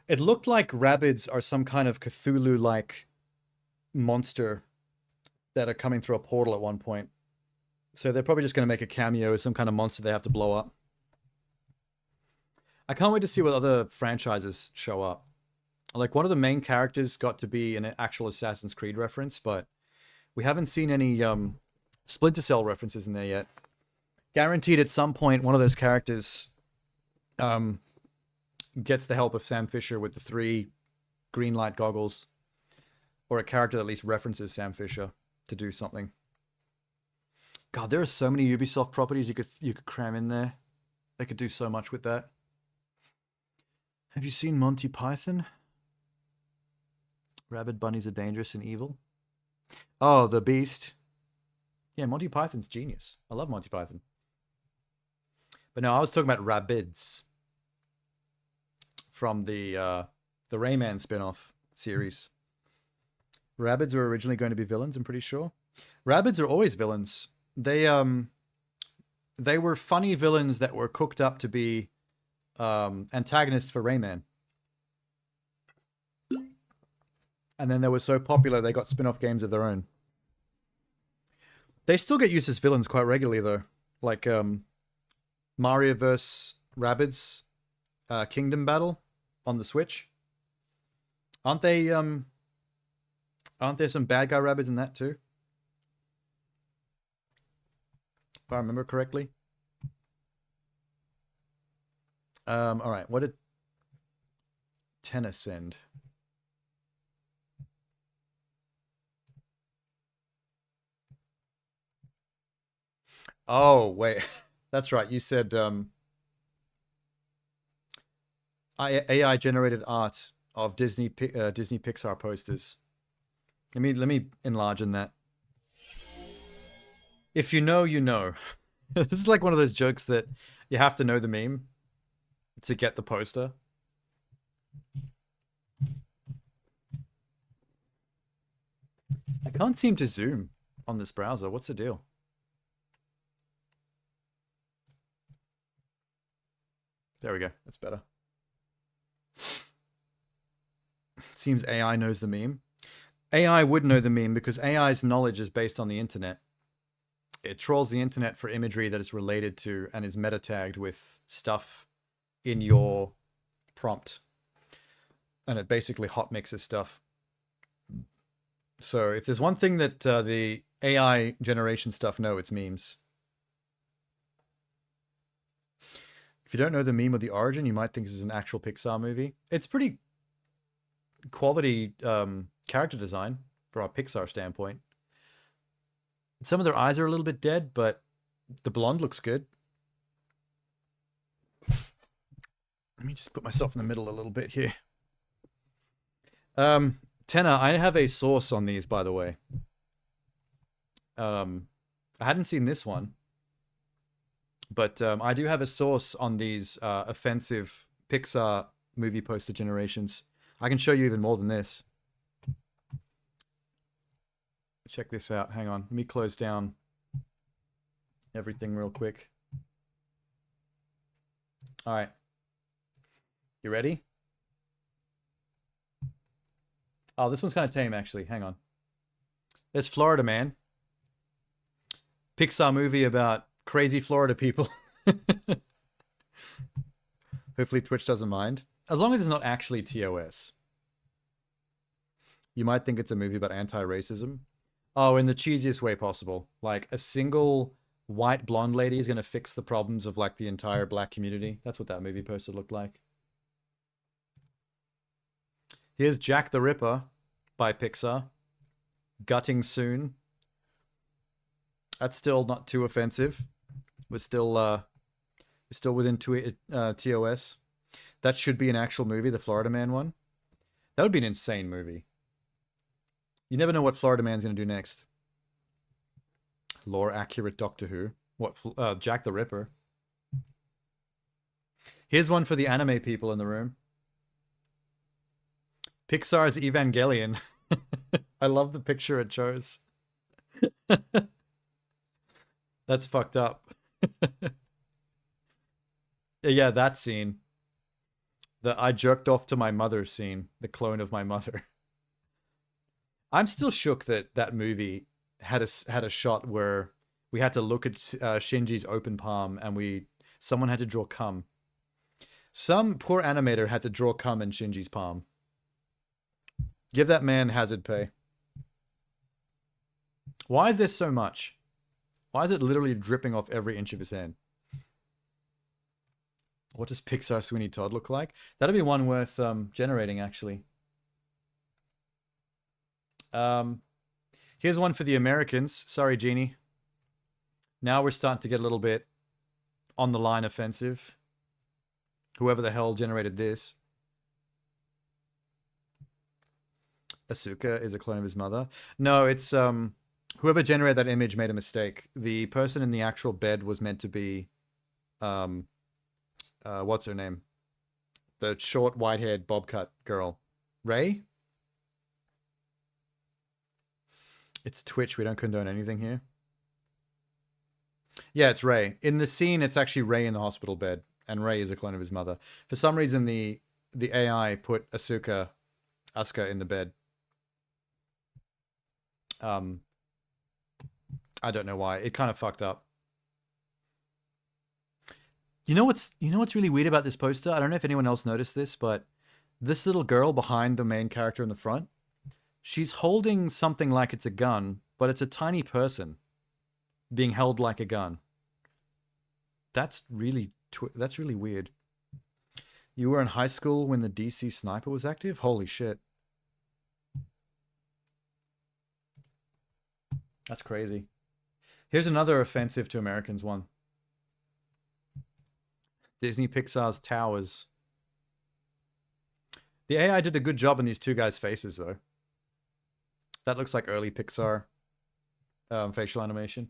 It looked like Rabbids are some kind of Cthulhu-like monster that are coming through a portal at one point. So they're probably just going to make a cameo as some kind of monster they have to blow up. I can't wait to see what other franchises show up. Like, one of the main characters got to be an actual Assassin's Creed reference, but we haven't seen any Splinter Cell references in there yet. Guaranteed at some point one of those characters gets the help of Sam Fisher with the 3 green light goggles, or a character that at least references Sam Fisher to do something. God, there are so many Ubisoft properties you could cram in there. They could do so much with that. Have you seen Monty Python? Rabid bunnies are dangerous and evil. Oh, the Beast. Yeah, Monty Python's genius. I love Monty Python. But no, I was talking about Rabbids from the Rayman spin-off series. Rabbids were originally going to be villains, I'm pretty sure. Rabbids are always villains. They were funny villains that were cooked up to be antagonists for Rayman. And then they were so popular they got spin-off games of their own. They still get used as villains quite regularly though. Like Mario vs. Rabbids Kingdom Battle on the Switch. Aren't there some bad guy Rabbids in that too? If I remember correctly. Alright, what did Tennis send? Oh, wait. That's right. You said AI generated art of Disney Pixar posters. Let me enlarge on that. If you know, you know. This is like one of those jokes that you have to know the meme to get the poster. I can't seem to zoom on this browser. What's the deal? There we go. That's better. Seems AI knows the meme. AI would know the meme because AI's knowledge is based on the internet. It trolls the internet for imagery that is related to and is meta tagged with stuff in your prompt. And it basically hot mixes stuff. So if there's one thing that the AI generation stuff know, it's memes. If you don't know the meme or the origin, you might think this is an actual Pixar movie. It's pretty quality character design from a Pixar standpoint. Some of their eyes are a little bit dead, but the blonde looks good. Let me just put myself in the middle a little bit here. Tenor, I have a source on these, by the way. I hadn't seen this one. But I do have a source on these offensive Pixar movie poster generations. I can show you even more than this. Check this out. Hang on. Let me close down everything real quick. All right. You ready? Oh, this one's kind of tame, actually. Hang on. There's Florida Man. Pixar movie about crazy Florida people. Hopefully Twitch doesn't mind. As long as it's not actually TOS. You might think it's a movie about anti-racism. Oh, in the cheesiest way possible. Like, a single white blonde lady is going to fix the problems of, like, the entire black community. That's what that movie poster looked like. Here's Jack the Ripper by Pixar. Gutting soon. That's still not too offensive. We're still within TOS. That should be an actual movie, the Florida Man one. That would be an insane movie. You never know what Florida Man's going to do next. Lore accurate Doctor Who. What, Jack the Ripper. Here's one for the anime people in the room. Pixar's Evangelion. I love the picture it chose. That's fucked up. Yeah, that scene. The I jerked off to my mother scene. The clone of my mother. I'm still shook that that movie had a shot where we had to look at Shinji's open palm and someone had to draw cum. Some poor animator had to draw cum in Shinji's palm. Give that man hazard pay. Why is there so much? Why is it literally dripping off every inch of his hand? What does Pixar Sweeney Todd look like? That'd be one worth generating, actually. Here's one for the Americans. Sorry, Jeannie. Now we're starting to get a little bit on the line offensive. Whoever the hell generated this. Asuka is a clone of his mother. No, it's whoever generated that image made a mistake. The person in the actual bed was meant to be what's her name? The short, white-haired, bob-cut girl. Ray? It's Twitch. We don't condone anything here. Yeah, it's Ray. In the scene, it's actually Ray in the hospital bed, and Ray is a clone of his mother. For some reason, the AI put Asuka in the bed. I don't know why. It kind of fucked up. You know what's really weird about this poster? I don't know if anyone else noticed this, but this little girl behind the main character in the front, she's holding something like it's a gun, but it's a tiny person being held like a gun. That's really weird. You were in high school when the DC sniper was active? Holy shit. That's crazy. Here's another offensive to Americans one. Disney Pixar's Towers. The AI did a good job on these two guys' faces, though. That looks like early Pixar facial animation.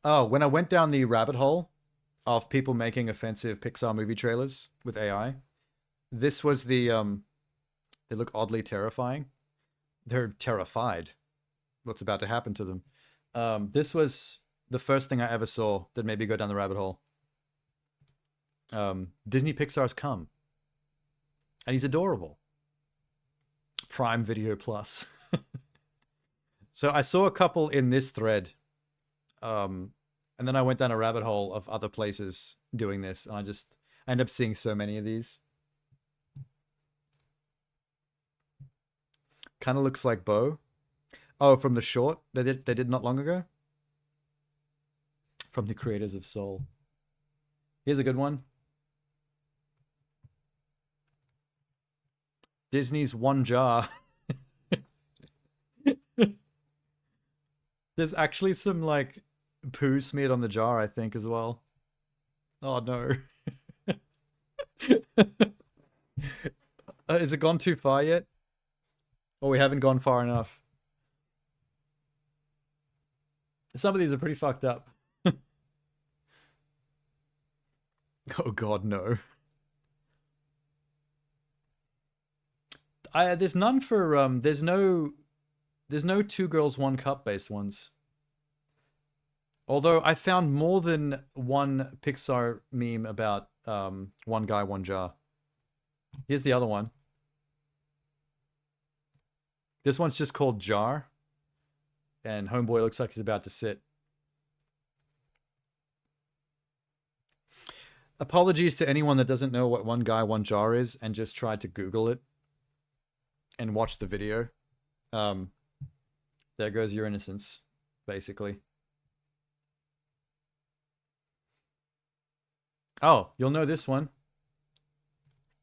Oh, when I went down the rabbit hole of people making offensive Pixar movie trailers with AI, this was the, they look oddly terrifying. They're terrified what's about to happen to them. This was the first thing I ever saw that made me go down the rabbit hole. Disney Pixar's Come. And he's adorable. Prime Video Plus. So I saw a couple in this thread. And then I went down a rabbit hole of other places doing this. And I end up seeing so many of these. Kind of looks like Bo. Oh, from the short they did not long ago? From the creators of Soul. Here's a good one. Disney's One Jar. There's actually some, like, poo smeared on the jar, I think, as well. Oh, no. Is it gone too far yet? Or we haven't gone far enough? Some of these are pretty fucked up. Oh god, no. There's none for there's no Two Girls One Cup based ones. Although I found more than one Pixar meme about One Guy, One Jar. Here's the other one. This one's just called Jar. And Homeboy looks like he's about to sit. Apologies to anyone that doesn't know what One Guy, One Jar is and just tried to Google it and watch the video. There goes your innocence, basically. Oh, you'll know this one.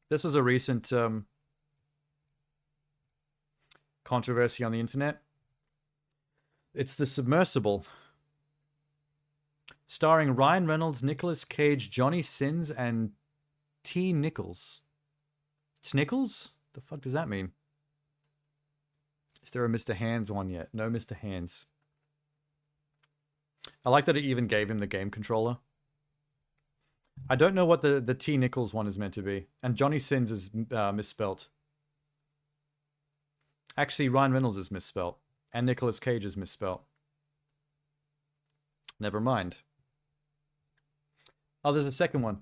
This was a recent controversy on the internet. It's The Submersible. Starring Ryan Reynolds, Nicolas Cage, Johnny Sins, and T. Nichols. It's Nichols? The fuck does that mean? Is there a Mr. Hands one yet? No Mr. Hands. I like that it even gave him the game controller. I don't know what the T. Nichols one is meant to be. And Johnny Sins is misspelt. Actually, Ryan Reynolds is misspelt. And Nicolas Cage is misspelt. Never mind. Oh, there's a second one.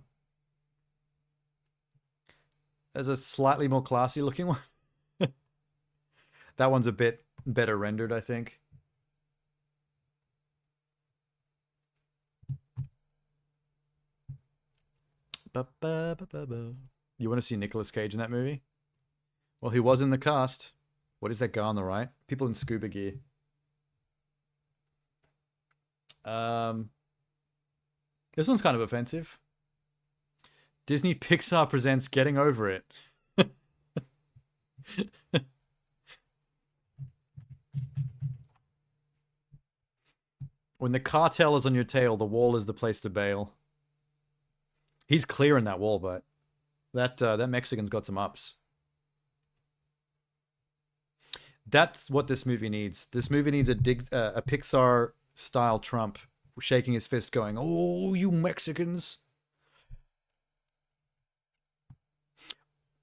There's a slightly more classy looking one. That one's a bit better rendered, I think. You want to see Nicolas Cage in that movie? Well, he was in the cast. What is that guy on the right? People in scuba gear. This one's kind of offensive. Disney Pixar presents Getting Over It. When the cartel is on your tail, the wall is the place to bail. He's clearing that wall, but that Mexican's got some ups. That's what this movie needs. This movie needs a Pixar-style Trump shaking his fist going, "Oh, you Mexicans."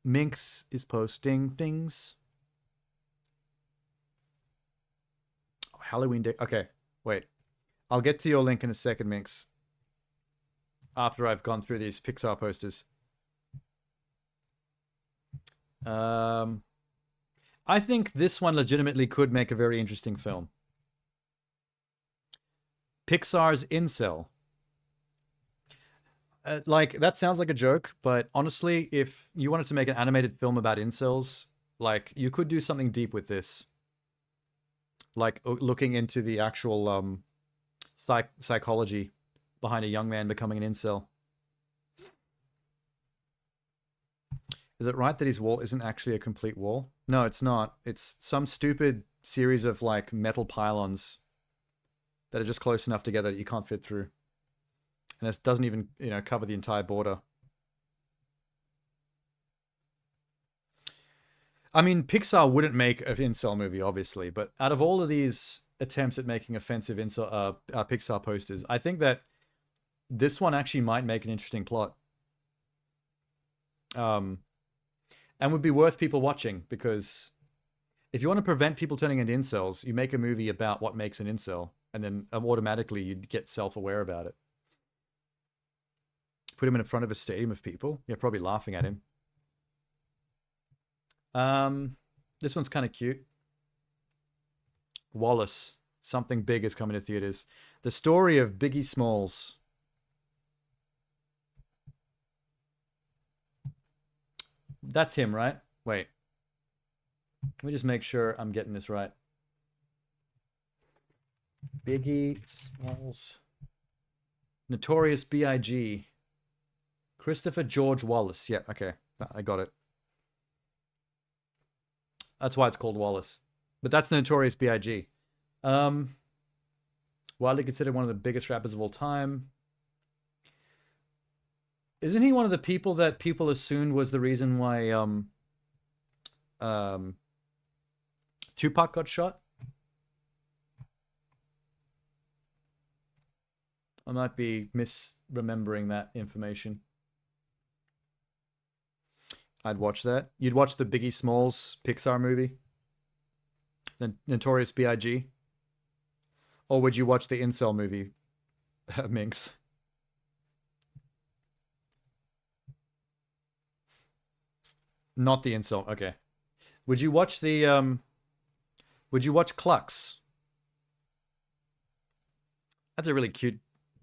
Minx is posting things. Oh, Halloween Day. Okay, wait. I'll get to your link in a second, Minx. After I've gone through these Pixar posters. I think this one legitimately could make a very interesting film. Pixar's Incel. Like, that sounds like a joke, but honestly, if you wanted to make an animated film about incels, like, you could do something deep with this. Like, looking into the actual psychology behind a young man becoming an incel. Is it right that his wall isn't actually a complete wall? No, it's not. It's some stupid series of like metal pylons that are just close enough together that you can't fit through. And it doesn't even, you know, cover the entire border. I mean, Pixar wouldn't make an incel movie, obviously, but out of all of these attempts at making offensive incel, Pixar posters, I think that this one actually might make an interesting plot. And would be worth people watching, because if you want to prevent people turning into incels, you make a movie about what makes an incel, and then automatically you'd get self-aware about it. Put him in front of a stadium of people, you're probably laughing at him. This one's kind of cute. Wallace. Something big is coming to theaters. The story of Biggie Smalls. That's him, right? Wait. Let me just make sure I'm getting this right. Biggie Smalls. Notorious B.I.G. Christopher George Wallace. Yeah, okay. I got it. That's why it's called Wallace. But that's the Notorious B.I.G. Widely considered one of the biggest rappers of all time. Isn't he one of the people that people assumed was the reason why Tupac got shot? I might be misremembering that information. I'd watch that. You'd watch the Biggie Smalls Pixar movie? The Notorious B.I.G.? Or would you watch the incel movie, Minx? Not the incel, okay. Would you watch the, would you watch Klux? That's a really cute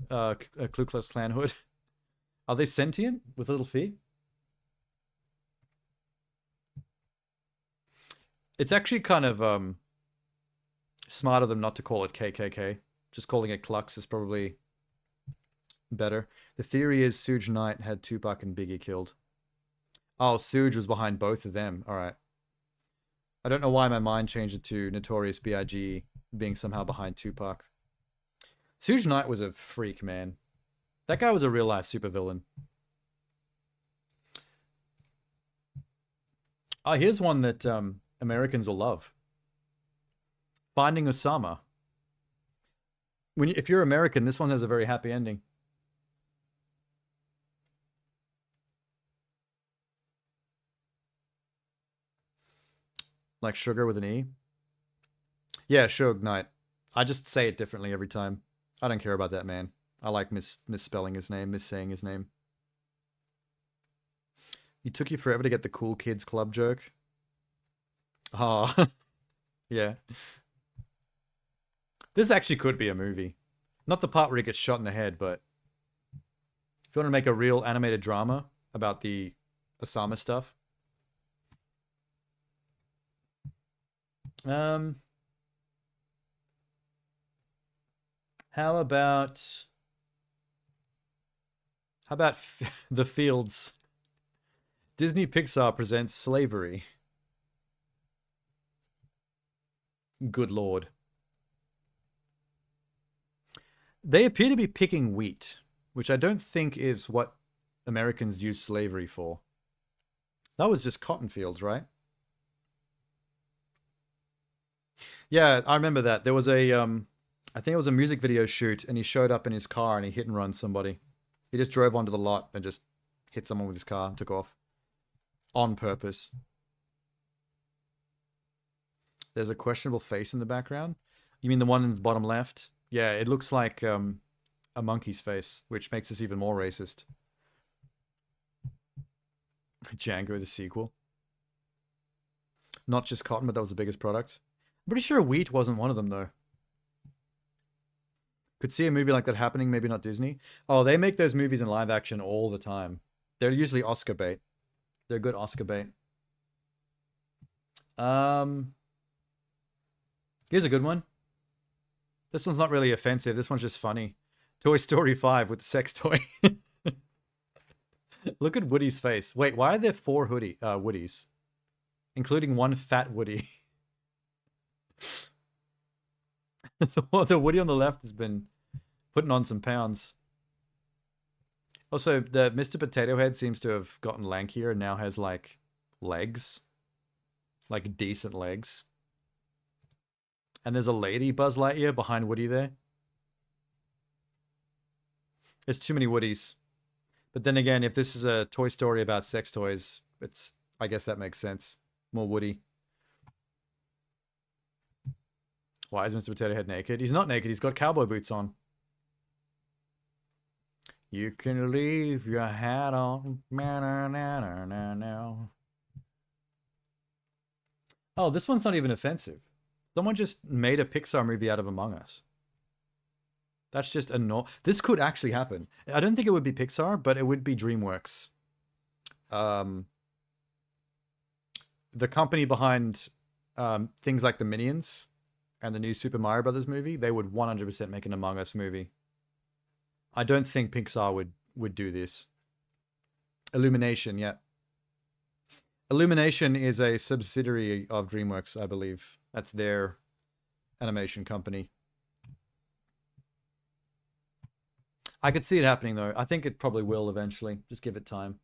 Ku Klux Klan hood. Are they sentient with little feet? It's actually kind of smart of them not to call it KKK. Just calling it Klux is probably better. The theory is Suge Knight had Tupac and Biggie killed. Oh, Suge was behind both of them. All right. I don't know why my mind changed it to Notorious B.I.G. being somehow behind Tupac. Suge Knight was a freak, man. That guy was a real-life supervillain. Oh, here's one that Americans will love. Finding Osama. If you're American, this one has a very happy ending. Like sugar with an E? Yeah, Suge Knight. I just say it differently every time. I don't care about that man. I like misspelling his name, missaying his name. It took you forever to get the Cool Kids Club joke. Oh, yeah. This actually could be a movie. Not the part where he gets shot in the head, but if you want to make a real animated drama about the Osama stuff. How about The Fields? Disney Pixar presents Slavery. Good lord. They appear to be picking wheat, which I don't think is what Americans use slavery for. That was just cotton fields, right? Yeah, I remember that. There was a, I think it was a music video shoot, and he showed up in his car and he hit and run somebody. He just drove onto the lot and just hit someone with his car and took off. On purpose. There's a questionable face in the background. You mean the one in the bottom left? Yeah, it looks like a monkey's face, which makes us even more racist. Django, the sequel. Not just cotton, but that was the biggest product. I'm pretty sure wheat wasn't one of them, though. Could see a movie like that happening, maybe not Disney. Oh, they make those movies in live action all the time. They're usually Oscar bait. They're good Oscar bait. Here's a good one. This one's not really offensive. This one's just funny. Toy Story 5 with the sex toy. Look at Woody's face. Wait, why are there 4 Woodies? Including one fat Woody. The Woody on the left has been putting on some pounds. Also, the Mr. Potato Head seems to have gotten lankier and now has, like, legs. Like, decent legs. And there's a lady Buzz Lightyear behind Woody there. There's too many Woodies. But then again, if this is a Toy Story about sex toys, I guess that makes sense. More Woody. Why is Mr. Potato Head naked? He's not naked, he's got cowboy boots on. You can leave your hat on. Oh, this one's not even offensive. Someone just made a Pixar movie out of Among Us. That's just this could actually happen. I don't think it would be Pixar, but it would be DreamWorks. The company behind things like the Minions and the new Super Mario Brothers movie, they would 100% make an Among Us movie. I don't think Pixar would do this. Illumination, yeah. Illumination is a subsidiary of DreamWorks, I believe. That's their animation company. I could see it happening, though. I think it probably will eventually. Just give it time.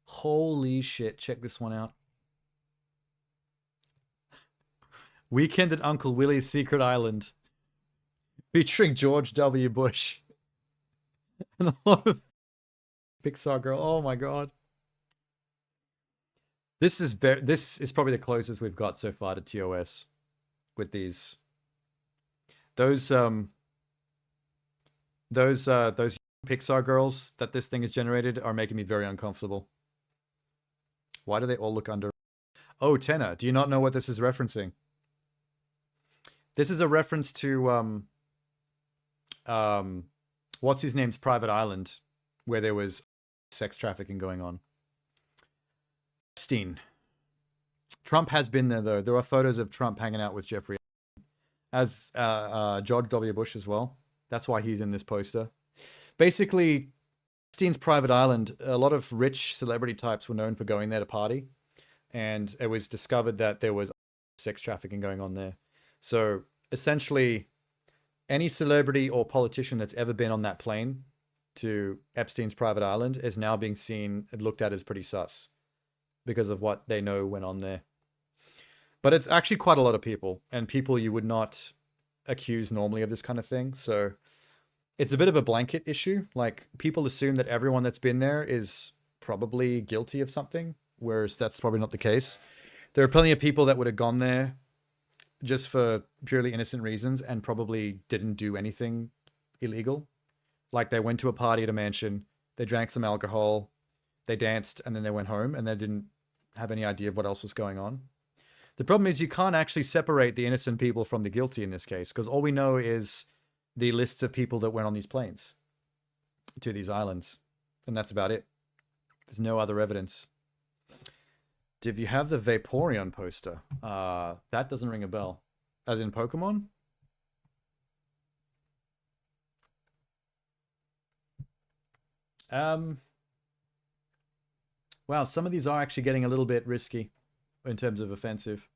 Holy shit. Check this one out. Weekend at Uncle Willie's Secret Island. Featuring George W. Bush. And a lot of Pixar girl. Oh my god. This is probably the closest we've got so far to TOS with these. Those Pixar girls that this thing has generated are making me very uncomfortable. Why do they all look under? Oh, Tenna, do you not know what this is referencing? This is a reference to what's his name's Private Island, where there was sex trafficking going on. Epstein. Trump has been there though. There are photos of Trump hanging out with Jeffrey. As George W. Bush as well. That's why he's in this poster. Basically, Epstein's Private Island, a lot of rich celebrity types were known for going there to party. And it was discovered that there was sex trafficking going on there. So, essentially, any celebrity or politician that's ever been on that plane to Epstein's Private Island is now being seen and looked at as pretty sus. Because of what they know went on there. But it's actually quite a lot of people, and people you would not accuse normally of this kind of thing. So it's a bit of a blanket issue. Like, people assume that everyone that's been there is probably guilty of something, whereas that's probably not the case. There are plenty of people that would have gone there just for purely innocent reasons and probably didn't do anything illegal. Like, they went to a party at a mansion, they drank some alcohol, they danced, and then they went home, and they didn't have any idea of what else was going on. The problem is you can't actually separate the innocent people from the guilty in this case, because all we know is the lists of people that went on these planes to these islands. And that's about it. There's no other evidence. If you have the Vaporeon poster, that doesn't ring a bell. As in Pokemon? Wow, some of these are actually getting a little bit risky in terms of offensive.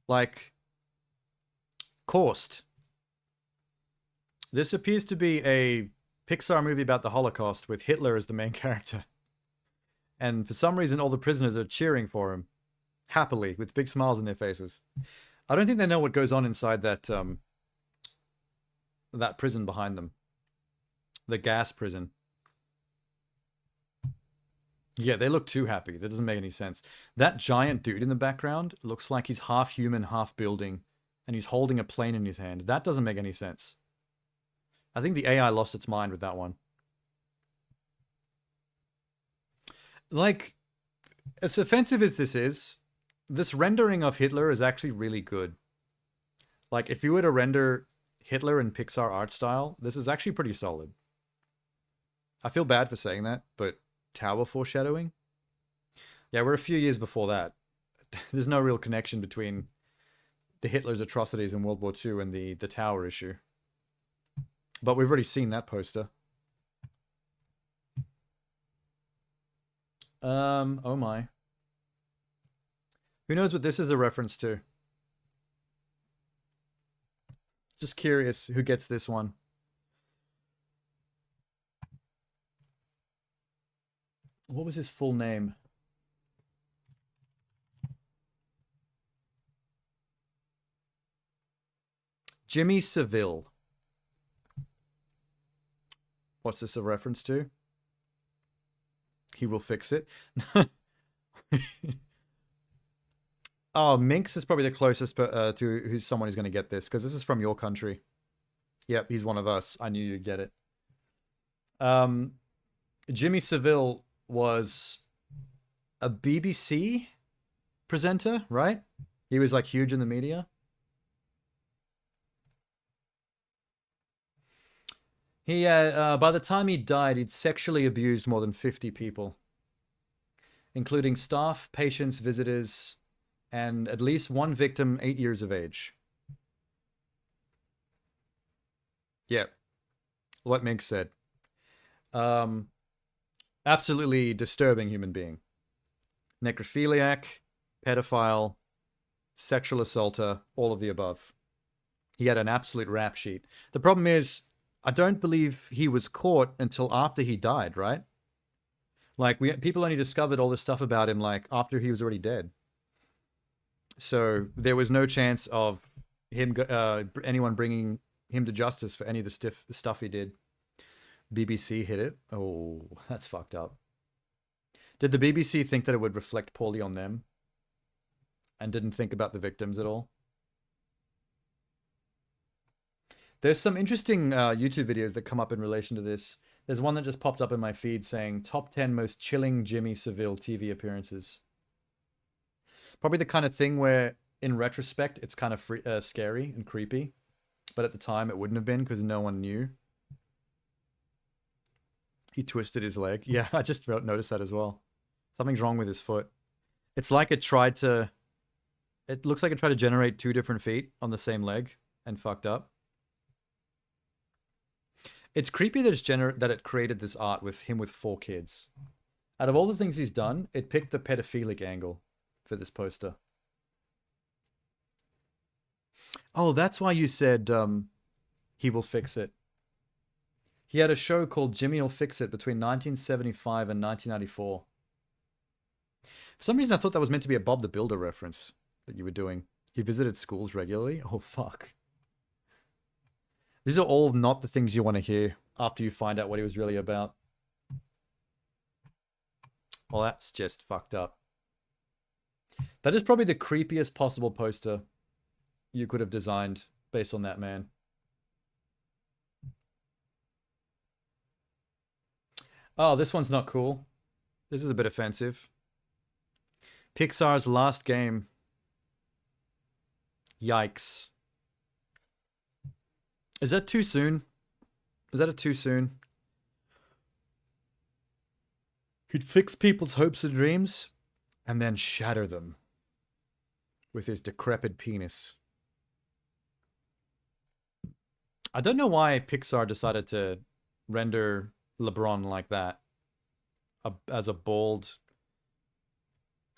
Like, Coursed. This appears to be a Pixar movie about the Holocaust with Hitler as the main character. And for some reason, all the prisoners are cheering for him. Happily, with big smiles on their faces. I don't think they know what goes on inside that, that prison behind them. The gas prison. Yeah, they look too happy. That doesn't make any sense. That giant dude in the background looks like he's half human, half building, and he's holding a plane in his hand. That doesn't make any sense. I think the AI lost its mind with that one. Like, as offensive as this is, this rendering of Hitler is actually really good. Like, if you were to render Hitler in Pixar art style, this is actually pretty solid. I feel bad for saying that, but Tower foreshadowing? Yeah, we're a few years before that. There's no real connection between the Hitler's atrocities in World War II and the tower issue. But we've already seen that poster. Oh my. Who knows what this is a reference to? Just curious who gets this one. What was his full name? Jimmy Seville. What's this a reference to? He will fix it. Oh, Minx is probably the closest to who's someone who's going to get this, because this is from your country. Yep, he's one of us. I knew you'd get it. Jimmy Seville was a BBC presenter, right? He was like huge in the media. He, by the time he died, he'd sexually abused more than 50 people, including staff, patients, visitors, and at least one victim 8 years of age. Yeah, what Mink said. Absolutely disturbing human being. Necrophiliac, pedophile, sexual assaulter, all of the above. He had an absolute rap sheet. The problem is, I don't believe he was caught until after he died, right? Like, people only discovered all this stuff about him, like, after he was already dead. So there was no chance of him, anyone bringing him to justice for any of the stuff he did. BBC hit it. Oh, that's fucked up. Did the BBC think that it would reflect poorly on them? And didn't think about the victims at all? There's some interesting YouTube videos that come up in relation to this. There's one that just popped up in my feed saying, top 10 most chilling Jimmy Seville TV appearances. Probably the kind of thing where, in retrospect, it's kind of scary and creepy. But at the time, it wouldn't have been because no one knew. He twisted his leg. Yeah, I just noticed that as well. Something's wrong with his foot. It's like it tried to... It looks like it tried to generate 2 different feet on the same leg and fucked up. It's creepy that that it created this art with him with 4 kids. Out of all the things he's done, it picked the pedophilic angle for this poster. Oh, that's why you said he will fix it. He had a show called Jimmy'll Fix It between 1975 and 1994. For some reason, I thought that was meant to be a Bob the Builder reference that you were doing. He visited schools regularly? Oh, fuck. These are all not the things you want to hear after you find out what he was really about. Well, that's just fucked up. That is probably the creepiest possible poster you could have designed based on that man. Oh, this one's not cool. This is a bit offensive. Pixar's last game. Yikes. Is that too soon? Is that a too soon? He'd fix people's hopes and dreams and then shatter them with his decrepit penis. I don't know why Pixar decided to render LeBron like that. As a bald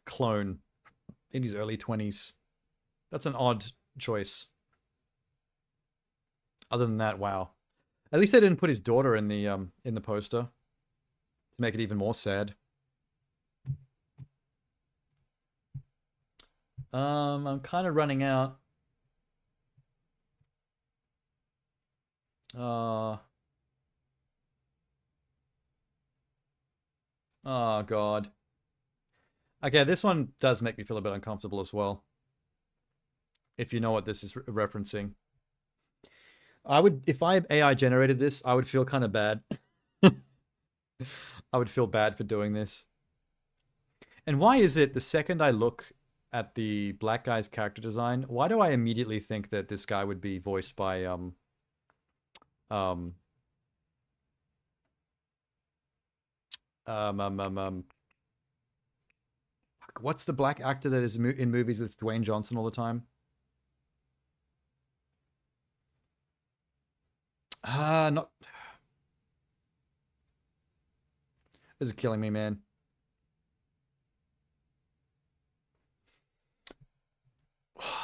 clone in his early 20s. That's an odd choice. Other than that, wow. At least they didn't put his daughter in the poster to make it even more sad. I'm kind of running out. Oh God. Okay, this one does make me feel a bit uncomfortable as well. If you know what this is referencing. I would, if I AI generated this, I would feel kind of bad. I would feel bad for doing this. And why is it the second I look at the black guy's character design, why do I immediately think that this guy would be voiced by what's the black actor that is in movies with Dwayne Johnson all the time? Not. This is killing me, man.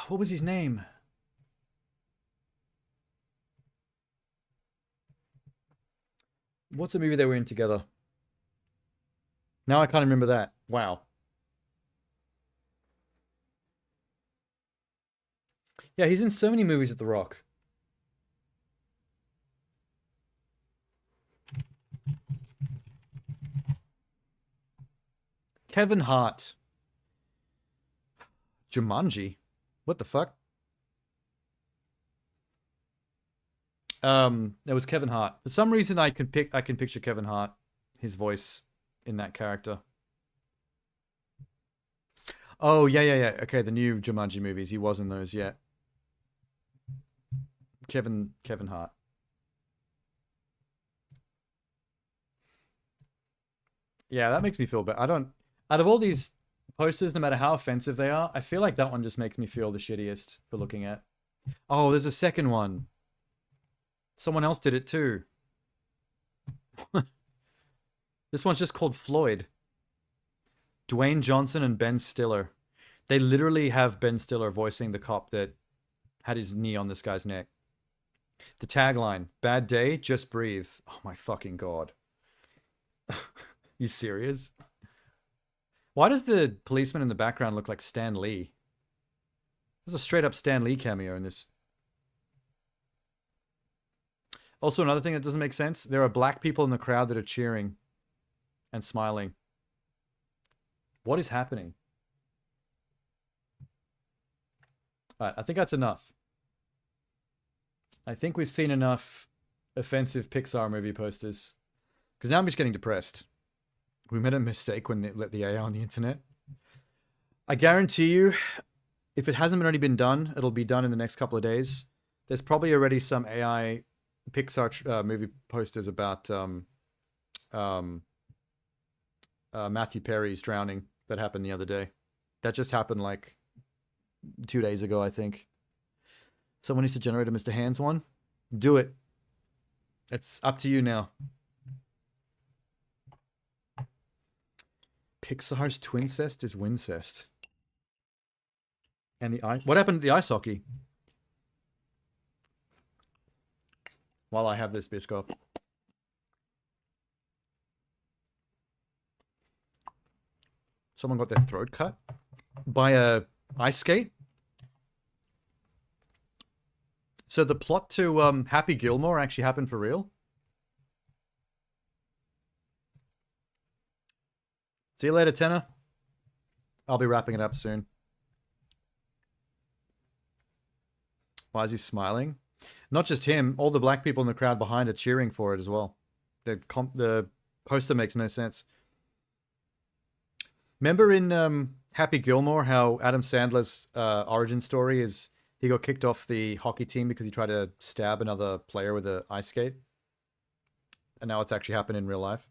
What was his name? What's the movie they were in together? Now I can't remember that. Wow. Yeah, he's in so many movies with The Rock. Kevin Hart. Jumanji. What the fuck? It was Kevin Hart. For some reason, I can picture Kevin Hart, his voice in that character. Oh yeah. Okay, the new Jumanji movies. He was in those. Yeah. Kevin Hart. Yeah, that makes me feel better. I don't. Out of all these posters, no matter how offensive they are, I feel like that one just makes me feel the shittiest for looking at. Oh, there's a second one. Someone else did it too. This one's just called Floyd. Dwayne Johnson and Ben Stiller. They literally have Ben Stiller voicing the cop that had his knee on this guy's neck. The tagline, bad day, just breathe. Oh my fucking God. You serious? Why does the policeman in the background look like Stan Lee? There's a straight up Stan Lee cameo in this. Also, another thing that doesn't make sense. There are black people in the crowd that are cheering and smiling. What is happening? All right, I think that's enough. I think we've seen enough offensive Pixar movie posters. Because now I'm just getting depressed. We made a mistake when they let the AI on the internet. I guarantee you, if it hasn't already been done, it'll be done in the next couple of days. There's probably already some AI Pixar movie posters about Matthew Perry's drowning that happened the other day. That just happened like 2 days ago, I think. Someone needs to generate a Mr. Hands one. Do it. It's up to you now. Pixar's twincest is wincest. And what happened to the ice hockey? While I have this Biscoff. Someone got their throat cut by a ice skate. So the plot to Happy Gilmore actually happened for real? See you later, Tenor. I'll be wrapping it up soon. Why is he smiling? Not just him, all the black people in the crowd behind are cheering for it as well. The poster makes no sense. Remember in Happy Gilmore how Adam Sandler's origin story is he got kicked off the hockey team because he tried to stab another player with an ice skate? And now it's actually happened in real life.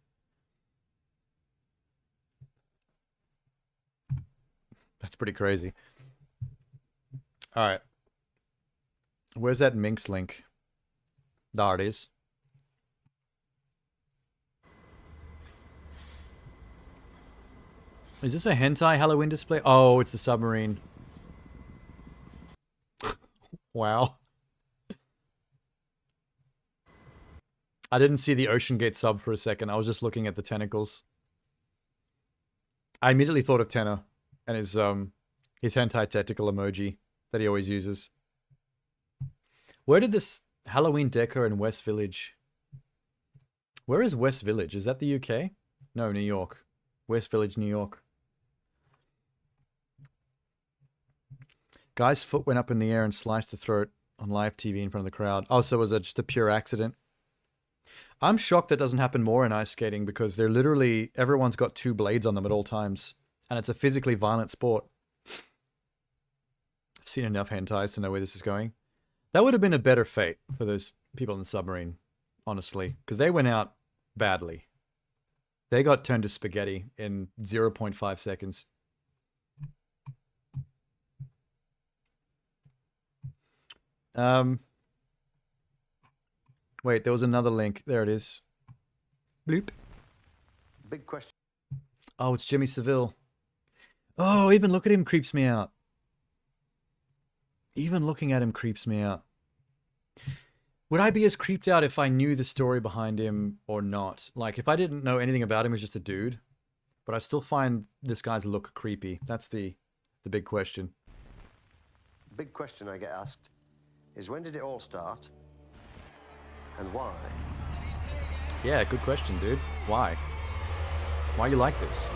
That's pretty crazy. All right. Where's that Minx link? There it is. Is this a hentai Halloween display? Oh, it's the submarine. Wow. I didn't see the Ocean Gate sub for a second. I was just looking at the tentacles. I immediately thought of Tenor and his hentai tentacle emoji that he always uses. Where did this Halloween deco in West Village? Where is West Village? Is that the UK? No, New York. West Village, New York. Guy's foot went up in the air and sliced a throat on live TV in front of the crowd. Oh, so it was just a pure accident. I'm shocked that doesn't happen more in ice skating because they're literally, everyone's got 2 blades on them at all times. And it's a physically violent sport. I've seen enough hentais to know where this is going. That would have been a better fate for those people in the submarine, honestly. Because they went out badly. They got turned to spaghetti in 0.5 seconds. Wait, there was another link. There it is. Bloop. Big question. Oh, it's Jimmy Seville. Oh, even look at him creeps me out. Even looking at him creeps me out. Would I be as creeped out if I knew the story behind him or not? Like, if I didn't know anything about him, he was just a dude. But I still find this guy's look creepy. That's the big question. Big question I get asked is, when did it all start? And why? Yeah, good question, dude. Why? Why you like this?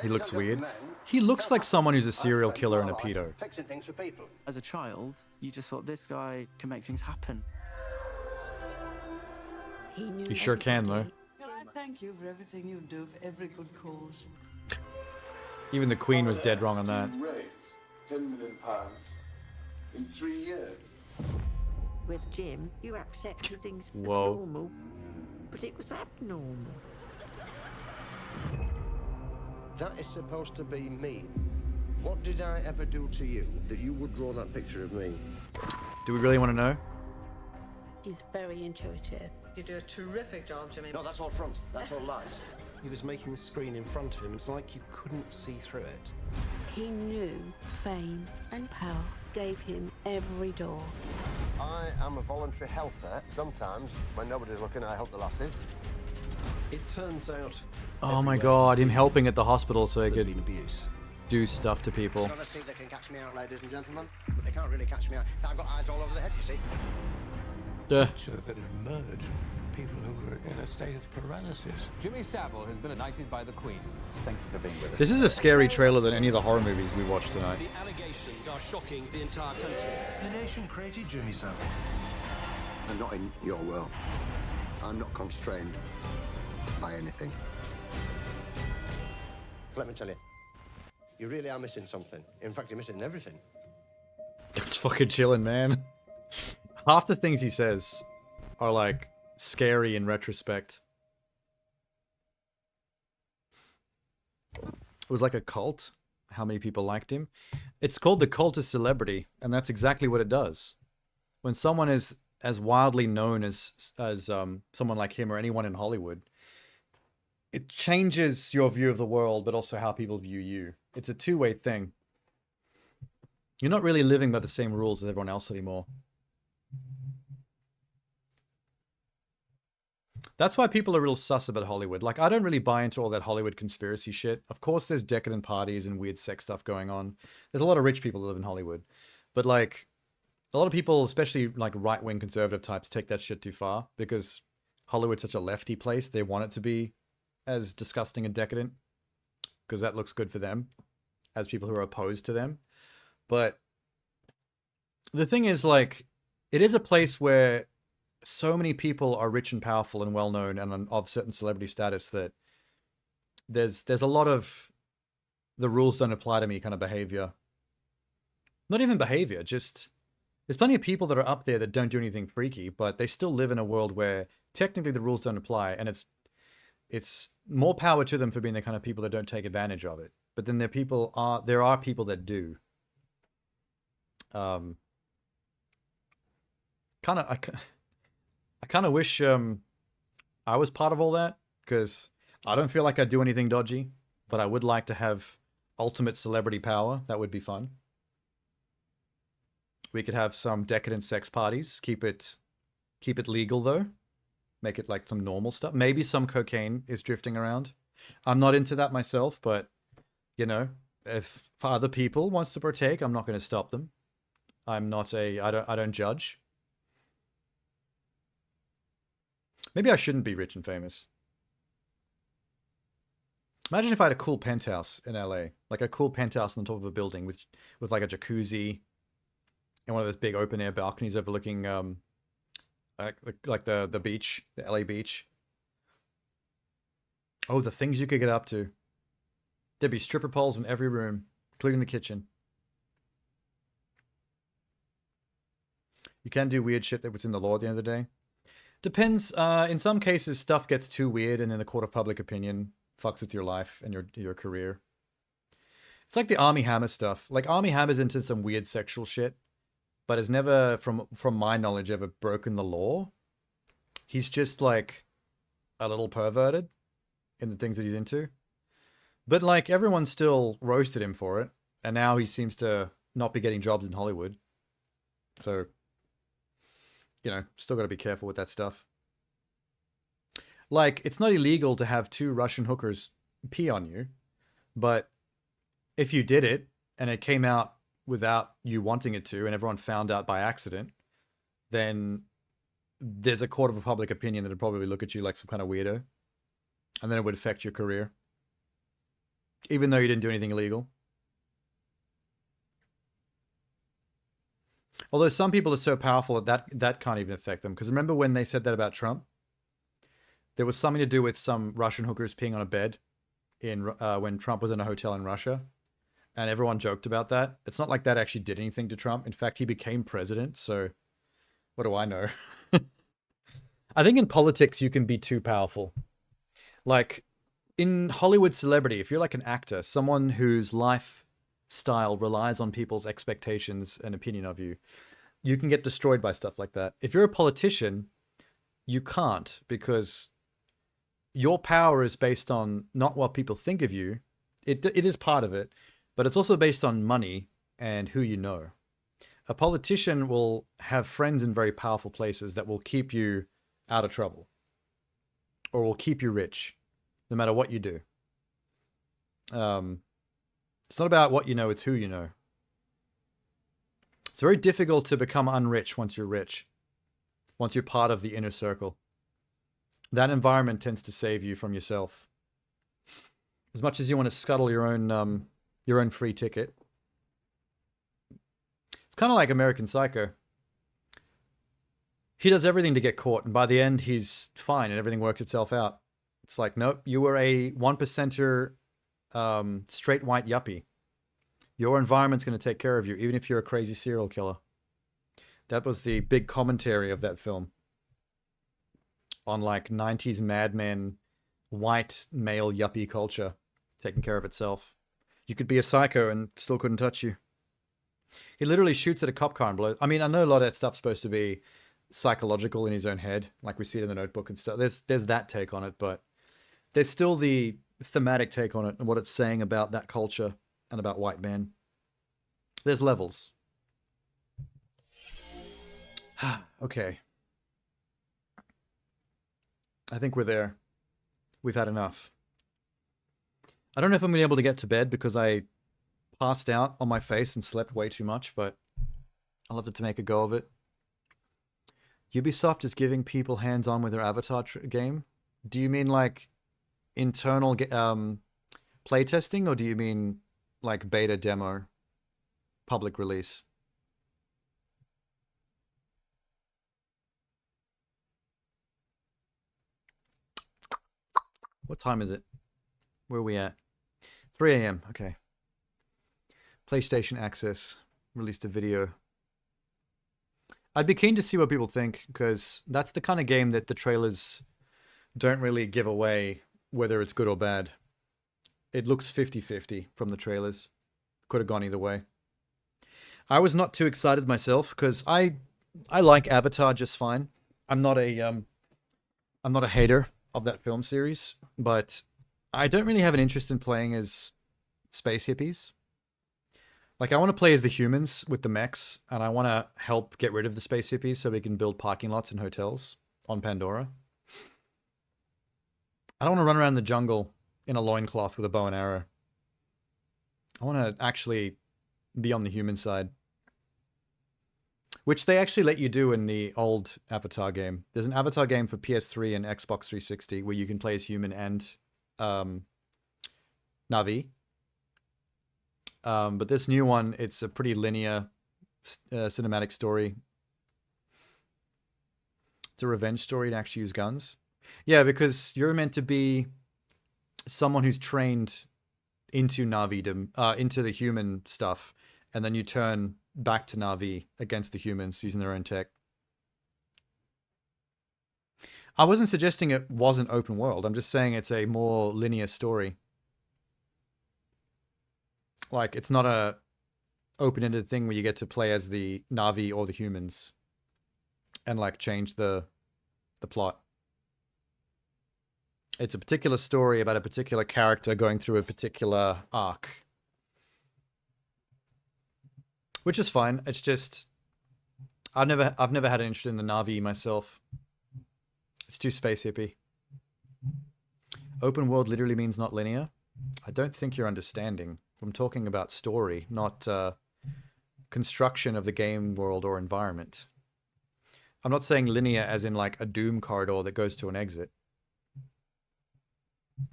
He looks weird. He looks like someone who's a serial killer and a pedo. Fixing things for people. As a child, you just thought this guy can make things happen. You sure can, though. Well, I thank you for everything you do for every good cause. Even the Queen was dead wrong on that. Raised £10 million in 3 years. With Jim, you accepted things as Whoa. normal, but it was abnormal. That is supposed to be me. What did I ever do to you that you would draw that picture of me? Do we really want to know? He's very intuitive. You do a terrific job, Jimmy. No, that's all front. That's all lies. He was making the screen in front of him. It's like you couldn't see through it. He knew fame and power gave him every door. I am a voluntary helper. Sometimes, when nobody's looking, I help the lasses. It turns out... Oh my god, him helping at the hospital so he could abuse. do stuff to people. It's not a seat that can catch me out, ladies and gentlemen. But they can't really catch me out. I've got eyes all over the head, you see. So that emerged people who were in a state of paralysis. Jimmy Savile has been knighted by the Queen. Thank you for being with us. This is a scary trailer than any of the horror movies we watched tonight. The allegations are shocking the entire country. The nation created Jimmy Savile. I'm not in your world. I'm not constrained by anything. Let me tell you, you really are missing something. In fact, you're missing everything. It's fucking chilling, man. Half the things he says are like scary in retrospect. It was like a cult. How many people liked him? It's called the cult of celebrity, and that's exactly what it does. When someone is as wildly known as someone like him or anyone in Hollywood, it changes your view of the world, but also how people view you. It's a two-way thing. You're not really living by the same rules as everyone else anymore. That's why people are real sus about Hollywood. Like, I don't really buy into all that Hollywood conspiracy shit. Of course, there's decadent parties and weird sex stuff going on. There's a lot of rich people that live in Hollywood. But, like, a lot of people, especially, like, right-wing conservative types, take that shit too far because Hollywood's such a lefty place. They want it to be as disgusting and decadent because that looks good for them as people who are opposed to them. But the thing is, like, it is a place where so many people are rich and powerful and well-known and of certain celebrity status that there's a lot of the rules don't apply to me kind of behavior. Not even behavior, just there's plenty of people that are up there that don't do anything freaky, but they still live in a world where technically the rules don't apply, and it's more power to them for being the kind of people that don't take advantage of it. But then there are people that do. I kind of wish I was part of all that, because I don't feel like I do anything dodgy, but I would like to have ultimate celebrity power. That would be fun. We could have some decadent sex parties. Keep it legal though. Make it like some normal stuff. Maybe some cocaine is drifting around. I'm not into that myself, but you know, if other people wants to partake, I'm not going to stop them. I don't judge. Maybe I shouldn't be rich and famous. Imagine if I had a cool penthouse in LA, like a cool penthouse on the top of a building with like a jacuzzi and one of those big open air balconies overlooking like the beach, the LA beach. Oh, the things you could get up to. There'd be stripper poles in every room, including the kitchen. You can do weird shit that was in the law at the end of the day. Depends. In some cases, stuff gets too weird, and then the court of public opinion fucks with your life and your career. It's like the Armie Hammer stuff. Like, Armie Hammer's into some weird sexual shit, but has never, from my knowledge, ever broken the law. He's just like a little perverted in the things that he's into. But like everyone still roasted him for it, and now he seems to not be getting jobs in Hollywood. So, you know, still got to be careful with that stuff. Like, it's not illegal to have 2 Russian hookers pee on you, but if you did it and it came out without you wanting it to and everyone found out by accident, then there's a court of public opinion that would probably look at you like some kind of weirdo, and then it would affect your career, even though you didn't do anything illegal. Although some people are so powerful that can't even affect them. Because remember when they said that about Trump? There was something to do with some Russian hookers peeing on a bed in when Trump was in a hotel in Russia. And everyone joked about that. It's not like that actually did anything to Trump. In fact, he became president. So what do I know? I think in politics, you can be too powerful. Like in Hollywood celebrity, if you're like an actor, someone whose lifestyle relies on people's expectations and opinion of you, you can get destroyed by stuff like that. If you're a politician, you can't, because your power is based on not what people think of you. It is part of it, but it's also based on money and who you know. A politician will have friends in very powerful places that will keep you out of trouble or will keep you rich no matter what you do. It's not about what you know, it's who you know. It's very difficult to become unrich once you're rich, once you're part of the inner circle. That environment tends to save you from yourself. As much as you want to scuttle your own free ticket. It's kind of like American Psycho. He does everything to get caught, and by the end, he's fine, and everything works itself out. It's like, nope, you were a 1%er straight white yuppie. Your environment's going to take care of you, even if you're a crazy serial killer. That was the big commentary of that film. On like 90s Mad Men, white male yuppie culture taking care of itself. You could be a psycho and still couldn't touch you. He literally shoots at a cop car and blows. I mean, I know a lot of that stuff's supposed to be psychological in his own head, like we see it in The Notebook and stuff. There's that take on it, but there's still the thematic take on it and what it's saying about that culture and about white men. There's levels. Okay. I think we're there. We've had enough. I don't know if I'm going to be able to get to bed because I passed out on my face and slept way too much, but I'll have to make a go of it. Ubisoft is giving people hands-on with their Avatar game. Do you mean like internal playtesting, or do you mean like beta demo, public release? What time is it? Where are we at? 3 a.m. Okay. PlayStation Access released a video. I'd be keen to see what people think, because that's the kind of game that the trailers don't really give away whether it's good or bad. It looks 50-50 from the trailers. Could have gone either way. I was not too excited myself because I like Avatar just fine. I'm not a hater of that film series, but I don't really have an interest in playing as space hippies. Like, I want to play as the humans with the mechs, and I want to help get rid of the space hippies so we can build parking lots and hotels on Pandora. I don't want to run around the jungle in a loincloth with a bow and arrow. I want to actually be on the human side. Which they actually let you do in the old Avatar game. There's an Avatar game for PS3 and Xbox 360 where you can play as human and Na'vi. But this new one, it's a pretty linear cinematic story. It's a revenge story to actually use guns. Yeah, because you're meant to be someone who's trained into Na'vi, into the human stuff, and then you turn back to Na'vi against the humans using their own tech. I wasn't suggesting it wasn't open world. I'm just saying it's a more linear story. Like, it's not a open-ended thing where you get to play as the Na'vi or the humans and like change the plot. It's a particular story about a particular character going through a particular arc. Which is fine. It's just I've never had an interest in the Na'vi myself. It's too space hippie. Open world literally means not linear. I don't think you're understanding. I'm talking about story, not construction of the game world or environment. I'm not saying linear as in like a Doom corridor that goes to an exit.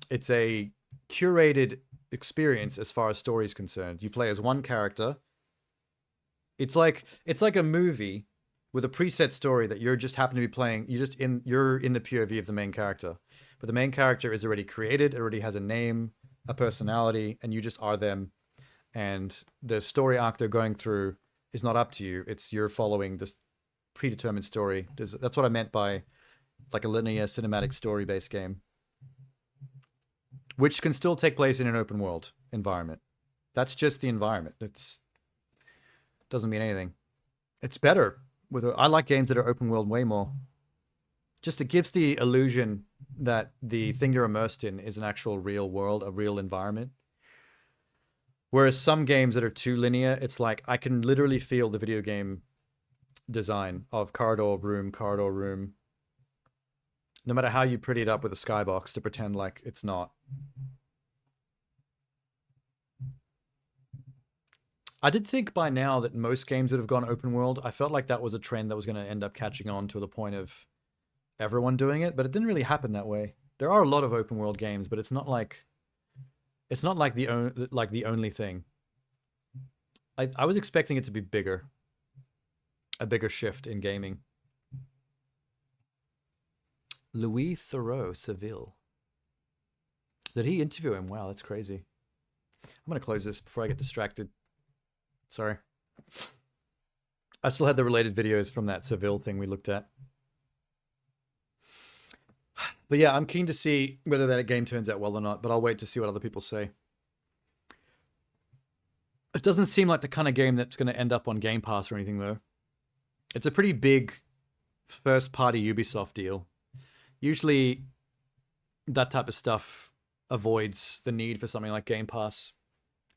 It's a curated experience as far as story is concerned. You play as one character. It's like a movie with a preset story that you're just happen to be playing. You're in the POV of the main character. But the main character is already created, already has a name, a personality, and you just are them. And the story arc they're going through is not up to you. It's you're following this predetermined story. That's what I meant by like a linear cinematic story-based game. Which can still take place in an open world environment. That's just the environment. It doesn't mean anything. It's better. I like games that are open world way more. Just it gives the illusion that the thing you're immersed in is an actual real world, a real environment. Whereas some games that are too linear, it's like I can literally feel the video game design of corridor, room. No matter how you pretty it up with a skybox to pretend like it's not. I did think by now that most games that have gone open world, I felt like that was a trend that was going to end up catching on to the point of everyone doing it, but it didn't really happen that way. There are a lot of open world games, but it's not like the only thing. I was expecting it to be bigger. A bigger shift in gaming. Louis Theroux, Seville. Did he interview him? Wow, that's crazy. I'm going to close this before I get distracted. Sorry. I still had the related videos from that Seville thing we looked at. But yeah, I'm keen to see whether that game turns out well or not, but I'll wait to see what other people say. It doesn't seem like the kind of game that's going to end up on Game Pass or anything, though. It's a pretty big first-party Ubisoft deal. Usually, that type of stuff avoids the need for something like Game Pass,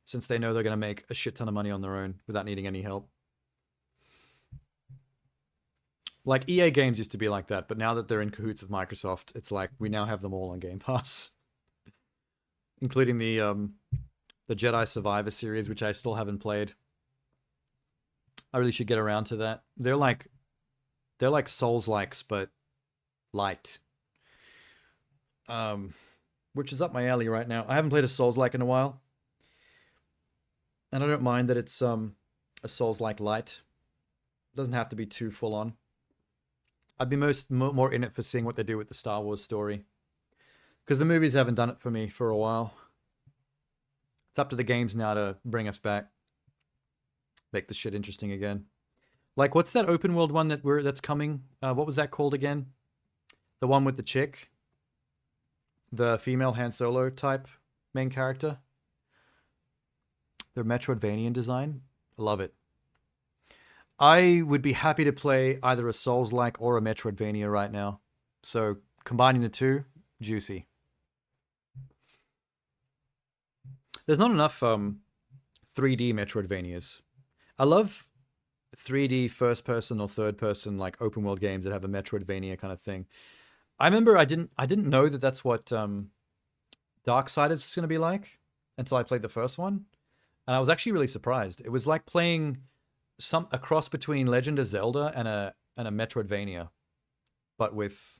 since they know they're going to make a shit ton of money on their own without needing any help. Like, EA games used to be like that, but now that they're in cahoots with Microsoft, it's like, we now have them all on Game Pass. Including the Jedi Survivor series, which I still haven't played. I really should get around to that. They're like Souls-likes, but light. Which is up my alley right now. I haven't played a Souls-like in a while. And I don't mind that it's a Souls-like light. It doesn't have to be too full-on. I'd be more in it for seeing what they do with the Star Wars story. Because the movies haven't done it for me for a while. It's up to the games now to bring us back. Make the shit interesting again. Like, what's that open world one that's coming? What was that called again? The one with the chick? The female Han Solo type main character? Their Metroidvanian design? I love it. I would be happy to play either a Souls-like or a Metroidvania right now. So, combining the two, juicy. There's not enough 3D Metroidvanias. I love 3D first-person or third-person like open-world games that have a Metroidvania kind of thing. I remember I didn't know that that's what Darksiders was going to be like until I played the first one, and I was actually really surprised. It was like playing a cross between Legend of Zelda and a Metroidvania, but with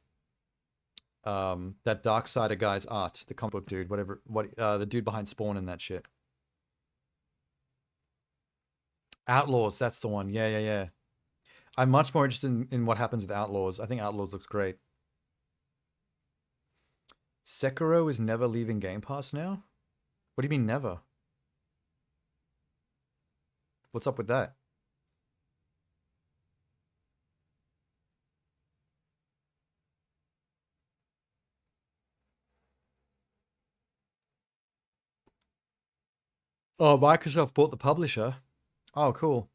that Darksider guy's art, the comic book dude, the dude behind Spawn and that shit. Outlaws, that's the one. Yeah. I'm much more interested in what happens with Outlaws. I think Outlaws looks great. Sekiro is never leaving Game Pass now? What do you mean never? What's up with that? Oh, Microsoft bought the publisher. Oh, cool.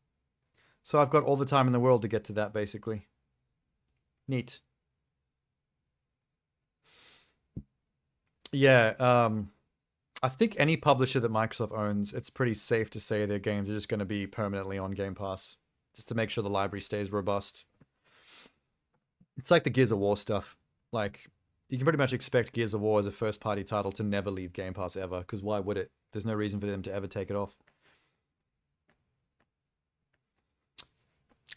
So I've got all the time in the world to get to that, basically. Neat. Yeah, I think any publisher that Microsoft owns, it's pretty safe to say their games are just going to be permanently on Game Pass, just to make sure the library stays robust. It's like the Gears of War stuff. Like, you can pretty much expect Gears of War as a first-party title to never leave Game Pass ever, because why would it? There's no reason for them to ever take it off.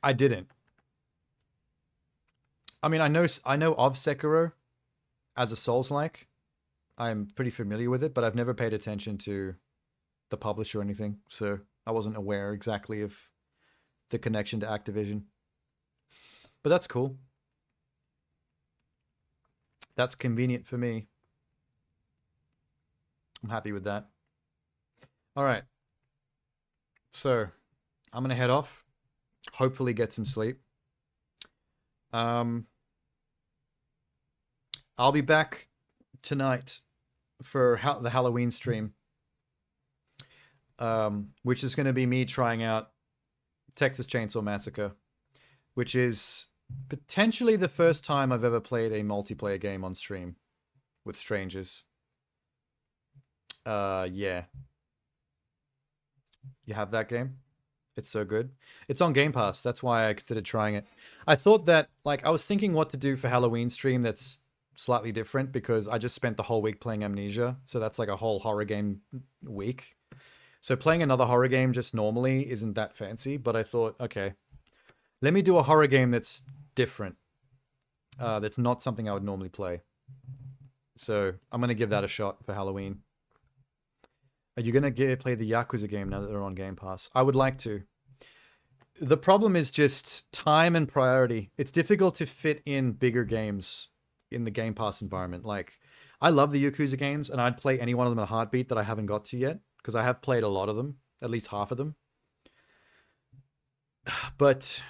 I didn't. I mean, I know of Sekiro as a Souls-like. I'm pretty familiar with it, but I've never paid attention to the publisher or anything, so I wasn't aware exactly of the connection to Activision. But that's cool. That's convenient for me. I'm happy with that. All right. So, I'm going to head off. Hopefully get some sleep. I'll be back tonight for the Halloween stream, which is going to be me trying out Texas Chainsaw Massacre, which is potentially the first time I've ever played a multiplayer game on stream with strangers. Yeah. You have that game? It's so good. It's on Game Pass. That's why I considered trying it. I thought that, like, I was thinking what to do for Halloween stream that's slightly different, because I just spent the whole week playing Amnesia, so that's like a whole horror game week. So playing another horror game just normally isn't that fancy, but I thought, okay, let me do a horror game that's different. That's not something I would normally play. So I'm going to give that a shot for Halloween. Are you going to play the Yakuza game now that they're on Game Pass? I would like to. The problem is just time and priority. It's difficult to fit in bigger games in the Game Pass environment. Like, I love the Yakuza games, and I'd play any one of them in a heartbeat that I haven't got to yet, because I have played a lot of them, at least half of them. But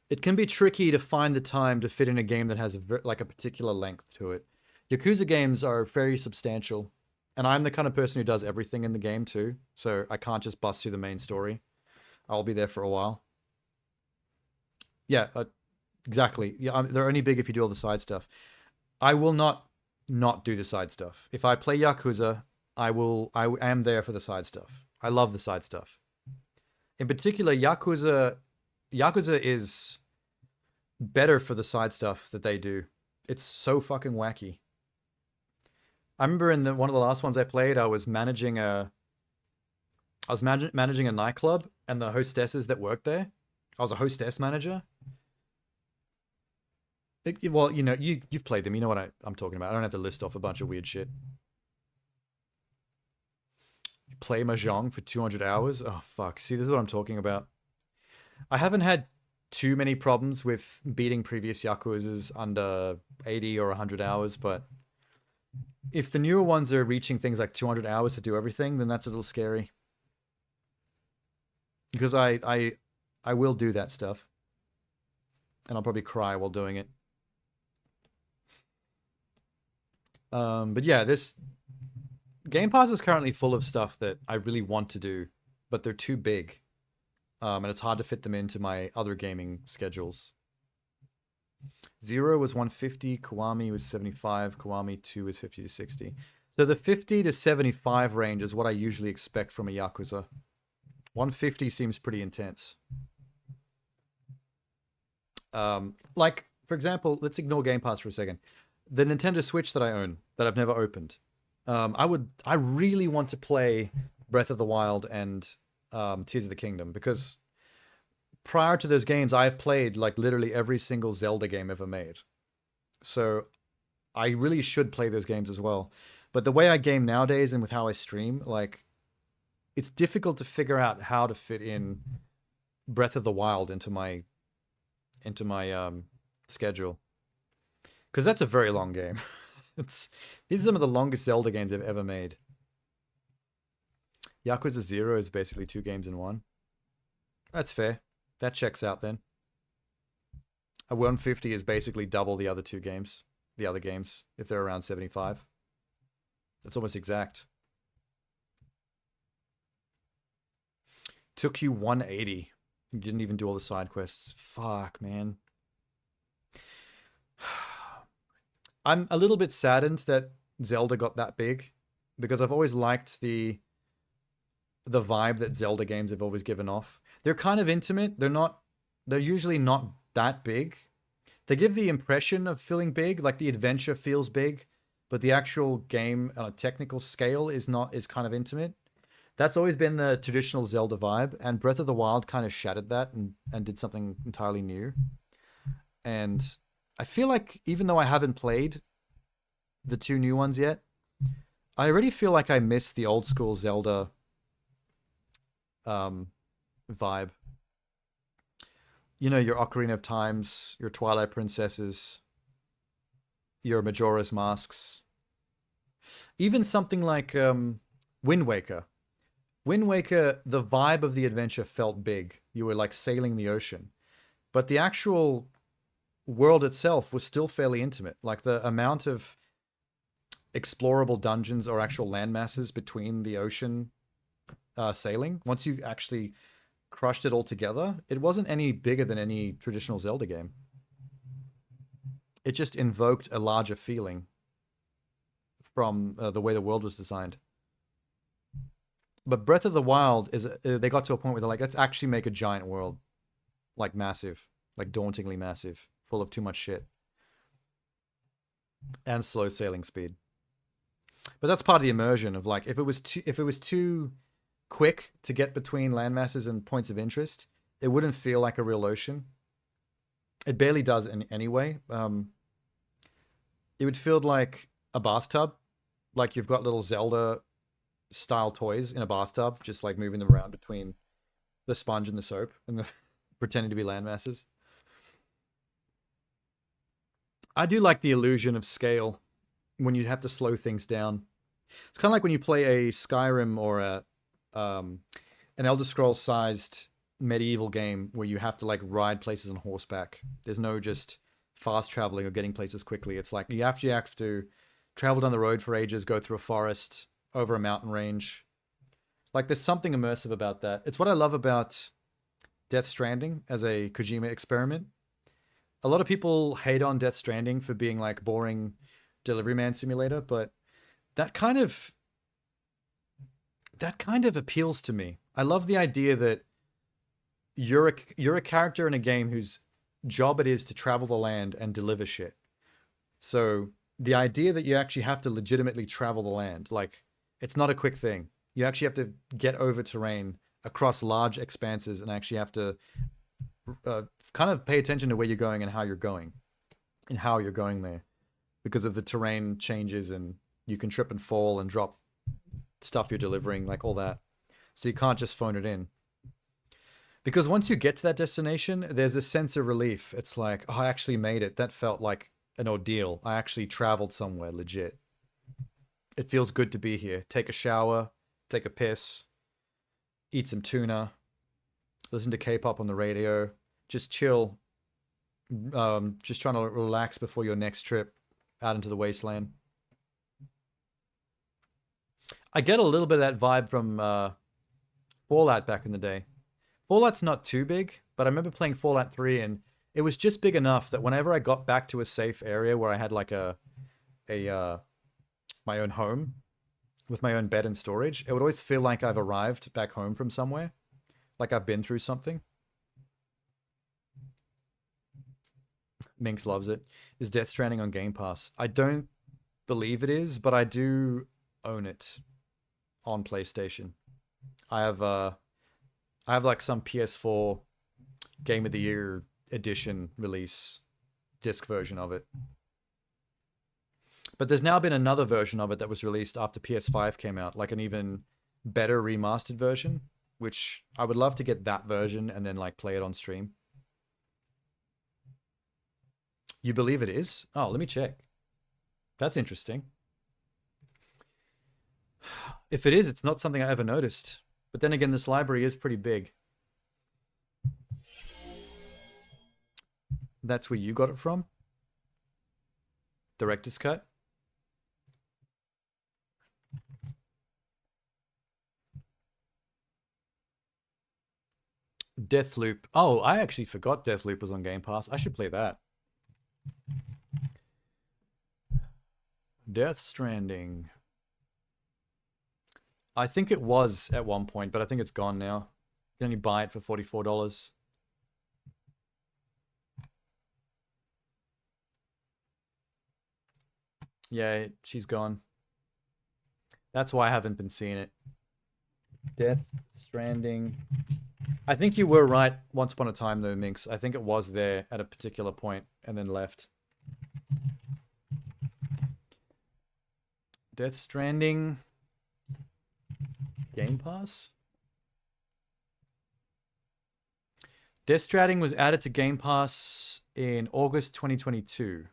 it can be tricky to find the time to fit in a game that has a particular length to it. Yakuza games are very substantial, and I'm the kind of person who does everything in the game too, so I can't just bust through the main story. I'll be there for a while. Yeah, exactly. Yeah, they're only big if you do all the side stuff. I will not do the side stuff. If I play Yakuza, I am there for the side stuff. I love the side stuff. In particular, Yakuza is better for the side stuff that they do. It's so fucking wacky. I remember in one of the last ones I played, I was managing a nightclub, and the hostesses that worked there, I was a hostess manager. Well, you know, you've played them. You know what I'm talking about. I don't have to list off a bunch of weird shit. You play Mahjong for 200 hours? Oh, fuck. See, this is what I'm talking about. I haven't had too many problems with beating previous Yakuzas under 80 or 100 hours, but if the newer ones are reaching things like 200 hours to do everything, then that's a little scary. Because I will do that stuff. And I'll probably cry while doing it. But yeah, this Game Pass is currently full of stuff that I really want to do, but they're too big. And it's hard to fit them into my other gaming schedules. Zero was 150, Kiwami was 75, Kiwami 2 was 50 to 60. So the 50 to 75 range is what I usually expect from a Yakuza. 150 seems pretty intense. Like, for example, let's ignore Game Pass for a second. The Nintendo Switch that I own, that I've never opened, I really want to play Breath of the Wild and Tears of the Kingdom, because prior to those games, I've played like literally every single Zelda game ever made. So I really should play those games as well. But the way I game nowadays and with how I stream, like, it's difficult to figure out how to fit in Breath of the Wild into my schedule, because that's a very long game. These are some of the longest Zelda games I've ever made. Yakuza 0 is basically 2 games in one. That's fair. That checks out then. A 150 is basically double the other games, if they're around 75. That's almost exact. Took you 180. You didn't even do all the side quests. Fuck, man. I'm a little bit saddened that Zelda got that big, because I've always liked the vibe that Zelda games have always given off. They're kind of intimate. They're usually not that big. They give the impression of feeling big, like the adventure feels big, but the actual game on a technical scale is kind of intimate. That's always been the traditional Zelda vibe, and Breath of the Wild kind of shattered that and did something entirely new. And I feel like even though I haven't played the two new ones yet, I already feel like I miss the old school Zelda vibe. You know, your Ocarina of Times, your Twilight Princesses, your Majora's Masks. Even something like Wind Waker. Wind Waker, the vibe of the adventure felt big. You were like sailing the ocean. But the actual world itself was still fairly intimate. Like the amount of explorable dungeons or actual landmasses between the ocean sailing, once you actually crushed it all together, it wasn't any bigger than any traditional Zelda game. It just invoked a larger feeling from the way the world was designed. But Breath of the Wild they got to a point where they're like, let's actually make a giant world, like massive, like dauntingly massive, full of too much shit, and slow sailing speed. But that's part of the immersion of like, if it was too quick to get between landmasses and points of interest, it wouldn't feel like a real ocean. It barely does in any way. It would feel like a bathtub, like you've got little Zelda style toys in a bathtub, just like moving them around between the sponge and the soap and the pretending to be landmasses. I do like the illusion of scale when you have to slow things down. It's kind of like when you play a Skyrim or an Elder Scrolls sized medieval game where you have to like ride places on horseback. There's no just fast traveling or getting places quickly. It's like you have to travel down the road for ages, go through a forest, over a mountain range. Like there's something immersive about that. It's what I love about Death Stranding as a Kojima experiment. A lot of people hate on Death Stranding for being like boring delivery man simulator, but that kind of appeals to me. I love the idea that you're a character in a game whose job it is to travel the land and deliver shit. So the idea that you actually have to legitimately travel the land, like it's not a quick thing. You actually have to get over terrain across large expanses and actually have to kind of pay attention to where you're going and how you're going there, because of the terrain changes and you can trip and fall and drop stuff you're delivering, like all that. So you can't just phone it in. Because once you get to that destination, there's a sense of relief. It's like, oh, I actually made it. That felt like an ordeal. I actually traveled somewhere legit. It feels good to be here. Take a shower, take a piss, eat some tuna, listen to K-pop on the radio, just chill, just trying to relax before your next trip out into the wasteland. I get a little bit of that vibe from Fallout back in the day. Fallout's not too big, but I remember playing Fallout 3 and it was just big enough that whenever I got back to a safe area where I had like my own home with my own bed and storage, it would always feel like I've arrived back home from somewhere, like I've been through something. Minx loves it. Is Death Stranding on Game Pass? I don't believe it is, but I do own it on PlayStation. I have like some PS4 Game of the Year edition release disc version of it. But there's now been another version of it that was released after PS5 came out, like an even better remastered version, which I would love to get that version and then like play it on stream. You believe it is? Oh, let me check. That's interesting. If it is, it's not something I ever noticed. But then again, this library is pretty big. That's where you got it from? Director's Cut? Deathloop. Oh, I actually forgot Deathloop was on Game Pass. I should play that. Death Stranding. I think it was at one point, but I think it's gone now. You can only buy it for $44. Yeah, she's gone. That's why I haven't been seeing it. Death Stranding. I think you were right once upon a time though, Minx. I think it was there at a particular point and then left. Death Stranding. Game Pass? Death Stranding was added to Game Pass in August 2022.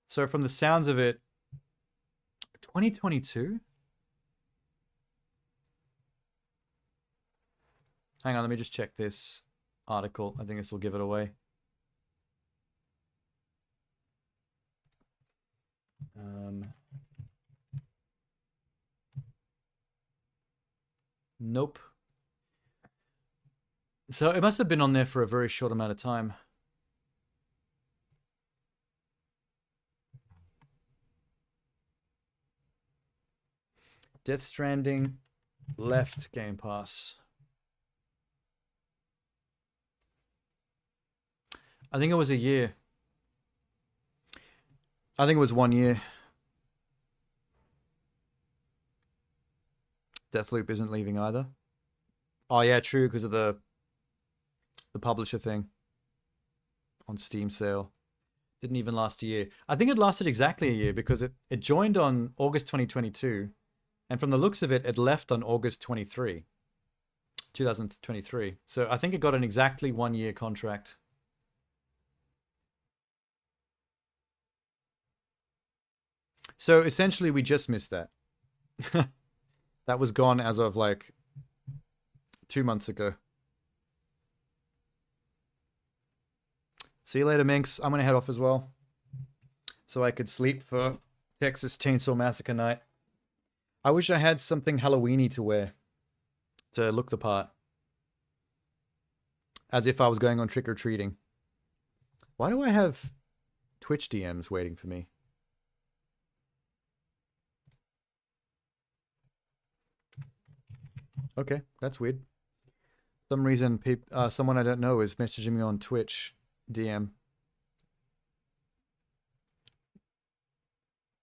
So from the sounds of it, 2022? Hang on, let me just check this article. I think this will give it away. Nope. So it must have been on there for a very short amount of time. Death Stranding left Game Pass. I think it was a year. I think it was 1 year. Deathloop isn't leaving either. Oh yeah, true, because of the publisher thing on Steam sale. Didn't even last a year. I think it lasted exactly a year because it joined on August 2022, and from the looks of it, it left on August 2023. So I think it got an exactly 1 year contract. So essentially, we just missed that. That was gone as of like 2 months ago. See you later, Minx. I'm going to head off as well, so I could sleep for Texas Chainsaw Massacre night. I wish I had something Halloween-y to wear to look the part. As if I was going on trick-or-treating. Why do I have Twitch DMs waiting for me? Okay, that's weird. Some reason someone I don't know is messaging me on Twitch DM.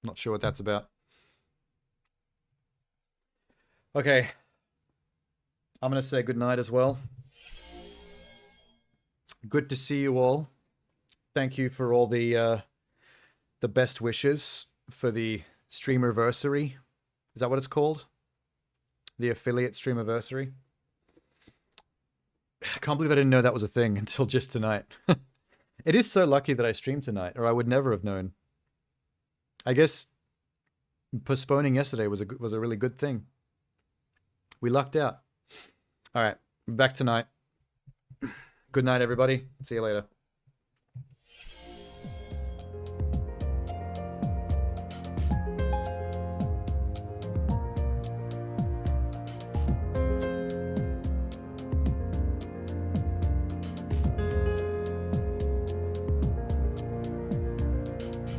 Not sure what that's about. Okay. I'm going to say goodnight as well. Good to see you all. Thank you for all the best wishes for the Streamerversary. Is that what it's called? The affiliate Streamerversary. I can't believe I didn't know that was a thing until just tonight. It is so lucky that I streamed tonight, or I would never have known. I guess postponing yesterday was a really good thing. We lucked out. All right, back tonight. Good night, everybody. See you later.